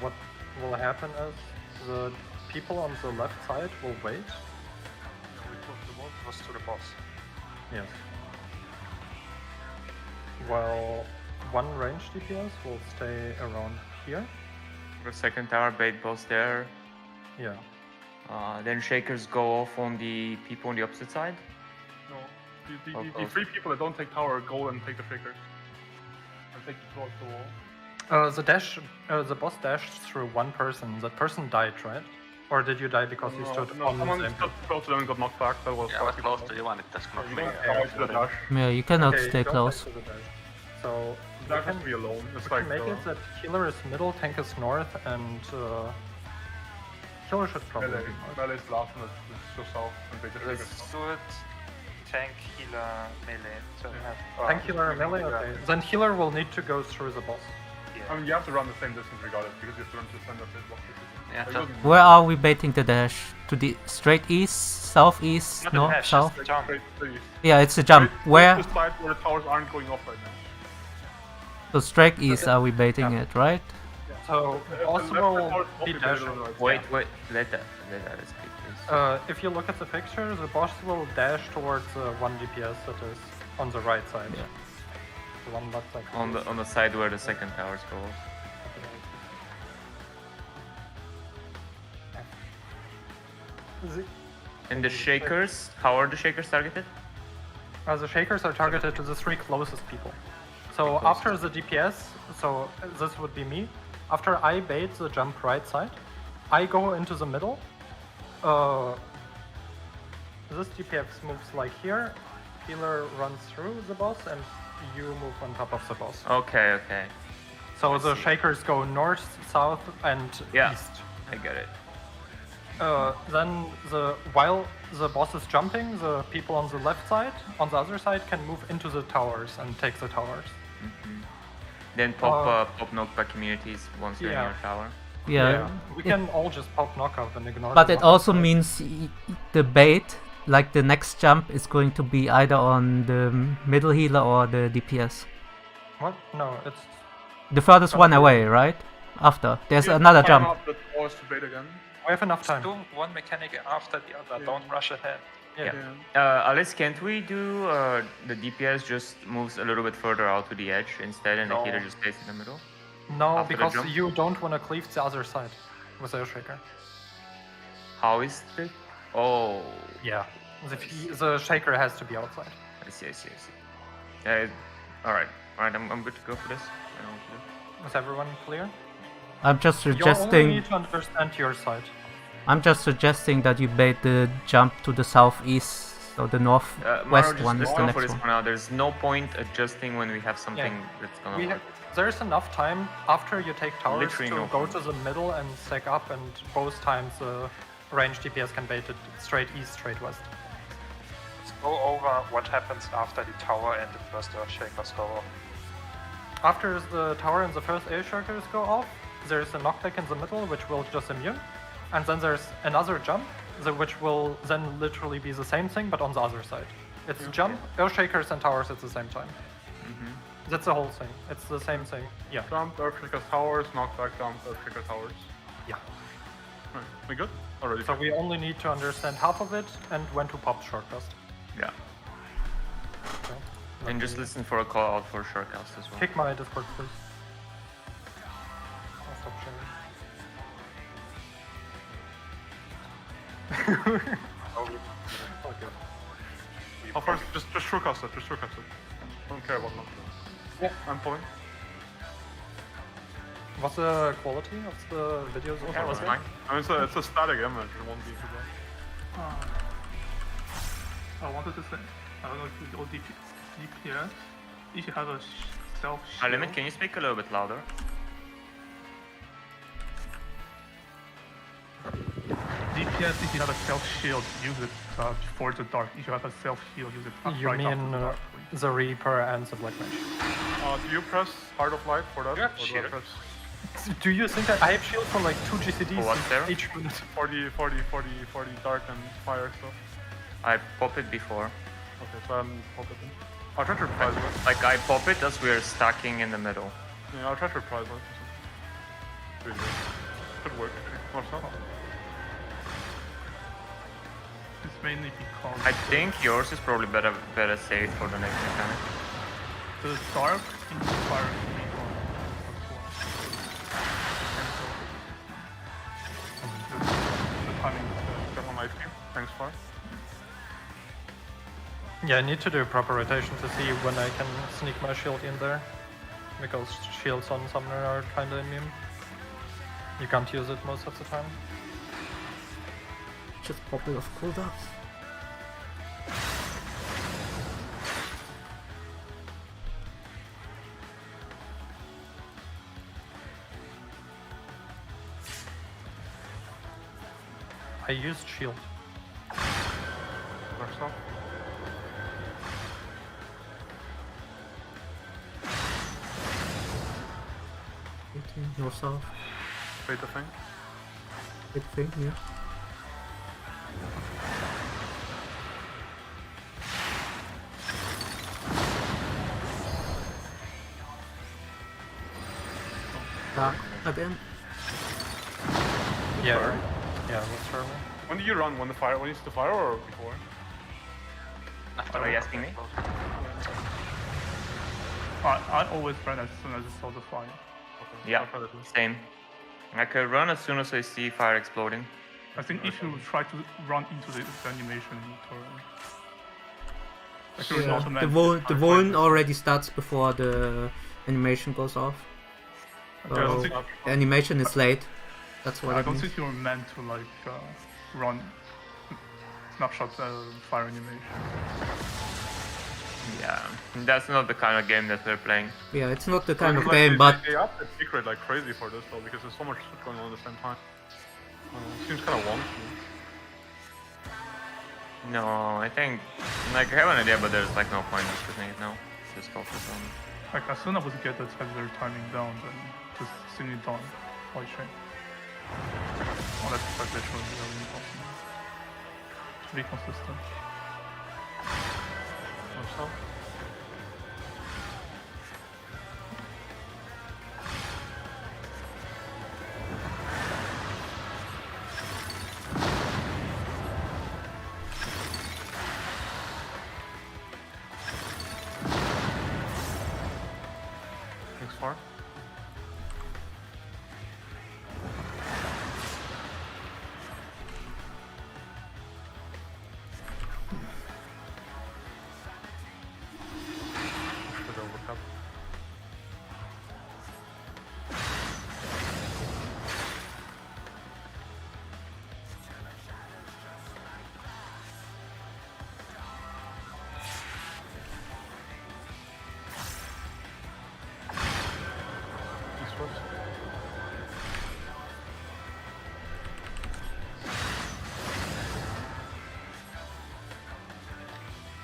What will happen is the people on the left side will wait. We put the wall close to the boss. Yes. While one range DPS will stay around here. The second tower bait boss there. Yeah. Then shakers go off on the people on the opposite side. No. The 3 people that don't take tower go and take the shakers. And take the towards the wall. The boss dashed through one person. That person died, right? Or did you die because you stood on the someone same? stood close to them and got knocked back. That was Yeah, I was close to you and it just You knocked don't me. die to the dash. Yeah, you cannot Okay, stay don't close. die to the dash. So Dash has to be alone. It's we like can make it that healer is middle, tank is north, and healer should probably melee. be north. Melee is the last one that's just south and bait the shakers. Let's do it. Tank, healer, melee. So we have, Tank, healer, melee. Okay. Then healer will need to go through the boss. I mean, you have to run the same distance regardless because you have to run to center to block Yeah, the just- Where are we baiting the dash? To the straight east, southeast, Not a north, dash, south? just a jump. Straight east. Yeah, it's a jump. Straight Where? to the side where the towers aren't going off right now. So straight east are we baiting it, right? So The boss left will tower be is dashing. on the right. Wait, let that speak, please. If you look at the picture, the boss will dash towards one DPS that is on the right side. Yeah. The one left side. On the side where the second towers go off. And the shakers, how are the shakers targeted? The shakers are targeted to the 3 closest people. So Closest. after the DPS, so this would be me. After I bait the jump right side, I go into the middle. This DPS moves like here. Healer runs through the boss, and you move on top of the boss. Okay. So the shakers go north, south, and Yeah. east. I get it. Then while the boss is jumping, the people on the left side, on the other side, can move into the towers and take the towers. Then pop knockback communities once you're in yeah. your tower. Yeah. We can all just pop knockout and ignore. But the it knockout. also means the bait, like the next jump, is going to be either on the middle healer or the DPS. What? No, it's The furthest one away, right? After. There's Yeah, another time jump. up the towers to bait again. we have enough Just time. do one mechanic after the other. Yeah. Don't rush ahead. Yeah. Alice, can't we do the DPS just moves a little bit further out to the edge instead and the No. healer just stays in the middle? No, After the because jump? you don't want to cleave the other side with a shaker. How is the... Oh, Yeah. The shaker has to be outside. I see. Alright, I'm good to go for this. I know what to do. Is everyone clear? I'm just You only suggesting. need to understand your side. I'm just suggesting that you bait the jump to the southeast So the northwest Maro, just one is the go for next this one. for now. There's no point adjusting when we have something that's gonna work. There's enough time after you take towers Literally to no go point. to the middle and stack up, and both times range DPS can bait it straight east, straight west. Let's go over what happens after the tower and the first Earthshakers go off. After the tower and the first Earthshakers go off, there's a knockback in the middle, which will just immune. And then there's another jump, which will then literally be the same thing, but on the other side. It's jump, Earthshakers, and towers at the same time. That's the whole thing. It's the same thing. Yeah. Jump, Earthshaker towers, knockback, jump, Earthshaker towers. Yeah. Right. We good? Already. So we only need to understand half of it and when to pop shortcast. Yeah. Okay. And just listen for a call out for shortcast as well. Kick my Discord, please. I'll stop sharing. Okay. Oh, first, just shortcast it, Don't care about knockback. Yeah. I'm pulling. What's the quality of the videos? Yeah, it was fine. I mean, it's a static image, it won't be too bad. I wanted to say, I don't know if with all DPS, if you have a self shield. Limit, can you speak a little bit louder? DPS, if you have a self shield, use it before the dark. If you have a self shield, use it You right after mean the dark. Please. the Reaper and the Black Mage? Do you press Heart of Light for that? Yeah, or do I sure. press Do you think that I have shield for like 2 GCDs For what, Sarah? each minute? 40 dark and fire stuff? I pop it before. Okay, so I'm pop it in. I'll try to reprise it. Like I pop it as we are stacking in the middle. Yeah, I'll try to reprise it. Really good. Could work. Or so. It's mainly because I think yours is probably better saved for the next mechanic. the dark inspires me on the timing is Got my team. Thanks, Far. Yeah, I need to do a proper rotation to see when I can sneak my shield in there. Because shields on Summoner are kinda immune. You can't use it most of the time. Just pop it off cooldowns. I used shield. First off. North south. Wait the thing. Big thing, yeah. Dark again. Yeah, right. Yeah, that's early. When do you run? When it's the fire or before? Are you asking me? I always run as soon as I saw the fire. Okay. Yeah, I'll try to do. same. I can run as soon as I see fire exploding. I think if you try to run into the animation turn. Like you're Yeah, automatic, the wound already starts before the animation goes off. I don't So think- the animation is late. That's what I it don't means. think you're meant to like run snapshot fire animation. Yeah, that's not the kind of game that we're playing. Yeah, it's not the kind of Like, game, they- but they upped the secret like crazy for this though, because there's so much shit going on at the same time. Seems kind of wonky. No, I think like I have an idea, but there's like no point in discussing it now. Just focus on. Like as soon as we get the tether timing down, then just sing it down. White chain. Unless it's like literally really impossible. To be consistent. Myself. Thanks, Far. Should overcap.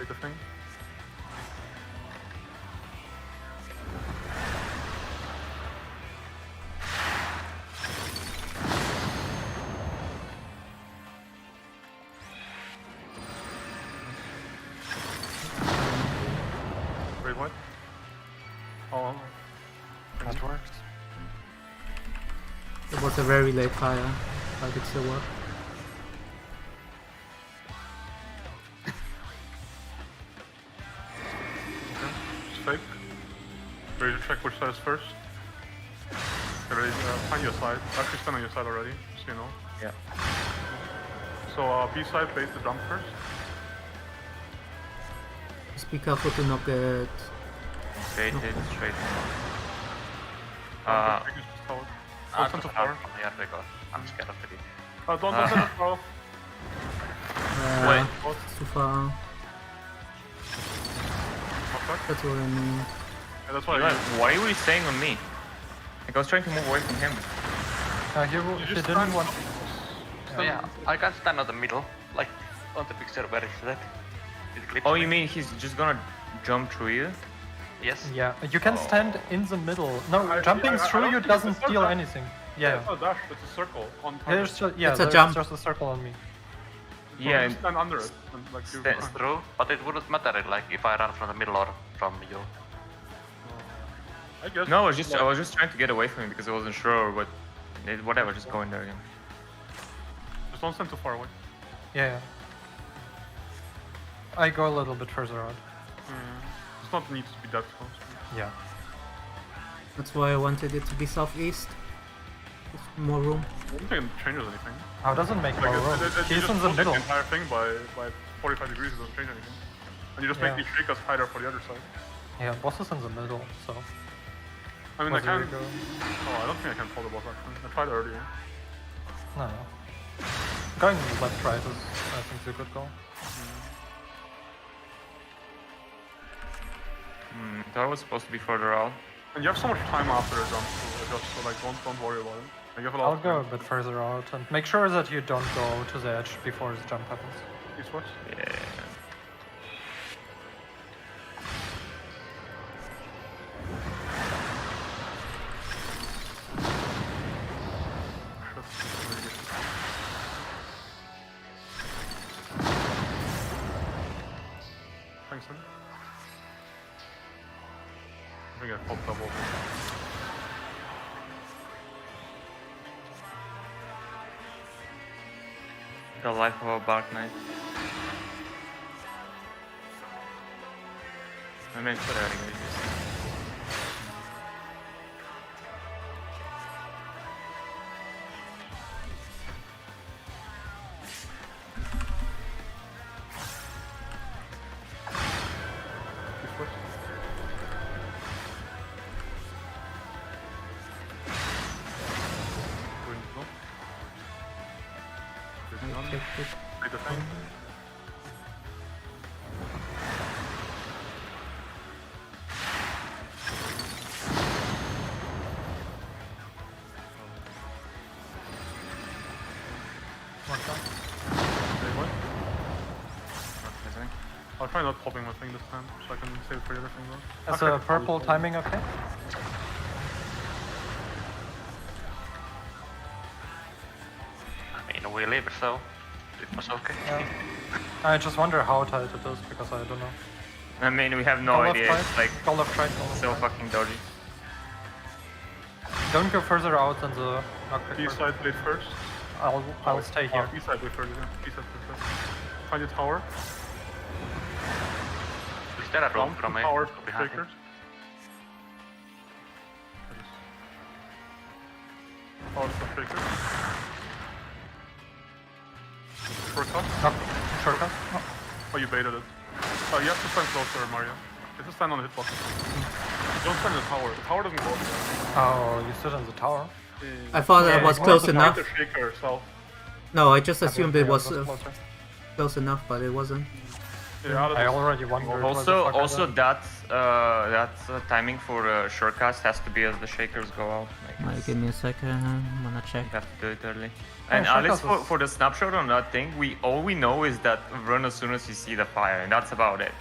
Take the thing. Wait, what? Oh, That works. It was a very late fire, but it still worked. okay. Just fake. Ready to check which side is first. Okay, ready, find your side. Actually stand on your side already, so you know. Yeah. So B side, bait the jump first. Just be careful to not get... Straight hit, straight. Jump is just hold. I'm Send to too far. far from here because I'm scared of the deep. Don't send it far. Wait. It's too far. Okay. That's what I mean. Yeah, that's why Why were you staying on me? Like I was trying to move away from him. He just didn't want... Yeah, I can't stand on the middle, like on the picture where it's that. It clips Oh, me. you mean he's just gonna jump through you? Yes. Yeah, you can stand in the middle. No, jumping I through don't you think doesn't it's a steal dash. anything. it's Yeah. not a dash, it's a circle on target. There's just, yeah, It's a there's jump. just a circle on me. So Yeah, just stand under it. And, like, you're Stand- fine. It's true, but it wouldn't matter like if I run from the middle or from you. I guess. No, I was like, just trying to get away from him because I wasn't sure what. Whatever, just go in there again. Just don't stand too far away. Yeah. I go a little bit further out. It's not need to be that close. Yeah. That's why I wanted it to be southeast. With more room. I don't think it changes anything. How does it make more room? you He's just in the rotate middle. the entire thing by 45 degrees, it doesn't change anything. And you just make Yeah. these shakers tighter for the other side. Yeah, boss is in the middle, so... I mean, I There we can. go. Oh, I don't think I can pull the boss actually. I tried earlier. No. Going left right is, I think, is a good goal. That was supposed to be further out. And you have so much time after a jump to adjust, so like don't worry about it. Like, you have a lot I'll of go a time. bit further out and make sure that you don't go to the edge before the jump happens. East west. Yeah. Thanks, man. I think I popped double. The life of a Dark Knight. I mean, put out of East west. Going to go. Getting on. Take the thing. Okay, what? I'll try not popping my thing this time, so I can save it for the other thing though. Is the purple timing okay? I mean, we live, so it was okay. Yeah. I just wonder how tight it is, because I don't know. I mean, we have no Go left idea. right, It's like go left right, go left so right. fucking dodgy. Don't go further out than the knockback. East side blade first. I'll stay here. East side blade first, yeah. East side blade first. Find your tower. Is there a room Jump from to me? towers, Behind shakers. him? Towers for shakers. Shortcut. Knock. Shortcut. Oh, you baited it. Oh, you have to stand closer, Mario. You have to stand on the hitbox. Don't stand in the tower. The tower doesn't go up there. Oh, you stood on the tower. I thought I was you close have to enough. find the shaker yourself. No, I just assumed it was closer. close enough, but it wasn't. Yeah, I already wondered. what the fuck I Also did. that timing for shortcuts has to be as the shakers go out. Like, Like, give me a second. I'm gonna check. You have to do it early. And sure, Alice, Cosmos. for the snapshot on that thing, all we know is that run as soon as you see the fire, and that's about it.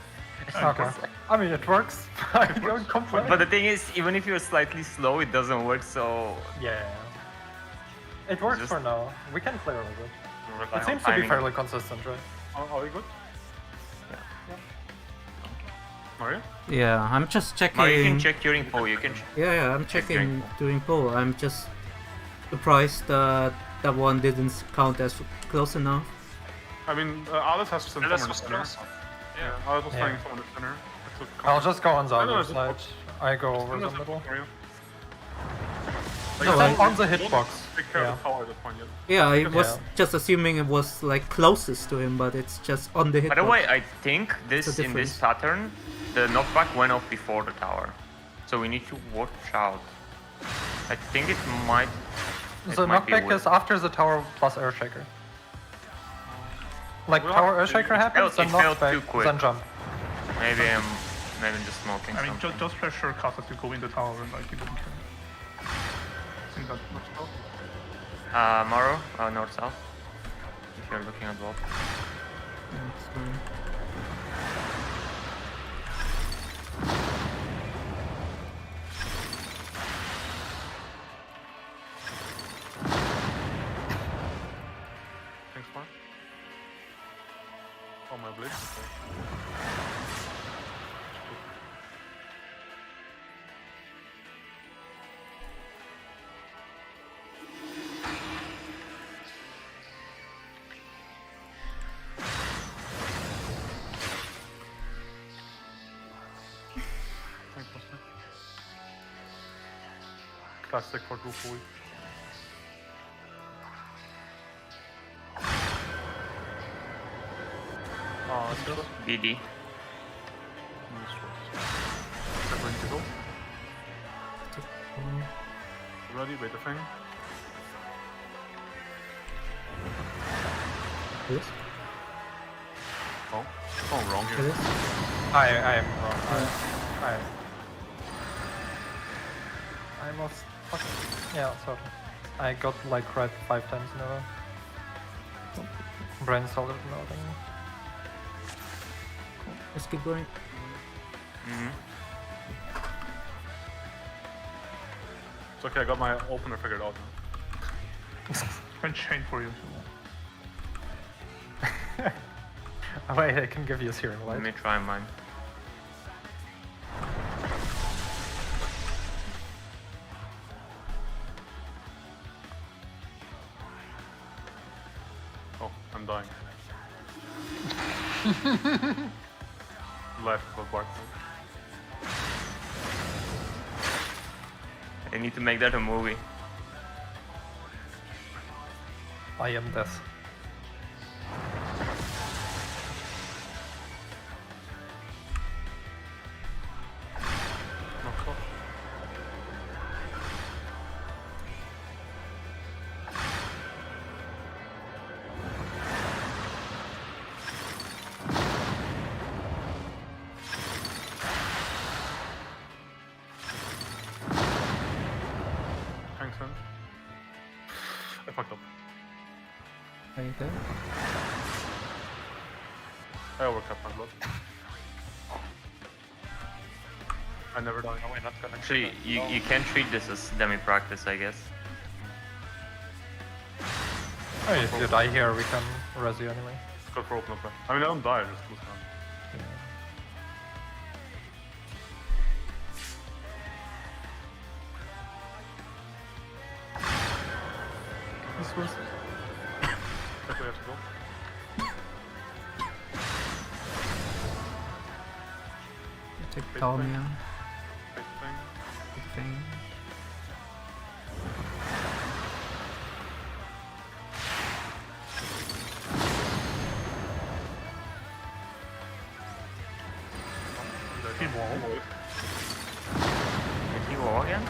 Okay. I mean, it works. I don't complain. But the thing is, even if you're slightly slow, it doesn't work. So Yeah. It works Just- for now. We can play with it. rely It on seems to be timing. fairly consistent, right? Are we good? Mario? Yeah, I'm just checking. Or you can check during poll. You can. Yeah, I'm Check checking during during poll. I'm just surprised that that one didn't count as close enough. I mean, Alice has some Alice someone was in the center. close. Yeah, Alice was Yeah. playing someone in the center. It's a I'll just go on the No, no, other it's a side. box. I go over the It's a middle. Mario. No, Stand I- on the Don't hitbox. Take care Yeah. of the tower at this point yet. Yeah, I was Yeah. just assuming it was like closest to him, but it's just on the hit. By the way, I think It's a this in this difference. pattern, the knockback went off before the tower, so we need to watch out. I think it might. It The might be knockback weird. is after the tower plus Earthshaker. Like Well, tower it Earthshaker happens, then it felt too knockback, quick. then jump. Maybe I'm just smoking I mean, something. just pressure Kasa to go in the tower, like you don't care. I think that much help. Maro, north south. If you're looking at what. Thanks, Mark. Oh, my blade. Okay. Thanks, Master. Classic for Drupal. Oh, it's just BD. They're going to go. Ready? Wait the thing. This? Oh, what's going wrong here? This? I am wrong. I must. Yeah, sorry. I got like red 5 times in a row. Brain solid melting. Let's keep going. Mm-hmm. It's okay, I got my opener figured out now. I can chain for you if you want. Oh, wait, I can give you a searing light. Let me try mine. Oh, I'm dying. Left was bark. I need to make that a movie. I am death. Knock off. Thanks, man. I fucked up. Are you good? I overcapped my blood. I never die. No, we're not gonna. Actually, you can treat this as demi practice, I guess. Oh, if you die here, we can res you anyway. Good for open up. I mean, I don't die, I just lose time. This was. That's where you have to go. Take Wait, Calmia. Big thing. Big thing. He wall. Did he wall again?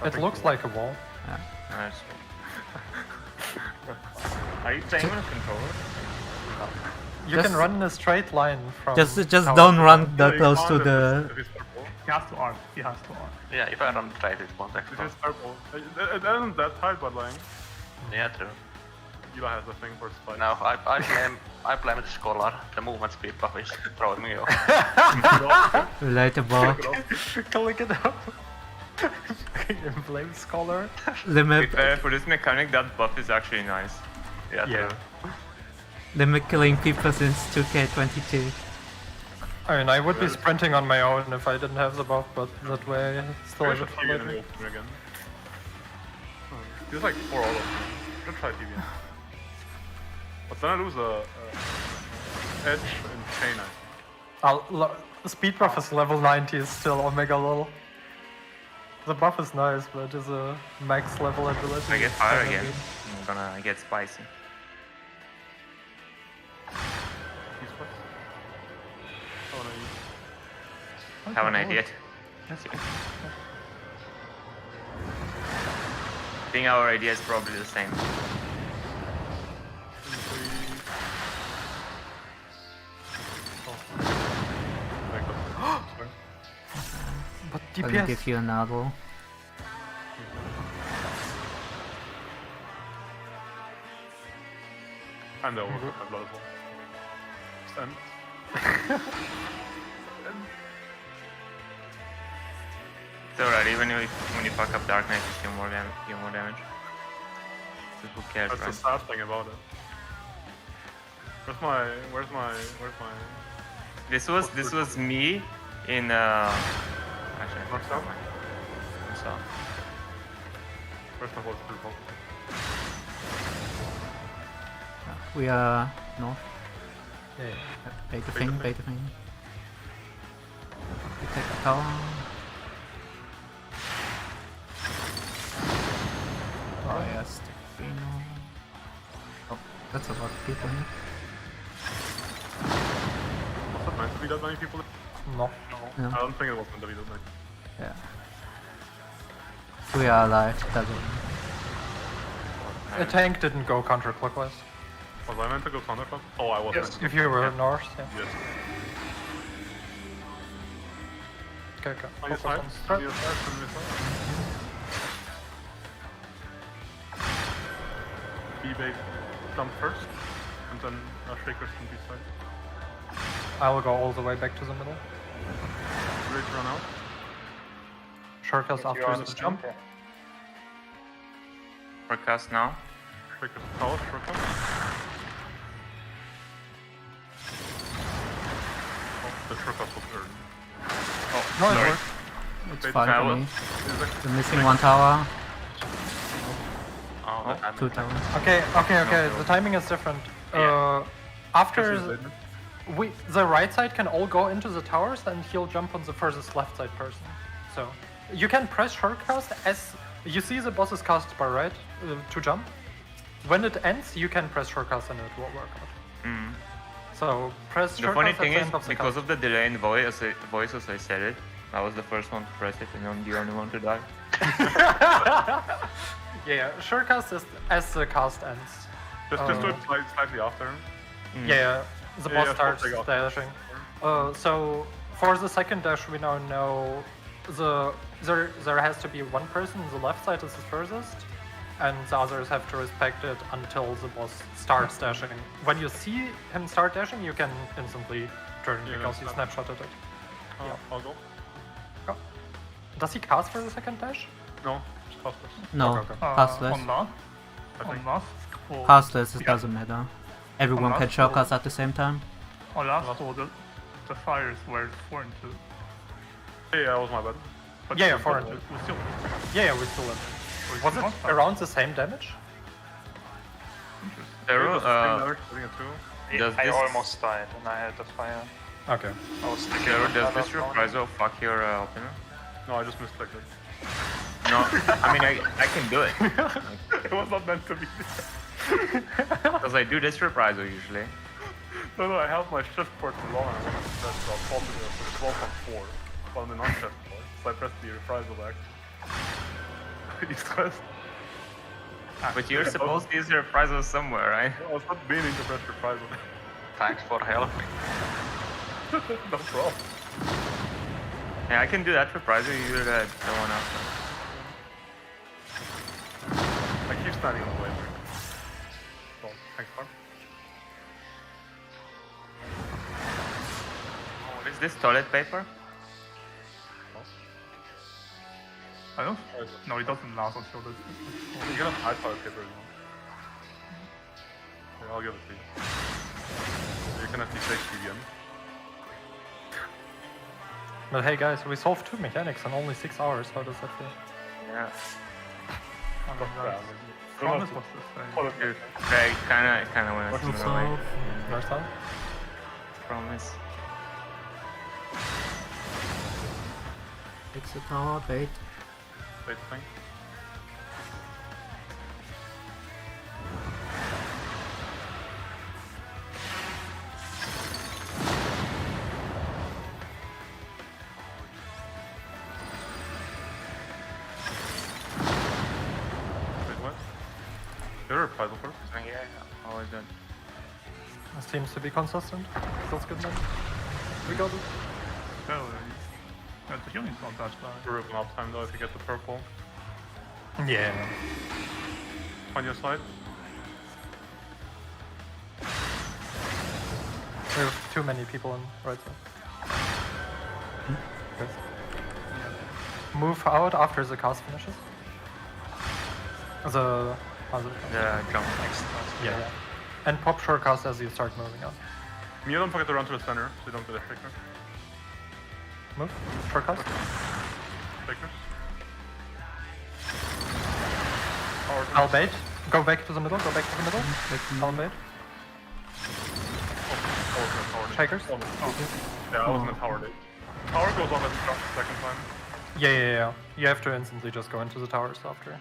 It looks like a wall. Nice. Are you playing with a controller? You Just- can run in a straight line from. Just tower don't to run tower. that close to the. He has to arc. He has to arc. Yeah, if I run trade, it won't It explode. is purple. It isn't that hard, but like, Yeah, true. Eli has a thing for spikes. No, I blame the scholar. The movement speed buff is throwing me off. Relatable. Click it up. Blame scholar. Limit For this mechanic, that buff is actually nice. Yeah, Yeah. true. limit killing people since 2K22. I mean, I would be sprinting on my own if I didn't have the buff, but that way I still I have should it TV in for the later. opener again. There's like 4 all of them. Should try TV. But then I lose a edge and chain, I think. The speed buff is level 90, is still Omega lol. The buff is nice, but it is a max level ability. I get fire Kinda again. weird. I'm gonna get spicy. These spots. Oh, no, you- Have an idea. I think our idea is probably the same. But Gonna DPS. give you another. And they'll work with my blood as well. Stand. It's alright, even if when you fuck up Dark Knight, you deal more damage. So who cares, That's the right? sad thing about it. Where's my This was me in actually North South? so Where's my horse through focus? We are north. Yeah. Beta thing, beta thing. We take the tower. Oh yes, the oh, that's a lot of people here. Was that meant to be that many people? No. No. I don't think it was meant to be that many. Yeah. We are alive, doesn't A tank didn't go counterclockwise. Was I meant to go counterclock? Oh, I was. Yes. If you were north, yeah. Yes. Okay, okay. On your Focus side? on On strat. your side? On your side? B-bait jump first, and then Shakers can B side. I will go all the way back to the middle. Ready to run out? Shortcuts You're after on the the jump. jump. forecast now. Shakers power, shortcut. Oh, the shortcut was earned. Oh, No, it sorry. worked. It's Wait, fine I for will- me. Is it? We're missing one tower, Oh, that I'm 2 towers. Okay, okay. The timing is different. After the right side can all go into the towers, and he'll jump on the furthest left side person. So you can press shortcast as you see the boss's cast bar, right? To jump. When it ends, you can press shortcast and it will work out. Mm. So press The shortcast funny at thing the is, end of the because cast. of the delay in voice as I said it, I was the first one to press it and I'm the only one to die. Yeah, shortcast is as the cast ends. Just do it slightly after. Yeah, the Yeah, boss yeah, starts take off. dashing. So for the second dash, we now know there has to be one person. The left side is the furthest, and the others have to respect it until the boss starts dashing. When you see him start dashing, you can instantly turn Yeah, because he snap. snapshotted it. I'll go. Does he cast for the second dash? No, just pass this. No, Okay. passless. On last, I think. on last, for Passless, it Yeah. doesn't matter. Everyone can last shortcast at the same time. on last, for the fires were 4 and 2. Yeah, that was my bad. But Yeah, we 4 and still- 2. we still. Yeah, we still have. Was it around the same damage? Daryl, does I this- almost died and I had the fire. Okay. I was sticking Daryl, with does another this one. reprisal fuck your opener? No, I just misclicked it. No, I mean I can do it. It was not meant to be. Because I do this reprisal usually. No, I held my shift port too long and I wanted to press possibly for 12 on 4. But on the non-shift port. So I pressed the reprisal back. East West. But you're supposed to use the reprisal somewhere, right? I was not meaning to press reprisal. Thanks for helping. No problem. Yeah, I can do that for prize. You do that one after. I keep standing on the way. So, thanks, Mark. What is this, toilet paper? I don't. No, it doesn't last until the. You can have high toilet paper if you want. Here, I'll give it to you. You can have the fake CDM. But hey guys, we solved 2 mechanics in only 6 hours. How does that feel? Yeah. Promise was the same. Dude, I kinda wanna see the way. North south? Promise. It's a tower bait. Wait, thing. Wait, what? There are puzzle for it? Yeah, always good. This seems to be consistent. Feels good, man. We got it. Well, the healing's not that bad. We're ripping off time though if you get the purple. Yeah. On your side. We have too many people on right side. Good. Move out after the cast finishes. The Jump. yeah. And pop short cast as you start moving out. You don't forget to run to the center so you don't get a flicker. Move. Short cast. Flickers. I'll bait. Go back to the middle. Go back to the middle. I'll bait. Shakers. Yeah, I was in the tower day. Tower goes on at the second time. Yeah. You have to instantly just go into the towers after.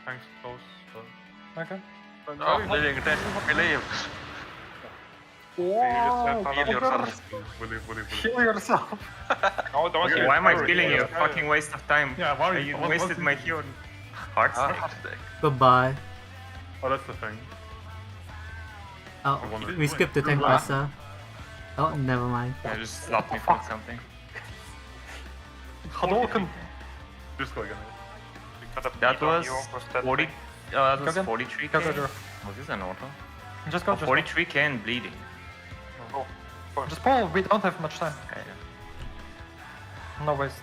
Tanks close. Okay. Oh, living dead. Believe. Heal yourself. Will you? Kill yourself. No, don't Okay, heal. why am I killing you? Fucking waste of time. Yeah, why are You you- wasted my heal. Heart stake. Goodbye. Oh, that's the thing. Oh, wonder- we skipped the tank buster. Oh, never mind. Yeah, just slap me for something. Hadouken. Just go again. That was 40. That Go was again. 43k. Go, go. Was this an auto? Just go. Oh, Just 43k and bleeding. go. Just pull. We don't have much time. Okay. No waste.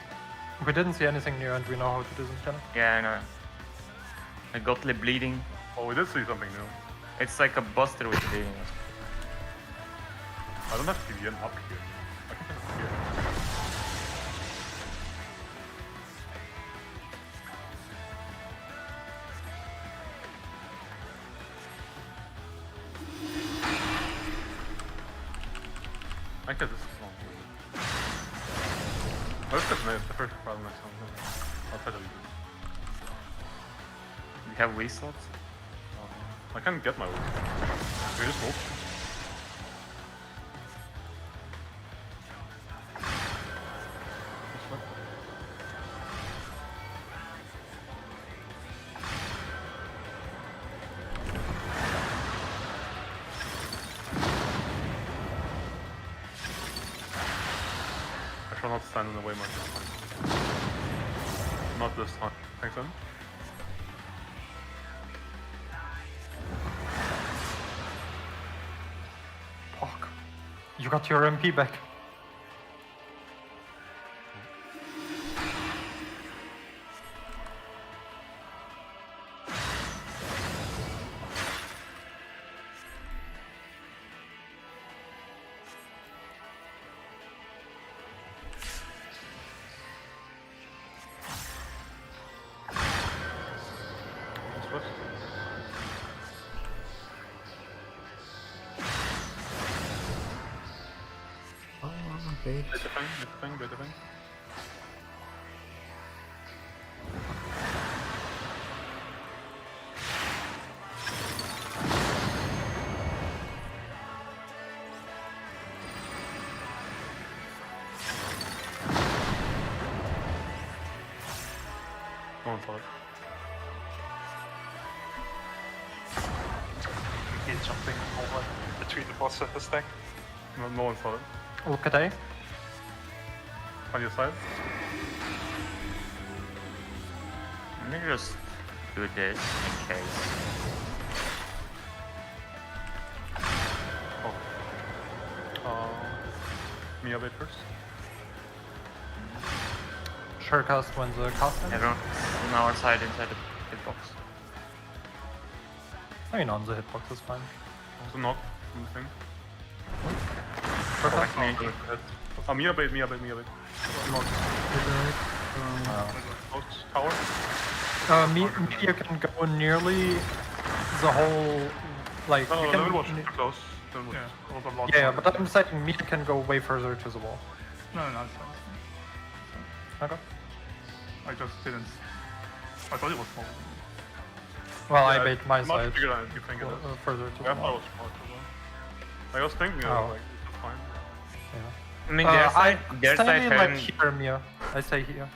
We didn't see anything new and we know how to do this mechanic. Yeah, I know. I got the bleeding. Oh, we did see something new. It's like a buster with bleeding. I don't have CVN up here. I can put it here. I guess this is long. Let's just make the first problem next time. I'll try to leave it. You have Wii slots? I can't get my way. Can we just move? This way? I shall not stand in the way much this time. Not this time. Thanks, Em. Fuck. You got your MP back. This way? Oh, okay. Bait the thing, bait the thing. No one saw it. He's jumping over between the boss and the stack. No one saw it. Look at A. On your side. Let me just do this in case. Mia bait first. Sure cast when the cast ends. Everyone on our side inside the hitbox. I mean, on the hitbox is fine. Also knock on the thing. Sure Like cast. community. Oh, Mia bait. Knock. Tower. You can go nearly the whole, like, No, you let me can, watch. Too close. Let me watch. Yeah, it was a lot. yeah, more. but I'm saying Mia can go way further to the wall. No, it's fine. Okay. I just didn't. I thought it was small. Well, Yeah, I bait my much side bigger than you think it is. further to Yeah, the I thought it wall. was small as well. I was thinking, I Oh. was like, it's fine. Yeah. I mean, their side, their side Stay like haven't, here, Mia. I stay here.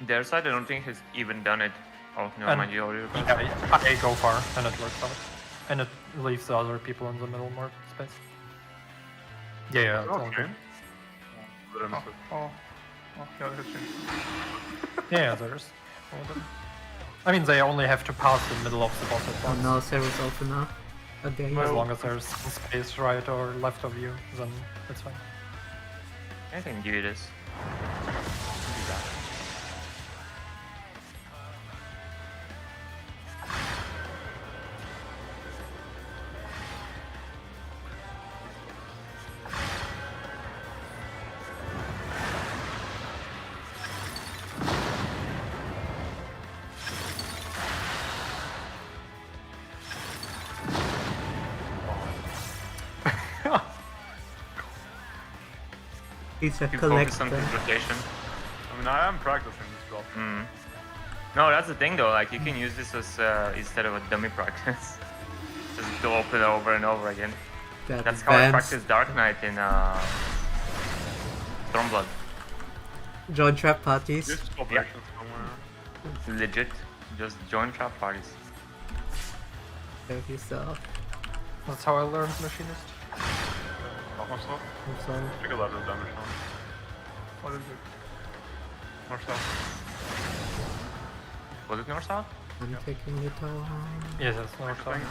their side I don't think has even done it. Oh, no, And- mind you, already. Yeah, I go far, and it works out. And it leaves the other people in the middle more space. Yeah, it's all Okay. good. But I missed it. Oh, yeah, it has changed. Yeah, there's all of them. I mean, they only have to pass the middle of the boss at Oh once. no, Sarah's open now. Again. As long as there's space right or left of you, then it's fine. I can give you this. Do that. He's a You focus on collector. his rotation. I mean, I am practicing this drop. No, that's the thing though. Like you can use this as instead of a dummy practice, just to open it over and over again. Got That's how I advanced. practice Dark Knight in Stormblood. Join trap parties. This operation somewhere. It's legit. Just join trap parties. Save yourself. That's how I learned Machinist. Not myself. I'm sorry. Take a lot of damage now. What is it? North south. Was it north south? I'm taking the tower. Yes, that's north Thank side. you.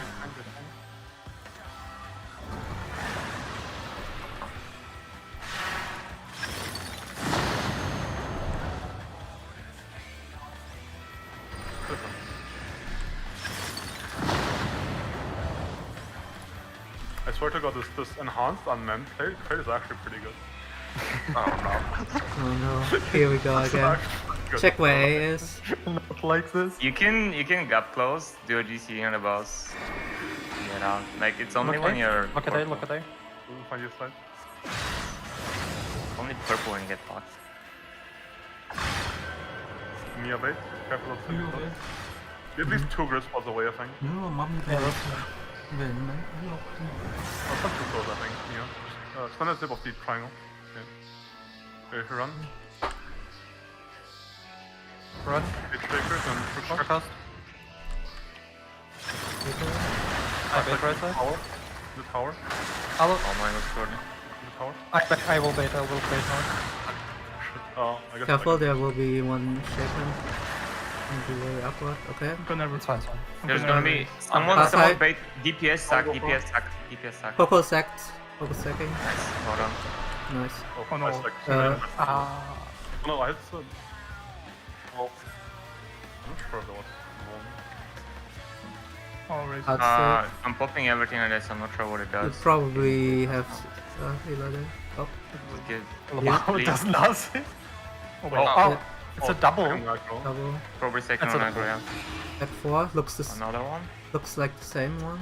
I swear to God, this enhanced unmanned plate is actually pretty good. Oh no. Here we go again. Good. Check where A is. Not like this. You can gap close, do a GC on the boss. Get out. Like it's only when you're Look at A, look at A. We'll find your side. only purple when you get fucked. Mia bait. Careful of the at least 2 grid spots away, I think. Yeah, that's Oh, not too close, I think. Mia. Stand at the tip of the triangle. Yeah. Okay, run. run. Hit shakers and Sure quick cast. I bait right side. tower. The tower. I will, Oh, mine was Jordan. The tower. I will bait now. Oh, I guess. Careful, there will be one shaken. It'll be very awkward. Okay. I'm gonna It's fine, it's fine. There's gonna gonna be someone Pass high. bait DPS sack, DPS sack, DPS sack. Coco sacked. Coco sacking. Nice, well done. Nice. Oh, no. I like Ah. no, I had some. Well, I'm not sure if there was one. already. I'd say I'm popping everything on this, I'm not sure what it you does. probably have healer there. Oh, Just give Wow, it please. does nothing. Oh, wait. Oh, it's a double. double. Probably second That's on a aggro, yeah. At 4 looks Another one. looks like the same one.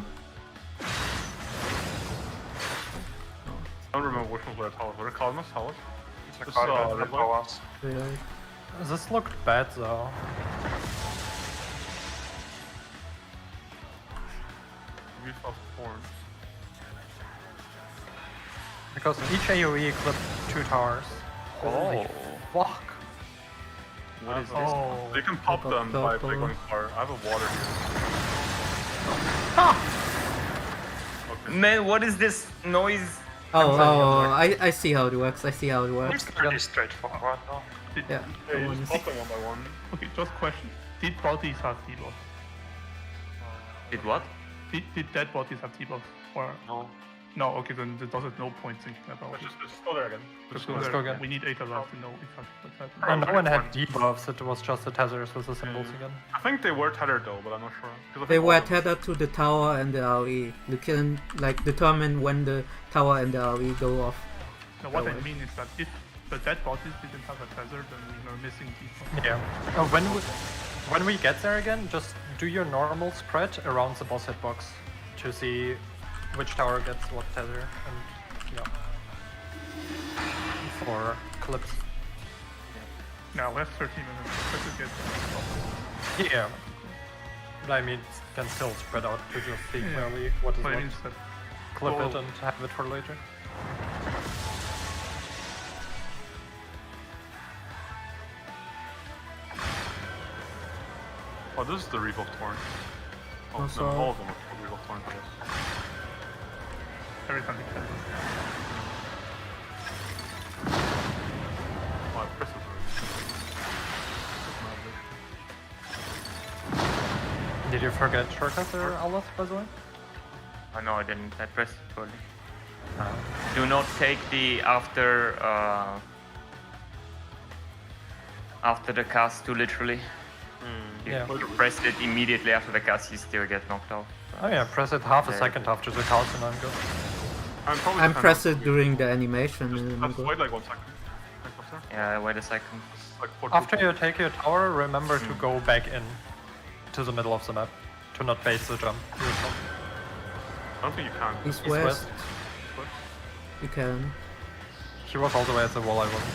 I don't remember which ones were towers. Were it Cosmos towers? It's a This, card red that one? powers. Really. This looked bad though. Use of thorns. Because each AoE clipped 2 towers. Holy fuck. What is this? Oh, You can pop them by Purple. going far. I have a water here. Okay. Man, what is this noise? I see how it works. I see how it works. It's pretty straightforward though. Yeah. Yeah, I you wanna just see. pop them one by one. Okay, just question. Did bodies have debuffs? Did what? Did dead bodies have debuffs? Or No. no? Okay, then there's no point thinking about it. Just go there again. Just let's go again. We need 8 alive to know exactly what's happening. And no one had debuffs, it was just the tethers with the symbols again. I think they were tethered though, but I'm not sure. 'Cause I They think were all of them- tethered to the tower and the RE. You can like determine when the tower and the RE go off. Now, what I Alright. mean is that if the dead bodies didn't have a tether, then we are missing debuffs. Yeah. When we get there again, just do your normal spread around the boss hitbox to see which tower gets what tether and yeah. For clips. Now we have 13 minutes. Let's just get debuffs. Yeah. But I mean, it can still spread out to just see Yeah. clearly what is But I what. mean, it's that Clip it Oh. and have it for later. Oh, this is the Reef of Torn. Oh, Also- no, all of them are called Reef of Torn, I guess. every time we can. Oh, I pressed it already. Did you forget shortcuts or Aleph, by the way? Oh, no, I didn't. I pressed it totally. Ah. Do not take the after the cast too literally. If Yeah. you press it immediately after the cast, you still get knocked out. Oh yeah, press it half a Yeah. second after the cast and I'm good. Probably I'm depends pressed on it the- during the animation and I'm Let's good. wait like 1 second. Thanks, officer. Yeah, wait a second. Like After you take your tower, remember to go back in to the middle of the map to not base the jump yourself. I don't think you can. East East west, But you can. He was all the way at the wall, I wasn't.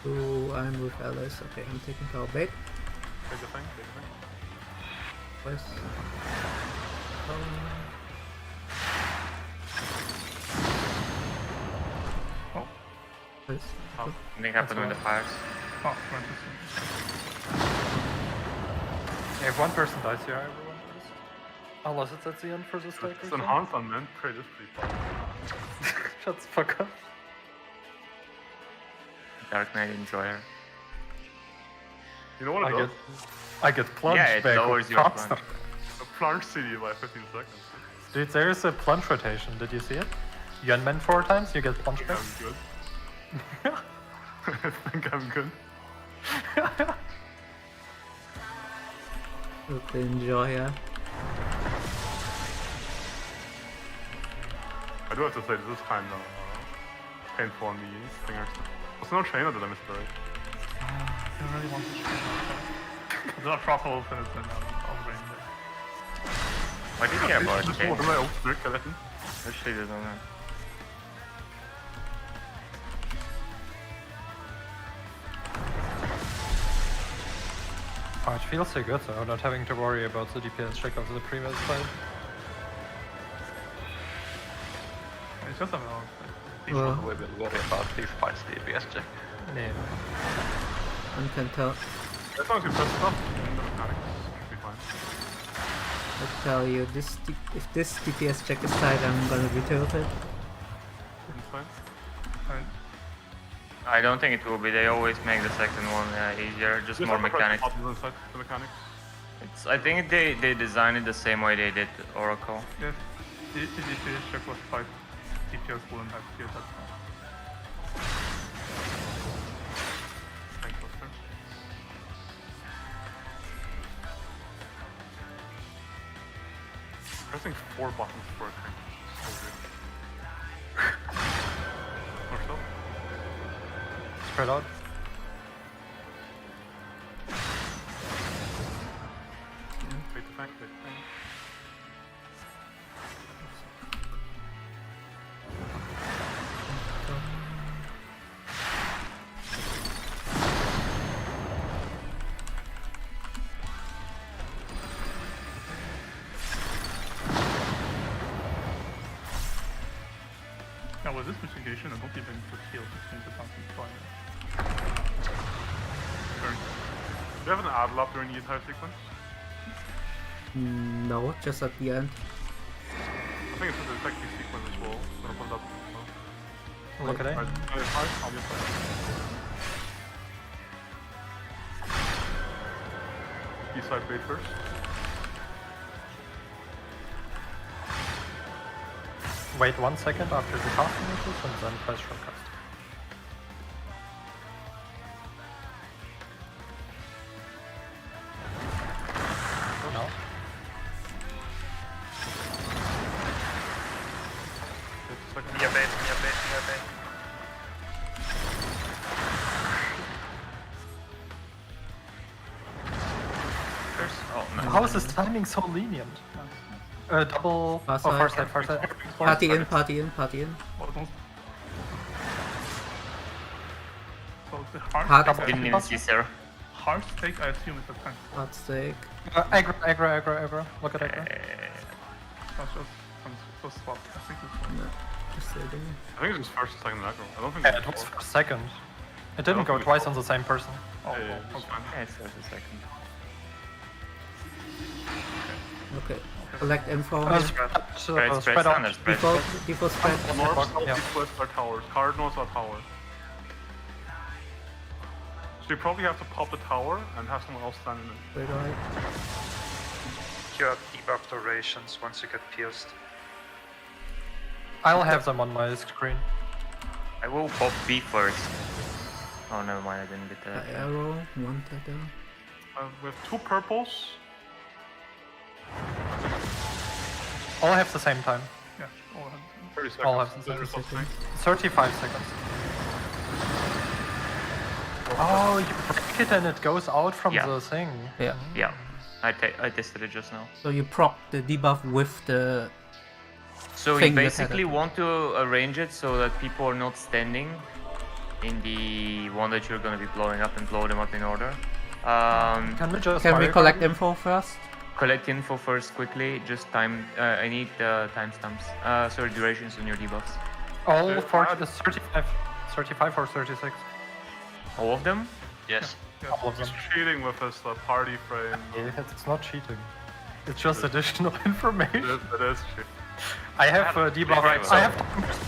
Ooh, I'm with Alice. Okay, I'm taking tower bait. take the thing, take the thing. West. Oh, West. Something happened with the fires. oh, interesting. If one person dies here, everyone dies. Unless it's at the end for the stake or It's something. enhanced on man. Trade is pretty fun. Shut the fuck up. Dark Knight Enjoyer. You know what it does? I get plunged Yeah, it back lowers your faster. plunge. A plunge CD by 15 seconds. Dude, there's a plunge rotation. Did you see it? You unman 4 times, you get plunged back. I'm good. I think I'm good. With the enjoyer. I do have to say, this is kind of painful on the fingers. There's no trainer that I missed, right? I really want to show that. There's a proper open it, then I'll bring it. Why do you care about Just it? one of my old skeleton. Actually, doesn't know. Oh, it feels so good though, not having to worry about the DPS check of the previous fight. It's just about Well, We will worry about this fight's DPS check. Yeah. one can tell. As long as you press stuff in the mechanics, should be fine. I tell you, if this DPS check is tight, I'm gonna be tilted. It's fine. fine. I don't think it will be. They always make the second one easier, just more have to press mechanics. buttons inside the mechanics. I think they designed it the same way they did Oracle. Yes, the DPS check was 5 DPS wouldn't have killed that one. Thanks, Oscar. Pressing 4 buttons for a thing. So weird. More stuff? Spread out. Wait the tank, wait the tank. Now with this mitigation, I don't even need to heal to change the bouncing fire. Very good. Do you have an ad lab during the entire sequence? No, just at the end. I think it's an effective sequence as well. I'm gonna put it up. Look at it. Alright, I'll get that. East side bait first. Wait 1 second after the cast finishes and then press short cast. No. Near bait, near bait, near bait. Oh, nice. How is this timing so lenient? Double. Far Oh, far side. side, far side. Party in, party in, party in. Almost. So the hard Hard stake, Didn't even see Sarah. hard stake, I assume is a tank. Hard stake. Aggro. Look at aggro. That's just swap. I think it's one. Just saving. I think it's just first and second aggro. I don't think Yeah, it's it was four. for second. It didn't go twice on the same person. Oh, Yeah, oh, it's okay. fine. Yeah, it's first and second. Okay. Collect info. Spread Spread out. standard, spread. Default spread. North, south, Yeah. east, west are towers. Cardinals are towers. So you probably have to pop the tower and have someone else stand in it. Wait, right. You have debuff durations once you get pierced. I'll have them on my screen. I will pop B first. Oh, never mind, I didn't get that. Arrow, one tether. We have 2 purples. All have the same time. Yeah, all have 30 seconds. All have Then 30 results seconds. 35 seconds. Oh, you break it and it goes out from Yeah. the thing. Yeah. Yeah, I tested it just now. So you proc the debuff with the. So you Thing that basically had it. want to arrange it so that people are not standing in the one that you're going to be blowing up and blow them up in order. Can we just Can we fire collect card? info first? Collect info first quickly, just time, I need timestamps. Sorry, durations on your debuffs. All Yeah, for add- the 35 or 36? All of them? Yes. All of them. He's cheating with his party frame. Yeah, it's not cheating. It's just additional information. It is cheating. I have debuff. Right, I have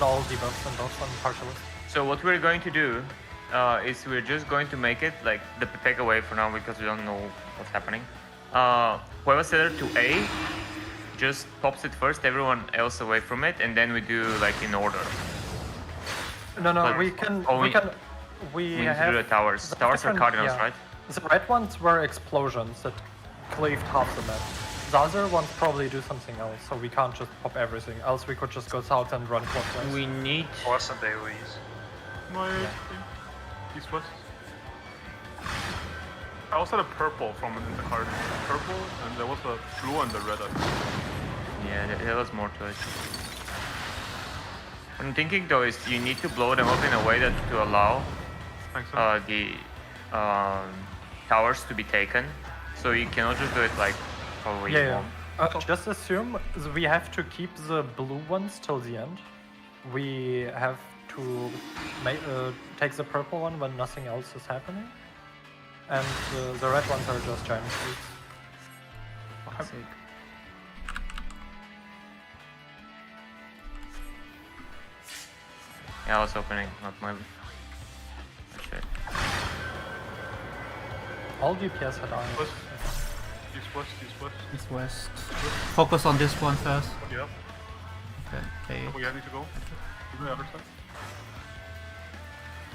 all debuffs and those on partialist. So what we're going to do is we're just going to make it like the takeaway for now because we don't know what's happening. Whoever set it to A just pops it first, everyone else away from it, and then we do like in order. No, But we can. only- We We need to have do the towers. the Towers are different- cardinals, yeah. right? The red ones were explosions that cleaved half the map. The other ones probably do something else, so we can't just pop everything. Else we could just go south and run clockwise. We need. Force and AoEs. No, east west. I also had a purple from in the card. Purple, and there was a blue and the red. I think. Yeah, there was more to it. What I'm thinking though is you need to blow them up in a way that to allow Thanks. the towers to be taken. So you cannot just do it like probably Yeah. one. Just assume we have to keep the blue ones till the end. We have to take the purple one when nothing else is happening. And the red ones are just giant freaks. Fuck's sake. Yeah, I was opening, not my. Shit. All DPS had iron. West. East west, east west. East west. Focus on this one first. Yeah. Okay. We need to go. To the other side.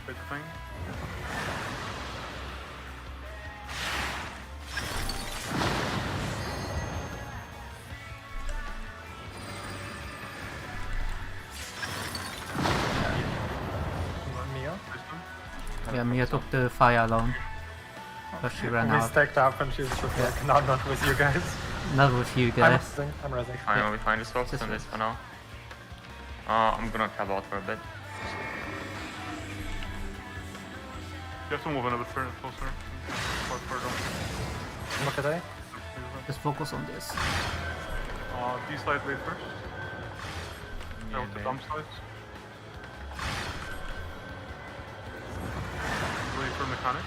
Big thing. Mia. This one. Yeah, Mia took the fire alone. But she ran We out. stacked up and she's just like, no, not with you guys. Not with you I'm guys. resing. I'm resing. Fine, we find the focus This on way. this for now. I'm gonna tab out for a bit. You have to move a little bit further, closer. Further. Look at that. Just focus on this. D side wait first. Yeah, With the babe. dump sides. Wait for mechanic.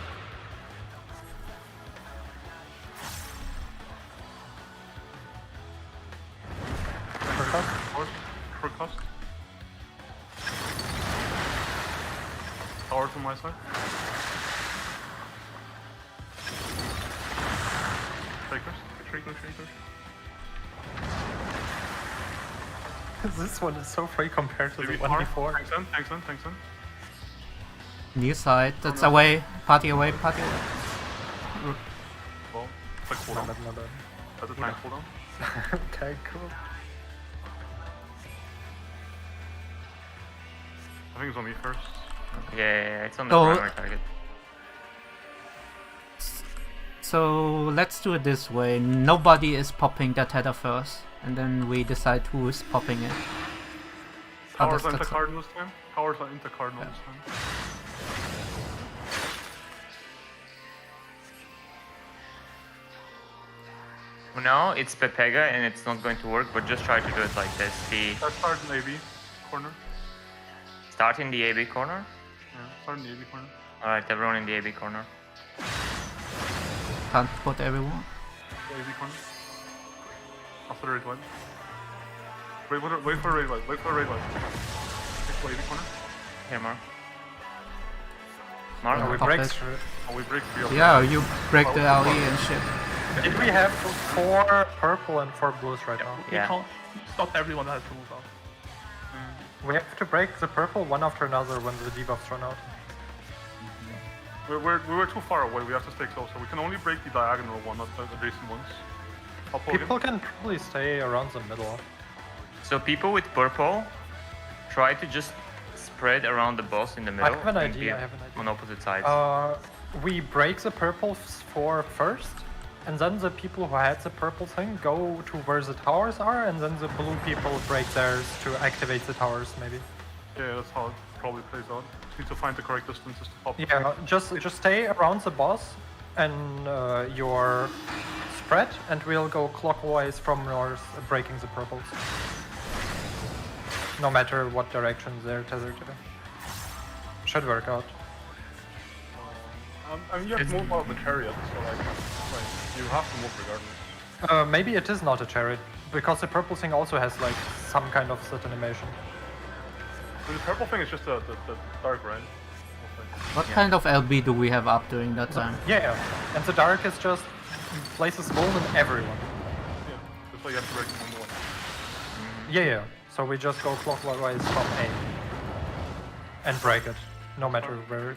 Percuss. Force. Percuss. Tower to my side. Shakers. Trigger. This one is so free compared to the Maybe one tower. before. Tanks in. Near side. That's away. Party away. Well, it's like cooldown. Not bad. That's a tank cooldown. Okay, cool. I think it's on me first. Yeah, it's on the Oh. primary target. So let's do it this way. Nobody is popping that header first, and then we decide who is popping it. Towers that's- into that's- Cardinal this time. Towers are into Cardinal this time. For now, it's Pepega and it's not going to work, but just try to do it like this. Let's start in AB corner. Start in the AB corner. Yeah, start in the AB corner. Alright, everyone in the AB corner. Can't put everyone. The AB corner. After the raid wedge. Wait for raid wedge. Wait for raid wedge. Wait for AB corner. Here, Mark. Mark? Oh, we Pop break it. through. Oh, we break 3 of them. Yeah, you break the LE and shit. Did we have 4 purple and 4 blues right now? Yeah. We can't stop everyone that has to move out. We have to break the purple one after another when the debuffs run out. We were too far away. We have to stay closer. We can only break the diagonal one, not the adjacent ones. I'll pull People him. can probably stay around the middle. So people with purple, try to just spread around the boss in the middle. have an and idea, be I have an idea. On opposite sides. We break the purple 4 first, and then the people who had the purple thing go to where the towers are, and then the blue people break theirs to activate the towers, maybe. Yeah, that's how it probably plays out. Just need to find the correct distances to pop. Yeah, just stay around the boss and your spread, and we'll go clockwise from north, breaking the purples. No matter what direction they're tethered to. Should work out. I mean, you have to move out of the chariot, so like you have to move regardless. Maybe it is not a chariot, because the purple thing also has like some kind of set animation. I mean, the purple thing is just the dark, right? What kind of LB do we have up during that time? Yeah, and the dark is just places gold in everyone. Yeah, that's why you have to break them on one. Yeah. So we just go clockwise from A and break it, no matter where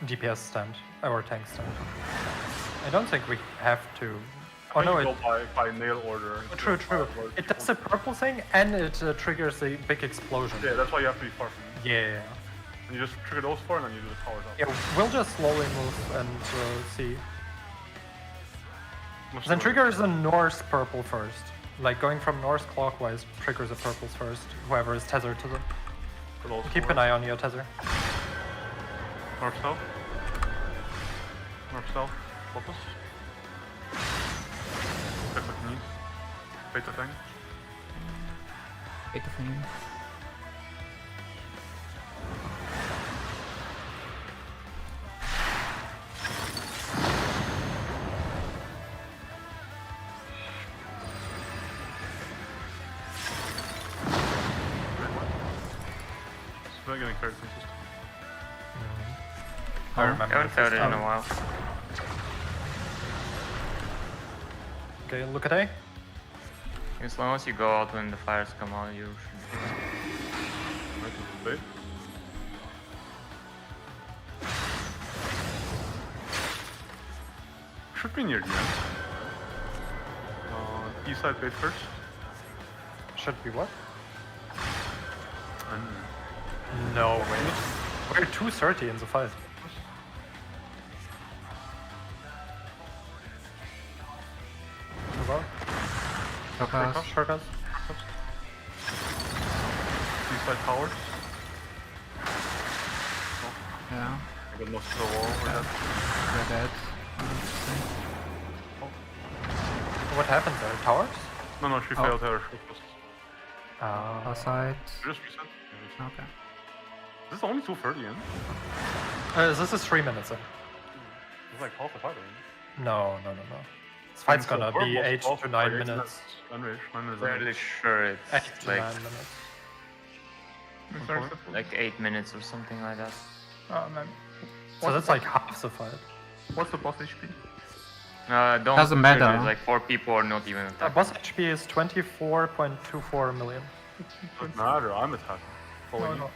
DPS stand or tank stand. I don't think we have to. Oh no, You it. go by nail order. True. It does the purple thing and it triggers a big explosion. Yeah, that's why you have to be far from it. Yeah. And you just trigger those 4 and then you do the towers up. Yeah, we'll just slowly move and see. Much Then slower. triggers the north purple first. Like going from north clockwise triggers the purples first, whoever is tethered to them. For those Keep 4. an eye on your tether. North south. North south. Focus. Check with knees. Beta thing. Wait a thing. It's not getting very consistent. I I remember. haven't felt it in a Um, while. Okay, look at A. As long as you go out when the fires come out, you should be fine. Right to the bait. Should be near the end. East side bait first. Should be what? And No way. We're 230 in the fight. Move out. Shortcast. Shortcuts. east side towers. Yeah. I got most of the wall over that. They're dead. What happened there? Towers? No, she failed her. Outside. Just reset. Yeah, reset. Okay. This is only 2:30 in. This is 3 minutes in. It's like half a fight already. No. This fight's gonna be 8 to 9 Like, minutes. 9 minutes. Fairly sure 8 it's to like 9 minutes. Sorry, Sepul. like 8 minutes or something like that. Man. So that's like half the fight. What's the boss HP? Don't Doesn't matter. trigger, like 4 people or not even attack. Boss HP is 24.24 million. Doesn't matter, I'm attacking. No, no.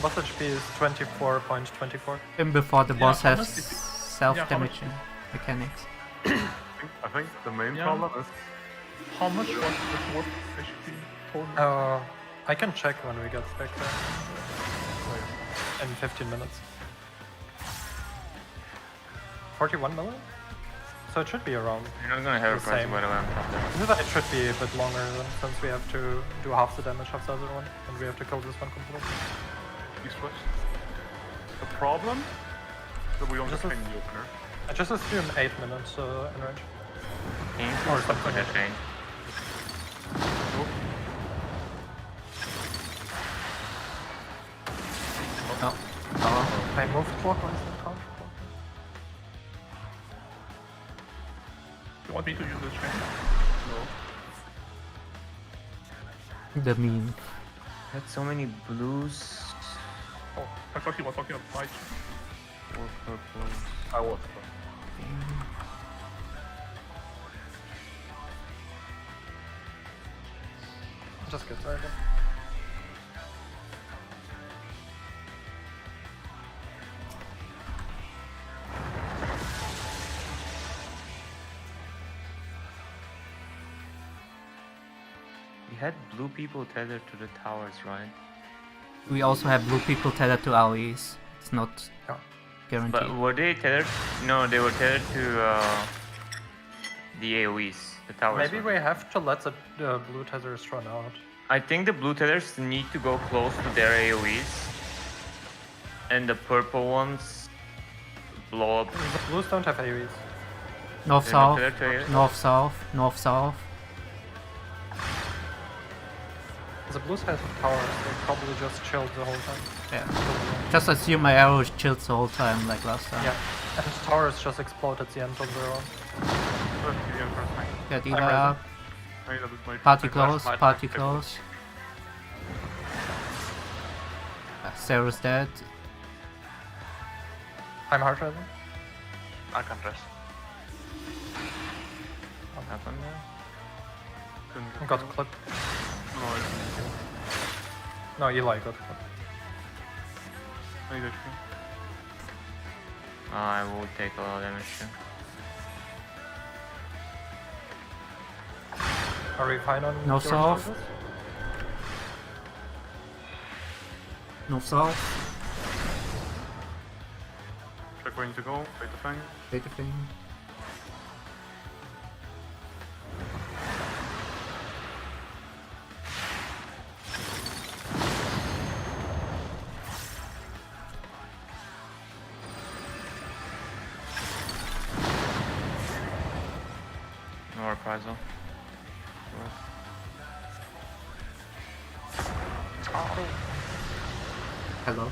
Boss HP is 24.24. Even before the boss how has much did you- self-damaging mechanics. I think the main Yeah. problem is How much was the dwarf HP total? I can check when we get back there. In 15 minutes. 41 million? So it should be around. You're not gonna have a The price same. by the way on top there. It should be a bit longer then, since we have to do half the damage of the other one, and we have to kill this one completely. east west. The problem is that we don't Just have a- the opener. I just assume 8 minutes in range. Can you Or please stop something with like that range? No. I moved clockwise and counterclockwise. You want me to use the chain? The meme. Had so many blues. Oh, I thought you were talking about my chain. 4 purples. I was. Just get started. We had blue people tethered to the towers, right? We also have blue people tethered to AoEs. It's not Yeah. guaranteed. But were they tethered? No, they were tethered to the AoEs, the towers. Maybe were. we have to let the blue tethers run out. I think the blue tethers need to go close to their AoEs. And the purple ones blow up. The blues don't have AoEs. North They're not south, tethered to AoEs? north south, north south. The blues have towers, they probably just chilled the whole time. Yeah. Just assume my arrow is chilled the whole time like last time. Yeah, and towers just explode at the end of their own. That's the end first thing. Get I'm Eli ready. up. I need a bit my Party my close, might party take close. Sarah's dead. I'm hard driving. I can rest. What happened there? Couldn't get Got killed. clipped. No, I didn't kill. No, Eli got clipped. I need HP. I will take a lot of damage too. Are we fine on North your south. charges? North south. Check where you need to go. Take the fang. Data thing. No reprisal. Hello.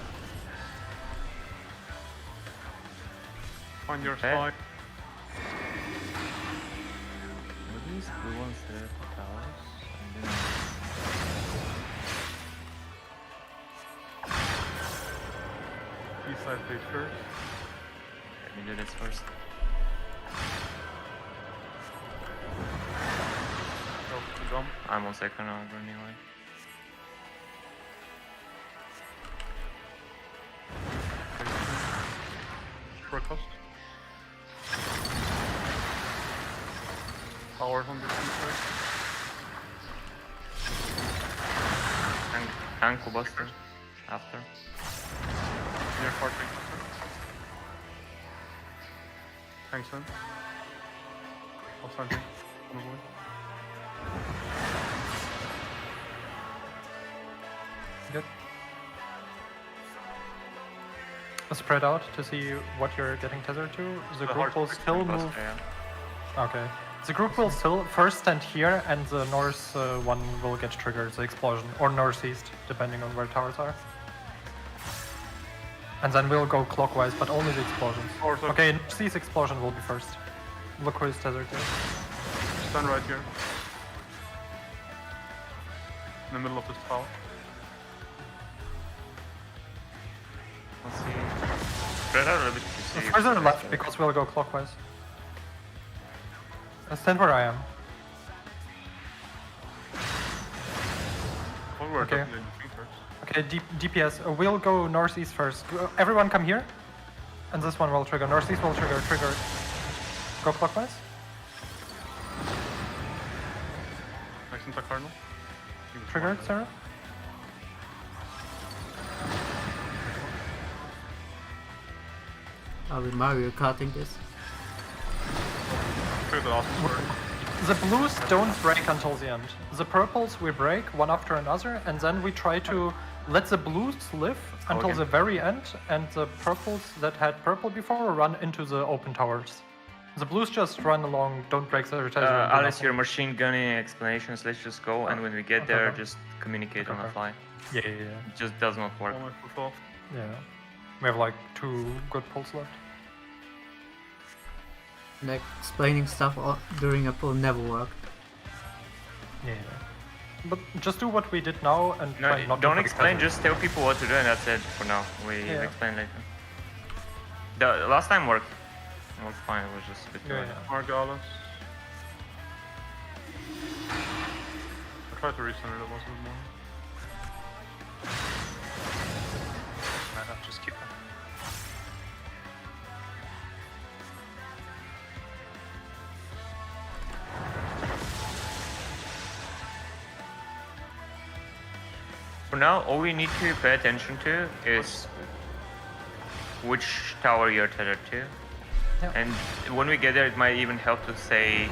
Find your Okay. spot. Were these blue ones there at the towers? I didn't- East side page first. Let me do this first. Go to the jump. I'm on second order anyway. Short cost. Towers on the east side. Ankle buster. After. Near far tank. Tanks in. Outside tank. On the way. Good. Spread out to see what you're getting tethered to. The group hard will to still Buster, move. yeah. Okay. The group will still first stand here, and the north one will get triggered, the explosion, or northeast, depending on where towers are. And then we'll go clockwise, but only the explosions. Okay, northeast explosion will be first. Look who is tethered there. Stand right here. In the middle of this tower. spread out a little bit to see. if Further there's left, a- because we'll go clockwise. Stand where I am. Forward, Okay. definitely looking first. Okay, DPS. We'll go northeast first. Everyone come here. And this one will trigger. Northeast will trigger. Trigger. Go clockwise. Next into Cardinal. Trigger, Sarah. Are we Mario Karting this? Trigger the last one. The blues don't break until the end. The purples we break one after another, and then we try to let the blues live until Okay. the very end, and the purples that had purple before run into the open towers. The blues just run along, don't break the advertiser. and do Alice, nothing. your machine gunning explanations, let's just go, and when we get Okay, there, okay. just communicate on the Okay. fly. Yeah, yeah, yeah. It just does not work. Almost full off. Yeah. We have like 2 good pulls left. Like explaining stuff during a pull never worked. Yeah. But just do what we did now and No, try not don't to explain, just tell people what to do, and that's it for now. We Yeah. explain later. The last time worked. It was fine, it was just a bit too Yeah, late. yeah. Mark Alice. I tried to recenter it, wasn't more. No, just keep them. For now, all we need to pay attention to is which tower you're tethered to. Yeah. And when we get there, it might even help to say,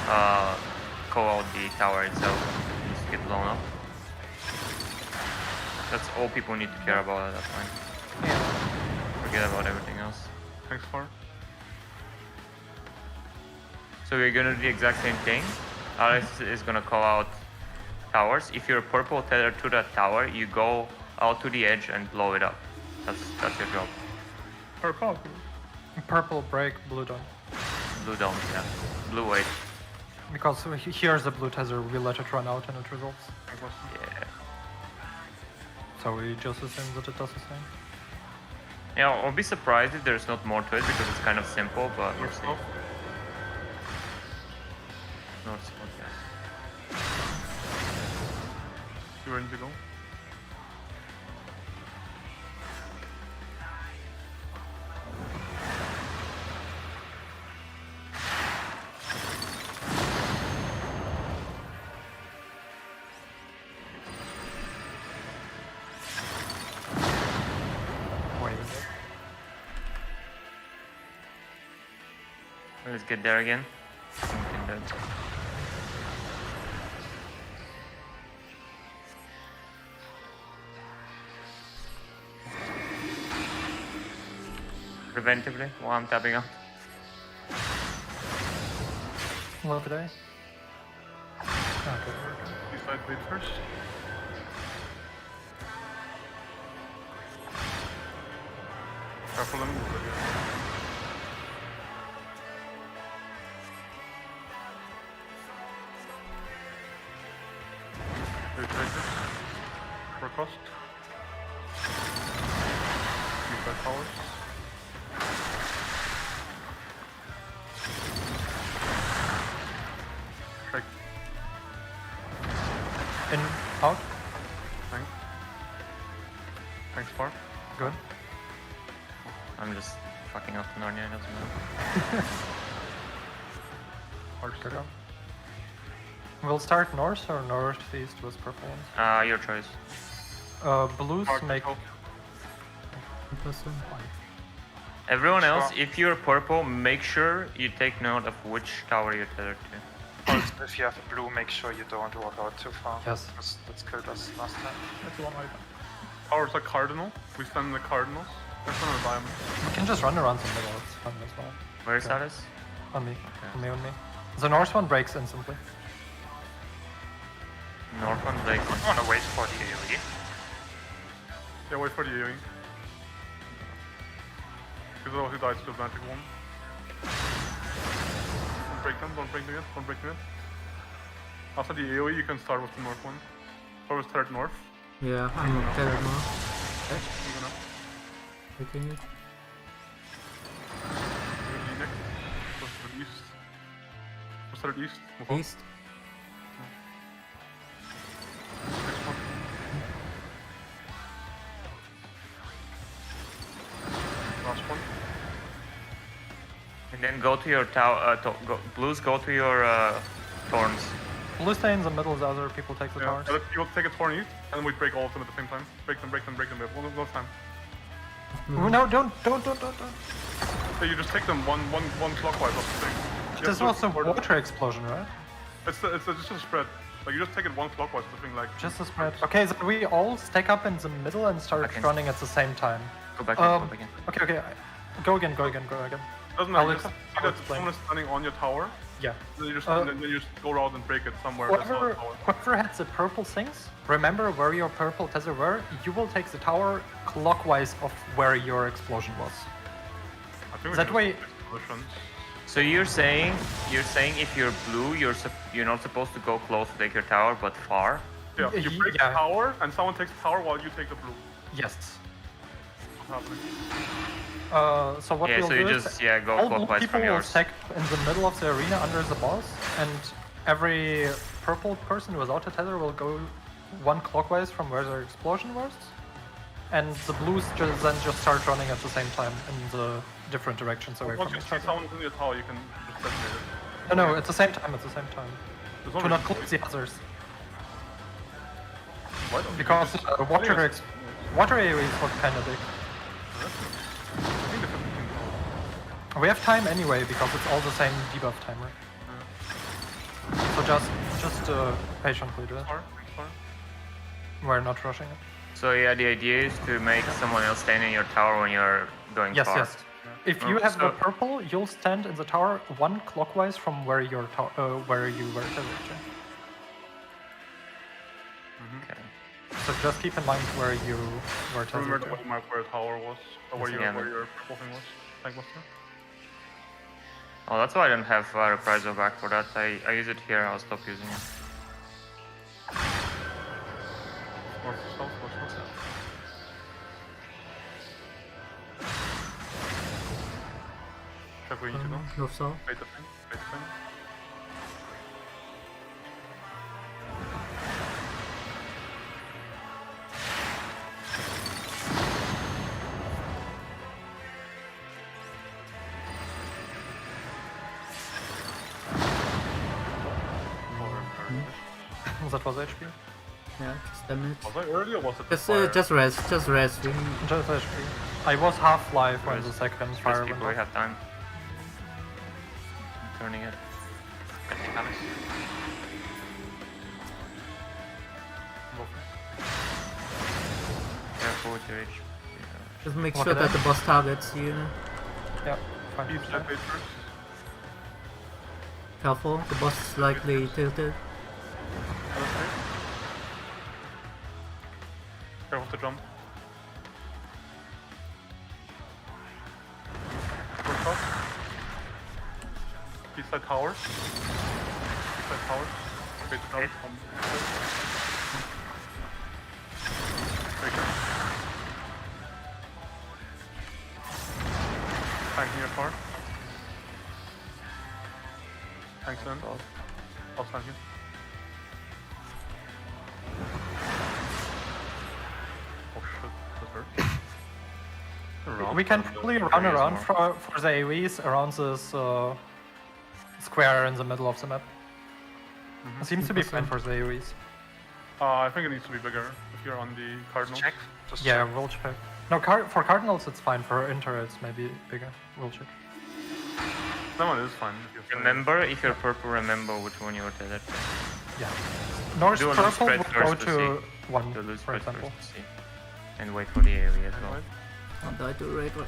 call out the tower itself. It needs to get blown up. That's all people need to care about at that point. Yeah. Forget about everything else. Thanks for. So we're gonna do the exact same thing. Alice is gonna call out towers. If you're purple tethered to that tower, you go out to the edge and blow it up. That's your job. Purple. Purple break, blue don't. Blue don't, yeah. Blue wait. Because here's the blue tether, we let it run out and it resolves. Yeah. So we just assume that it does the same. Yeah, I'll be surprised if there's not more to it because it's kind of simple, but we'll see. North. North spot, yes. You ready to go? Wait. Let's get there again. Something dead. Preventively, while I'm tapping out. Low today? Okay. You side bleed first. Careful them. They take this. For cost. Use that powers. Strike. In, out, Thanks. Thanks, Spark. good. I'm just fucking up Narnia, it doesn't matter. Hard Good to job. We'll start north or northeast with purple ones. Your choice. Blues Hard make to Person. Everyone else, Sure. if you're purple, make sure you take note of which tower you're tethered to. Also, if you have a blue, make sure you don't walk out too far. Yes. Because that's killed us last time. That's one item. Powers are cardinal. We stand the cardinals. There's none of the diamonds. We can just run around the middle, it's fun as well. Where is Okay. Alice? On me. On me, on me. The north one breaks instantly. North one breaks. I wanna wait for the AoE. Yeah, wait for the AoE. Because otherwise he dies to the magic one. Don't break them, don't break them yet, don't break them yet. After the AoE you can start with the north one. Or with third north. Yeah, I'm tethered now. You're gonna. Taking it. east. Just set it east. Move on. East. Next one. Last one. And then go to your tower. Blues, go to your thorns. Blue stay in the middle, the other people take the towers. You take a torn east, and we break all of them at the same time. Break them. We have no time. No, don't. So you just take them one clockwise off the thing. This was a water explosion, right? It's just a spread. Like you just take it one clockwise, the thing like. Just a spread. Okay, so we all stack up in the middle and start Okay. running at the same time. Go back in. Go back in. Okay. Go again. Doesn't matter. Alex, Just see I'll that explain. someone is standing on your tower. Yeah. Then you just go around and break it somewhere. That's not a tower. Whoever had the purple things, remember where your purple tether were, you will take the tower clockwise of where your explosion was. I think we That should way- just take solutions. So you're saying if you're blue, you're not supposed to go close to take your tower, but far. Yeah, you break Yeah. the tower, and someone takes the tower while you take the blue. Yes. What's happening? So what Yeah, we'll so do you is just go all blue clockwise people from will yours. stack in the middle of the arena under the boss, and every purple person without a tether will go one clockwise from where their explosion was, and the blues then just start running at the same time in the different directions away Once from you each see other. someone in your tower, you can just detonate it. No, at the same time. There's To only not two close ways. the others. Why don't you Because just- water AoEs was kinda big. I think the 15. We have time anyway because it's all the same debuff timer. So just patiently do it. Sorry. We're not rushing it. So yeah, the idea is to make someone else stand in your tower when you're going Yes, far. yes. If you have the So- purple, you'll stand in the tower one clockwise from where your where you were tethered to. Okay. So just keep in mind where you were Remember tethered the to. map where the tower was, or where Yeah. your purple thing was. Thank Buster. Oh, that's why I don't have reprisal back for that. I use it here. I'll stop using it. North to south, west to south. Check where you need to go. North south. Bait the thing. That was HP. Yeah, just damage. Was I early or was it the fire? Just rest. Just rest. We Just HP. I was half life when the Rest. second First fire people, went we off. have time. I'm turning it. Careful with your HP. just make Look sure at that that. the boss targets you. Yeah, fine. Keep that bait first. Careful, the boss is likely tilted. Okay. Careful to jump. First up. East side towers. Bait the towers. Break it. Tank near far. Thanks, in. I'll stand here. Oh shit, that hurt. We can probably run around for the AoEs around this square in the middle of the map. It seems to be fine for the AoEs. I think it needs to be bigger if you're on the cardinal. Check. Just Yeah, check. we'll check. No, for Cardinals it's fine. For Inter it's maybe bigger. We'll check. That one is fine. If you're Remember, if you're purple, remember which one you were tethered to. Yeah. North Do a loose purple spread would go first to to one, To lose for spread example. first to see. And wait for the AoE as well. Right. I'll die to raid. Right.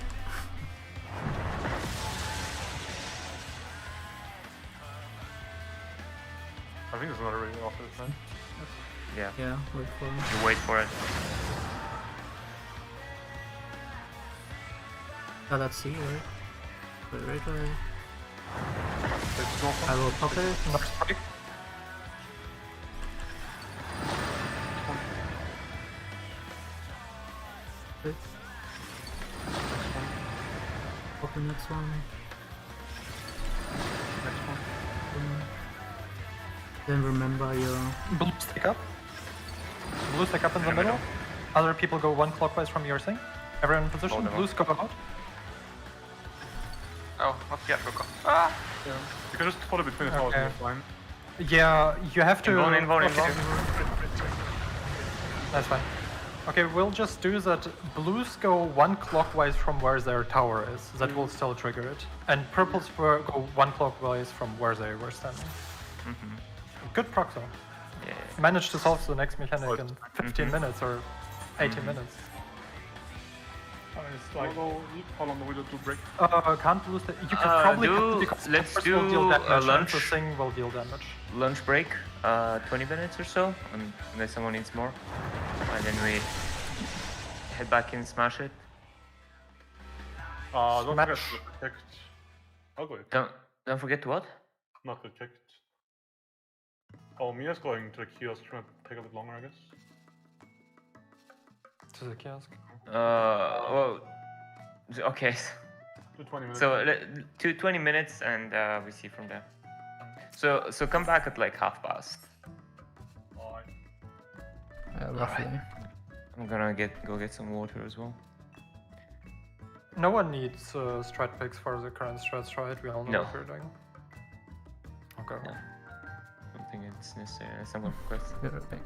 I think there's another radio off this side. Yeah. Yeah, wait for him. You wait for it. Oh, let's see, right? Right. It's north I one. will pop it. North break. Okay. Pop the next one. Then remember your... Blue stick up. Blue stick up in the middle. Other people go one clockwise from your thing. Everyone in position. Blues go out. Oh, not yet, Ruko. Ah! Yeah. You can just follow between the towers Okay. and you're fine. Yeah, you have to... Invuln. That's fine. Okay, we'll just do that. Blues go one clockwise from where their tower is. That will still trigger it. And purples go one clockwise from where they were standing. Good proc though. Yeah. Managed to solve the next mechanic in 15 minutes or 18 minutes. I mean, it's like, how long do we do break? Can't lose the... You could probably... because let's first do will deal damage, a and lunch. the thing will deal damage. Lunch break, 20 minutes or so, unless someone needs more. And then we head back and smash it. Don't forget Smash. to get kicked. I'll go with Don't forget what? not get kicked. Oh, Mia's going to the kiosk, trying to take a bit longer, I guess. To the kiosk. Well, okay. To 20 minutes. So 20 minutes, and we see from there. So come back at like past. Alright. roughly. I'm gonna go get some water as well. No one needs strat picks for the current strats, right? We all know No. what we're doing. Okay. No. I don't think it's necessary unless someone requests. Yeah, okay.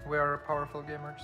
We are powerful gamers.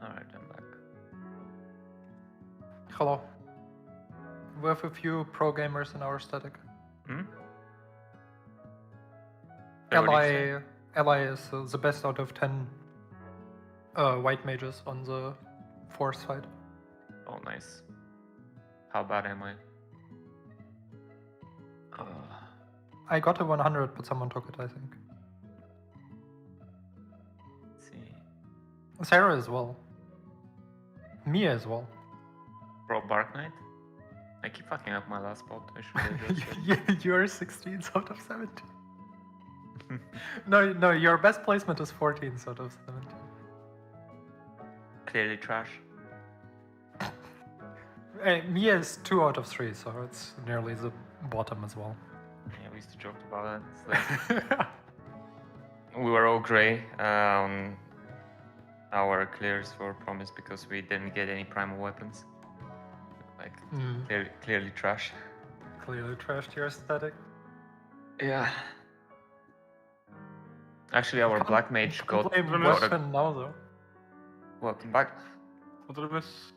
Alright, I'm back. Hello. We have a few pro gamers in our static. Hmm? Hey, what did you say? Ally is the best out of 10 white mages on the force side. Oh, nice. How bad am I? I got a 100, but someone took it, I think. Let's see. Sarah as well. Mia as well. Pro Bark Knight? I keep fucking up my last spot. I should address it. You are 16th out of 17. No, your best placement is 14 out of 17. Clearly trash. Mia is 2 out of 3, so it's nearly the bottom as well. Yeah, we used to joke about it. It's like we were all grey on our clears for Promise because we didn't get any primal weapons. Like, clearly trash. Clearly trashed your aesthetic. Yeah. Actually, our black mage got Blame a... weapon now though. Welcome back. What did I miss?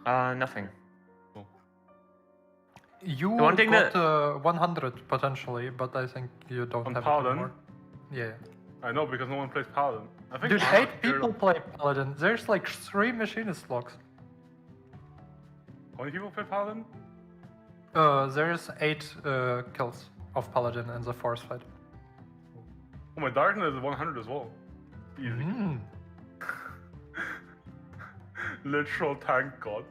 Nothing. You one thing got that- 100 potentially, but I think you don't On have Paladin? it anymore. Yeah. I know, because no one plays Paladin. I think Dude, Paladin 8 people play Paladin. There's like 3 machinist logs. How many people play Paladin? There's 8 kills of Paladin in the force fight. Oh, my Darkness is 100 as well. Easy. Mm. Literal tank god.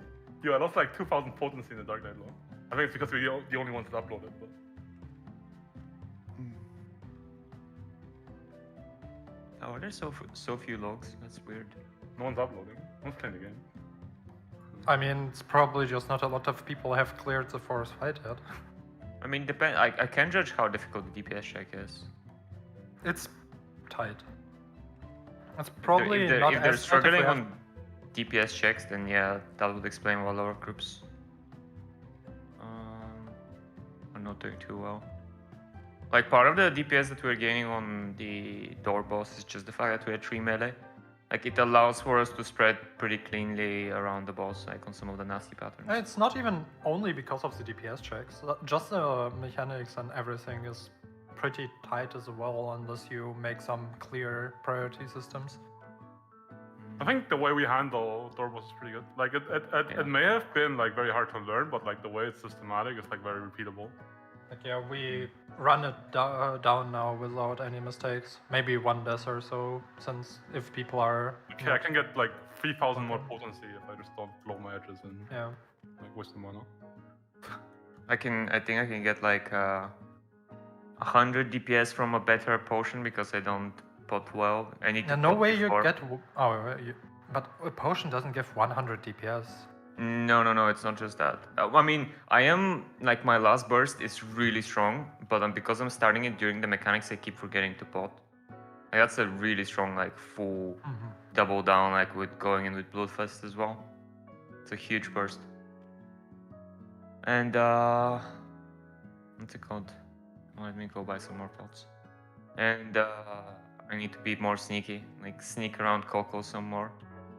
Yo, I lost like 2000 potency in the Dark Knight lore. I think it's because we're the only ones that uploaded, but... Oh, there's so few logs. That's weird. No one's uploading. No one's playing the game. I mean, it's probably just not a lot of people have cleared the force fight yet. I mean, I can't judge how difficult the DPS check is. It's tight. It's probably if not they're as tight struggling if we have- on DPS checks, then yeah, that would explain why lower groups are not doing too well. Like, part of the DPS that we're gaining on the door boss is just the fact that we had 3 melee. Like, it allows for us to spread pretty cleanly around the boss, like on some of the nasty patterns. It's not even only because of the DPS checks. Just the mechanics and everything is pretty tight as well, unless you make some clear priority systems. I think the way we handle Dorbos is pretty good. Like, it may have been like very hard to learn, but like the way it's systematic is like very repeatable. Like, yeah, we run it down now without any mistakes. Maybe 1 death or so, since if people are... Okay, I can get like 3000 more potency if I just don't blow my edges and Yeah. like waste the mana. I think I can get like 100 DPS from a better potion because I don't pot well. I need to No pot way you before. get... But a potion doesn't give 100 DPS. No, it's not just that. I mean, I am, like, my last burst is really strong, but because I'm starting it during the mechanics, I keep forgetting to pot. Like, that's a really strong, like, full double down, like, with going in with Bloodfest as well. It's a huge burst. And, what's it called? Let me go buy some more pots. And, I need to be more sneaky, like, sneak around Coco some more.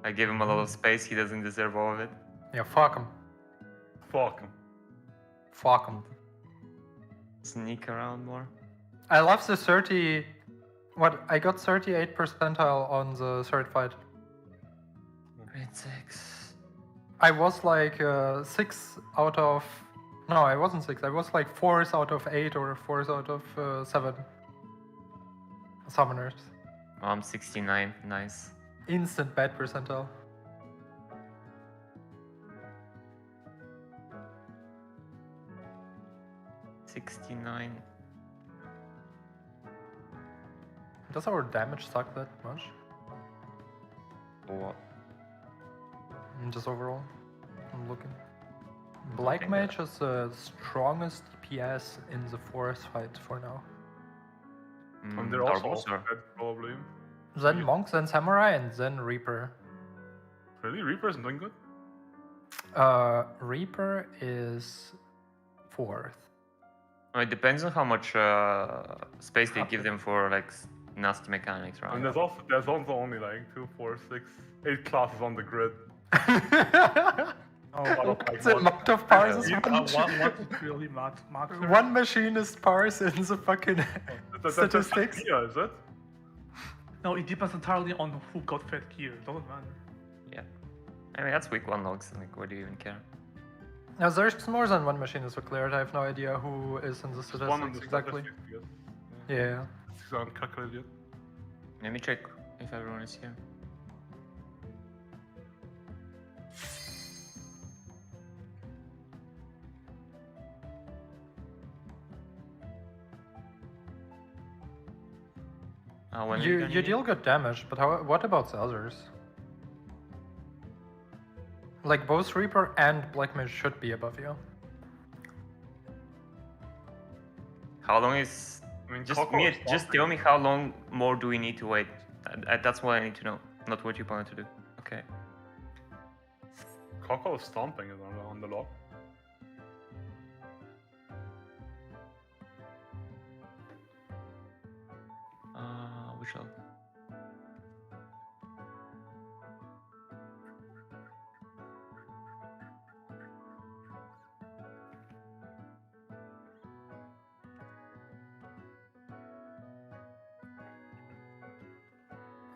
I give him a lot of space, he doesn't deserve all of it. Yeah, fuck him. Fuck 'em. Fuck him. Sneak around more. I love the 30... What? I got 38 percentile on the third fight. Grade 6. I was like 6 out of... No, I wasn't 6. I was like 4th out of 8 or 4th out of 7 summoners. Oh, I'm 69. Nice. Instant bad percentile. Does our damage suck that much? What? Just overall? I'm looking. Black Mage is the strongest DPS in the forest fight for now. And they're also dead, probably. Then Monk, then Samurai, and then Reaper. Really? Reaper isn't doing good? Reaper is 4th. It depends on how much space they give them for like nasty mechanics, right? And there's also only like 2, 4, 6, 8 classes on the grid. It's a lot of parses. What really matters? One machinist parse in the fucking statistics. Yeah, is it? No, it depends entirely on who got fed gear. It doesn't matter. Yeah. I mean, that's week 1 logs. Like, why do you even care? Now, there's more than one machinist who cleared. I have no idea who is in the Just one on statistics the exactly. statistics, Yeah. It's uncalculated. Let me check if everyone is here. When are You gonna you need deal good damage, but what about the others? Like both Reaper and Black Mage should be above you. How long is? I mean, Just Coco is just stomping. tell me how long more do we need to wait? That's what I need to know, not what you plan to do. Okay. Coco is stomping is on the log. Which log?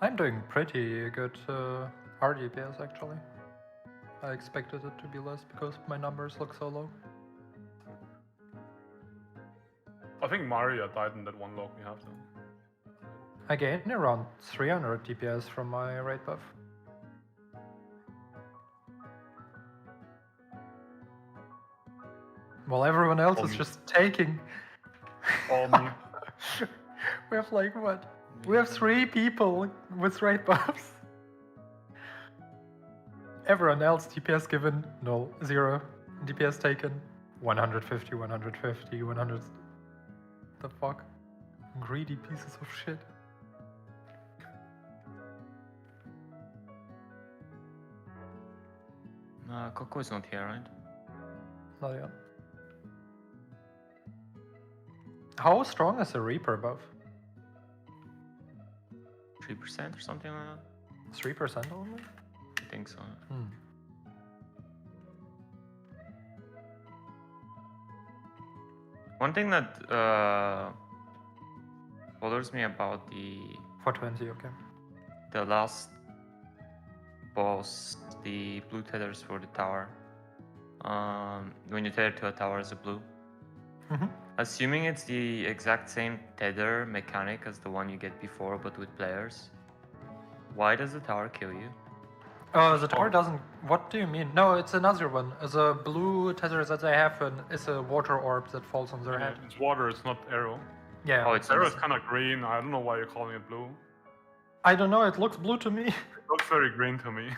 I'm doing pretty good RDPS actually. I expected it to be less because my numbers look so low. I think Maria died in that one log we have then. I gained around 300 DPS from my raid buff. While everyone else is just taking. All me. We have like what? We have 3 people with raid buffs. Everyone else DPS given, no, 0. DPS taken, 150, 150, 100. The fuck? Greedy pieces of shit. Coco is not here, right? Not yet. How strong is the Reaper buff? 3% or something like that. 3% only? I think so. One thing that bothers me about the 420, okay. last boss, the blue tethers for the tower. When you tether to a tower as a blue. Assuming it's the exact same tether mechanic as the one you get before, but with players, why does the tower kill you? Oh, the tower doesn't. What do you mean? No, it's another one. The blue tether that they have is a water orb that falls on their head. It's water, it's not arrow. Yeah. Oh, it's Arrow is kind of green. I don't know why you're calling it blue. I don't know. It looks blue to me. It looks very green to me.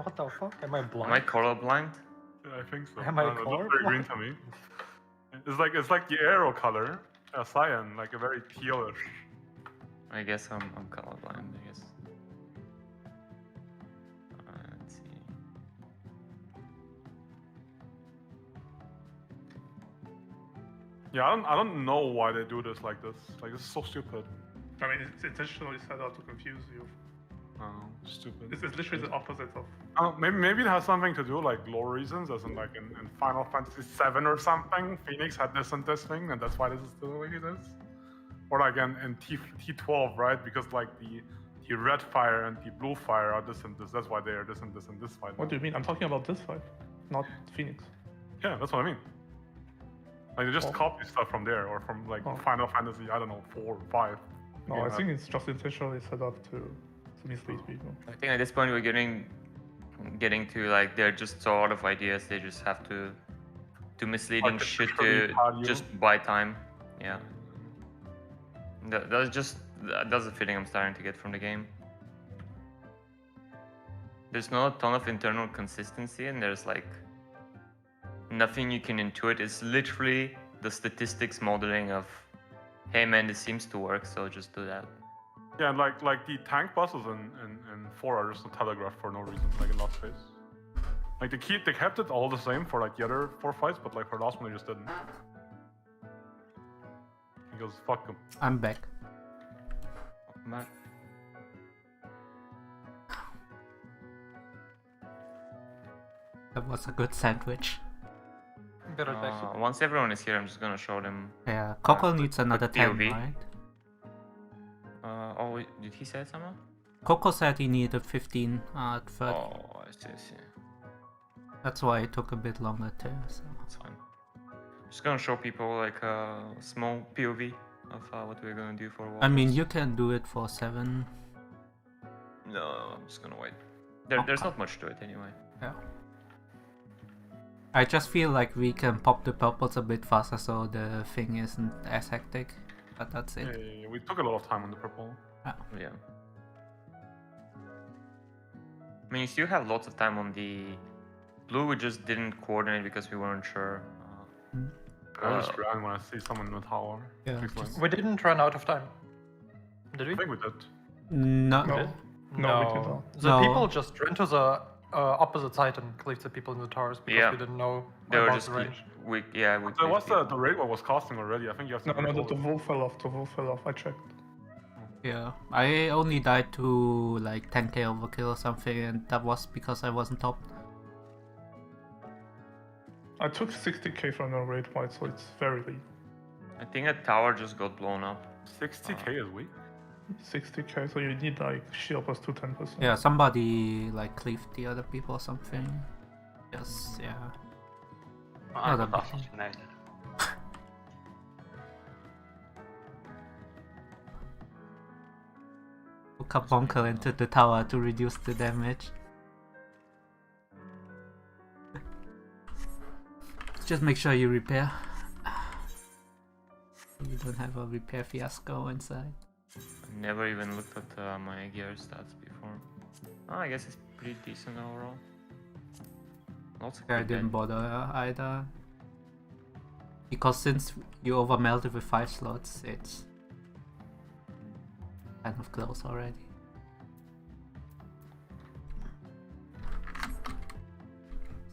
What the fuck? Am I blind? Am I colorblind? Yeah, I think so. Am I don't know, it looks very green to me. It's like the arrow color, cyan, like a very tealish. I guess I'm colorblind. I guess. Let's see. Yeah, I don't know why they do this like this. Like, this is so stupid. I mean, it's intentionally set out to confuse you. Oh, stupid. It's literally the opposite of. Maybe it has something to do like lore reasons, as in like in Final Fantasy VII or something. Phoenix had this and this thing, and that's why this is the way it is. Or like in T12, right? Because like the red fire and the blue fire are this and this. That's why they are this and this and this fight. What do you mean? I'm talking about this fight, not Phoenix. Yeah, that's what I mean. Like they just copy stuff from there, or from like Final Fantasy, I don't know, 4 or 5. No, I think it's just intentionally set up to mislead people. I think at this point we're getting to like they're just so out of ideas. They just have to do misleading shit to just buy time. Yeah. That's the feeling I'm starting to get from the game. There's not a ton of internal consistency, and there's like nothing you can intuit. It's literally the statistics modeling of, hey man, this seems to work, so just do that. Yeah, like the tank bosses in 4 are just a telegraph for no reason, like in Lost Space. Like they kept it all the same for like the other 4 fights, but like for the last one they just didn't. Because fuck them. I'm back. Back. That was a good sandwich. Once everyone is here, I'm just gonna show them. Yeah, Coco needs another 10, POV. right? Oh, did he say something? Coco said he needed 15 at first. Oh, I see. That's why it took a bit longer too. So. That's fine. Just gonna show people like a small POV of what we're gonna do for I mean, you can do it for 7. No, I'm just gonna wait. There's not much to it anyway. Yeah. I just feel like we can pop the purples a bit faster so the thing isn't as hectic. But that's it. Yeah, we took a lot of time on the purple. Yeah. I mean, you still have lots of time on the blue. We just didn't coordinate because we weren't sure. I just ran when I see someone in the tower. Yeah, Fix just- lane. We didn't run out of time. Did we? I think we did. No. No. did? No, we did not. The No. people just ran to the opposite side and cleaved the people in the towers because Yeah. we didn't know They were about just the range. we There was the raid was casting already. I think you have to. No, recall the it. wall fell off. The wall fell off. I checked. Yeah, I only died to like 10k overkill or something, and that was because I wasn't top. I took 60k from the raid fight, so it's very late. I think a tower just got blown up. 60k is weak. 60k, so you need like shield plus 210%. Yeah, somebody like cleaved the other people or something. Yes, yeah. I Not a got big- assassinated. Hook a bunker into the tower to reduce the damage. Just make sure you repair. You don't have a repair fiasco inside. I never even looked at my gear stats before. Oh, I guess it's pretty decent overall. Lots of I good didn't dead. bother either. Because since you overmelted with 5 slots, it's kind of close already.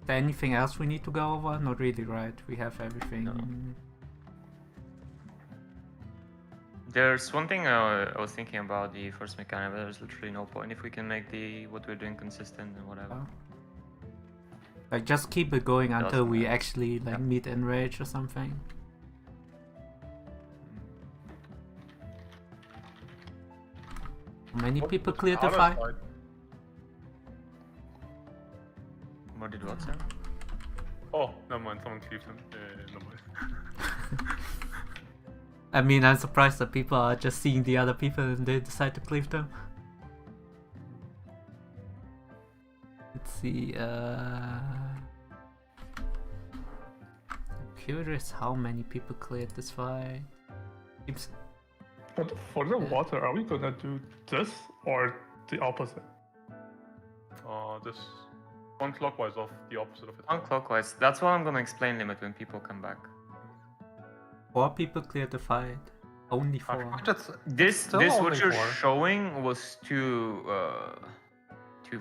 Is there anything else we need to go over? Not really, right? We have everything. No. There's one thing I was thinking about the first mechanic, but there's literally no point if we can make the what we're doing consistent and whatever. Oh. Like just keep it going until Doesn't we matter. actually like Yeah. meet Enrage or something. How many people cleared the Other fight? side. What did what say? Oh, never mind. Someone cleaved him. Never mind. I mean, I'm surprised that people are just seeing the other people and they decide to cleave them. Let's see, I'm curious how many people cleared this fight. Seems But for the water, are we gonna do this or the opposite? This one clockwise off the opposite of it. Unclockwise. That's what I'm gonna explain limit when people come back. 4 people cleared the fight. Only 4. But it's This still this only what you're 4. showing was too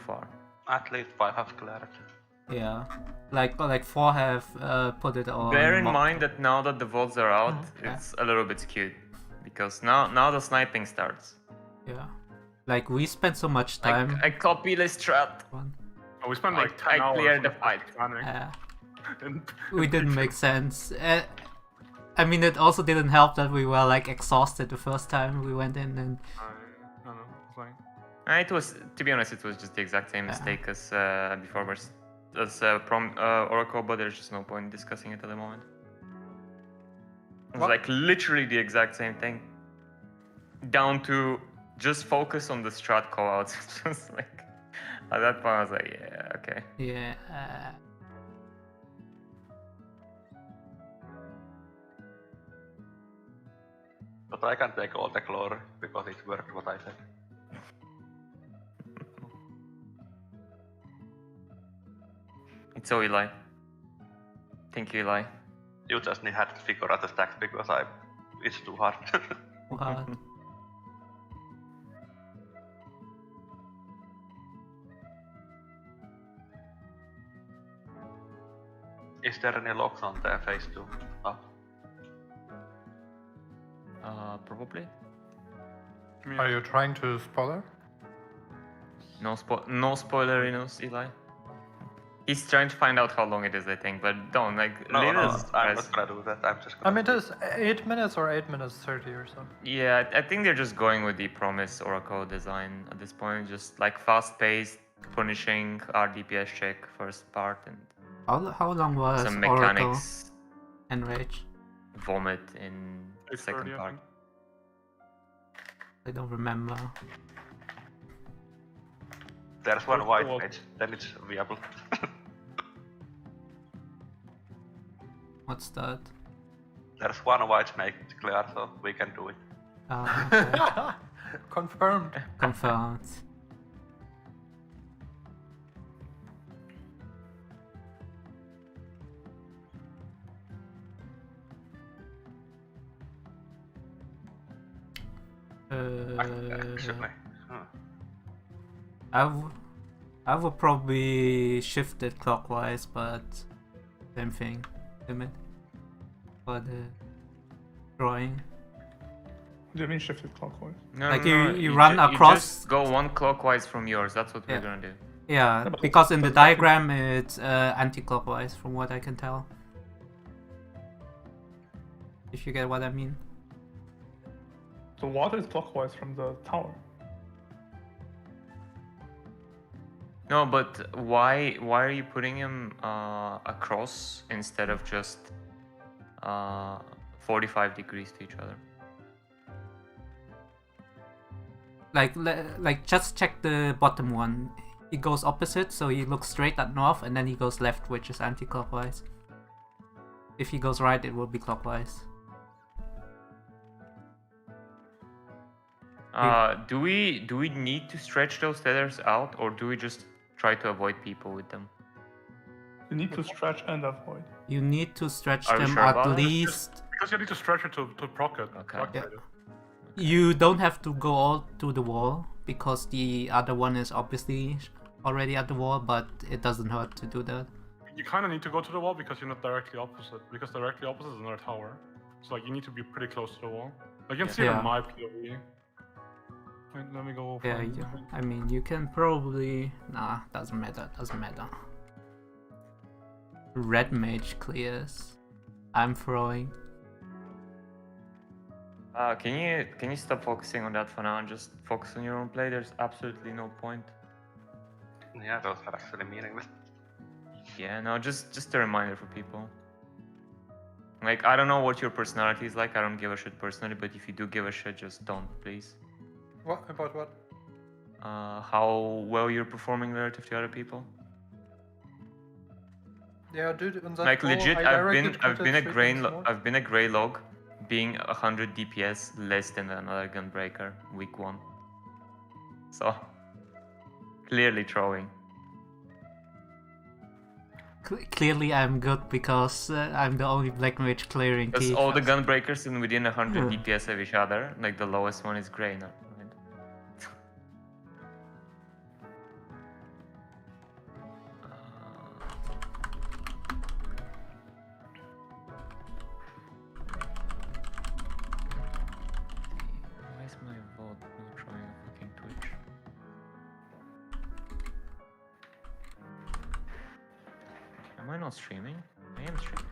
far. At least 5 have cleared. Yeah. Like 4 have put it on. Bear in mock. mind that now that the votes are out, Yeah. it's a little bit skewed because now the sniping starts. Yeah. Like we spent so much time. I copy the strat. on- Oh, we spent I- like 10 I hours. cleared on the fight. mechanic, and we didn't make sense. I mean, it also didn't help that we were like exhausted the first time we went in, and I don't know. It's like It was, to be honest, it was just the exact same Yeah. mistake as before, as Oracle, but there's just no point discussing it at the moment. It was What? like literally the exact same thing, down to just focus on the strat callouts. It's just like at that point, I was like, yeah, okay. yeah. But I can take all the glory because it worked what I said. It's so Eli. Thank you, Eli. You just had to figure out the stacks because it's too hard. What? Is there any locks on the phase 2 up? Probably. Are you trying to spoiler? No spoilerinos, Eli. He's trying to find out how long it is, I think, but don't No, leave no, us, I'm guys. not gonna do that. I'm just I gonna. mean, it is 8 minutes or 8 minutes 30 or so. Yeah, I think they're just going with the promise Oracle design at this point, just like fast-paced, punishing our DPS check first part and How long was some Oracle mechanics Enrage? vomit in the 8:30, second I part. think. I don't remember. There's one First white of all- mage, then it's viable. What's that? There's one white snake clear, so we can do it. Okay. Confirmed. Confirmed. Actually, I would probably shift it clockwise, but same thing. Limit for the drawing. What do you mean shifted clockwise? No, Like no, you run across. just go one clockwise from yours. That's what Yeah. we're gonna do. Yeah, but because in the that's diagram it's anti-clockwise, from what I can tell. If you get what I mean. The water is clockwise from the tower. No, but why are you putting him across instead of just 45 degrees to each other? Like just check the bottom one. He goes opposite, so he looks straight at north, and then he goes left, which is anti-clockwise. If he goes right, it will be clockwise. Do we need to stretch those tethers out, or do we just try to avoid people with them? You need to stretch and avoid. You need to stretch Are you them sure at about it? least. Because you need to stretch it to proc it. Okay. proc Yeah. it. You don't have to go all to the wall, because the other one is obviously already at the wall, but it doesn't hurt to do that. You kind of need to go to the wall because you're not directly opposite. Because directly opposite is another tower. So like you need to be pretty close to the wall. Like you can see it Yeah. in my POV. Wait, let me go. Yeah, find- I mean, you can probably... Nah, doesn't matter, doesn't matter. Red mage clears. I'm throwing. Can you stop focusing on that for now and just focus on your own play? There's absolutely no point. yeah, those are actually meaningless. Yeah, no, just a reminder for people. Like, I don't know what your personality is like. I don't give a shit personally, but if you do give a shit, just don't, please. What about what? How well you're performing relative to other people. Yeah, dude. On that Like call, legit, I I've directed been a Quintet gray straight into I've been a gray log, being 100 DPS less than another gunbreaker week 1. So clearly throwing. Clearly I'm good because I'm the only black mage clearing Because key. all the gunbreakers in within 100 DPS of each other. Like the lowest one is gray now. Right? Why is my vote not showing on fucking Twitch? Am I not streaming? I am streaming.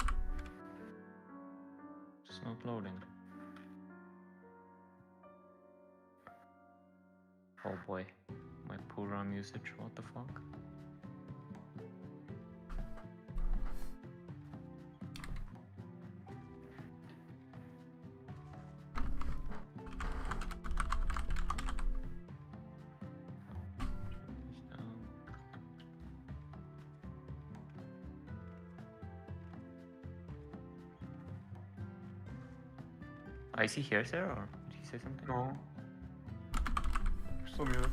Just not loading. Oh boy, my poor RAM usage, what the fuck? Is he here, sir, or did he say something? No. Still muted.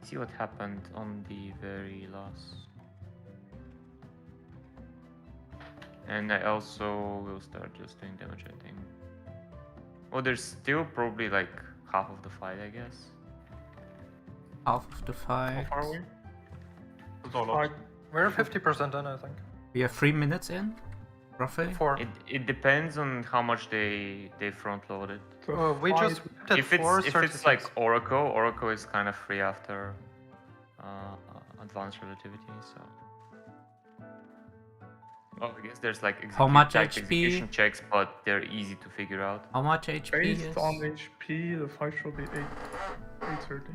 See what happened on the very last. And I also will start just doing damage, I think. Well, there's still probably like half of the fight, I guess. Half of the How fight. far are we? It's all lost. We're 50% in, I think. We are 3 minutes in, roughly. 4. It depends on how much they front loaded. So We just did If 4. it's like Oracle is kind of free after advanced relativity, so. Well, I guess there's like How much execution HP? checks, but they're easy to figure out. How much HP based is? on HP, the fight should be 830.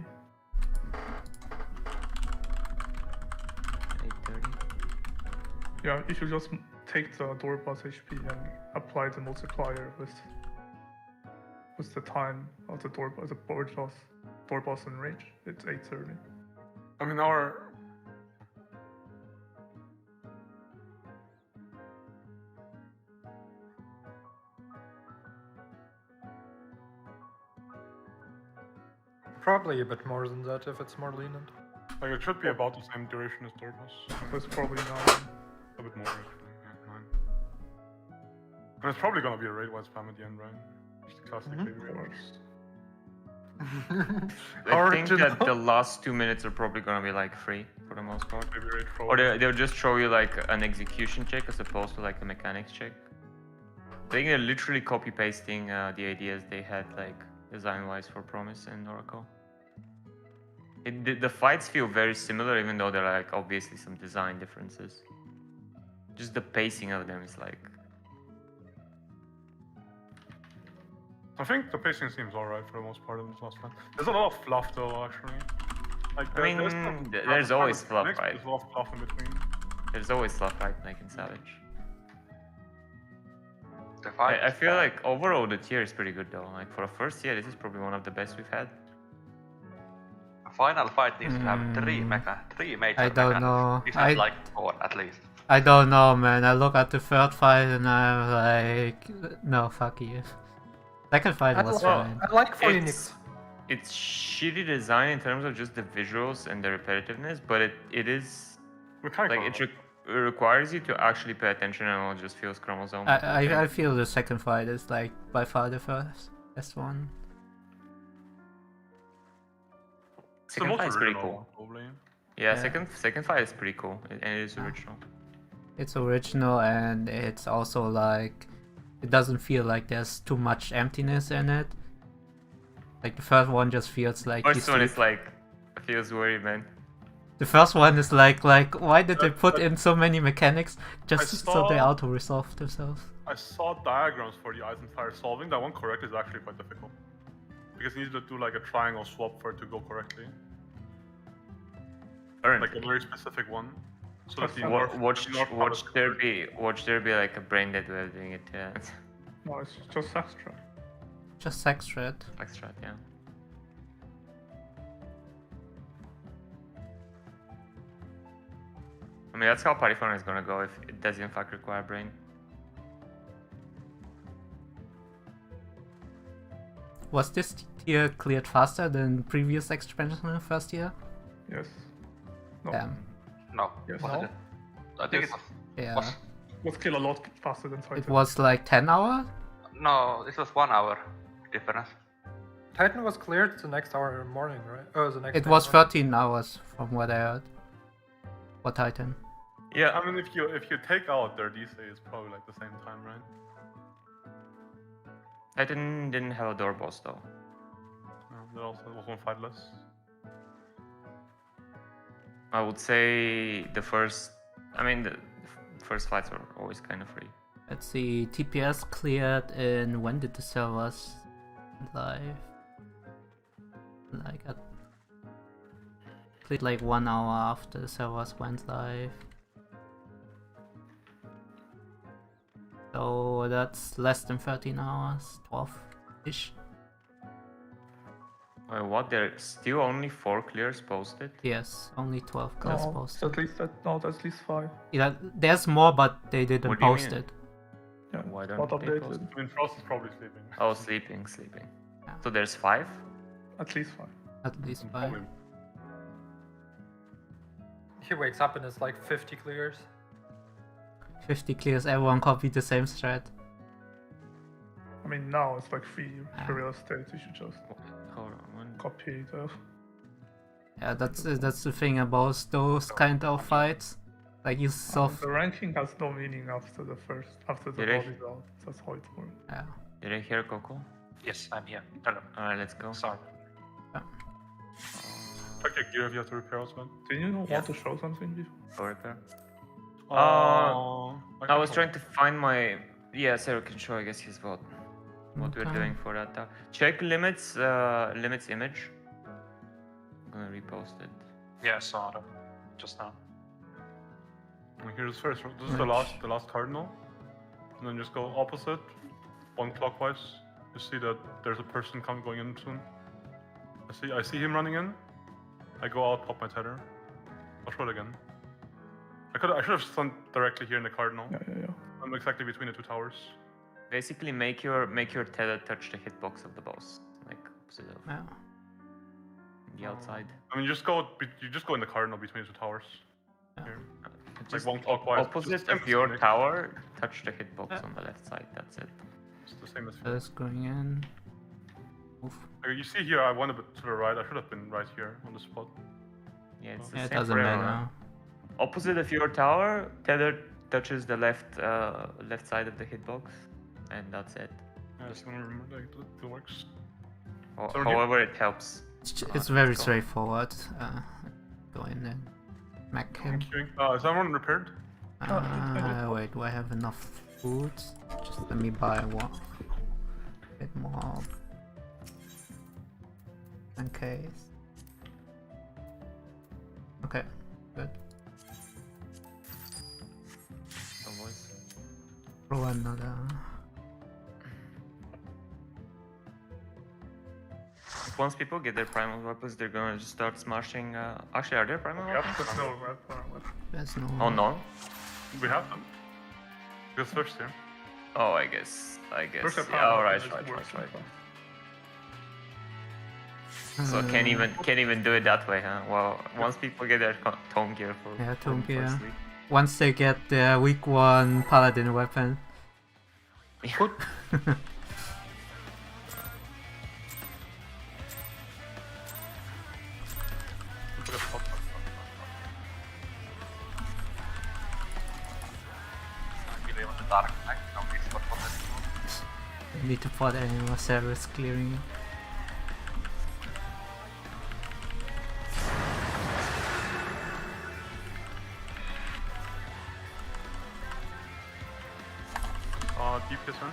830. Yeah, if you just take the door boss HP and apply the multiplier with What's the time of the board boss in rage? It's 8:30. I mean, our Probably a bit more than that if it's more lenient. like it should be about the same duration as door boss. So it's probably 9. A bit more actually. Yeah, 9. And it's probably gonna be a raid-wide spam at the end, right? Just a classic baby raid. I think that the last 2 minutes are probably gonna be like free for the most part. Baby raid Or they'll just show you like an execution check as opposed to like a mechanics check. I think they're literally copy pasting the ideas they had like design-wise for Promise and Oracle. The fights feel very similar, even though there are like obviously some design differences. Just the pacing of them is like. I think the pacing seems alright for the most part in this last one. There's a lot of fluff though, actually. Like, I mean, there's always fluff, right? There's a lot of fluff in between. There's always fluff, right? Like in Savage. The fight I is feel bad. like overall the tier is pretty good though. Like for a first tier, this is probably one of the best we've had. A final fight needs to have three major I don't mechanics. know. It has like 4 at least. I don't know, man. I look at the third fight and I'm like, no, fuck you. Second fight was fine. I like Phoenix. It's shitty design in terms of just the visuals and the repetitiveness, but it is like it requires you to actually pay attention and not just feels chromosome. I feel the second fight is like by far the best one. Second fight is pretty original cool. one, probably. Yeah, Yeah. second fight is pretty cool, and it is original. It's original and it's also like it doesn't feel like there's too much emptiness in it. Like the first one just feels like First one is like feels worried, man. the first one is like why did they put in so many mechanics just so they auto resolve themselves? I saw diagrams for the ice and fire solving. That one correct is actually quite difficult. Because you need to do like a triangle swap for it to go correctly. Like a very specific one. So that the watch there be like a brain dead way of doing it. Yeah, No, it's just extra. Just sex thread. extra. Yeah. I mean, that's how Parifon is gonna go if it does in fact require brain. Was this tier cleared faster than previous expansion first year? Yes. No. Damn. No. Yes. Was No. it? I think Yes. it was. Yeah. Was, Was killed a lot faster than Titan. It was like 10 hours? no, it was 1 hour difference. Titan was cleared the next hour in the morning, right? Oh, the next It day was morning. 13 hours from what I heard. For Titan. Yeah, I mean, if you take out their DC, it's probably like the same time, right? I didn't have a door boss though. There also was one fight less. I would say the first first fights are always kind of free. Let's see, TPS cleared in when did the servers live? Like cleared like 1 hour after the servers went live. So that's less than 13 hours, 12-ish. Wait, what? There are still only 4 clears posted? Yes, only 12 class No, posted. at least that's at least 5. Yeah, there's more, but they didn't What do you post mean? it. Yeah. Why don't Not they updated. post? I mean, Frost is probably sleeping. Oh, sleeping. Yeah. So there's 5? At least 5. At least 5. Probably. He wakes up and it's like 50 clears. 50 clears, everyone copied the same thread. I mean, now it's like free Ah. for real estate. You should just Hold on. One. copy it. Yeah, that's the thing about those kind of fights. Like you solve. The ranking has no meaning after the Did I- body round. That's how it works. Yeah. Did I hear Coco? Yes, I'm here. Hello. Alright, let's go. Sorry. Okay, gear if you have to repair as well. Did you want Yes. to show something before? Go repair. I I was trying to find my. Yeah, Sarah can show, I guess, his vote. What we're Okay. doing for that. Check limits image. I'm gonna repost it. Yeah, I saw them just now. Here's first. This is the last cardinal, and then just go opposite, one clockwise, You see that there's a person going in soon. I see him running in. I go out, pop my tether. I'll show it again. I should have stunned directly here in the cardinal. Yeah. I'm exactly between the two towers. Basically, make your tether touch the hitbox of the boss, like opposite of Yeah. the outside. I mean, you just go in the cardinal between the two towers. Yeah. Here. Just one clockwise. opposite Just of your mix. tower, touch the hitbox on the left side. That's it. It's the same as First going in. Oof. You see here, I went a bit to the right. I should have been right here on the spot. Yeah, it's the Yeah, it same doesn't for everyone. matter. Opposite of your tower, tether touches the left side of the hitbox, and that's it. Yeah, I just want to remember that it works. So However, it helps. It's very straightforward. Go in and smack him. Is everyone repaired? Wait, do I have enough food? Just let me buy one. Bit more. In case. Okay, good. Throw another. Once people get their primal weapons, they're gonna just start smashing. Actually, are there primal weapons? Yep, No, right. There's no. Oh no. we have them. Just first here. Oh, I guess. First, Yeah, all right. So can't even do it that way, huh? Well, once people get their tome gear for Yeah, tome for gear. sleep. Once they get their week 1 paladin weapon. Yeah. Really on the dark side, no Discord potential. Need to put any more service clearing it. DPS in.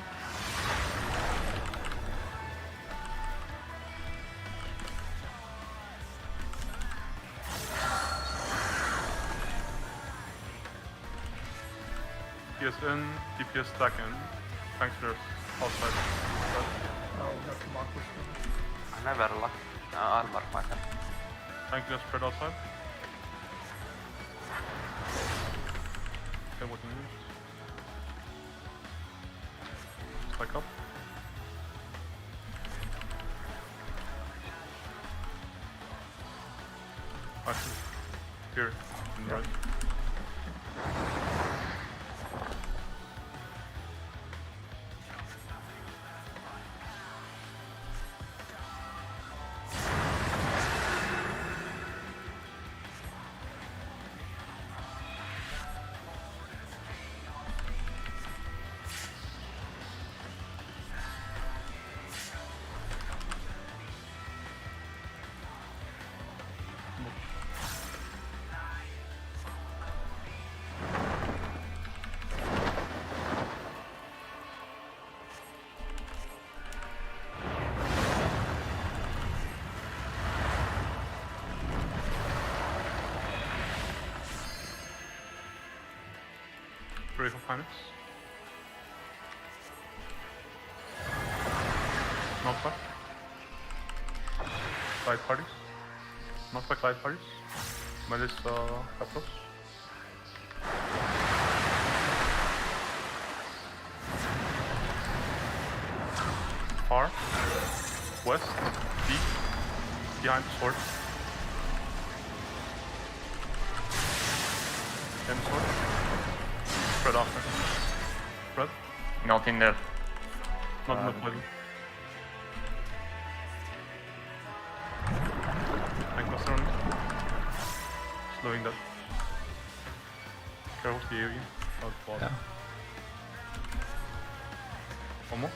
DPS in, DPS stack in. Thanks for outside. I never luck. I'll mark myself. Thank you, spread outside. Okay, what you need? Stack up. Actually, here, in the right. Ready for finance? Knockback. Glide parties. Knockback glide parties. Melis Capros. Far. West. Deep. Behind the sword. End sword. Spread after. Spread. Not in the. Not in the poison. Ankles around. Slowing that. Careful with the AoE. Out bottom. Yeah. One more.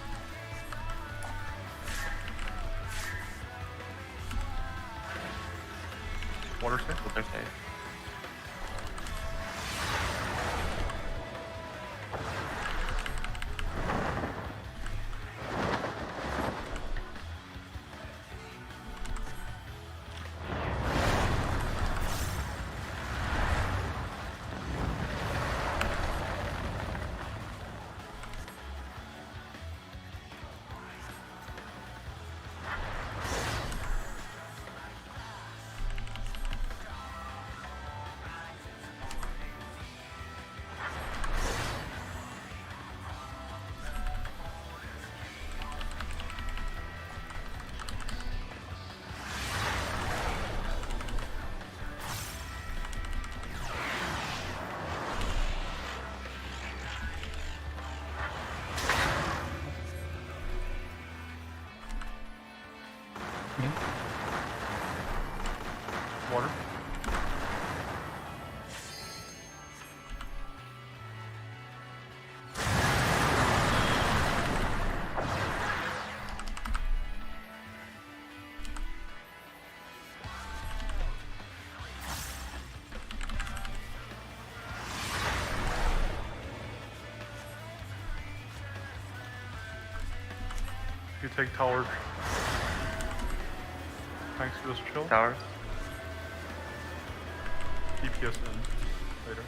Water safe. Water safe. Yeah. Water. You take tower. Thanks for this chill. Tower. DPS in later.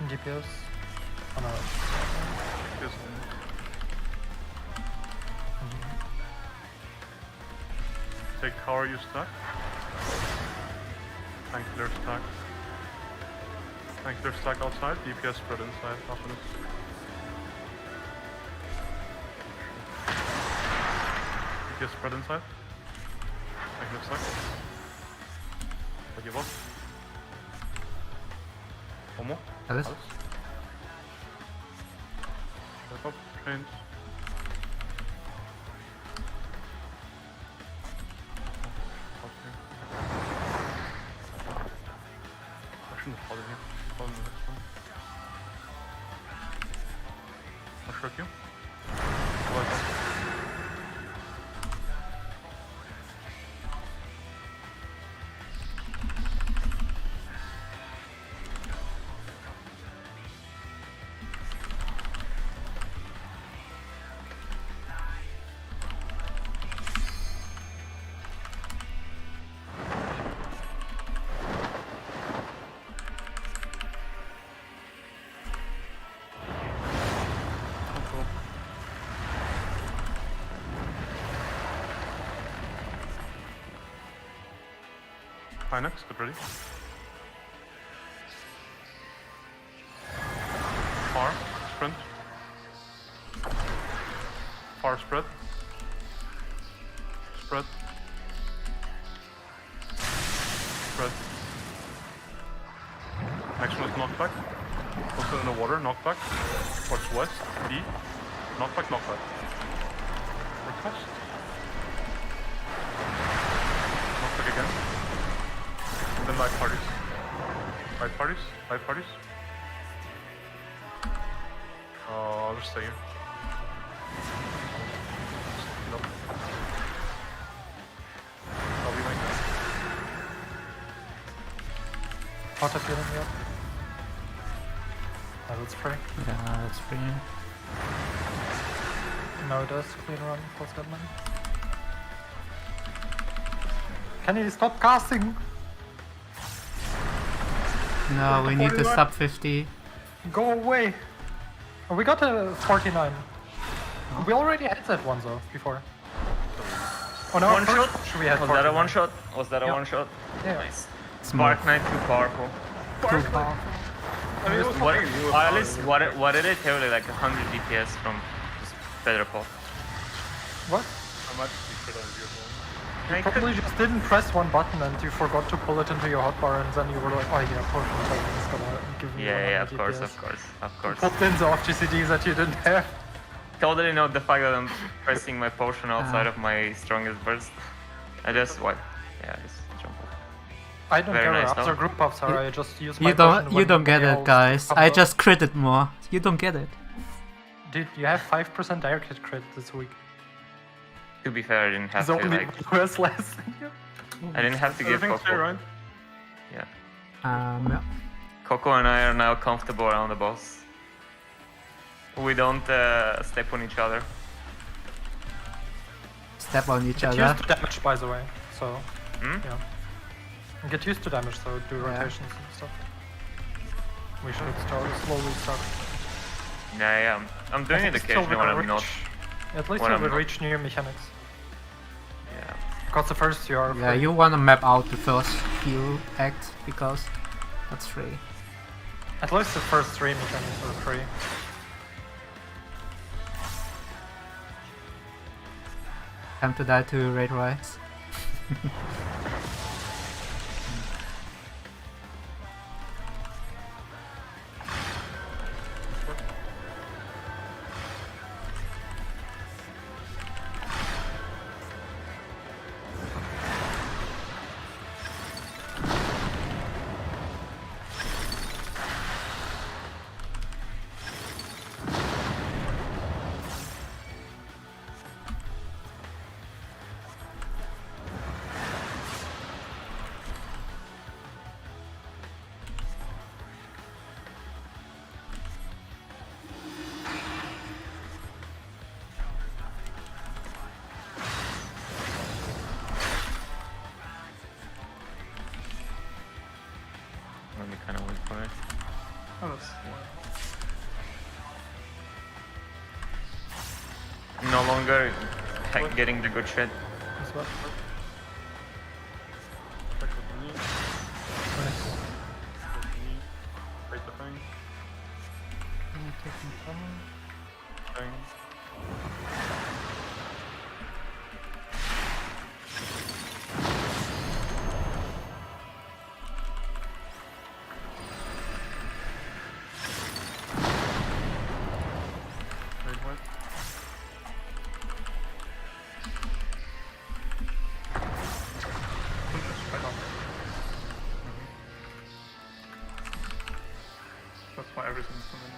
DPS. Oh no. DPS in. Take tower, you stack. Tank clear stack. Tank clear stack outside, DPS spread inside, after this. DPS spread inside. Tank clear stack. I give up. One more. Alice? Step up, change. Follow here. Follow the next one. I'll shirk you. Pinax, get ready. Far, sprint. Far spread. Spread. Spread. Next one is knockback. Also in the water, knockback. Towards west, D. Knockback, knockback. Request. Knockback again. Then light parties. Light parties? Light parties? I'll just stay here. Nope. I'll be like that. Auto healing me up. That's free. Yeah, that's free. No, it does clean run for Scotland. Can you stop casting? No, we need the 41. sub 50. Go away! Oh, we got a 49. We already had that one though, before. Oh no, One shot? we had Was that a 49. one shot? Was that a Yeah. one shot? Yeah. Nice. Small. Spark Knight too powerful. Too powerful. I mean, it was What, fine, it was at fine. least what did it tell you? Like 100 DPS from just better pop. What? I might just be crit on you as well. I Probably just didn't press one button and you forgot to pull it into your hotbar and then you were like, oh yeah, potion token is gonna give me Yeah, 100 of course, DPS. of course, of course. Popped in the off GCDs that you didn't have. Totally not the fact that I'm pressing my potion outside of my strongest burst. I just just jump off. I don't Very care nice, what other no? group ups are, I just use my You potion don't when get they it, all guys. come I out. just critted more. You don't get it. Dude, you have 5% air kit crit this week. To be fair, I didn't have The to only like. who has less than you. I didn't have to give Everything's fair, Coco. right? Yeah. Yeah. Coco and I are now comfortable around the boss. We don't step on each other. Step on each Get other. used to damage, by the way. So, Hmm? yeah. And get used to damage, so do Yeah. rotations and stuff. We should slowly start. Yeah. I'm doing it occasionally when I'm not. At least when you I'm will not. reach new mechanics. Yeah. Because the first you are Yeah, free. you wanna map out the first few acts because that's free. At least the first 3 mechanics are free. Time to die to raid rights. I'm gonna be kind of weak for it. Oh, that's wild. No longer getting the good shit. As well. Check with the knee. Nice. With the knee. Break the thing. Taking cover. Thing. Raid wipe. Just right on. That's why everything's so many.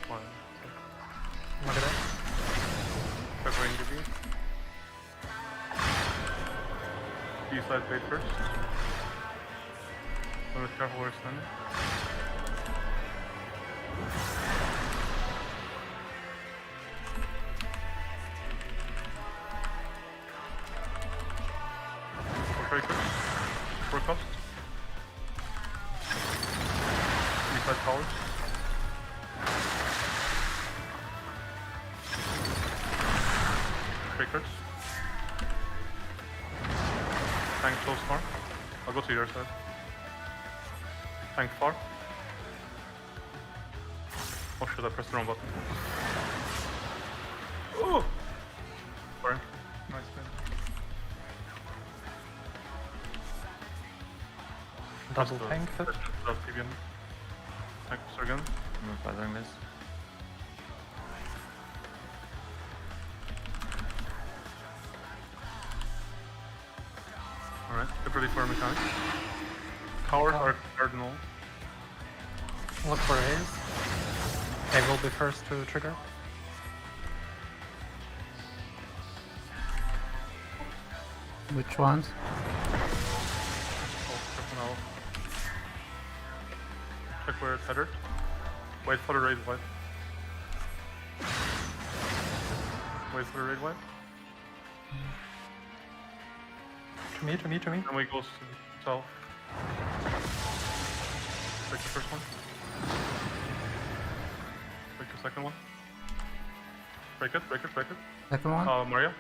One. Look at that. Covering the B. B side plate first. So be careful where it's standing. Very good. Four cost. B side towers. Breakers. Tank close far. I'll go to your side. Tank far. Oh shit, I pressed the wrong button. Oh! Sorry. Nice bit. Double tank hit. Again. Tank closer again. I'm not bothering this. Alright, get ready for mechanics. Towers are cardinal. Look for A's. A will be first to trigger. Which ones? Oh, careful now. Check where it's headed. Wait for the raid wipe. Wait for the raid wipe. To me, to me, to me. And we goes to south. Break the first one. Break the second one. Break it, break it, break it. Second one? Mario.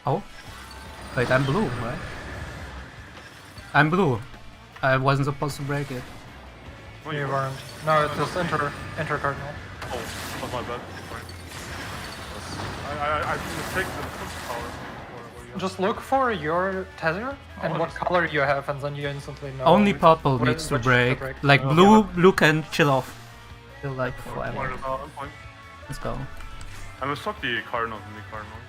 Oh. Wait, I'm blue, right? I'm blue. I wasn't supposed to break it. No, You you weren't. No, it's just enter cardinal. Oh, that's my bad. Sorry. I mistake the power. Just look for your tether and Oh, what just- color you have, and then you instantly know. Only purple which- needs to which break. Like Okay, blue can chill off. Chill like forever. I'm fine. Let's go. I mistook the Cardinals and the Cardinals.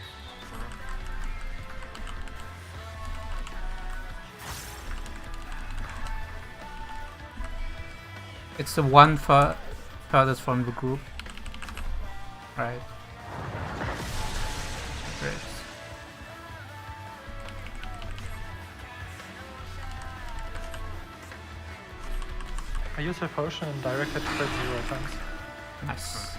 It's the one furthest from the group. Right. Great. I use a potion and direct hit crit 0 times. Nice.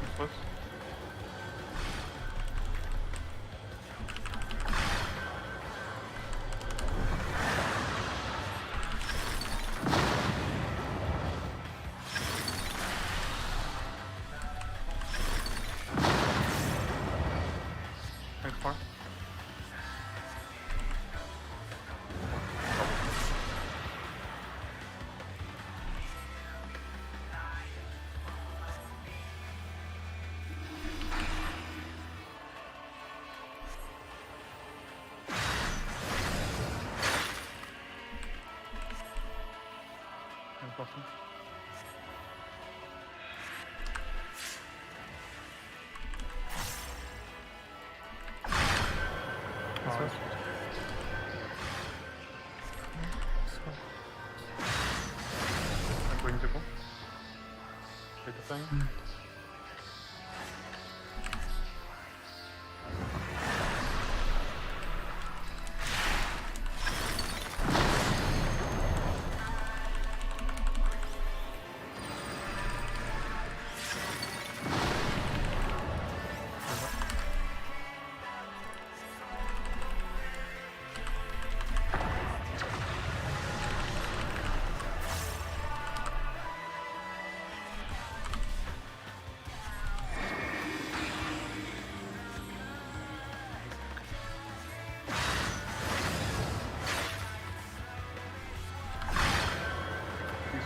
Useless. Awesome. Nice. I'm going to go. Take the thing.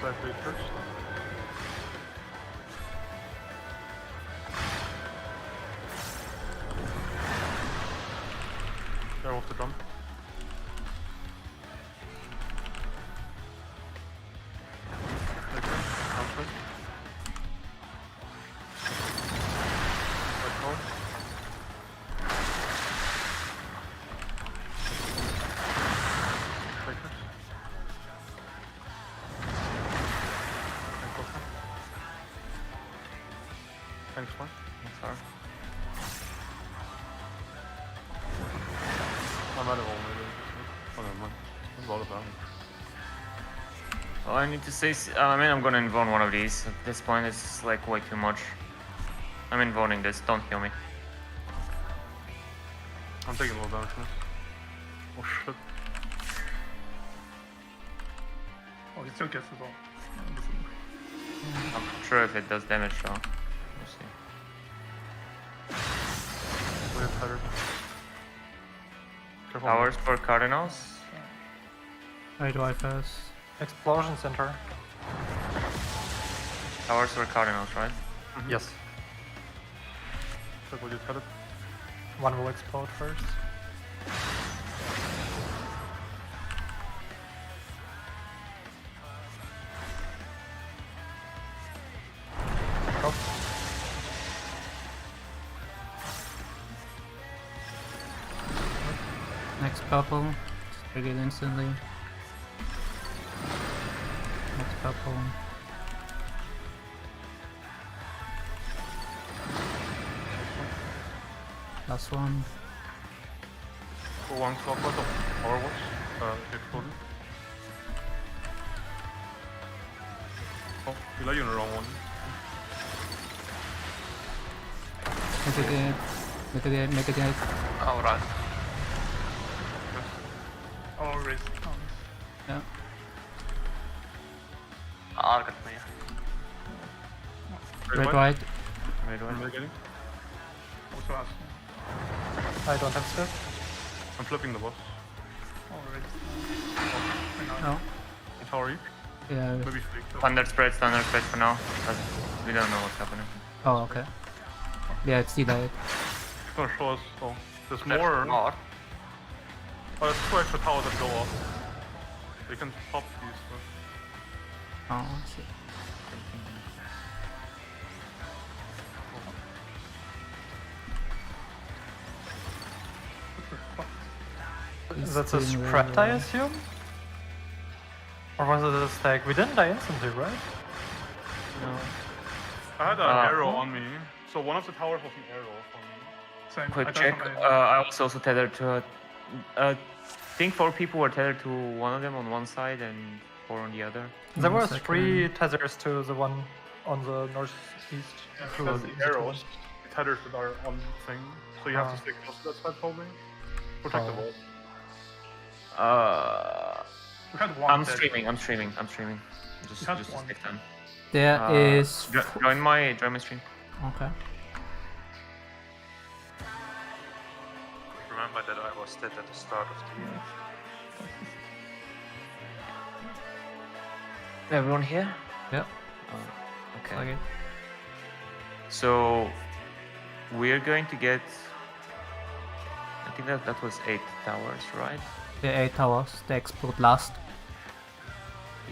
Side plate first. They're off the drum. Okay, outside. Right forward. Take this. Thanks, man. Sorry. I'm out of all maybe. Oh, never mind. There's a lot of them. Well, I need to say, I mean, I'm gonna invone one of these. At this point, it's like way too much. I'm invoning this, don't kill me. I'm taking a little damage from this. Oh shit. Oh, he still gets it all. I'm not sure if it does damage though. We'll see. We have header. Careful. Towers for Cardinals. I do I first. Explosion center. Towers for Cardinals, right? Yes. Check what just headed. One will explode first. Go. Next purple. Trigger it instantly. Next purple. Last one. So one clockwise of power wash. Exploded. Oh, you let you in the wrong one. Mitigate. Mitigate. Mitigate. Alright. Oh, raise. Yeah. Argat me. Red right. Red I'm one. mitigating. Also ask. I don't have step. I'm flipping the boss. Oh, raise. No. How are you? Yeah. Maybe flick. Thunder spread for now. Because we don't know what's happening. Oh, okay. Yeah, it's delayed. It's gonna show us. Oh, there's There's more. more. Oh, there's 2 extra towers that go off. We can pop these. Oh, I see. That's a spread, I assume? Or was it a stack? We didn't die instantly, right? No. I had an arrow on me, so one of the towers was an arrow for me. Same. I Quick don't check. have any- I was also tethered to I think 4 people were tethered to one of them on one side and 4 on the other. There were Second. 3 tethers to the one on the northeast. To Because the the arrows, the tethers that are on thing, so you have to stick close to that side probably. Protect the wall. We had one. I'm dead. streaming. Just had to one. stick them. There is. Join my stream. Okay. Remember that I was dead at the start of the year. Everyone here? Yep. Okay. Okay. So we're going to get. I think that was 8 towers, right? The 8 towers. They explode last.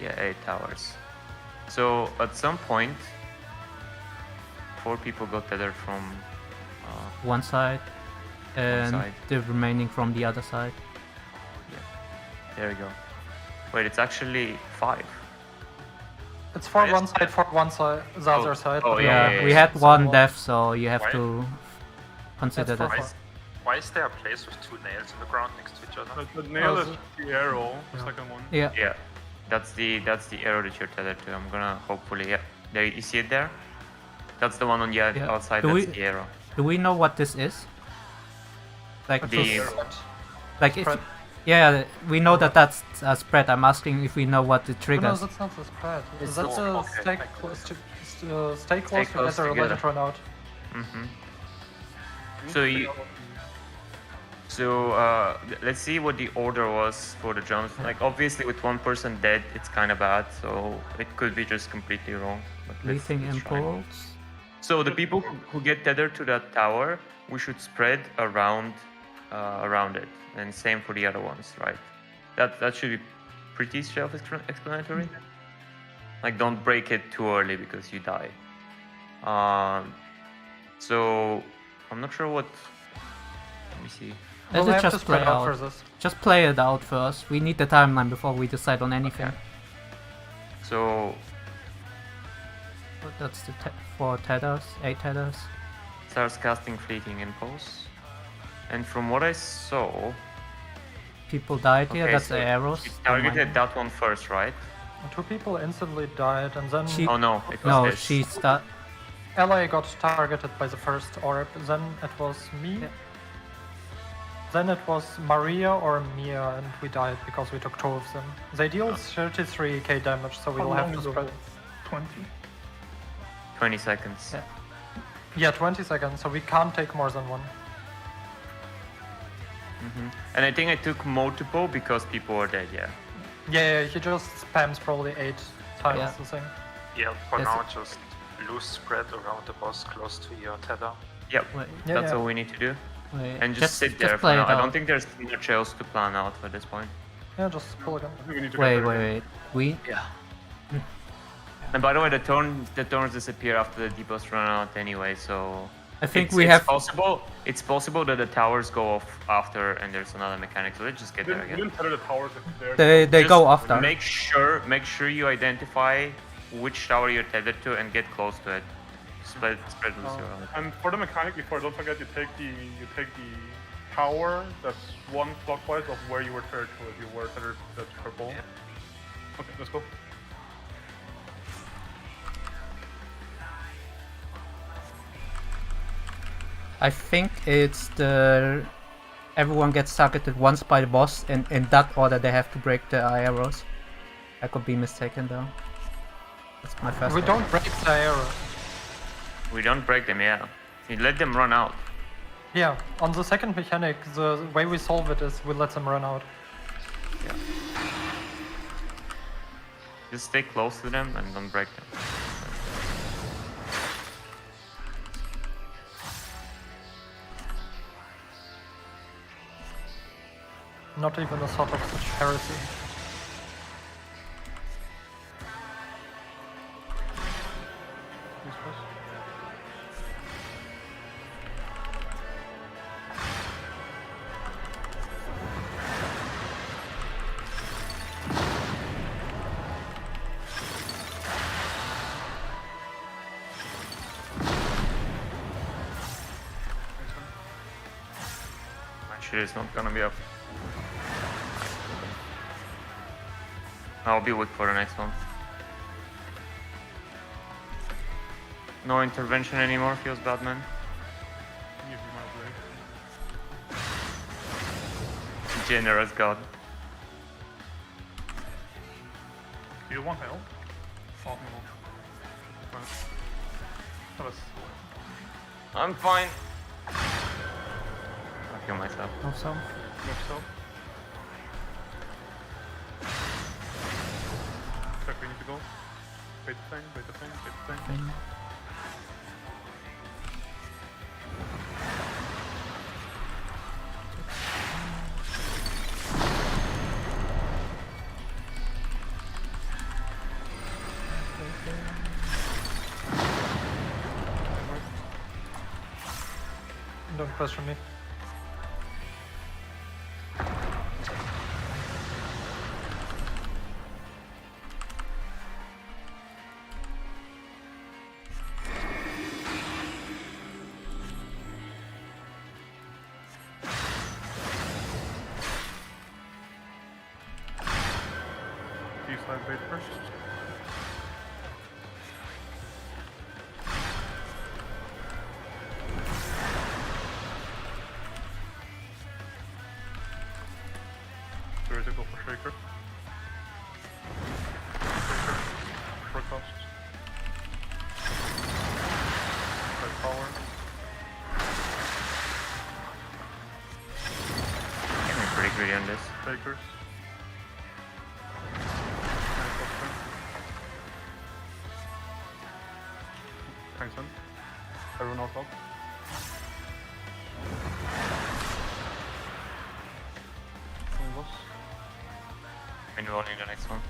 Yeah, 8 towers. So at some point, 4 people got tethered from One side, and side. the remaining from the other side. There we go. Wait, it's actually 5. It's for Why one is side, that? for one side, the other side. Oh, but yeah, We had one So, death, so you have Why? to consider That's that. for- Why is there a place with 2 nails in the ground next to each other? The nail Oh, is the arrow, the Yeah. second one. Yeah. Yeah, that's the arrow that you're tethered to. I'm gonna hopefully, yeah. There, you see it there? That's the one on the Yeah. outside. Do That's we- the arrow. Do we know what this is? Like, The like if, Spread. yeah, we know that that's a spread. I'm asking if we know what the No, triggers. that's not the spread. It's That's not- a okay. stay close stay close close together, let together. it run out. Mm-hmm. So you. So let's see what the order was for the jumps. Like obviously with one person dead, it's kind of bad. So it could be just completely wrong. But Leaping let's try. impulse. So the people who get tethered to that tower, we should spread around it, and same for the other ones, right? That should be pretty self-explanatory. Like don't break it too early because you die. So I'm not sure what. Let me see. Let's We'll have to just spread play out out. for this. Just play it out first. We need the timeline before we decide on anything. So That's the 4 tethers, 8 tethers. starts casting fleeting impulse, and from what I saw, People died here. That's so the arrows. she on targeted mine. that one first, right? 2 people instantly died, and then She- Oh no, it was No, this. she start. Ally got targeted by the first orb. Then it was me. Yeah. Then it was Maria or Mia, and we died because we took 2 of them. They deal 33k damage, so How we'll have long to is the spread. hold? 20? 20 seconds. Yeah. Yeah, 20 seconds, so we can't take more than 1. And I think I took multiple because people were dead. Yeah. Yeah, he just spams probably 8 times Yeah. the thing. Yeah, for Yes. now just loose spread around the boss close to your tether. Yep. Wait, Yeah, That's yeah. all we need to do. wait. And just sit there for play now. it I out. don't think there's much else to plan out at this point. Yeah, just pull again. I think we need to Wait, get there wait, again. wait. We And by the way, the turns disappear after the debuffs run out anyway. So I think it's, we it's have. possible. It's possible that the towers go off after, and there's another mechanic. So let's just get We there didn't, we again. didn't tether the towers if they're... They Just go after. Make sure you identify which tower you're tethered to and get close to it. Spread loose around. And for the mechanic before, don't forget you take the tower that's 1 clockwise of where you were tethered to. If you were tethered to that purple. Okay, let's go. I think it's the. Everyone gets targeted once by the boss, and in that order they have to break the arrows. I could be mistaken though. That's my first. We guess. don't break the arrow. We don't break them, yeah. You let them run out. Yeah, on the second mechanic, the way we solve it is we let them run out. Just stay close to them and don't break them. Not even a thought of such heresy. Please press. My shit is not gonna be up. I'll be weak for the next one. No intervention anymore, feels bad, man. Give me my break. Generous god. Do you want help? Oh, no. That was... I'm fine. I'll kill myself. Also, Move self. Check, we need to go. Wait the thing, wait the thing, wait the thing. don't question me. D-side bait first. Theoretical for Shaker. Shaker. For cost. By power. I'm pretty greedy on this. Shakers. Thanks, man. Everyone else up. And we're rolling the next one.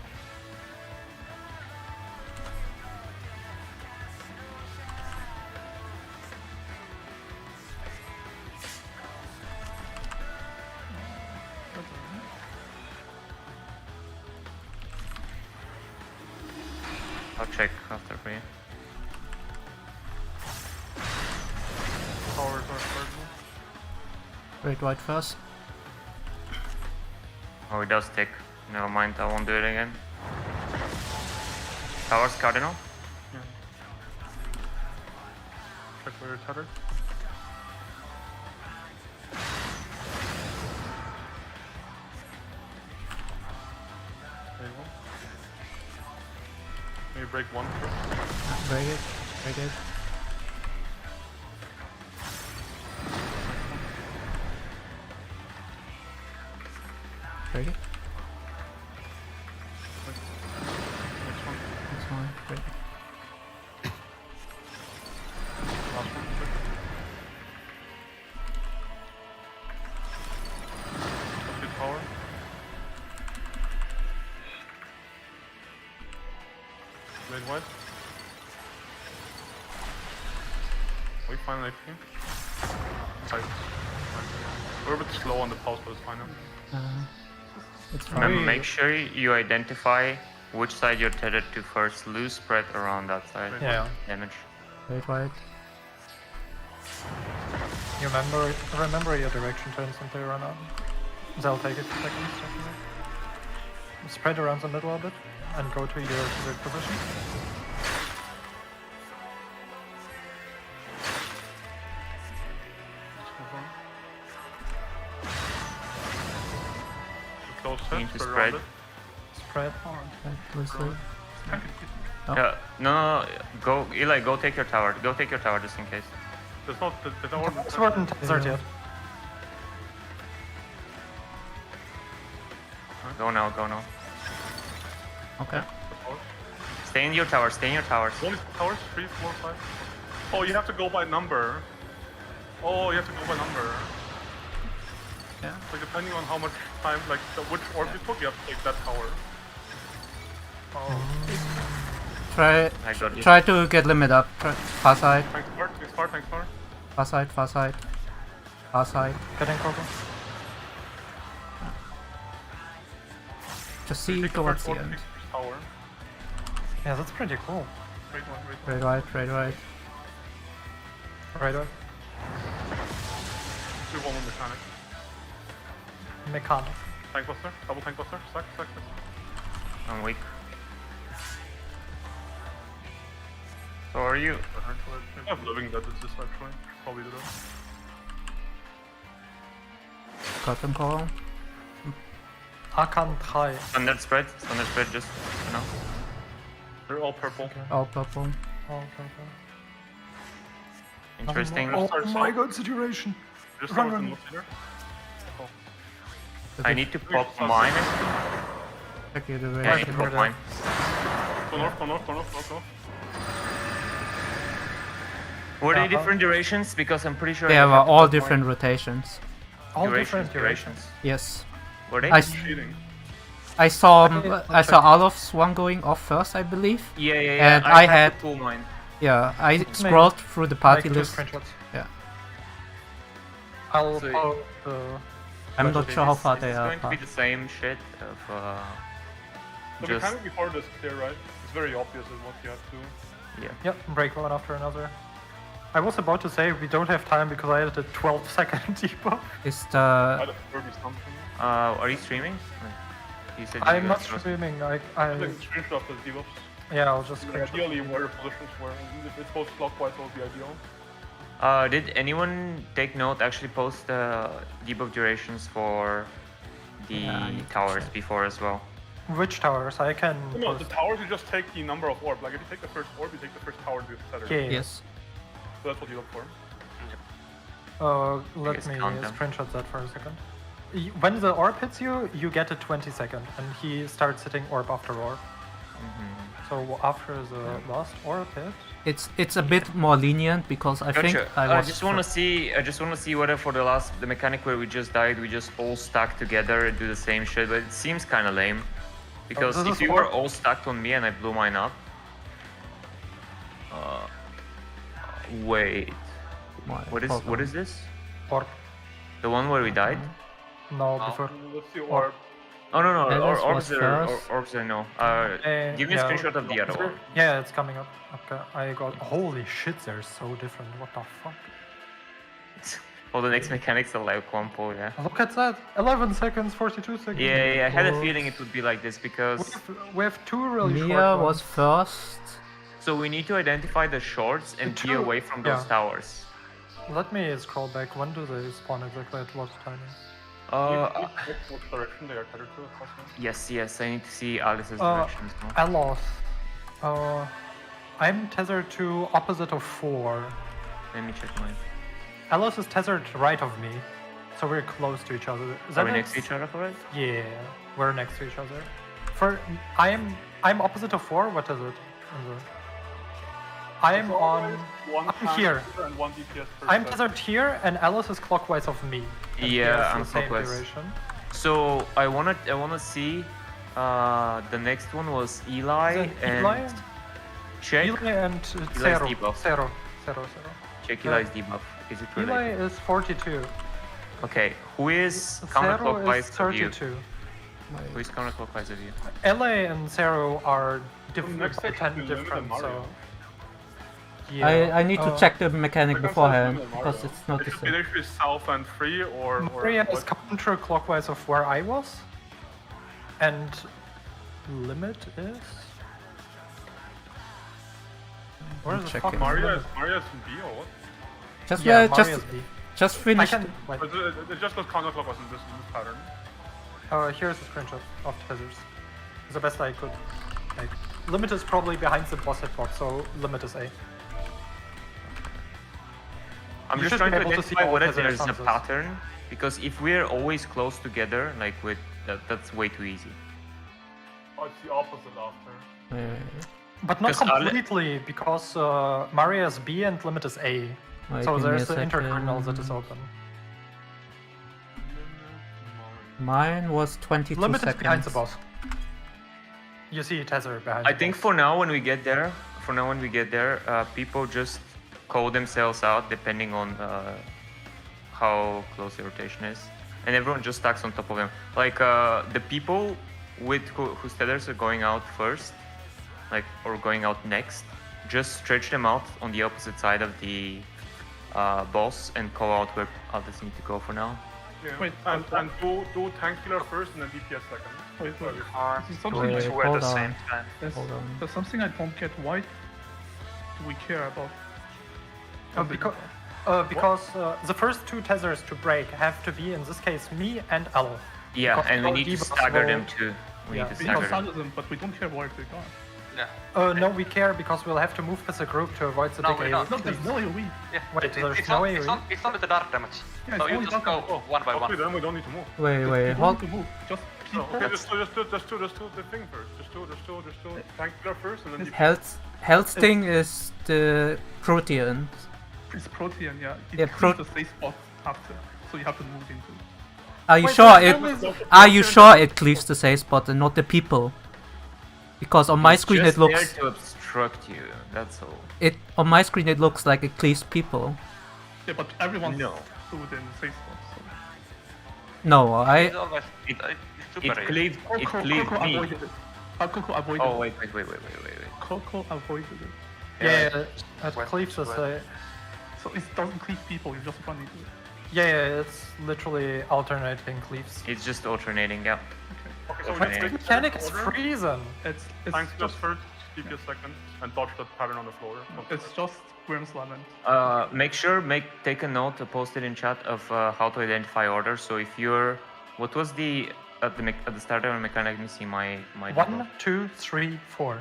I'll check after for you. Powers are third one. Red white first. Oh, it does tick. Never mind, I won't do it again. Towers Cardinal. Yeah. Check where it's headed. There you go. Maybe break one first. Break it. Break it. Break it. Next one. That's one. Break it. Last one. Let's get power. Red white. Are we fine like here? Tight. We're a bit slow on the pulse, but it's fine now. It's Remember, fine. make sure you identify which side you're tethered to first. Loose spread around that side. Yeah. Damage. Red white. You remember your direction turns when they run out. They'll take it for seconds, definitely. Spread around the middle a bit and go to your position. Close You set, need to spread spread. around it. Spread. Loosely. Oh. No, no, go, Eli, go take your tower. Go take your tower just in case. There's not, there's no It's not in desert yet. Go now, go now. Okay. Stay in your tower, stay in your towers. Only towers? 3, 4, 5? Oh, you have to go by number. Oh, you have to go by number. Yeah. Like, depending on how much time, like, which orb you took, you have to take that tower. Oh. Try I got you. try to get limit up. Far side. Thanks, Bart. Thanks, Bart. Thanks, Bart. Far side. Far side. Far side. Getting cover. Just see Take towards first the orb, end. take first tower. Yeah, that's pretty cool. Wait one, wait one. Red white. Red white. Right on. Do one more mechanic. Mechanic. Tank buster. Double tank buster. Sack, sack, sack. I'm weak. So are you? I have living that is this actually. Probably do that. Got them call. Akan 3. Standard spread just for now. They're all purple. All purple. Oh, purple. Interesting. Oh my god, situation. Just Run, start with run. the note leader. I need to pop mine. Okay, the Yeah, I way. need to pop mine. Go north, go north, go north, go north, go north. Were they different durations? Because I'm pretty sure They I were have to all pop different mine. rotations. All different durations. Yes. Were they? I Cheating. saw Okay, Olaf's one going off first, I believe. Yeah. And I had had- to pull mine. Yeah, I scrolled through the party Make 2 list. screenshots. Yeah. I'll So- follow the... I'm not sure how far Is they this are. going to be apart. the same shit of The just mechanic before this is clear, right? It's very obvious in what you have to do. yeah. Yep, break one after another. I was about to say we don't have time because I had a 12-second debuff. Is I the had 30 something. Are you streaming? You said you I'm not guys- streaming. I think screenshot of the debuffs. Yeah, I'll just screenshot. Ideally, where the positions were. If it's both clockwise, that would be ideal. Did anyone take note? Actually, post the debuff durations for the Yeah, I need to towers check. before as well. Which towers? I can. No, the post- towers, you just take the number of orb. Like, if you take the first orb, you take the first tower to the center. Yeah. yes? So that's what you look for. Let guess me count them. screenshot that for a second. When the orb hits you, you get a 20-second, and he starts hitting orb after orb. So after the last orb hit, It's a bit more lenient because I think Gotcha. I I was. just want to see. I just want to see whether for the mechanic where we just died, we just all stack together and do the same shit. But it seems kind of lame because this if is you were orb. all stacked on me and I blew mine up. Wait. What is this? orb. The one where we died? No, before. Let's see orb. Oh no no, Alice was first. orbs I know. Give me a yeah. screenshot of the other one. Yeah, it's coming up. Okay, I got. Holy shit, they're so different. What the fuck? Oh, the next mechanic's a live compo, yeah. Look at that. 11 seconds, 42 seconds. Yeah, I had a Whoops. feeling it would be like this because. We have two really short Mia ones. was first. So we need to identify the shorts and be two- away from those yeah. towers. Let me scroll back. When do they spawn exactly? At what timing? What direction they are tethered to, if possible. Yes, I need to see Alice's directions now. Alos. I'm tethered to opposite of 4. Let me check mine. Alos is tethered right of me, so we're close to each other. Is Are that we it? next to each other for it? Yeah, we're next to each other. I'm opposite of 4. What is it? I'm on. One I'm tank here. and one DPS per I'm set. tethered here, and Alice is clockwise of me. And he Yeah, has I'm the same clockwise. duration. So I wanna see. The next one was Eli Is it and Eli? check. Eli and Eli's Zero. debuff. Zero. Check Eli's debuff. Is it related? Eli is 42. Okay, who is Zero counterclockwise is of you? 32. Who is counterclockwise of you? LA and Zero are different, next stage should be 10 Limit and different, so... Mario. Yeah. I need to check the mechanic Second beforehand set is because Mario. it's not It the should be same. literally south and free or Maria is what? counterclockwise of where I was. And Limit is... Where I'm the checking. fuck Maria Limit? is in B or what? Just Yeah, just Maria's B. just I finish. can... Wait, But it just goes counterclockwise in this pattern. here's a screenshot of Tethers. It's the best I could make. Limit is probably behind the boss hitbox, so Limit is A. I'm You just should trying be to able to see identify all whether hazard there's a responses. pattern, because if we're always close together, like with that's way too easy. Oh, it's the opposite after. But not Because Ale- completely, because Maria is B and Limit is A. Wait, So give me there's a the intercardinal that second. is open. Mine was 22 Limit seconds. is behind the boss. You see Tether behind I the think boss. for now when we get there, people just call themselves out depending on how close the rotation is, and everyone just stacks on top of them. Like the people with whose tethers are going out first, like or going out next, just stretch them out on the opposite side of the boss and call out where others need to go for now. Yeah. Wait, and do tank killer first and then DPS second. Wait. This is something Wait, I, Two at hold the on. same time. Hold on. there's something I don't get. Why do we care about? Because the first two tethers to break have to be, in this case, me and Alo. Yeah, Because and we our need to debuffs stagger will- them too. We Yeah. need to We stagger can them. stagger them, but we don't care where they go. Yeah. No, we care because we'll have to move as a group to avoid the No, big we AoE. don't. No, there's no AoE. Yeah. Wait, there's it's, no not, it's, AoE? not, it's not with the dark damage. Yeah, So it's you only just dark go one by Okay, one. then we don't need to move. Wait, You hold. don't need to move. Just keep Okay, that. just do the thing first. Just do tank killer first and then DPS. Health thing is the Protean. It's Protean, yeah. It Yeah, clears the safe spot after, so you have to move into it. Are you Wait, sure there it? was- Are you sure it cleaves the safe spot and not the people? Because on my screen Just it looks there to obstruct you. That's all. on my screen it looks like it cleaves people. Yeah, but everyone's No. food in safe spots. So. No, It's always it's super It easy. cleaved. It cleaved Coco me. avoided it. Coco avoided Oh it. wait. Coco avoided it. Yeah, it West, cleaves us. west. So it doesn't cleave people, you just run into it. Yeah, it's literally alternating cleaves. It's just alternating. Yeah. Okay, so Okay. let's The mechanic is freezing. It's Tanks just just first, DPS second, and dodge that pattern on the floor. it's just Grim's Lament. Make sure take a note, post it in chat of how to identify orders. So if you're, what was the at the start of the mechanic? Let me see my 1, 2, 3, 4.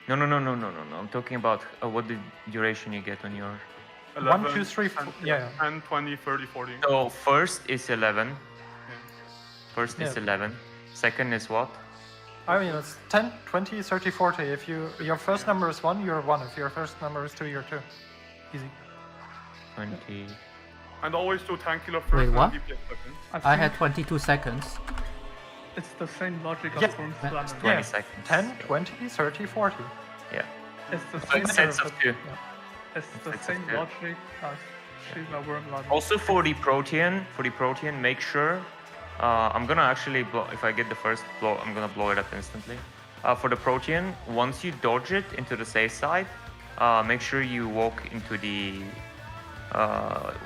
No. I'm talking about what the duration you get on your. 11, 1, 2, 3, 10, 4. Yeah. 10, 20, 30, 40. So first is 11. First is Yeah. 11. Second is what? I mean, it's 10, 20, 30, 40. If your first number is 1, you're 1. If your first number is 2, you're 2. Easy. 20. And always do tank killer first Wait, and what? DPS second. I had 22 seconds. It's the same logic as Yeah. Grim's Yeah. Lament. 20 Yeah. seconds. 10, 20, 30, 40. Yeah. It's the So same, it sets of 2. it's the it's same a- logic as Shiva Worm Lament. Also for the protein, make sure. I'm gonna actually blow. If I get the first blow, I'm gonna blow it up instantly. For the protein, once you dodge it into the safe side, make sure you walk into the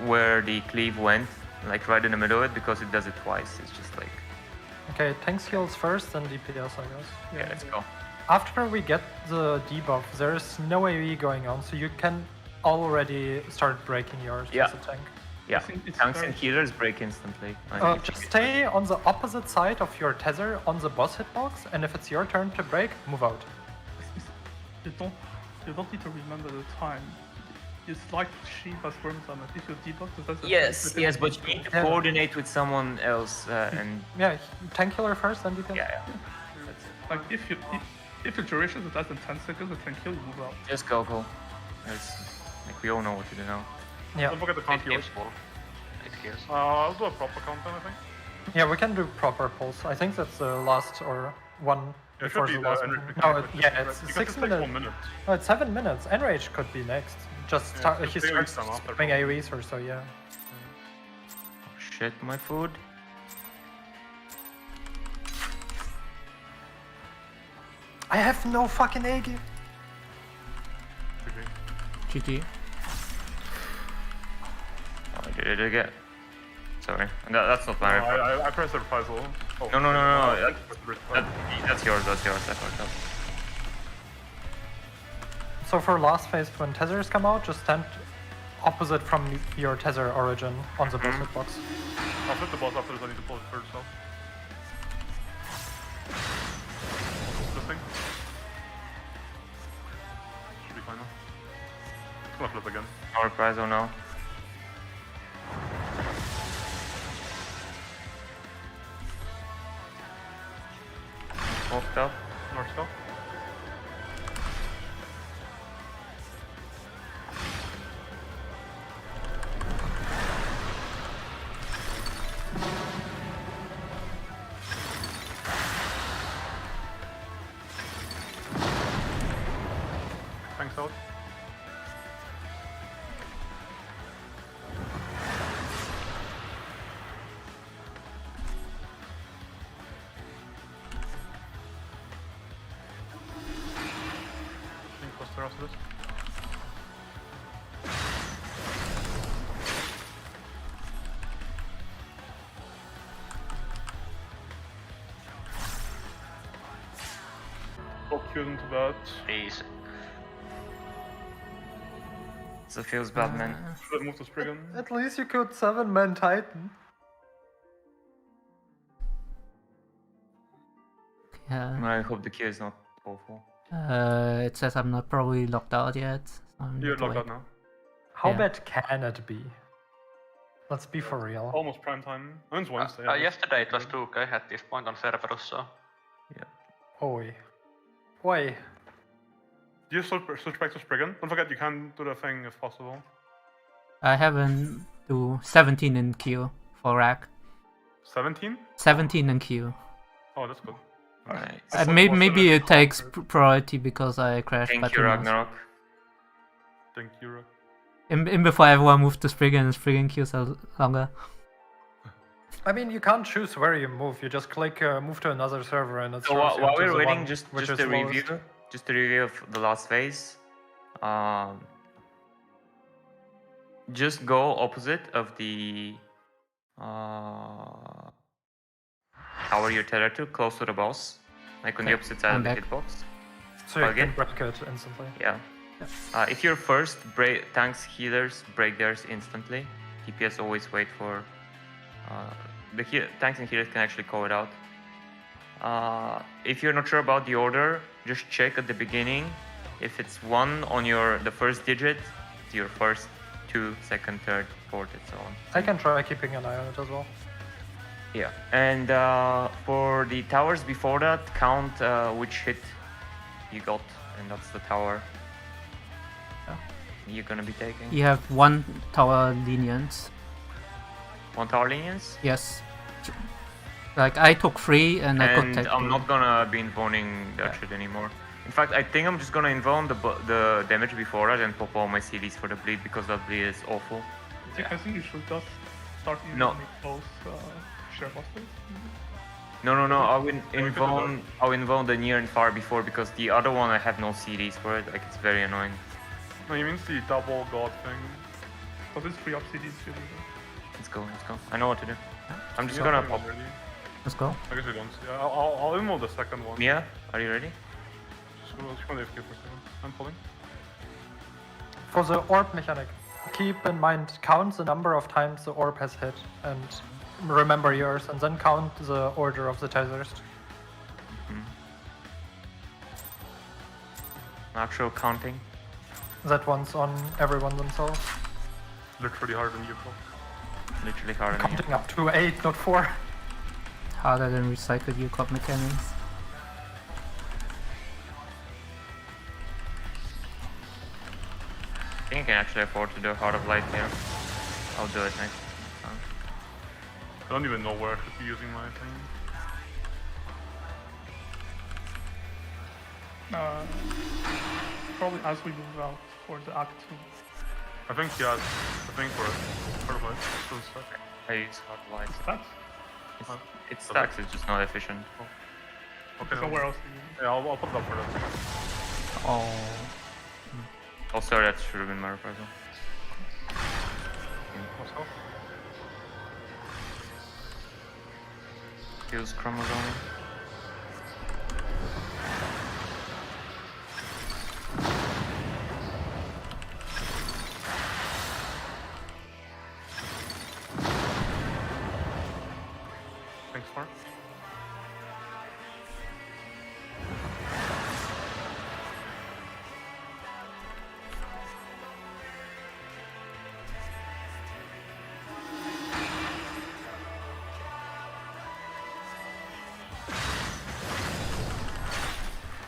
where the cleave went, like right in the middle of it, because it does it twice. It's just like, Okay, tanks heals first, then DPS, I guess. yeah, let's go. After we get the debuff, there's no AoE going on, so you can already start breaking yours Yeah. as a tank. Yeah, think it's tanks very- and healers break instantly. Just stay on the opposite side of your tether on the boss hitbox, and if it's your turn to break, move out. You don't need to remember the time. It's like Shiva's Worm Lament. If you debug, that's Yes, but you need to Yeah. coordinate with someone else, and Yeah, tank killer first, then DPS. yeah, Like if the duration is less than 10 seconds, it can kill you, move out. just go. It's, like we all know what to do now. Yeah, Don't forget the count It heals. gives full. It kills. I'll do a proper countdown, I think. yeah, we can do proper pulse. I think that's the last or one It before should be the last Enrage one. mechanic, No, but yeah, it's because 6 it takes minutes. 1 minute. No, it's 7 minutes. Enrage could be next. Just Yeah, he it's starts AoE after spamming probably. AoEs or so, yeah. Shit, my food. I have no fucking egg. Oh, GG. I did it again. Sorry, that's not No, my. I pressed the reprisal. Oh, No. That, That's yours. I fucked up. So for last phase, when tethers come out, just stand opposite from your tether origin on the boss hitbox. I'll flip the boss after this, I need to pull it first, so. This thing. Should be fine now. It's gonna flip again. No reprisal now. Fucked up. North spell. Thanks out. Think what's the rest of this? Go queued into that. Please. So it feels bad, man. Should have moved to Spriggan. At least you could 7-man Titan. Yeah. I hope the queue is not awful. It says I'm not probably locked out yet. So I'm You're need to logged wait. out now. How Yeah. bad can it be? Let's be for real. Almost prime time. And it's Wednesday. Yesterday it was 2K at this point on Cerberus, so Oi. Oi. Do you switch back to Spriggan? Don't forget you can do the thing if possible. I haven't do 17 in queue for rack. 17? 17 in queue. Oh, that's good. Nice. thought Maybe it was maybe the it takes next priority because I crashed. Thank but you, who knows? Ragnarok. Thank you. In before everyone moved to Spriggan, and Spriggan queues are longer. I mean, you can't choose where you move. You just click move to another server, and it's So while we're waiting, just which a is slowest. review, just a review of the last phase. Just go opposite of the tower you're tethered to, close to the boss, like on the opposite side I'm of the back. hitbox. So you Okay. can break it instantly. Yeah. If you're first, tanks, healers break theirs instantly. DPS always wait for tanks and healers can actually call it out. If you're not sure about the order, just check at the beginning. If it's 1 on the first digit, it's your first, 2, second, third, fourth, and so on. I can try keeping an eye on it as well. Yeah. And for the towers before that, count which hit you got, and that's the tower you're gonna be taking. You have 1 tower lenience. 1 tower lenience. Yes. Like I took 3 and I could And take I'm 2. not gonna be invoning that shit anymore. In fact, I think I'm just gonna invone the damage before that and pop all my CDs for the bleed, because that bleed is awful. I think you should just start using No. both share busters. No, I'll invone the near and far before, because the other one I have no CDs for it. Like, it's very annoying. No, you mean the double god thing? So this free up CDs really Let's go. I know what to do. I'm just Yeah, gonna I'm pop. ready. Let's go. I guess I don't see. I'll invo the second one. Mia, are you ready? Just go AFK for a second. I'm pulling. For the orb mechanic, keep in mind, count the number of times the orb has hit, and remember yours, and then count the order of the tethers. Actual counting. That one's on everyone themselves. Literally harder than you, bro. Literally harder than you. Counting up to 8, not 4. Harder than recycled U-Corp mechanics. I think I can actually afford to do Heart of Light here. I'll do it next time. I don't even know where I should be using my thing. Probably as we move out for the Act 2. I think, yeah, I think for part of it. Still stuck. I use Heart of Light. That's It stacks, it's just not efficient. Okay, so no. where else do you Yeah, I'll put it up for that. Oh. Oh, sorry, that should have been my reprisal. Also, Use chromosome. thanks, Mark.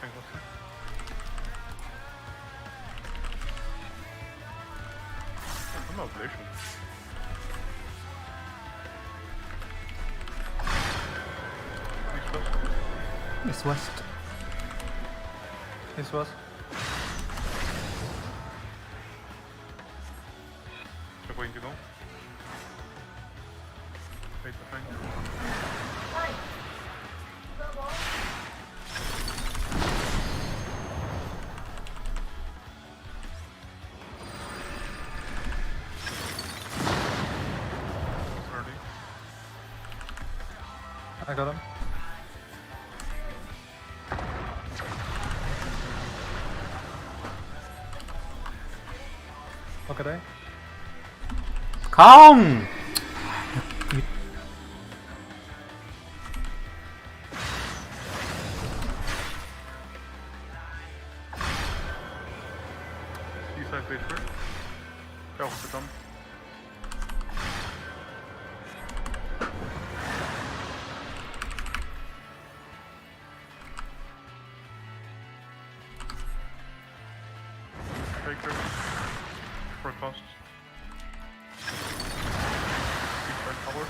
Thanks, Austin. I'm not ablation. East west. This was. Check waiting to go. Wait, the thing. Early. I got him. Look at A. Kong! Seaside base first. Go for them. Taker. For cost. Seaside tower.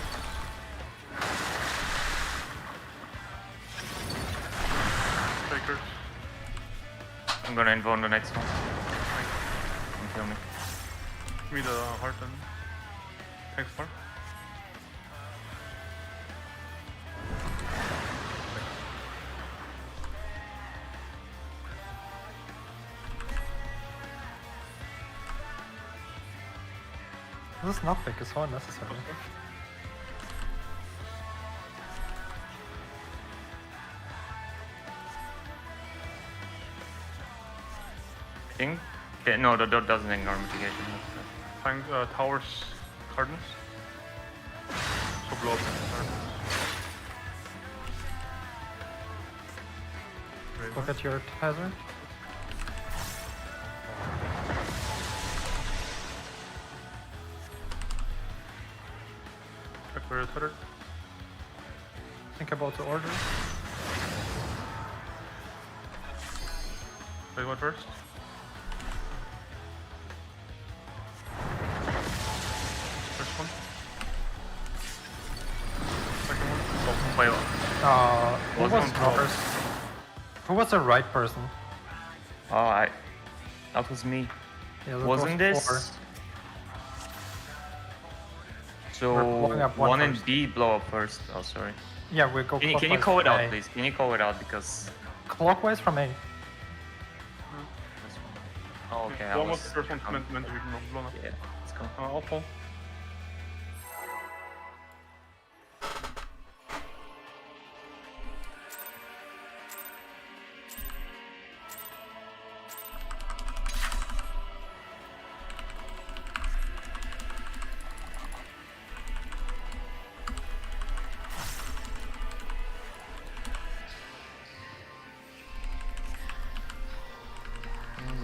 Takers. I'm gonna invone the next one. Don't kill me. Give me the heart then. Thanks, Mark. This knockback is so unnecessary. Think? Okay, no, the dot doesn't ignore mitigation. Tank towers Cardinals. So blow up the Cardinals. Look at your hazard. Check where it's headed. Think about the order. Wait, what first? First one. Second one. Oh, wait, Who Was was on top. first? Who was the right person? that was me. Yeah, that Wasn't was four. this? We're blowing So up one one and first. B blow up first. Oh, sorry. Yeah, we go Can you clockwise call it from out, A. please? Can you call it out because? Clockwise from A. Oh, okay. I One was. was the first one meant to be blown up. Yeah, let's go. I'll fall.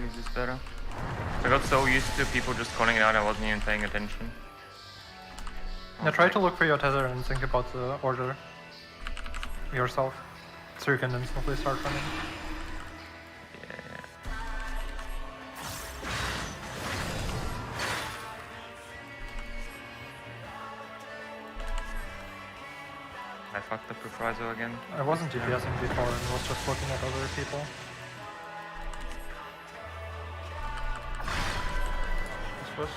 Use this better. I got so used to people just calling it out, I wasn't even paying attention. Now try to look for your tether and think about the order yourself, so you can instantly start running. Yeah. I fucked up reprisal again. I wasn't DPSing before and was just looking at other people. This first.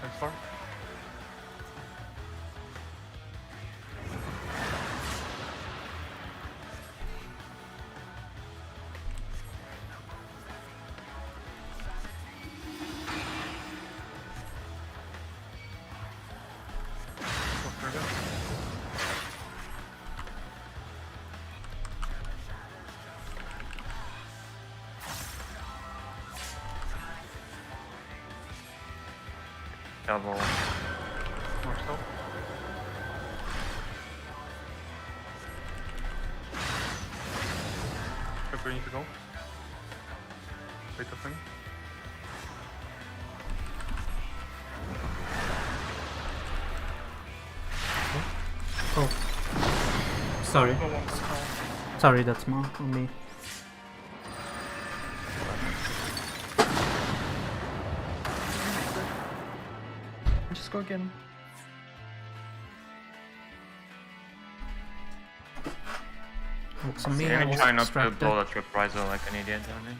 Thanks, Mark. Go again. Double. More stealth. Check where you need to go. Wait a thing. Oh. Sorry. Sorry, that's more on me. Just go again. Looks on me. I'm I was trying not to distracted. blow that reprisal like an idiot, don't I?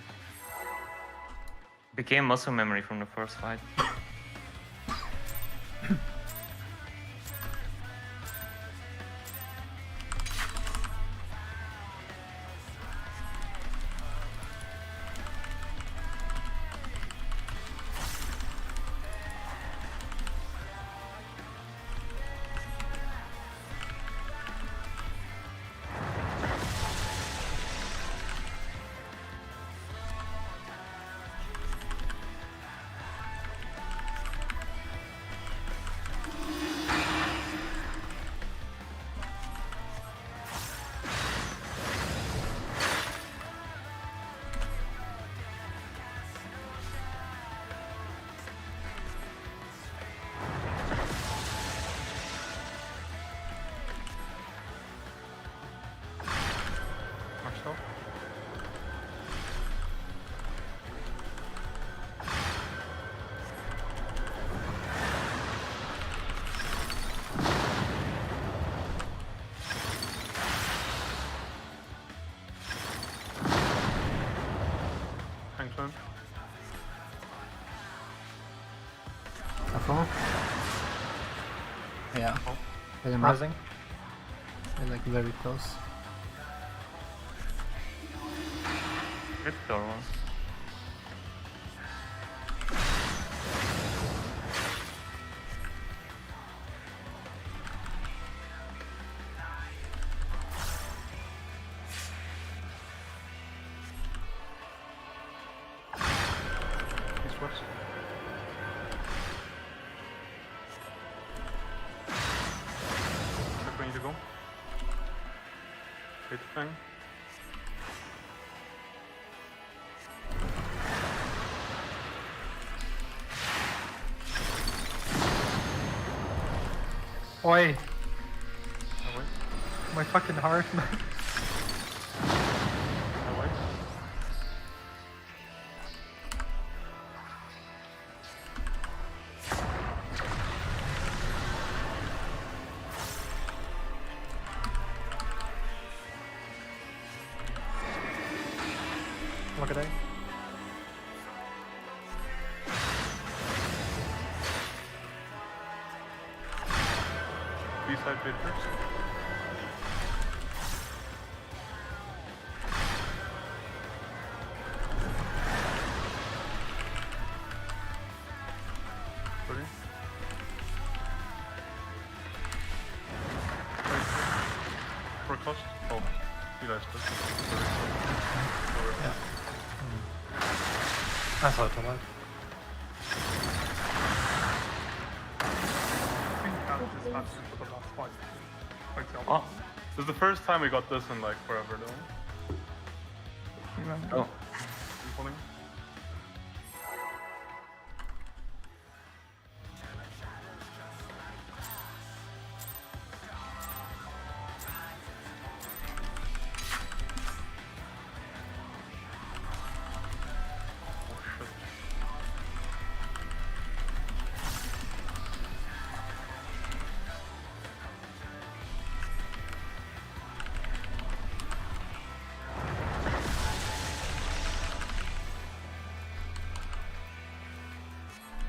Became muscle memory from the first fight. careful. Yeah. Hit him up. Rising. They're like very close. Crypto one. East west. Check where you need to go. Hit the thing. Oi! That way. My fucking heart. That way. Look at that. B-side pit first. Ready? For cost? Oh, you guys did. Yeah. I thought it was. I think that is happening for the last fight. For example. Oh, this is the first time we got this in like forever though. Remember? Oh. You pulling? Oh shit.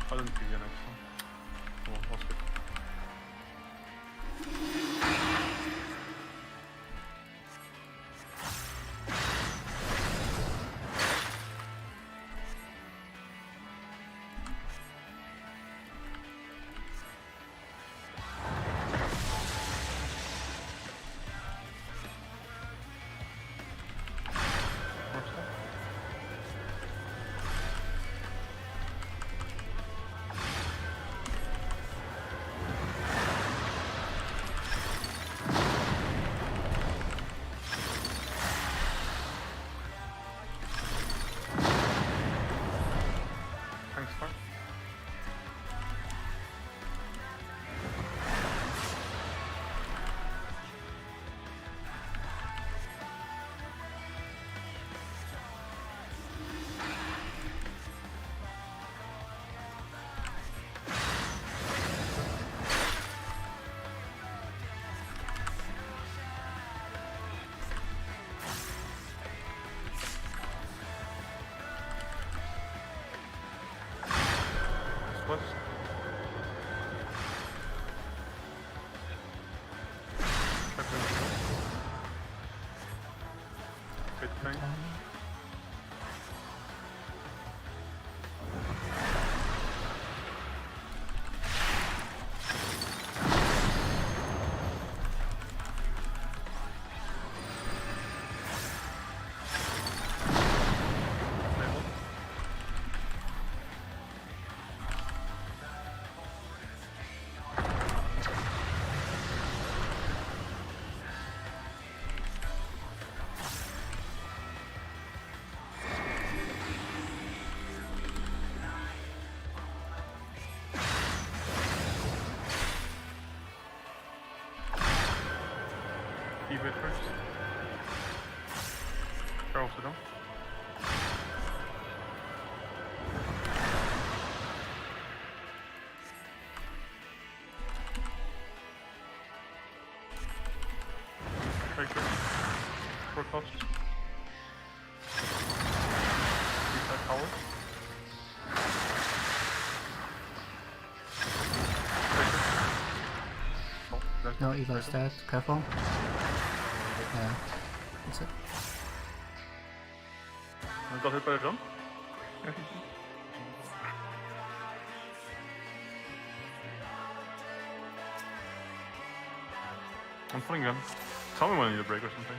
I didn't see you next one. Oh, that's good. What's that? Thanks, Mark. West. Check where you go. Hit the thing. Label. Keep it first. Charles, sit down. Take it. For cost. B-side tower. No, Eli's dead. Careful. Yeah. That's it. I got hit by a jump. I'm putting gun. Tell me when I need a break or something.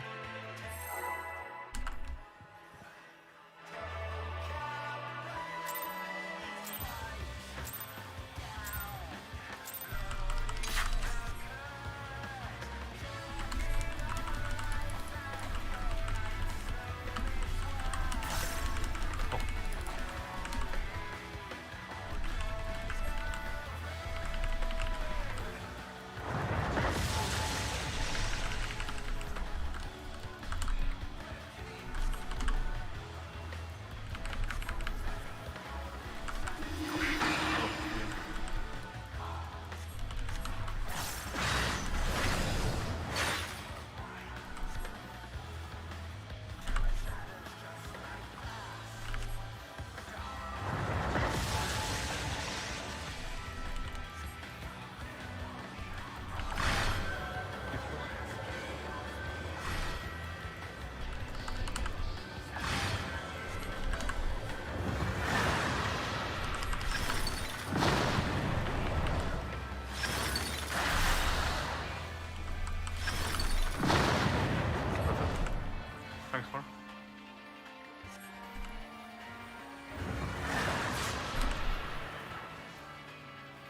Thanks, Thor.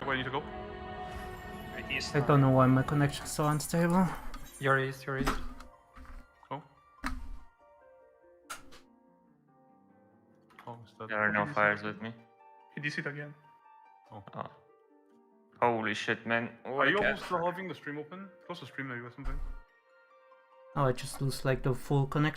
Where do you need to go? East I don't know why my connection is so unstable. Your east, your east. Oh. Oh, is that... There are no fires with me. He DC'd again. Oh. Holy shit, man. Are you almost still having the stream open? Close the stream maybe or something. Oh, I just lose like the full connection.